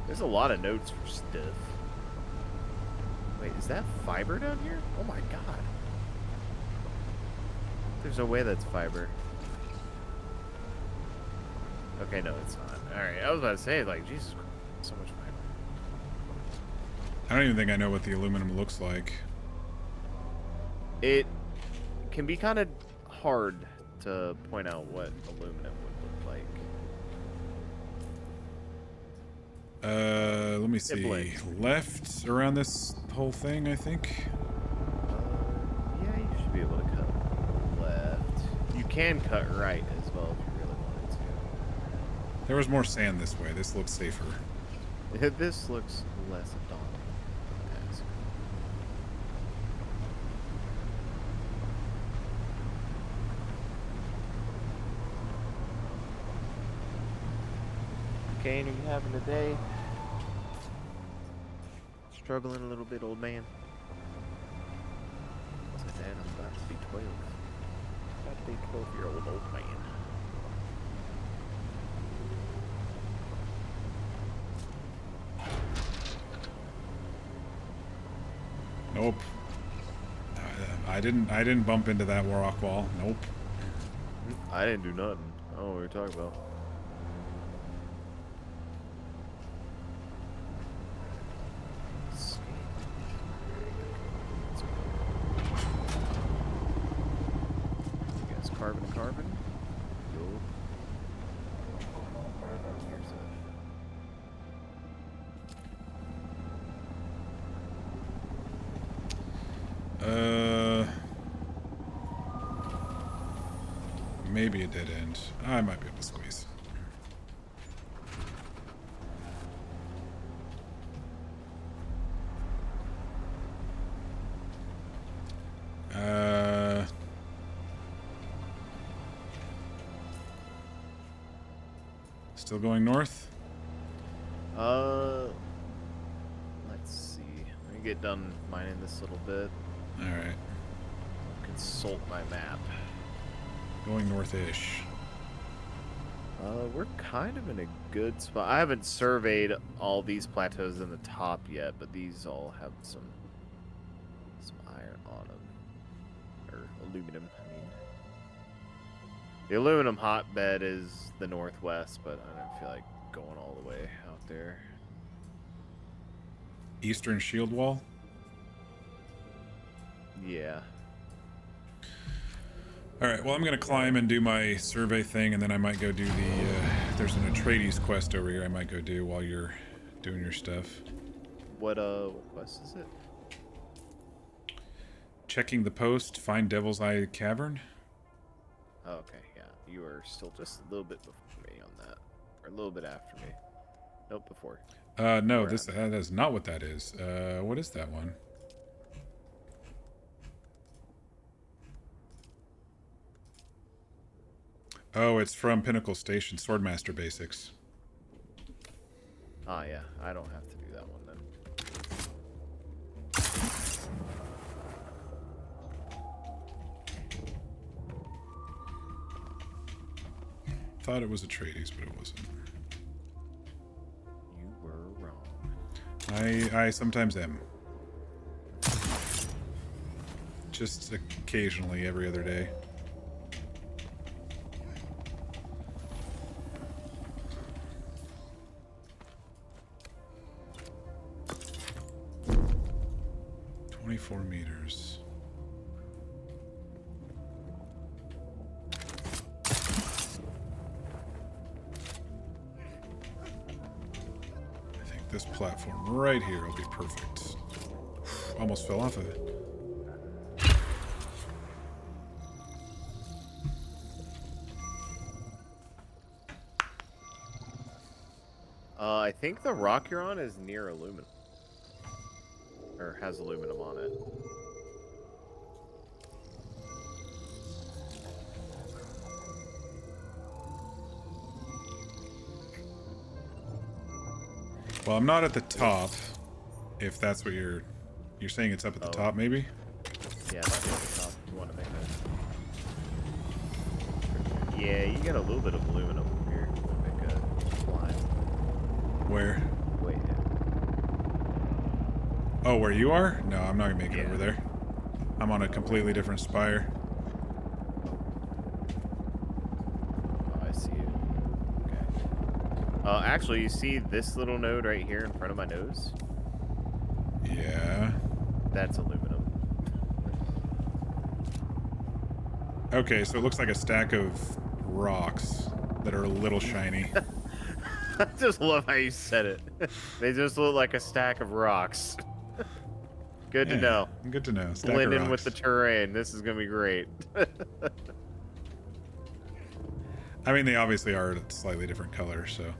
Speaker 11: There's a lot of nodes for stuff. Wait, is that fiber down here? Oh my god. There's no way that's fiber. Okay, no, it's not. Alright, I was about to say, like, Jesus Christ, so much fiber.
Speaker 1: I don't even think I know what the aluminum looks like.
Speaker 11: It can be kind of hard to point out what aluminum would look like.
Speaker 1: Let me see. Left around this whole thing, I think.
Speaker 11: Yeah, you should be able to cut left. You can cut right as well if you really wanted to.
Speaker 1: There was more sand this way. This looks safer.
Speaker 11: This looks less daunting. Kane, are you having a day? Struggling a little bit, old man. So Dad, I'm about to be 12. About to be 12-year-old old man.
Speaker 1: Nope. I didn't bump into that rock wall. Nope.
Speaker 11: I didn't do nothing. I don't know what you're talking about. Carbon.
Speaker 1: Maybe a dead end. I might be able to squeeze. Still going north?
Speaker 11: Let's see. Let me get done mining this little bit.
Speaker 1: Alright.
Speaker 11: Consult my map.
Speaker 1: Going north-ish.
Speaker 11: We're kind of in a good spot. I haven't surveyed all these plateaus in the top yet, but these all have some iron on them. Or aluminum, I mean. The aluminum hotbed is the northwest, but I don't feel like going all the way out there.
Speaker 1: Eastern shield wall?
Speaker 11: Yeah.
Speaker 1: Alright, well I'm gonna climb and do my survey thing, and then I might go do the, there's an Atreides quest over here I might go do while you're doing your stuff.
Speaker 11: What quest is it?
Speaker 1: Checking the post, find Devil's Eye Cavern?
Speaker 11: Oh, okay, yeah. You are still just a little bit before me on that. Or a little bit after me. Nope, before.
Speaker 1: No, that is not what that is. What is that one? Oh, it's from Pinnacle Station, Swordmaster Basics.
Speaker 11: Ah, yeah. I don't have to do that one then.
Speaker 1: Thought it was Atreides, but it wasn't.
Speaker 11: You were wrong.
Speaker 1: I sometimes am. Just occasionally, every other day. $24 meters. I think this platform right here will be perfect. Almost fell off of it.
Speaker 11: think the rock you're on is near aluminum. Or has aluminum on it.
Speaker 1: Well, I'm not at the top. If that's what you're saying, it's up at the top, maybe.
Speaker 11: Yeah, it might be at the top. If you want to make a. Yeah, you get a little bit of aluminum here. Make a line.
Speaker 1: Where?
Speaker 11: Wait.
Speaker 1: Oh, where you are? No, I'm not gonna make it over there. I'm on a completely different spire.
Speaker 11: Oh, I see it. Okay. Actually, you see this little node right here in front of my nose?
Speaker 1: Yeah.
Speaker 11: That's aluminum.
Speaker 1: Okay, so it looks like a stack of rocks that are a little shiny.
Speaker 11: I just love how you said it. They just look like a stack of rocks. Good to know.
Speaker 1: Good to know. Stack
Speaker 11: Blend
Speaker 1: of
Speaker 11: in with
Speaker 1: rocks.
Speaker 11: the terrain. This is gonna be great.
Speaker 1: I mean, they obviously are a slightly different color, so.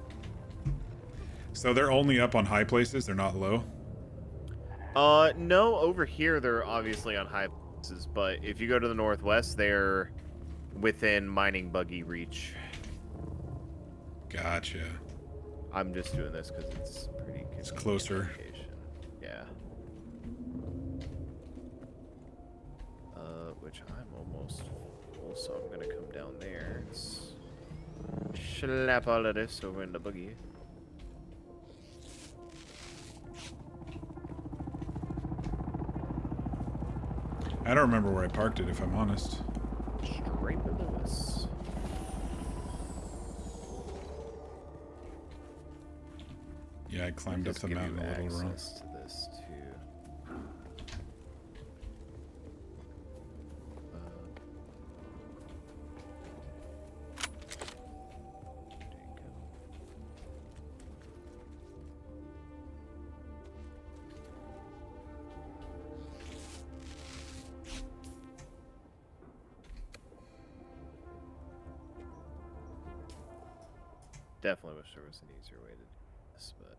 Speaker 1: So they're only up on high places. They're not low.
Speaker 11: No. Over here, they're obviously on high places, but if you go to the northwest, they're within mining buggy reach.
Speaker 1: Gotcha.
Speaker 11: I'm just doing this because it's pretty.
Speaker 1: It's closer.
Speaker 11: Location. Yeah. Which I'm almost full, so I'm gonna come down there. Slap all of this over in the buggy.
Speaker 1: I don't remember where I parked it, if I'm honest.
Speaker 11: Straight below us.
Speaker 1: Yeah, I climbed up the mountain a little wrong.
Speaker 11: To this too. Definitely wish there was an easier way to do this, but.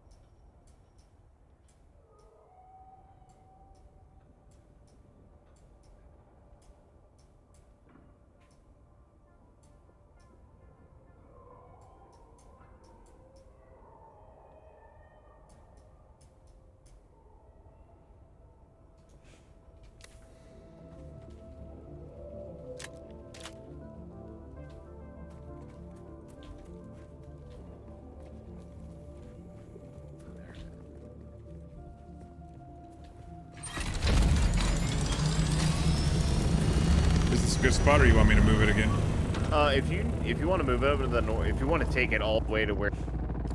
Speaker 1: Is this a good spot, or you want me to move it again?
Speaker 11: If you want to move over to the north, if you want to take it all the way to where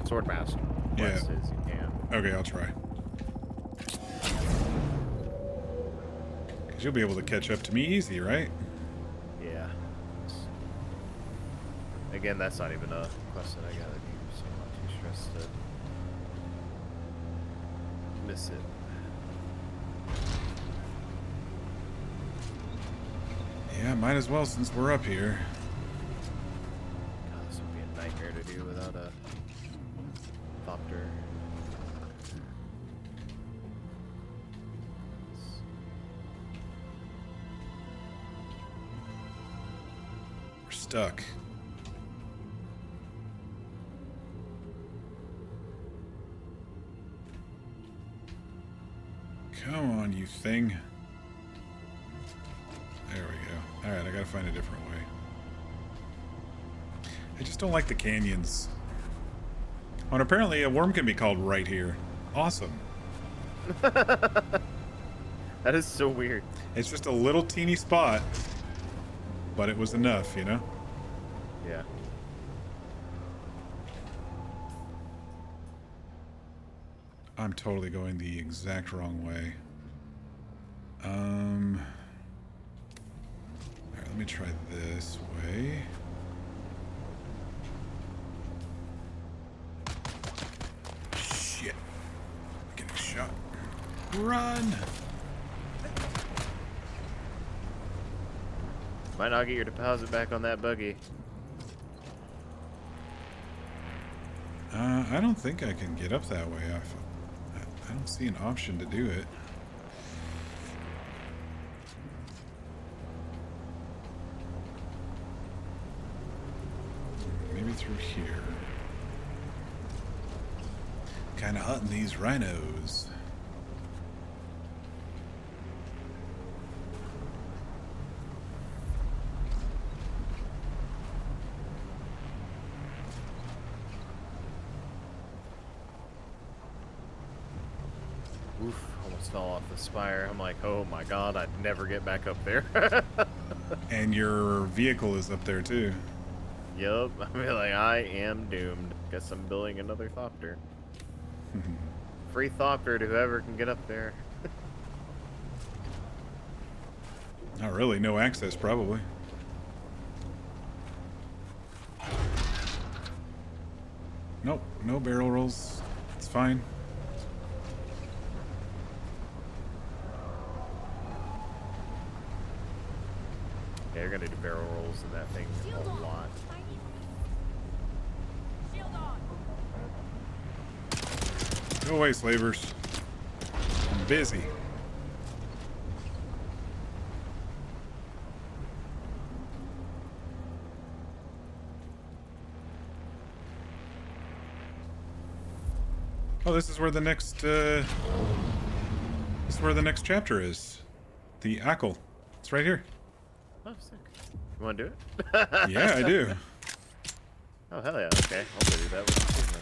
Speaker 11: Swordmaster West is, you can.
Speaker 1: Okay, I'll try. Because you'll be able to catch up to me easy, right?
Speaker 11: Yeah. Again, that's not even a quest that I gotta do, so I'm not too stressed to miss it.
Speaker 1: Yeah, might as well since we're up here.
Speaker 11: God, this would be a nightmare to do without a copter.
Speaker 1: We're stuck. Come on, you thing. There we go. Alright, I gotta find a different way. I just don't like the canyons. Oh, and apparently a worm can be called right here. Awesome.
Speaker 11: That is so weird.
Speaker 1: It's just a little teeny spot, but it was enough, you know?
Speaker 11: Yeah.
Speaker 1: I'm totally going the exact wrong way. Alright, let me try this way. Shit. I'm getting shot. Run!
Speaker 11: Might not get your deposit back on that buggy.
Speaker 1: I don't think I can get up that way. I don't see an option to do it. Maybe through here. Kind of hunting these rhinos.
Speaker 11: Oof, almost fell off the spire. I'm like, oh my god, I'd never get back up there.
Speaker 1: And your vehicle is up there too.
Speaker 11: Yup, I mean, like, I am doomed. Guess I'm building another Thopter. Free Thopter to whoever can get up there.
Speaker 1: Not really, no access probably. Nope, no barrel rolls. It's fine.
Speaker 11: Yeah, you're gonna do barrel rolls in that thing a lot.
Speaker 1: Go away, slavers. I'm busy. Oh, this is where the next chapter is. The Ackle. It's right here.
Speaker 11: Oh, sick. You wanna do it?
Speaker 1: Yeah, I do.
Speaker 11: Oh, hell yeah. Okay, I'll go do that with you then.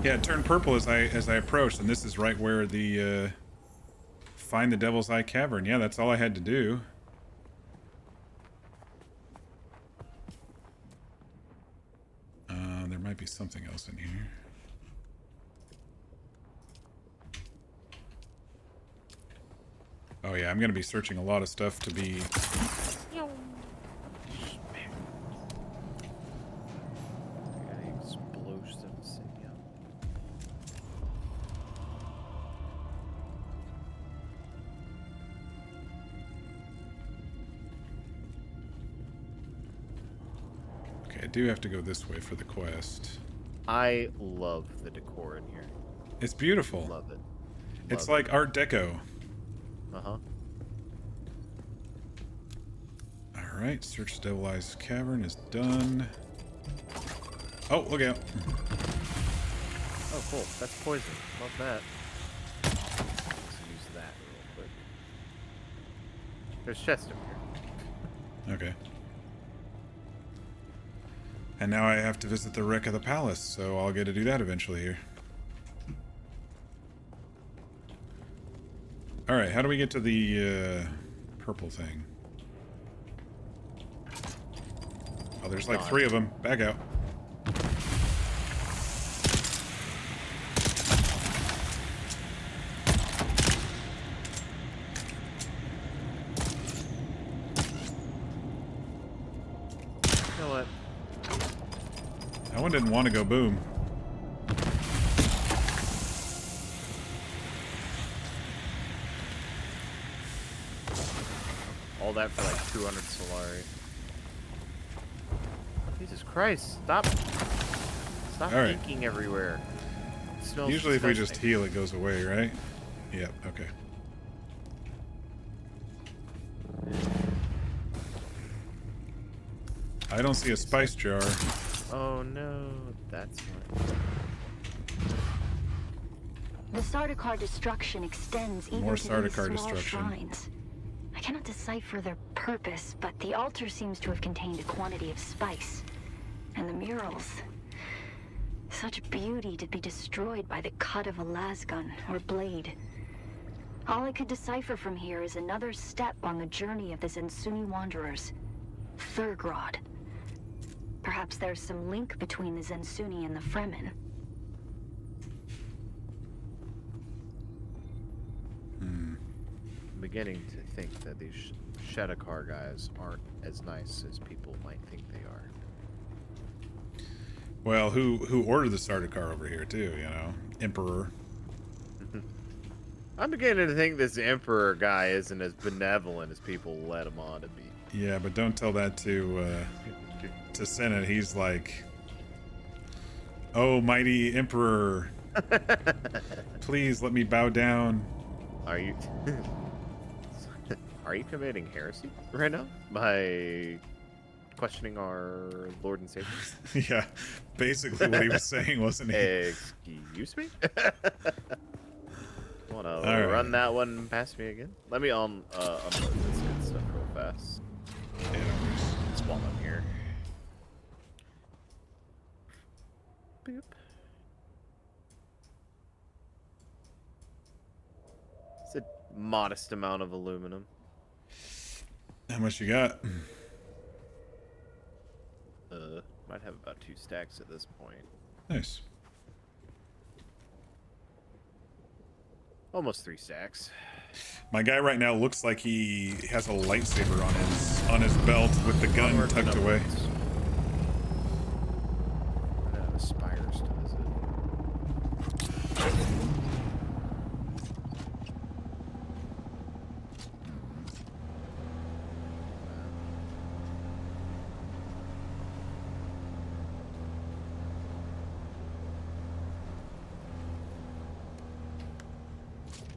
Speaker 1: Yeah, it turned purple as I approached, and this is right where the find the Devil's Eye Cavern. Yeah, that's all I had to do. There might be something else in here. Oh yeah, I'm gonna be searching a lot of stuff to be.
Speaker 11: Explosions, yeah.
Speaker 1: Okay, I do have to go this way for the quest.
Speaker 11: I love the decor in here.
Speaker 1: It's beautiful.
Speaker 11: Love it.
Speaker 1: It's like Art Deco.
Speaker 11: Uh-huh.
Speaker 1: Alright, search the Devil's Eye Cavern is done. Oh, look out.
Speaker 11: Oh, cool. That's poison. Love that. Let's use that real quick. There's chest up here.
Speaker 1: Okay. And now I have to visit the wreck of the palace, so I'll get to do that eventually here. Alright, how do we get to the purple thing? Oh, there's like 3 of them. Back out.
Speaker 11: You know what?
Speaker 1: That one didn't want to go boom.
Speaker 11: All that for like 200 Solari. Jesus Christ, stop inking everywhere. It smells
Speaker 1: Usually if we just
Speaker 11: disgusting.
Speaker 1: heal, it goes away, right? Yep, okay. I don't see a spice jar.
Speaker 11: Oh no, that's what.
Speaker 2: The Sardaukar destruction extends even
Speaker 1: More
Speaker 2: to these
Speaker 1: Sardaukar
Speaker 2: small
Speaker 1: destruction.
Speaker 2: shrines. I cannot decipher their purpose, but the altar seems to have contained a quantity of spice. And the murals. Such beauty to be destroyed by the cut of a lasgun or blade. All I could decipher from here is another step on the journey of the Zensuni wanderers. Thurgrod. Perhaps there's some link between the Zensuni and the Fremen.
Speaker 11: I'm beginning to think that these Sardaukar guys aren't as nice as people might think they are.
Speaker 1: Well, who ordered the Sardaukar over here too, you know? Emperor.
Speaker 11: I'm beginning to think this Emperor guy isn't as benevolent as people let him on to be.
Speaker 1: Yeah, but don't tell that to Senate. He's like, "Oh, mighty Emperor, please let me bow down."
Speaker 11: Are you committing heresy right now by questioning our Lord and Savior?
Speaker 1: Yeah, basically what he was saying, wasn't he?
Speaker 11: Excuse me? Wanna run that one past me again? Let me unload this good stuff real fast.
Speaker 1: Yeah,
Speaker 11: just while I'm here. Boop. It's a modest amount of aluminum.
Speaker 1: How much you got?
Speaker 11: Might have about 2 stacks at this point.
Speaker 1: Nice.
Speaker 11: Almost 3 stacks.
Speaker 1: My guy right now looks like he has a lightsaber on his belt with the gun tucked away.
Speaker 11: Aspires to visit.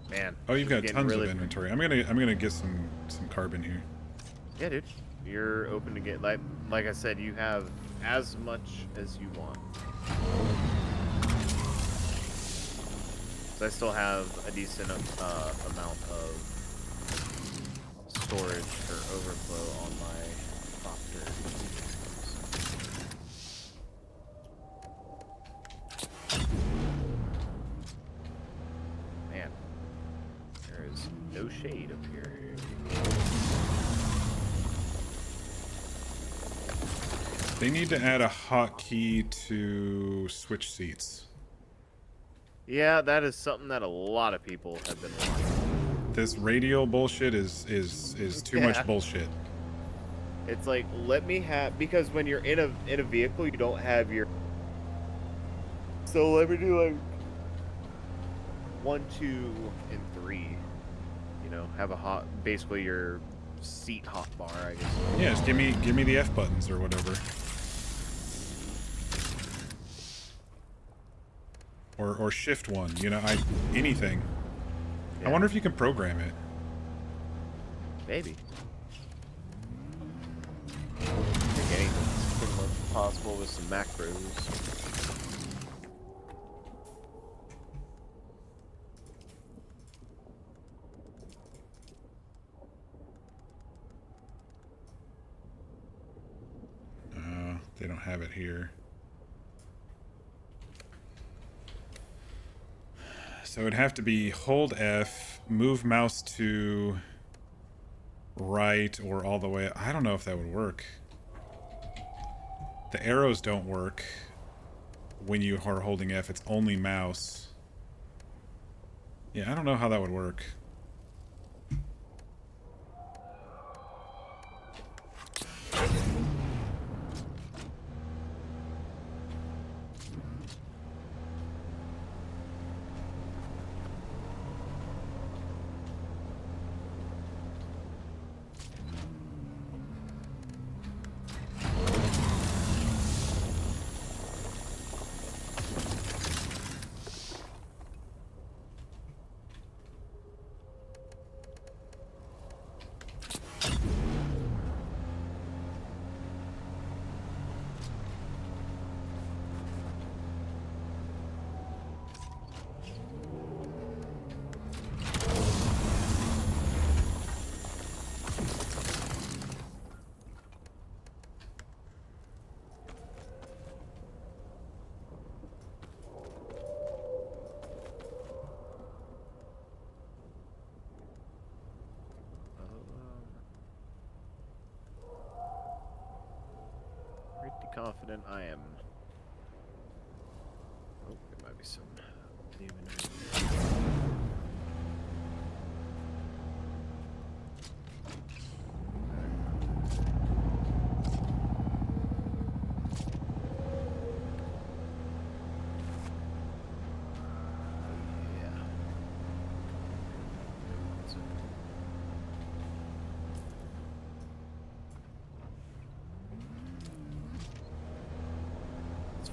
Speaker 11: Man.
Speaker 1: Oh, you've got tons of inventory. I'm gonna get some carbon here.
Speaker 11: Yeah, dude. You're open to get like I said, you have as much as you want. So I still have a decent amount of storage or overflow on my copter. Man, there is no shade up here.
Speaker 1: They need to add a hotkey to switch seats.
Speaker 11: Yeah, that is something that a lot of people have been wanting.
Speaker 1: This radial bullshit is too much bullshit.
Speaker 11: It's like, let me have, because when you're in a vehicle, you don't have your. So let me do like 1, 2, and 3. You know, have a basically your seat hot bar, I guess.
Speaker 1: Yeah, just give me the F buttons or whatever. Or shift 1, you know, anything. Yeah. I wonder if you can program it.
Speaker 11: Maybe. I think anything's pretty much possible with some macros.
Speaker 1: They don't have it here. So it'd have to be hold F, move mouse to right or all the way. I don't know if that would work. The arrows don't work when you are holding F. It's only mouse. Yeah, I don't know how that would work. Confident I am. Oh, there might be some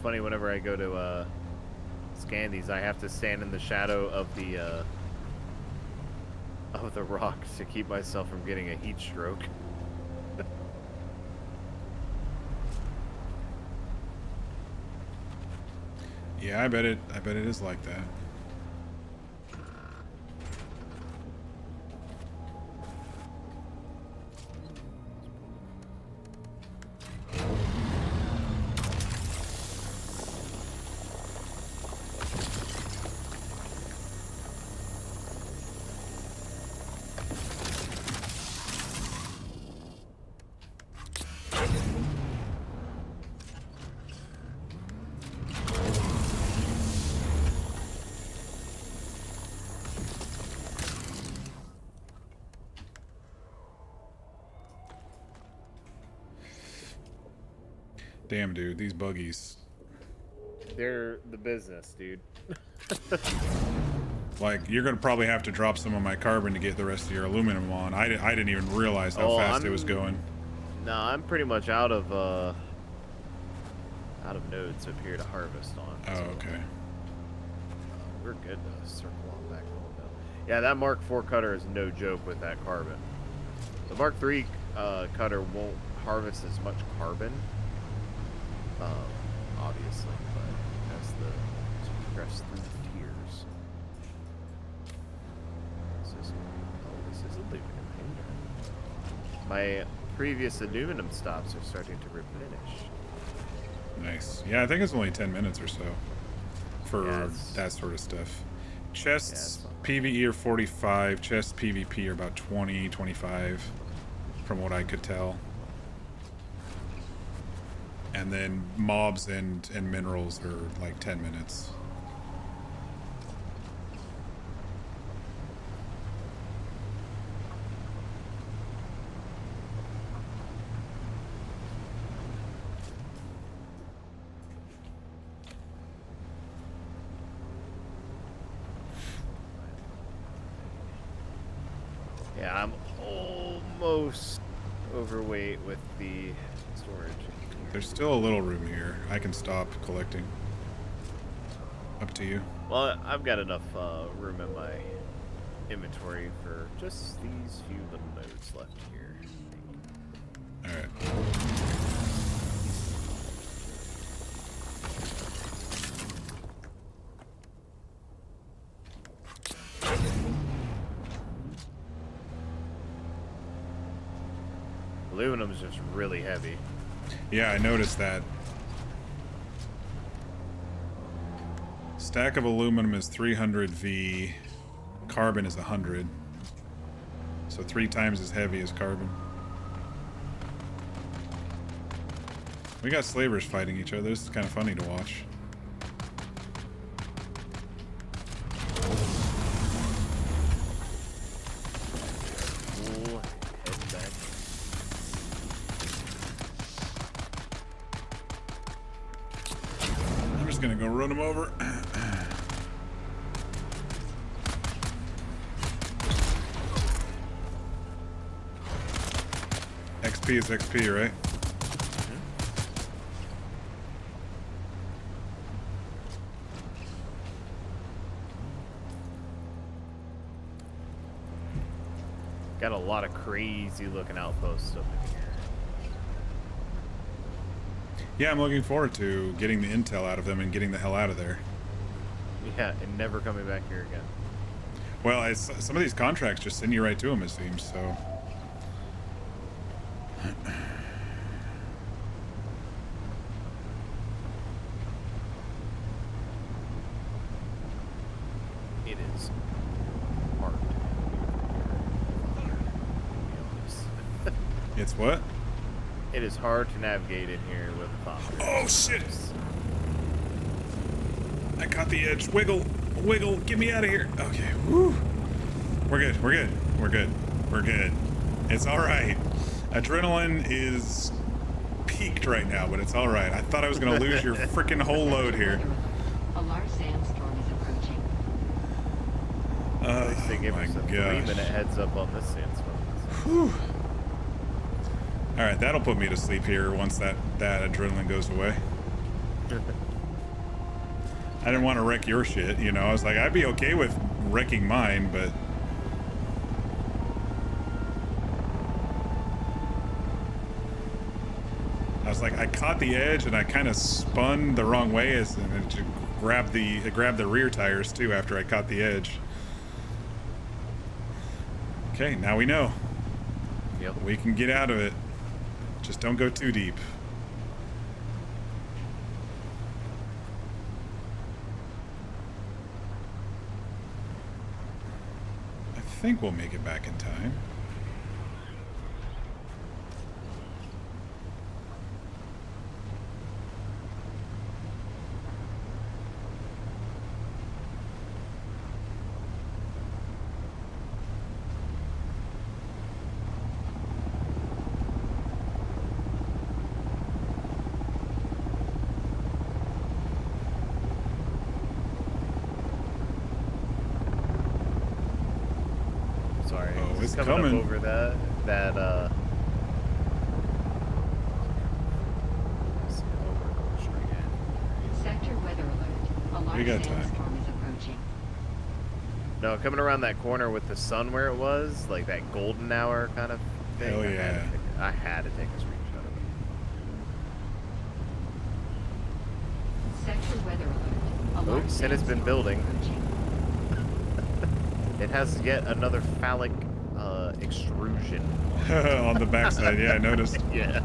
Speaker 11: funny whenever I go to scan these, I have to stand in the shadow of the rocks to keep myself from getting a heat stroke.
Speaker 1: Yeah, I bet it is like that. Damn, dude, these buggies.
Speaker 11: They're the business, dude.
Speaker 1: Like, you're gonna probably have to drop some of my carbon to get the rest of your aluminum on. I didn't even realize how fast it was going.
Speaker 11: No, I'm pretty much out of nodes up here to harvest on.
Speaker 1: Oh,
Speaker 11: so,
Speaker 1: okay.
Speaker 11: We're good to circle on back home now. Yeah, that Mark IV cutter is no joke with that carbon. The Mark III cutter won't harvest as much carbon, obviously, but as to progress through the tiers. This is aluminum hinder. My previous aluminum stops are starting to replenish.
Speaker 1: Nice. Yeah, I think it's only 10 minutes or so for that sort of stuff. Chests PvE are 45, chests PvP are about 20, 25 from what I could tell. And then mobs and minerals are like 10 minutes.
Speaker 11: Yeah, I'm almost overweight with the storage.
Speaker 1: There's still a little room here. I can stop collecting. Up to you.
Speaker 11: Well, I've got enough room in my inventory for just these few little nodes left here.
Speaker 1: Alright.
Speaker 11: Aluminum is just really heavy.
Speaker 1: Yeah, I noticed that. Stack of aluminum is 300 V. Carbon is 100. So 3 times as heavy as carbon. We got slavers fighting each other. This is kind of funny to watch. Gonna go run him over. XP is XP, right?
Speaker 11: Got a lot of crazy looking outposts up in here.
Speaker 1: Yeah, I'm looking forward to getting the intel out of them and getting the hell out of there.
Speaker 11: Yeah, and never coming back here again.
Speaker 1: Well, some of these contracts just send you right to them, it seems, so...
Speaker 11: It is hard to be honest.
Speaker 1: It's what?
Speaker 11: It is hard to navigate in here with a phosphor.
Speaker 1: Oh shit! I caught the edge. Wiggle, wiggle, get me out of here. Okay, woo. We're good, we're good, we're good, we're good. It's alright. Adrenaline is peaked right now, but it's alright. I thought I was gonna lose your freaking whole load here.
Speaker 16: A large sandstorm is approaching.
Speaker 11: At least they gave us a 3-minute heads up on this sandstorm.
Speaker 1: Whew. Alright, that'll put me to sleep here once that adrenaline goes away. I didn't want to wreck your shit, you know. I was like, I'd be okay with wrecking mine, but I was like, I caught the edge and I kind of spun the wrong way and it grabbed the rear tires too after I caught the edge. Okay, now we know.
Speaker 11: Yep.
Speaker 1: We can get out of it. Just don't go too deep. I think we'll make it back in time. It's
Speaker 11: coming up over that
Speaker 16: Sector weather alert. A large sandstorm is approaching.
Speaker 11: No, coming around that corner with the sun where it was, like that golden hour kind of thing.
Speaker 1: Hell yeah.
Speaker 11: I had to take a screenshot of it.
Speaker 16: Sector weather alert. A large
Speaker 11: Oops, and it's been building. It has yet another phallic extrusion
Speaker 1: on the backside. Yeah, I noticed.
Speaker 11: Yeah.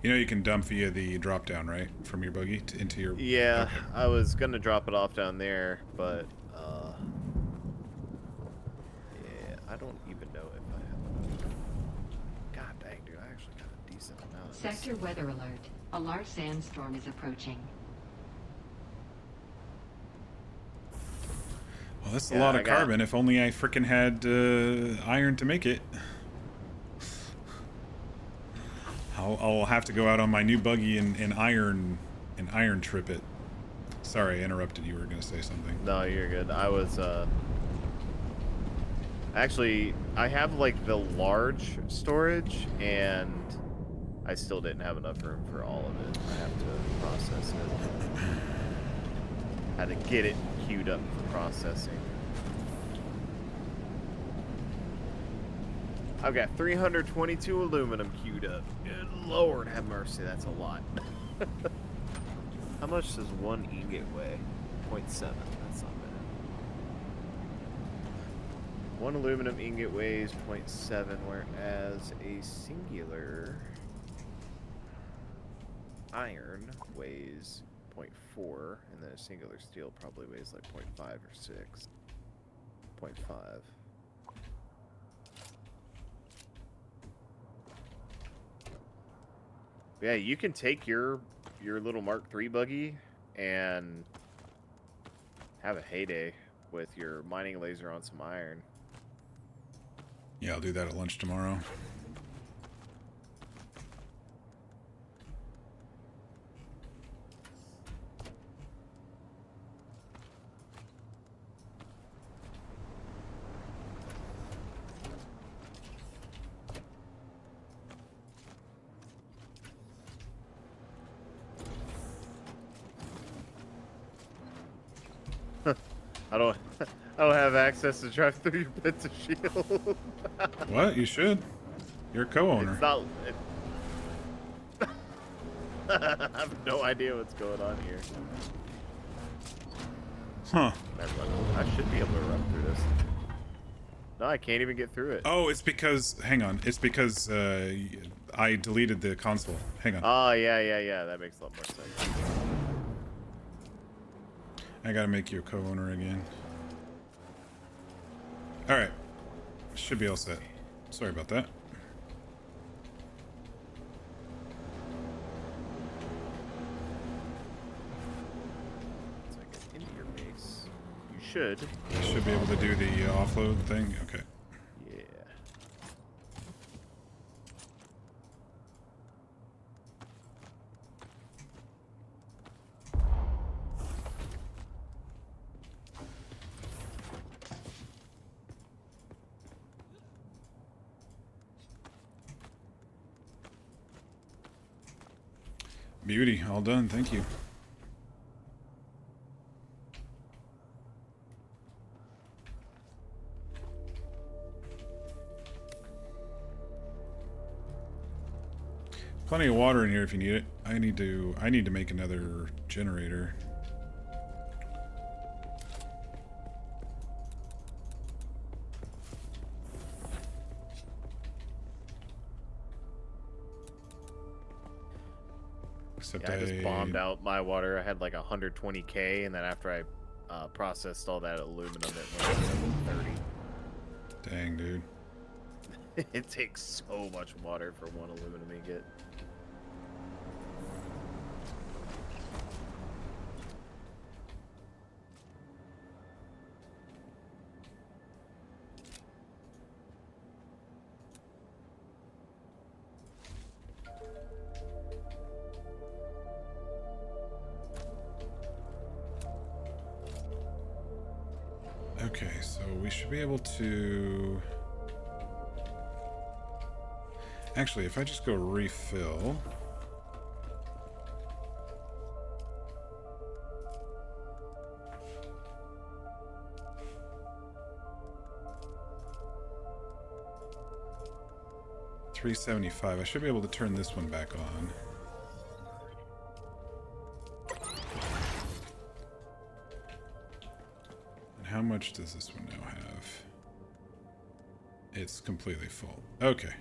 Speaker 1: You know you can dump via the drop down, right? From your buggy into your...
Speaker 11: Yeah,
Speaker 1: okay.
Speaker 11: I was going to drop it off down there, but... yeah, I don't even know if I have enough. God dang, dude, I actually got a decent amount of this.
Speaker 16: Sector weather alert. A large sandstorm is approaching.
Speaker 1: Well, that's a lot of carbon. If only I frickin' had iron to make it. I'll have to go out on my new buggy and iron trip it. Sorry, I interrupted. You were gonna say something.
Speaker 11: No, you're good. I was actually, I have like the large storage, and I still didn't have enough room for all of it. I have to process it. Had to get it queued up for processing. I've got 322 aluminum queued up. Good Lord have mercy, that's a lot. How much does one ingot weigh? 0.7, that's not bad. One aluminum ingot weighs 0.7, whereas a singular iron weighs 0.4, and then a singular steel probably weighs like 0.5 or 6. 0.5. Yeah, you can take your little Mark III buggy and have a heyday with your mining laser on some iron.
Speaker 1: Yeah, I'll do that at lunch tomorrow.
Speaker 11: I don't have access to drive through your bits of shield.
Speaker 1: What? You should. You're a co-owner.
Speaker 11: It's not. I have no idea what's going on here.
Speaker 1: Huh.
Speaker 11: I should be able to run through this. No, I can't even get through it.
Speaker 1: Oh, it's because... Hang on. It's because I deleted the console. Hang on.
Speaker 11: Oh, yeah. That makes a lot more sense.
Speaker 1: I gotta make you a co-owner again. Alright. Should be all set. sorry about that.
Speaker 11: So I get into your base. You should.
Speaker 1: You should be able to do the offload thing. Okay.
Speaker 11: Yeah.
Speaker 1: Beauty, all done, thank you. Plenty of water in here if you need it. I need to make another generator. Except
Speaker 11: I just bombed out my water. I had like 120k, and then after I processed all that aluminum, it went to 30.
Speaker 1: Dang, dude.
Speaker 11: It takes so much water for one aluminum ingot.
Speaker 1: Okay, so we should be able to... Actually, if I just go refill... $375, I should be able to turn this one back on. How much does this one now have? It's completely full. Okay.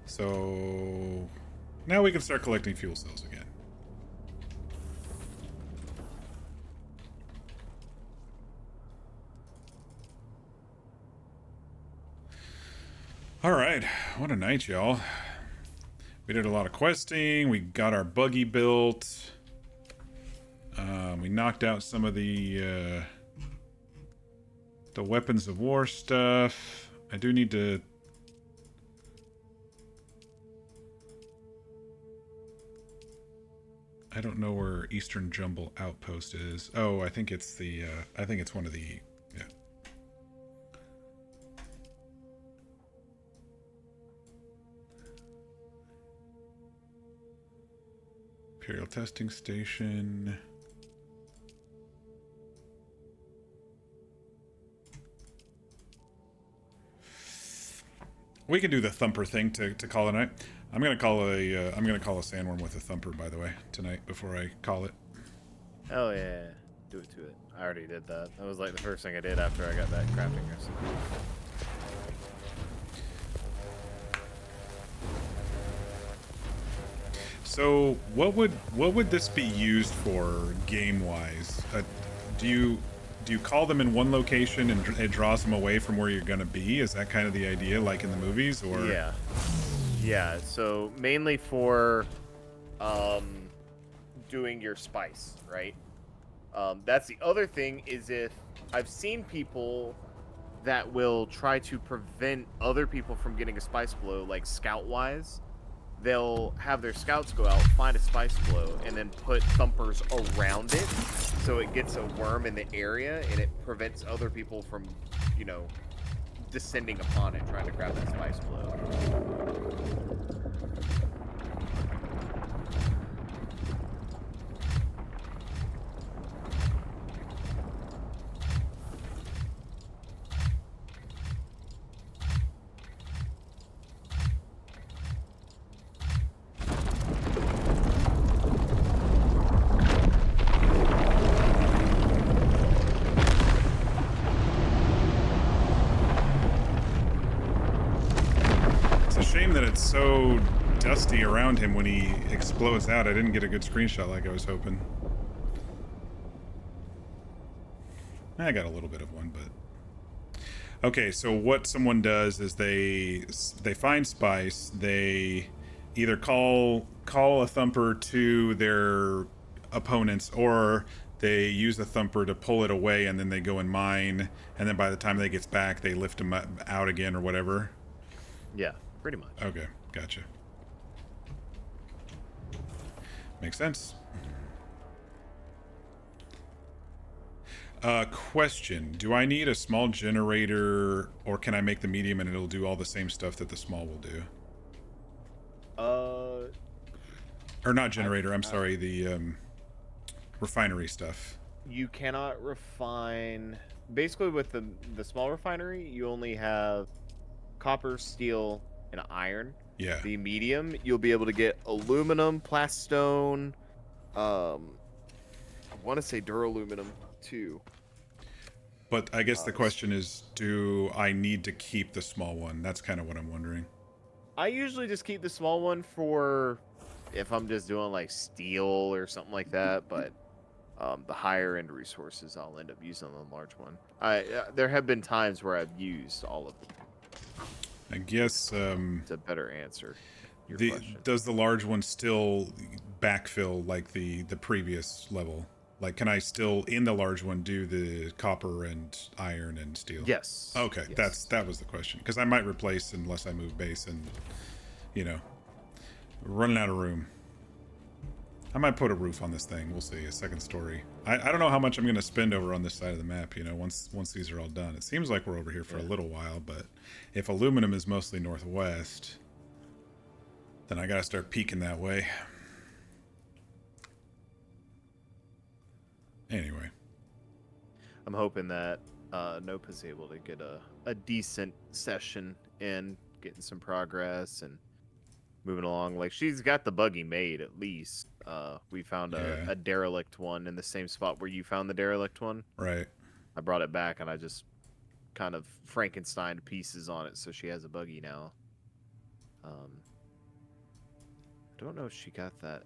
Speaker 1: So now we can start collecting fuel cells again. All right, what a night, y'all. We did a lot of questing. We got our buggy built. We knocked out some of the weapons of war stuff. I do need to... I don't know where Eastern Jumble Outpost is. Oh, I think it's the, I think it's one of the, yeah. Imperial Testing Station. We can do the thumper thing to call it a night. I'm gonna call a sandworm with a thumper, by the way, tonight before I call it.
Speaker 11: Oh yeah, do it to it. I already did that. That was like the first thing I did after I got that crafting recipe.
Speaker 1: So what would this be used for game wise? Do you call them in one location and it draws them away from where you're gonna be? Is that kind of the idea, like in the movies, or?
Speaker 11: Yeah. So mainly for doing your spice, right? That's the other thing, is if I've seen people that will try to prevent other people from getting a spice blow, like scout wise. They'll have their scouts go out, find a spice blow, and then put thumpers around it, so it gets a worm in the area, and it prevents other people from, you know, descending upon it, trying to grab that spice blow.
Speaker 1: It's so dusty around him when he explodes out. I didn't get a good screenshot like I was hoping. I got a little bit of one, but... Okay, so what someone does is they find spice. They either call a thumper to their opponents, or they use a thumper to pull it away, and then they go and mine. And then by the time they gets back, they lift them out again or whatever.
Speaker 11: Yeah, pretty much.
Speaker 1: Okay, gotcha. Makes sense. Question. Do I need a small generator, or can I make the medium and it'll do all the same stuff that the small will do? Or not generator, I'm sorry, the refinery stuff.
Speaker 11: You cannot refine... Basically, with the small refinery, you only have copper, steel, and iron.
Speaker 1: Yeah.
Speaker 11: The medium, you'll be able to get aluminum, plastone, I want to say duraluminum, too.
Speaker 1: But I guess the question is, do I need to keep the small one? That's kind of what I'm wondering.
Speaker 11: I usually just keep the small one for if I'm just doing like steel or something like that, but the higher end resources I'll end up using the large one. There have been times where I've used all of them.
Speaker 1: I guess
Speaker 11: it's a better answer.
Speaker 1: Does the large one still backfill like the previous level? Like, can I still, in the large one, do the copper and iron and steel?
Speaker 11: Yes.
Speaker 1: Okay,
Speaker 11: yes.
Speaker 1: that was the question. Because I might replace unless I move base and, you know, running out of room. I might put a roof on this thing. We'll see. A second story. I don't know how much I'm going to spend over on this side of the map, you know, once these are all done. It seems like we're over here for a little while, but if aluminum is mostly northwest, then I got to start peeking that way. Anyway,
Speaker 11: I'm hoping that Nopa's able to get a decent session in, getting some progress and moving along. Like, she's got the buggy made, at least. We found a derelict one in the same spot where you found the derelict one.
Speaker 1: Right.
Speaker 11: I brought it back and I just kind of Frankensteined pieces on it, so she has a buggy now. I don't know if she got that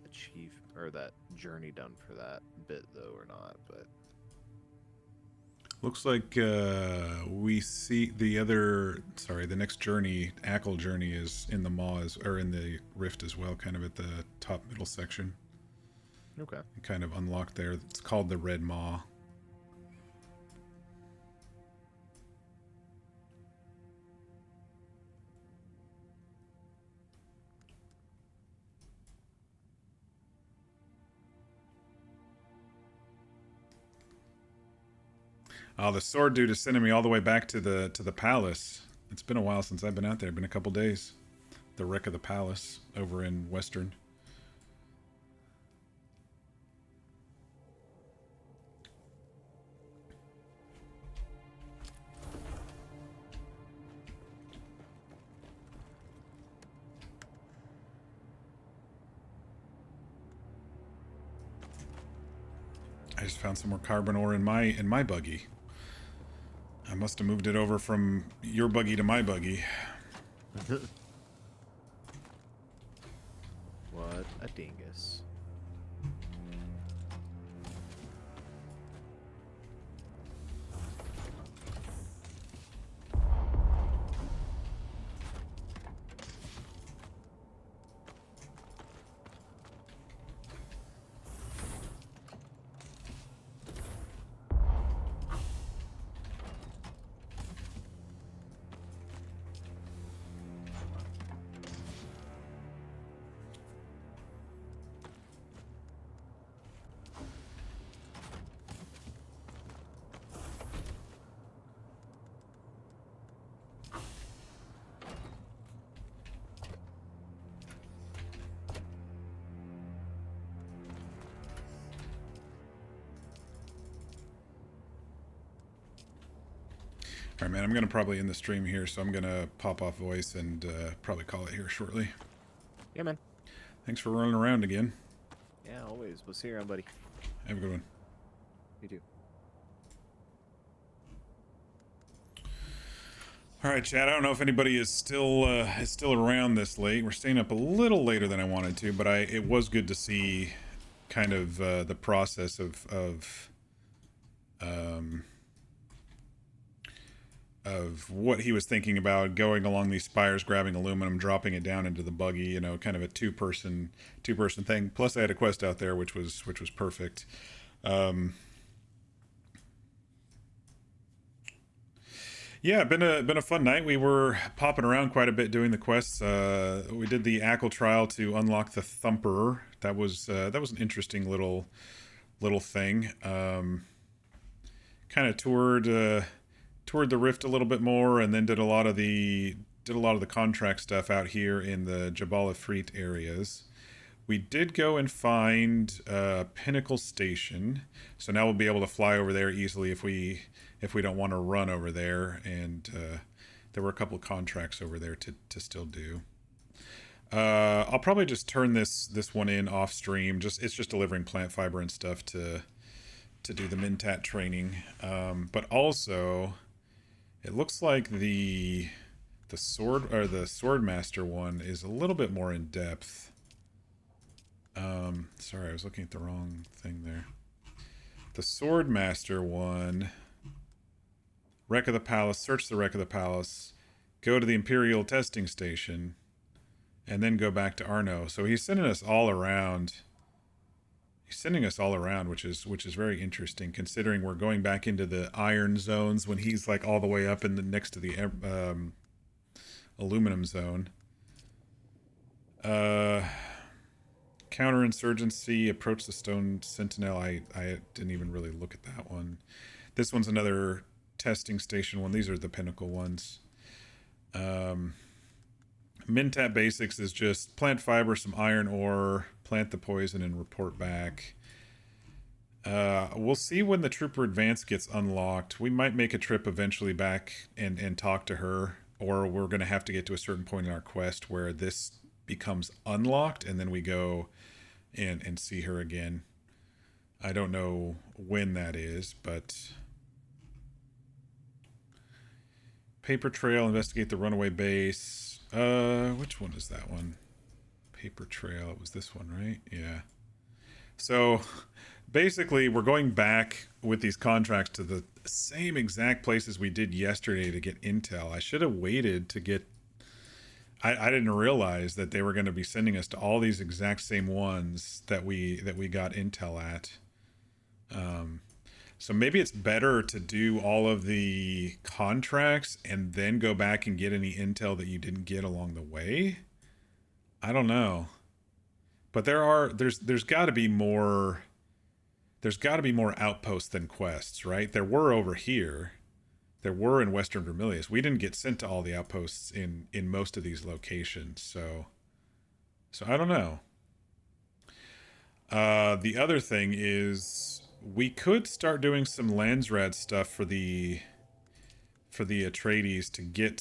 Speaker 11: or that journey done for that bit though or not, but
Speaker 1: looks like we see the next journey, Ackle journey, is in the maw, or in the rift as well, kind of at the top middle section.
Speaker 11: Okay.
Speaker 1: Kind of unlocked there. It's called the Red Maw. Oh, the sword dude is sending me all the way back to the palace. It's been a while since I've been out there. Been a couple days. The wreck of the palace over in Western. I just found some more carbon ore in my buggy. I must have moved it over from your buggy to my buggy.
Speaker 11: What a dingus. Alright, man, I'm going to probably end the stream here, so I'm going to pop off voice and probably call it here shortly. Yeah, man.
Speaker 1: Thanks for running around again.
Speaker 11: Yeah, always. We'll see you around, buddy.
Speaker 1: Have a good one.
Speaker 11: You too.
Speaker 1: Alright, chat, I don't know if anybody is still around this late. We're staying up a little later than I wanted to, but it was good to see kind of the process of of what he was thinking about, going along these spires, grabbing aluminum, dropping it down into the buggy, you know, kind of a two-person thing. Plus I had a quest out there which was perfect. Yeah, been a fun night. We were popping around quite a bit doing the quests. We did the Ackle trial to unlock the Thumper. That was an interesting little thing. Kind of toured the Rift a little bit more, and then did a lot of the contract stuff out here in the Jabal Ifrit areas. We did go and find Pinnacle Station, so now we'll be able to fly over there easily if we don't want to run over there. And there were a couple of contracts over there to still do. I'll probably just turn this one in off stream. It's just delivering plant fiber and stuff to do the Mintat training. But also, it looks like the Swordmaster one is a little bit more in depth. Sorry, I was looking at the wrong thing there. The Swordmaster one, Wreck of the Palace, search the Wreck of the Palace, go to the Imperial testing station, and then go back to Arno. So he's sending us all around. Which is very interesting, considering we're going back into the iron zones when he's like all the way up in the next to the aluminum zone. Counterinsurgency, approach the Stone Sentinel. I didn't even really look at that one. This one's another testing station one. These are the Pinnacle ones. Mintat Basics is just plant fiber, some iron ore, plant the poison, and report back. We'll see when the Trooper Advance gets unlocked. We might make a trip eventually back and talk to her, or we're going to have to get to a certain point in our quest where this becomes unlocked, and then we go and see her again. I don't know when that is, but... Paper Trail, investigate the runaway base. Which one is that one? Paper Trail, it was this one, right? Yeah. So, basically, we're going back with these contracts to the same exact places we did yesterday to get intel. I should have waited to get... I didn't realize that they were going to be sending us to all these exact same ones that we got intel at. So maybe it's better to do all of the contracts and then go back and get any intel that you didn't get along the way. I don't know. But there's got to be more outposts than quests, right? There were over here. There were in Western Vermilius. We didn't get sent to all the outposts in most of these locations, so I don't know. The other thing is we could start doing some Landsrad stuff for the Atreides to get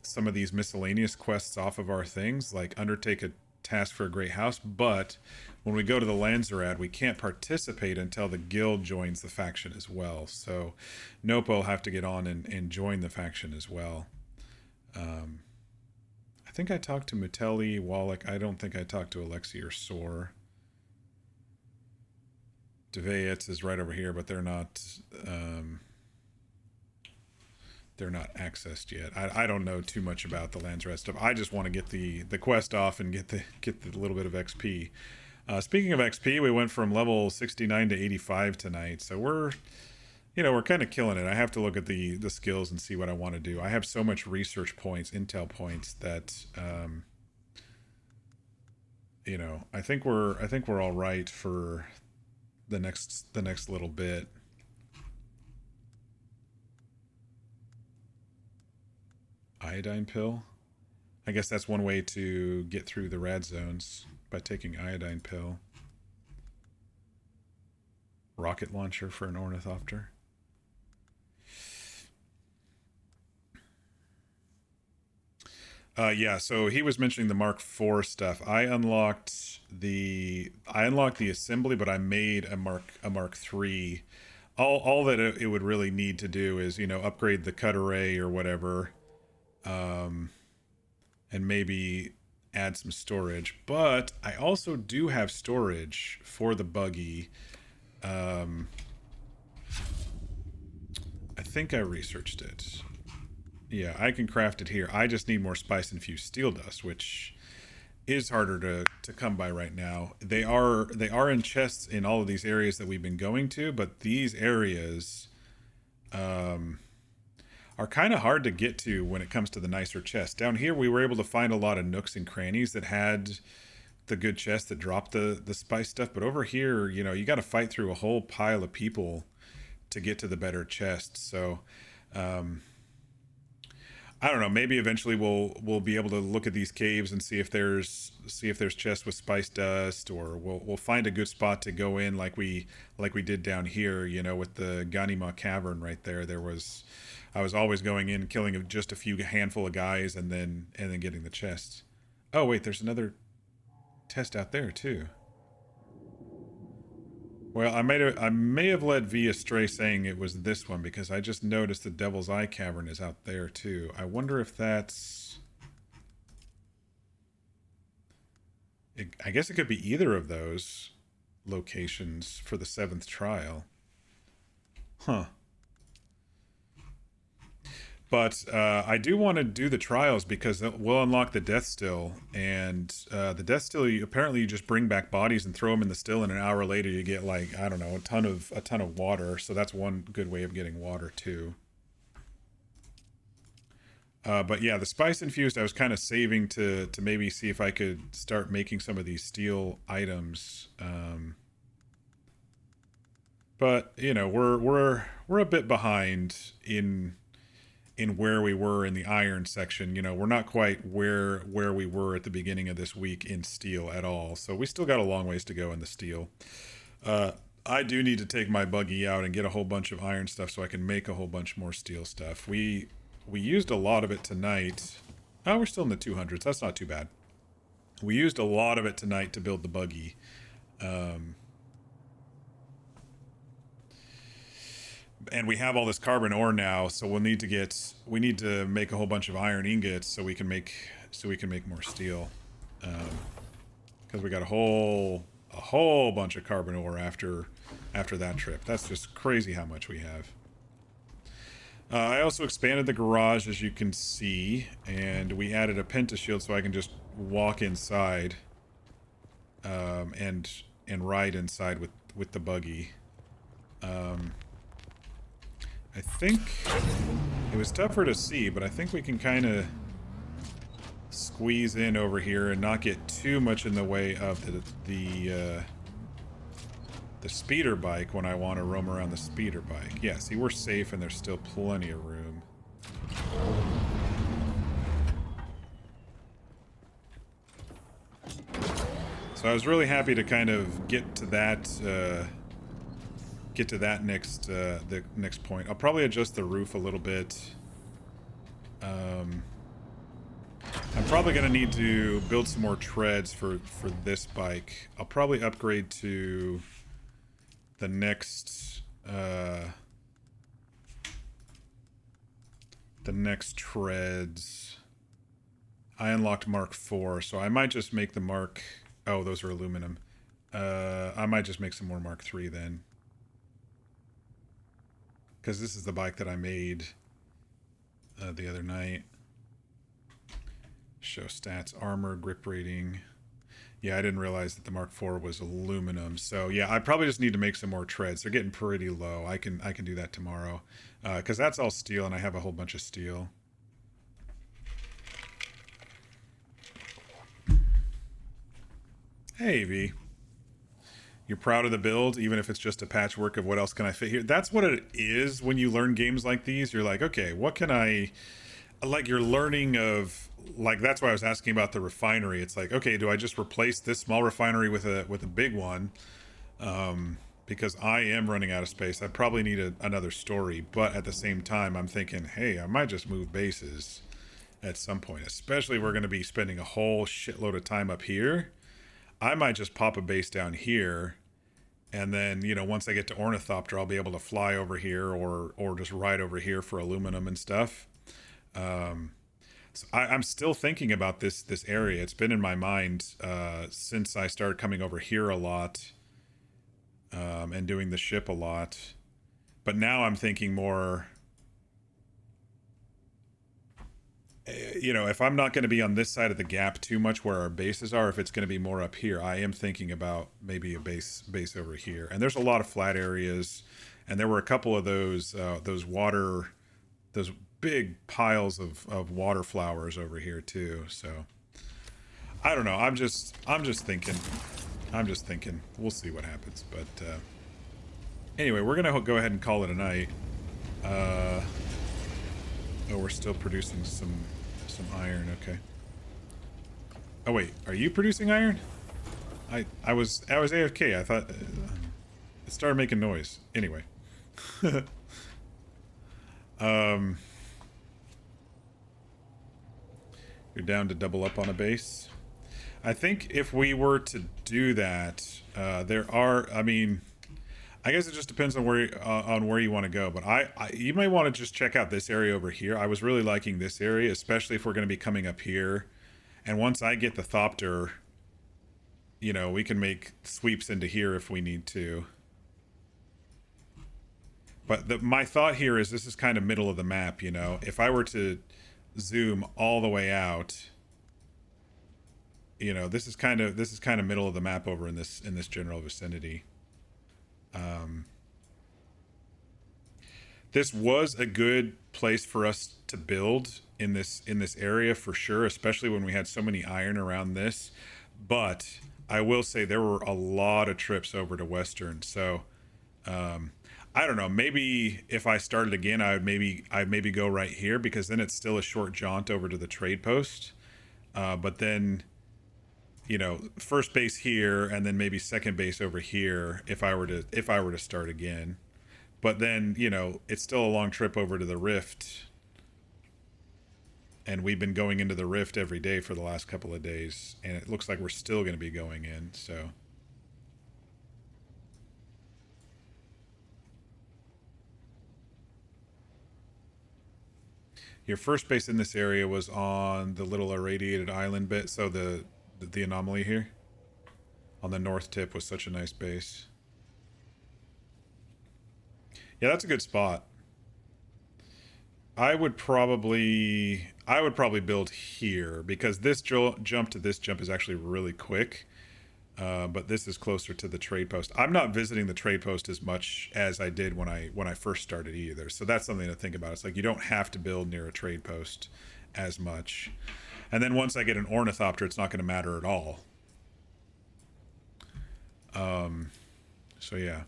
Speaker 1: some of these miscellaneous quests off of our things, like undertake a task for a great house, but when we go to the Landsrad, we can't participate until the guild joins the faction as well. So Nope will have to get on and join the faction as well. I think I talked to Mutelli, Wallach. I don't think I talked to Alexi or Soar. Deveyets is right over here, but they're not accessed yet. I don't know too much about the Landsrad stuff. I just want to get the quest off and get the little bit of XP. Speaking of XP, we went from level 69 to 85 tonight, so we're kind of killing it. I have to look at the skills and see what I want to do. I have so much research points, intel points that I think we're all right for the next little bit. Iodine pill? I guess that's one way to get through the rad zones, by taking iodine pill. Rocket launcher for an ornithopter. Yeah, so he was mentioning the Mark IV stuff. I unlocked the assembly, but I made a Mark III. All that it would really need to do is, upgrade the cut array or whatever. And maybe add some storage, but I also do have storage for the buggy. I think I researched it. Yeah, I can craft it here. I just need more spice-infused steel dust, which is harder to come by right now. They are in chests in all of these areas that we've been going to, but these areas are kind of hard to get to when it comes to the nicer chests. Down here, we were able to find a lot of nooks and crannies that had the good chests that dropped the spice stuff. But over here, you know, you got to fight through a whole pile of people to get to the better chests. So, I don't know. Maybe eventually we'll be able to look at these caves and see if there's chests with spice dust, or we'll find a good spot to go in like we did down here. You know, with the Ganima cavern right there. I was always going in, killing just a few handful of guys, and then getting the chests. Oh wait, there's another test out there too. Well, I may have led V astray saying it was this one, because I just noticed the Devil's Eye Cavern is out there too. I wonder if that's... I guess it could be either of those locations for the 7th trial. Huh. But I do want to do the trials because we'll unlock the death still, and the death still, apparently you just bring back bodies and throw them in the still, and an hour later you get, like, I don't know, a ton of water. So that's one good way of getting water too. But yeah, the spice infused, I was kind of saving to maybe see if I could start making some of these steel items. But you know, we're a bit behind in where we were in the iron section. You know, we're not quite where we were at the beginning of this week in steel at all. So we still got a long ways to go in the steel. I do need to take my buggy out and get a whole bunch of iron stuff so I can make a whole bunch more steel stuff. We used a lot of it tonight. Oh, we're still in the 200s. That's not too bad. We used a lot of it tonight to build the buggy. And we have all this carbon ore now, so we need to make a whole bunch of iron ingots so we can make more steel. Because we got a whole bunch of carbon ore after that trip. That's just crazy how much we have. I also expanded the garage, as you can see, and we added a pentashield so I can just walk inside and ride inside with the buggy. I think it was tougher to see, but I think we can kind of squeeze in over here and not get too much in the way of the speeder bike when I want to roam around the speeder bike. Yeah, see, we're safe and there's still plenty of room. So I was really happy to kind of get to that the next point. I'll probably adjust the roof a little bit. I'm probably going to need to build some more treads for this bike. I'll probably upgrade to the next treads. I unlocked Mark 4, so I might just make the Mark... Oh, those are aluminum. I might just make some more Mark 3 then. Because this is the bike that I made the other night. Show stats, armor, grip rating. Yeah, I didn't realize that the Mark IV was aluminum. So yeah, I probably just need to make some more treads. They're getting pretty low. I can do that tomorrow. Because that's all steel and I have a whole bunch of steel. Hey, V. You're proud of the build, even if it's just a patchwork of what else can I fit here. That's what it is when you learn games like these. You're like, okay, what can I... Like, you're learning of... Like, that's why I was asking about the refinery. It's like, okay, do I just replace this small refinery with a big one? Because I am running out of space. I probably need another story. But at the same time, I'm thinking, hey, I might just move bases at some point. Especially if we're going to be spending a whole shitload of time up here. I might just pop a base down here. And then, you know, once I get to Ornithopter, I'll be able to fly over here or just ride over here for aluminum and stuff. So I'm still thinking about this area. It's been in my mind since I started coming over here a lot and doing the ship a lot. But now I'm thinking more you know, if I'm not going to be on this side of the gap too much where our bases are, if it's going to be more up here, I am thinking about maybe a base over here. And there's a lot of flat areas, and there were a couple of those big piles of water flowers over here too. So I don't know. I'm just thinking. We'll see what happens. But anyway, we're gonna go ahead and call it a night. Oh, we're still producing some iron. Okay. Oh wait, are you producing iron? I was AFK. I thought it started making noise. Anyway. You're down to double up on a base. I think if we were to do that, I mean, I guess it just depends on where you want to go. But you might want to just check out this area over here. I was really liking this area, especially if we're going to be coming up here. And once I get the Thopter, you know, we can make sweeps into here if we need to. But my thought here is this is kind of middle of the map, you know. If I were to zoom all the way out, you know, this is kind of middle of the map over in this general vicinity. This was a good place for us to build in this area for sure, especially when we had so many iron around this. But I will say there were a lot of trips over to Western, so I don't know. Maybe if I started again, I'd maybe go right here, because then it's still a short jaunt over to the trade post. But then, you know, first base here, and then maybe second base over here if I were to start again. But then, you know, it's still a long trip over to the Rift, and we've been going into the Rift every day for the last couple of days, and it looks like we're still going to be going in. So. Your first base in this area was on the little irradiated island bit, so the anomaly here on the north tip was such a nice base. Yeah, that's a good spot. I would probably build here, because this jump to this jump is actually really quick. But this is closer to the trade post. I'm not visiting the trade post as much as I did when I first started either. So that's something to think about. It's like you don't have to build near a trade post as much. And then once I get an ornithopter, it's not going to matter at all. So yeah.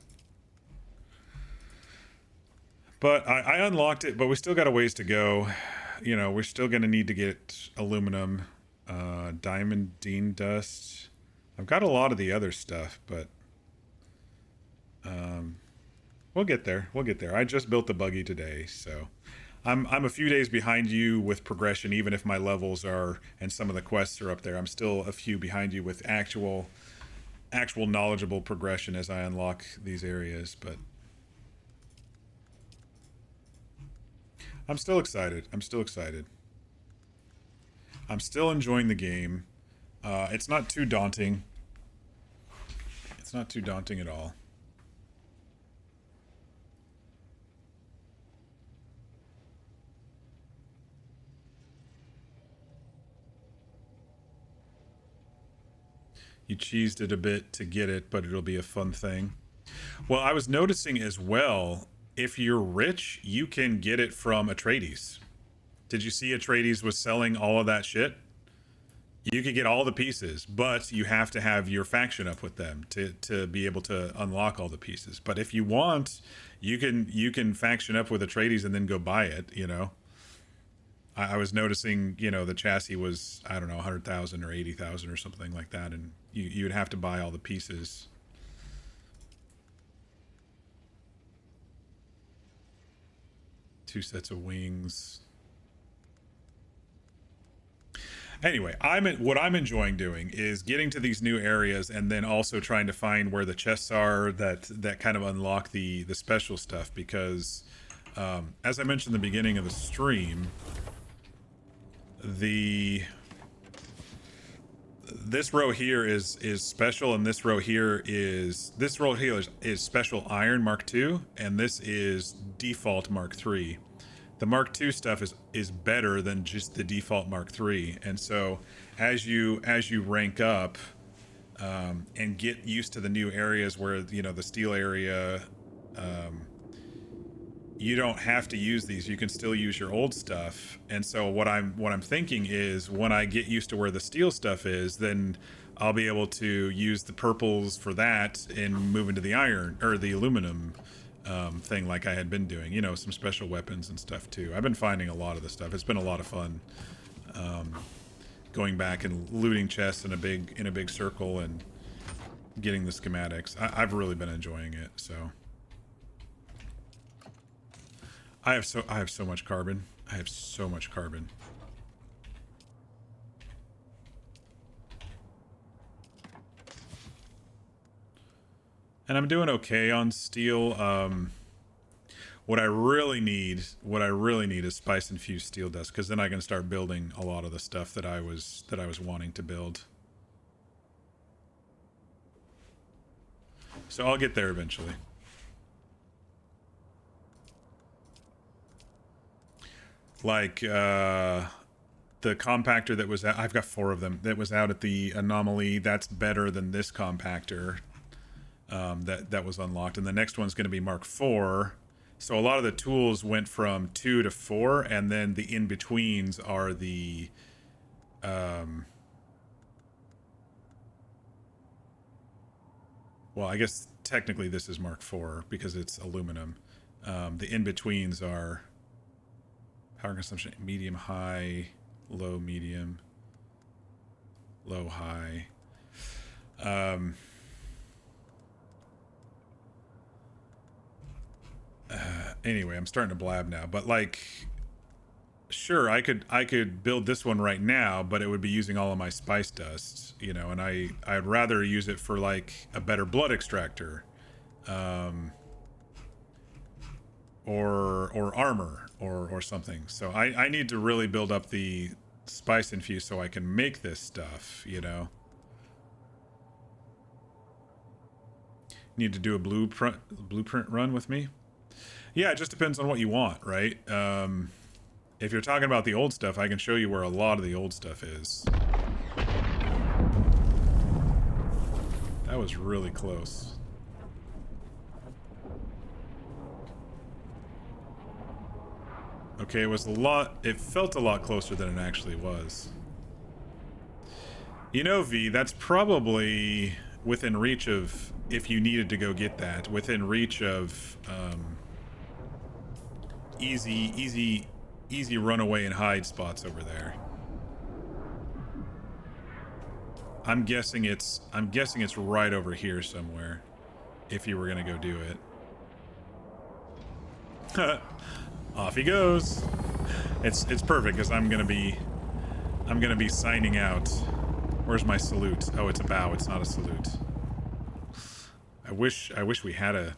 Speaker 1: But I unlocked it, but we still got a ways to go. You know, we're still going to need to get aluminum, diamond dean dust. I've got a lot of the other stuff, but we'll get there. I just built the buggy today, so I'm a few days behind you with progression, even if my levels are and some of the quests are up there. I'm still a few behind you with actual knowledgeable progression as I unlock these areas, but I'm still excited. I'm still enjoying the game. It's not too daunting. It's not too daunting at all. You cheesed it a bit to get it, but it'll be a fun thing. Well, I was noticing as well, if you're rich, you can get it from Atreides. Did you see Atreides was selling all of that shit? You could get all the pieces, but you have to have your faction up with them to be able to unlock all the pieces. But if you want, you can faction up with Atreides and then go buy it, you know. I was noticing, you know, the chassis was, I don't know, 100,000 or 80,000 or something like that, and you'd have to buy all the pieces. Two sets of wings. Anyway, what I'm enjoying doing is getting to these new areas and then also trying to find where the chests are that kind of unlock the special stuff, because as I mentioned in the beginning of the stream, this row here is special, and this row here is special iron Mark II, and this is default Mark III. the Mark II stuff is better than just the default Mark III. And so as you rank up and get used to the new areas where, you know, the steel area, you don't have to use these. You can still use your old stuff. And so what I'm thinking is when I get used to where the steel stuff is, then I'll be able to use the purples for that and move into the iron or the aluminum thing like I had been doing, you know, some special weapons and stuff too. I've been finding a lot of the stuff. It's been a lot of fun going back and looting chests in a big circle and getting the schematics. I've really been enjoying it. So I have so much carbon. I have so much carbon. And I'm doing okay on steel. What I really need is spice infused steel dust, because then I can start building a lot of the stuff that I was wanting to build. So I'll get there eventually. Like the compactor that was out, I've got 4 of them that was out at the anomaly. That's better than this compactor that was unlocked, and the next one's going to be Mark IV. So a lot of the tools went from 2 to 4, and then the in-betweens are the well, I guess technically this is Mark IV because it's aluminum. The in-betweens are power consumption, medium, high, low, medium, low, high. Anyway, I'm starting to blab now, but like, sure, I could build this one right now, but it would be using all of my spice dust, you know, and I'd rather use it for like a better blood extractor, or armor or something. So I need to really build up the spice infuse so I can make this stuff, you know. Need to do a blueprint run with me? Yeah, it just depends on what you want, right? If you're talking about the old stuff, I can show you where a lot of the old stuff is. That was really close. Okay, it felt a lot closer than it actually was. You know, V, that's probably within reach of, if you needed to go get that, within reach of easy runaway and hide spots over there. I'm guessing it's right over here somewhere, if you were gonna go do it. Off he goes. It's perfect because I'm gonna be signing out. Where's my salute? Oh, it's a bow. It's not a salute. I wish we had a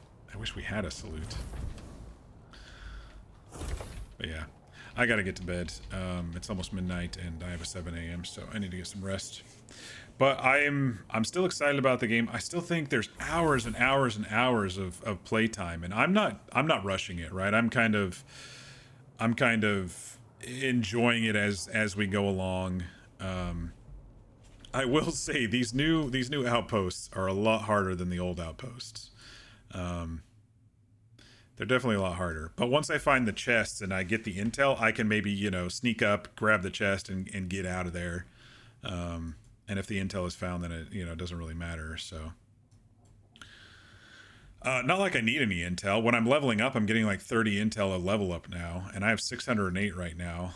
Speaker 1: salute. But yeah, I gotta get to bed. It's almost midnight and I have a 7 a.m. so I need to get some rest. But I'm still excited about the game. I still think there's hours and hours and hours of playtime, and I'm not rushing it, right? I'm kind of enjoying it as we go along. I will say these new outposts are a lot harder than the old outposts. They're definitely a lot harder. But once I find the chests and I get the intel, I can maybe, you know, sneak up, grab the chest, and get out of there. And if the intel is found, then it, you know, doesn't really matter. So, not like I need any intel. When I'm leveling up, I'm getting like 30 intel a level up now, and I have 608 right now,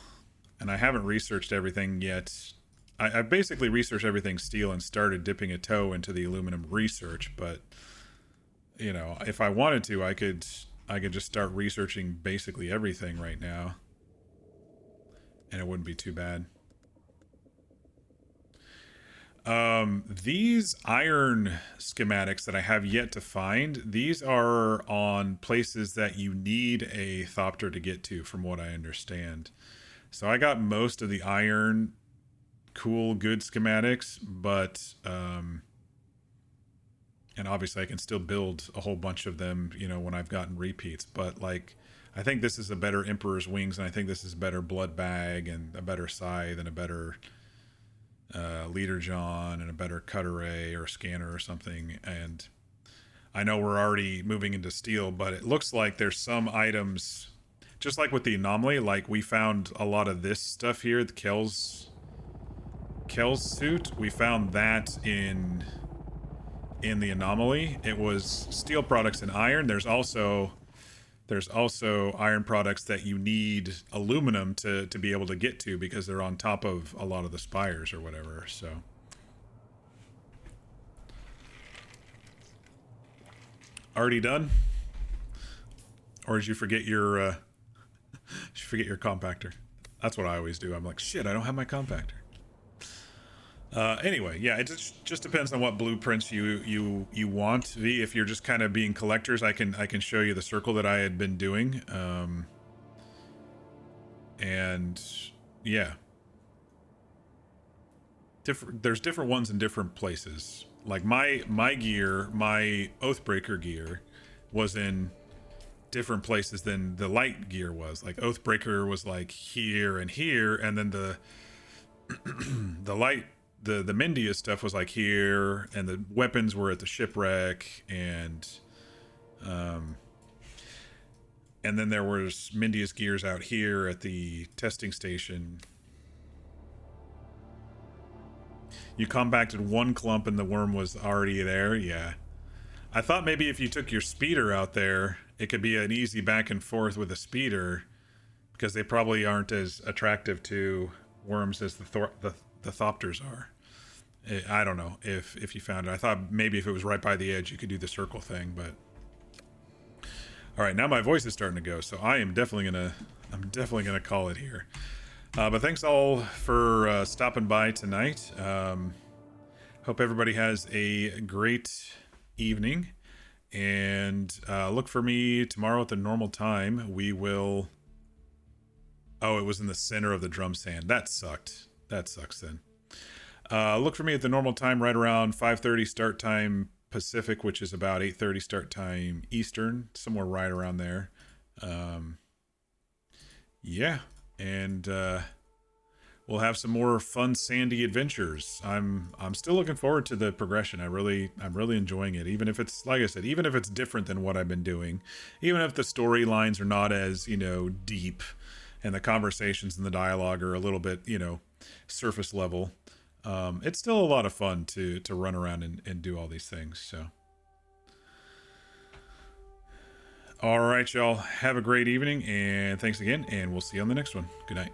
Speaker 1: and I haven't researched everything yet. I've basically researched everything steel and started dipping a toe into the aluminum research. But you know, if I wanted to, I could just start researching basically everything right now, and it wouldn't be too bad. These iron schematics that I have yet to find, these are on places that you need a thopter to get to, from what I understand. So I got most of the iron cool good schematics, but and obviously I can still build a whole bunch of them, you know, when I've gotten repeats. But like, I think this is a better Emperor's Wings, and I think this is a better Blood Bag, and a better Scythe, and a better Leader John, and a better Cut Array or Scanner or something. And I know we're already moving into steel, but it looks like there's some items, just like with the anomaly, like we found a lot of this stuff here, the Kel's suit. We found that in the anomaly. It was steel products and iron. There's also iron products that you need aluminum to be able to get to, because they're on top of a lot of the spires or whatever. So already done? Or did you forget your compactor? That's what I always do. I'm like, shit, I don't have my compactor. Anyway, yeah, it just depends on what blueprints you want. V, if you're just kind of being collectors, I can show you the circle that I had been doing. And yeah, there's different ones in different places. Like my gear, my Oathbreaker gear, was in different places than the light gear was. Like Oathbreaker was like here and here, and then the light, the Mindia stuff was like here, and the weapons were at the shipwreck, and then there was Mindia's gears out here at the testing station. You compacted one clump and the worm was already there. Yeah, I thought maybe if you took your speeder out there, it could be an easy back and forth with a speeder, because they probably aren't as attractive to worms as the Thopters are. I don't know if you found it. I thought maybe if it was right by the edge, you could do the circle thing, but all right, now my voice is starting to go, so I'm definitely gonna call it here. But thanks all for stopping by tonight. Hope everybody has a great evening, and look for me tomorrow at the normal time. We will. Oh, it was in the center of the drum sand. That sucked. That sucks then. Look for me at the normal time, right around 5:30 start time Pacific, which is about 8:30 start time Eastern, somewhere right around there. Yeah, and we'll have some more fun sandy adventures. I'm still looking forward to the progression. I'm really enjoying it, even if it's, like I said, even if it's different than what I've been doing, even if the storylines are not as, you know, deep, and the conversations and the dialogue are a little bit, you know, surface level. It's still a lot of fun to run around and do all these things. So, all right, y'all, have a great evening, and thanks again, and we'll see you on the next one. Good night.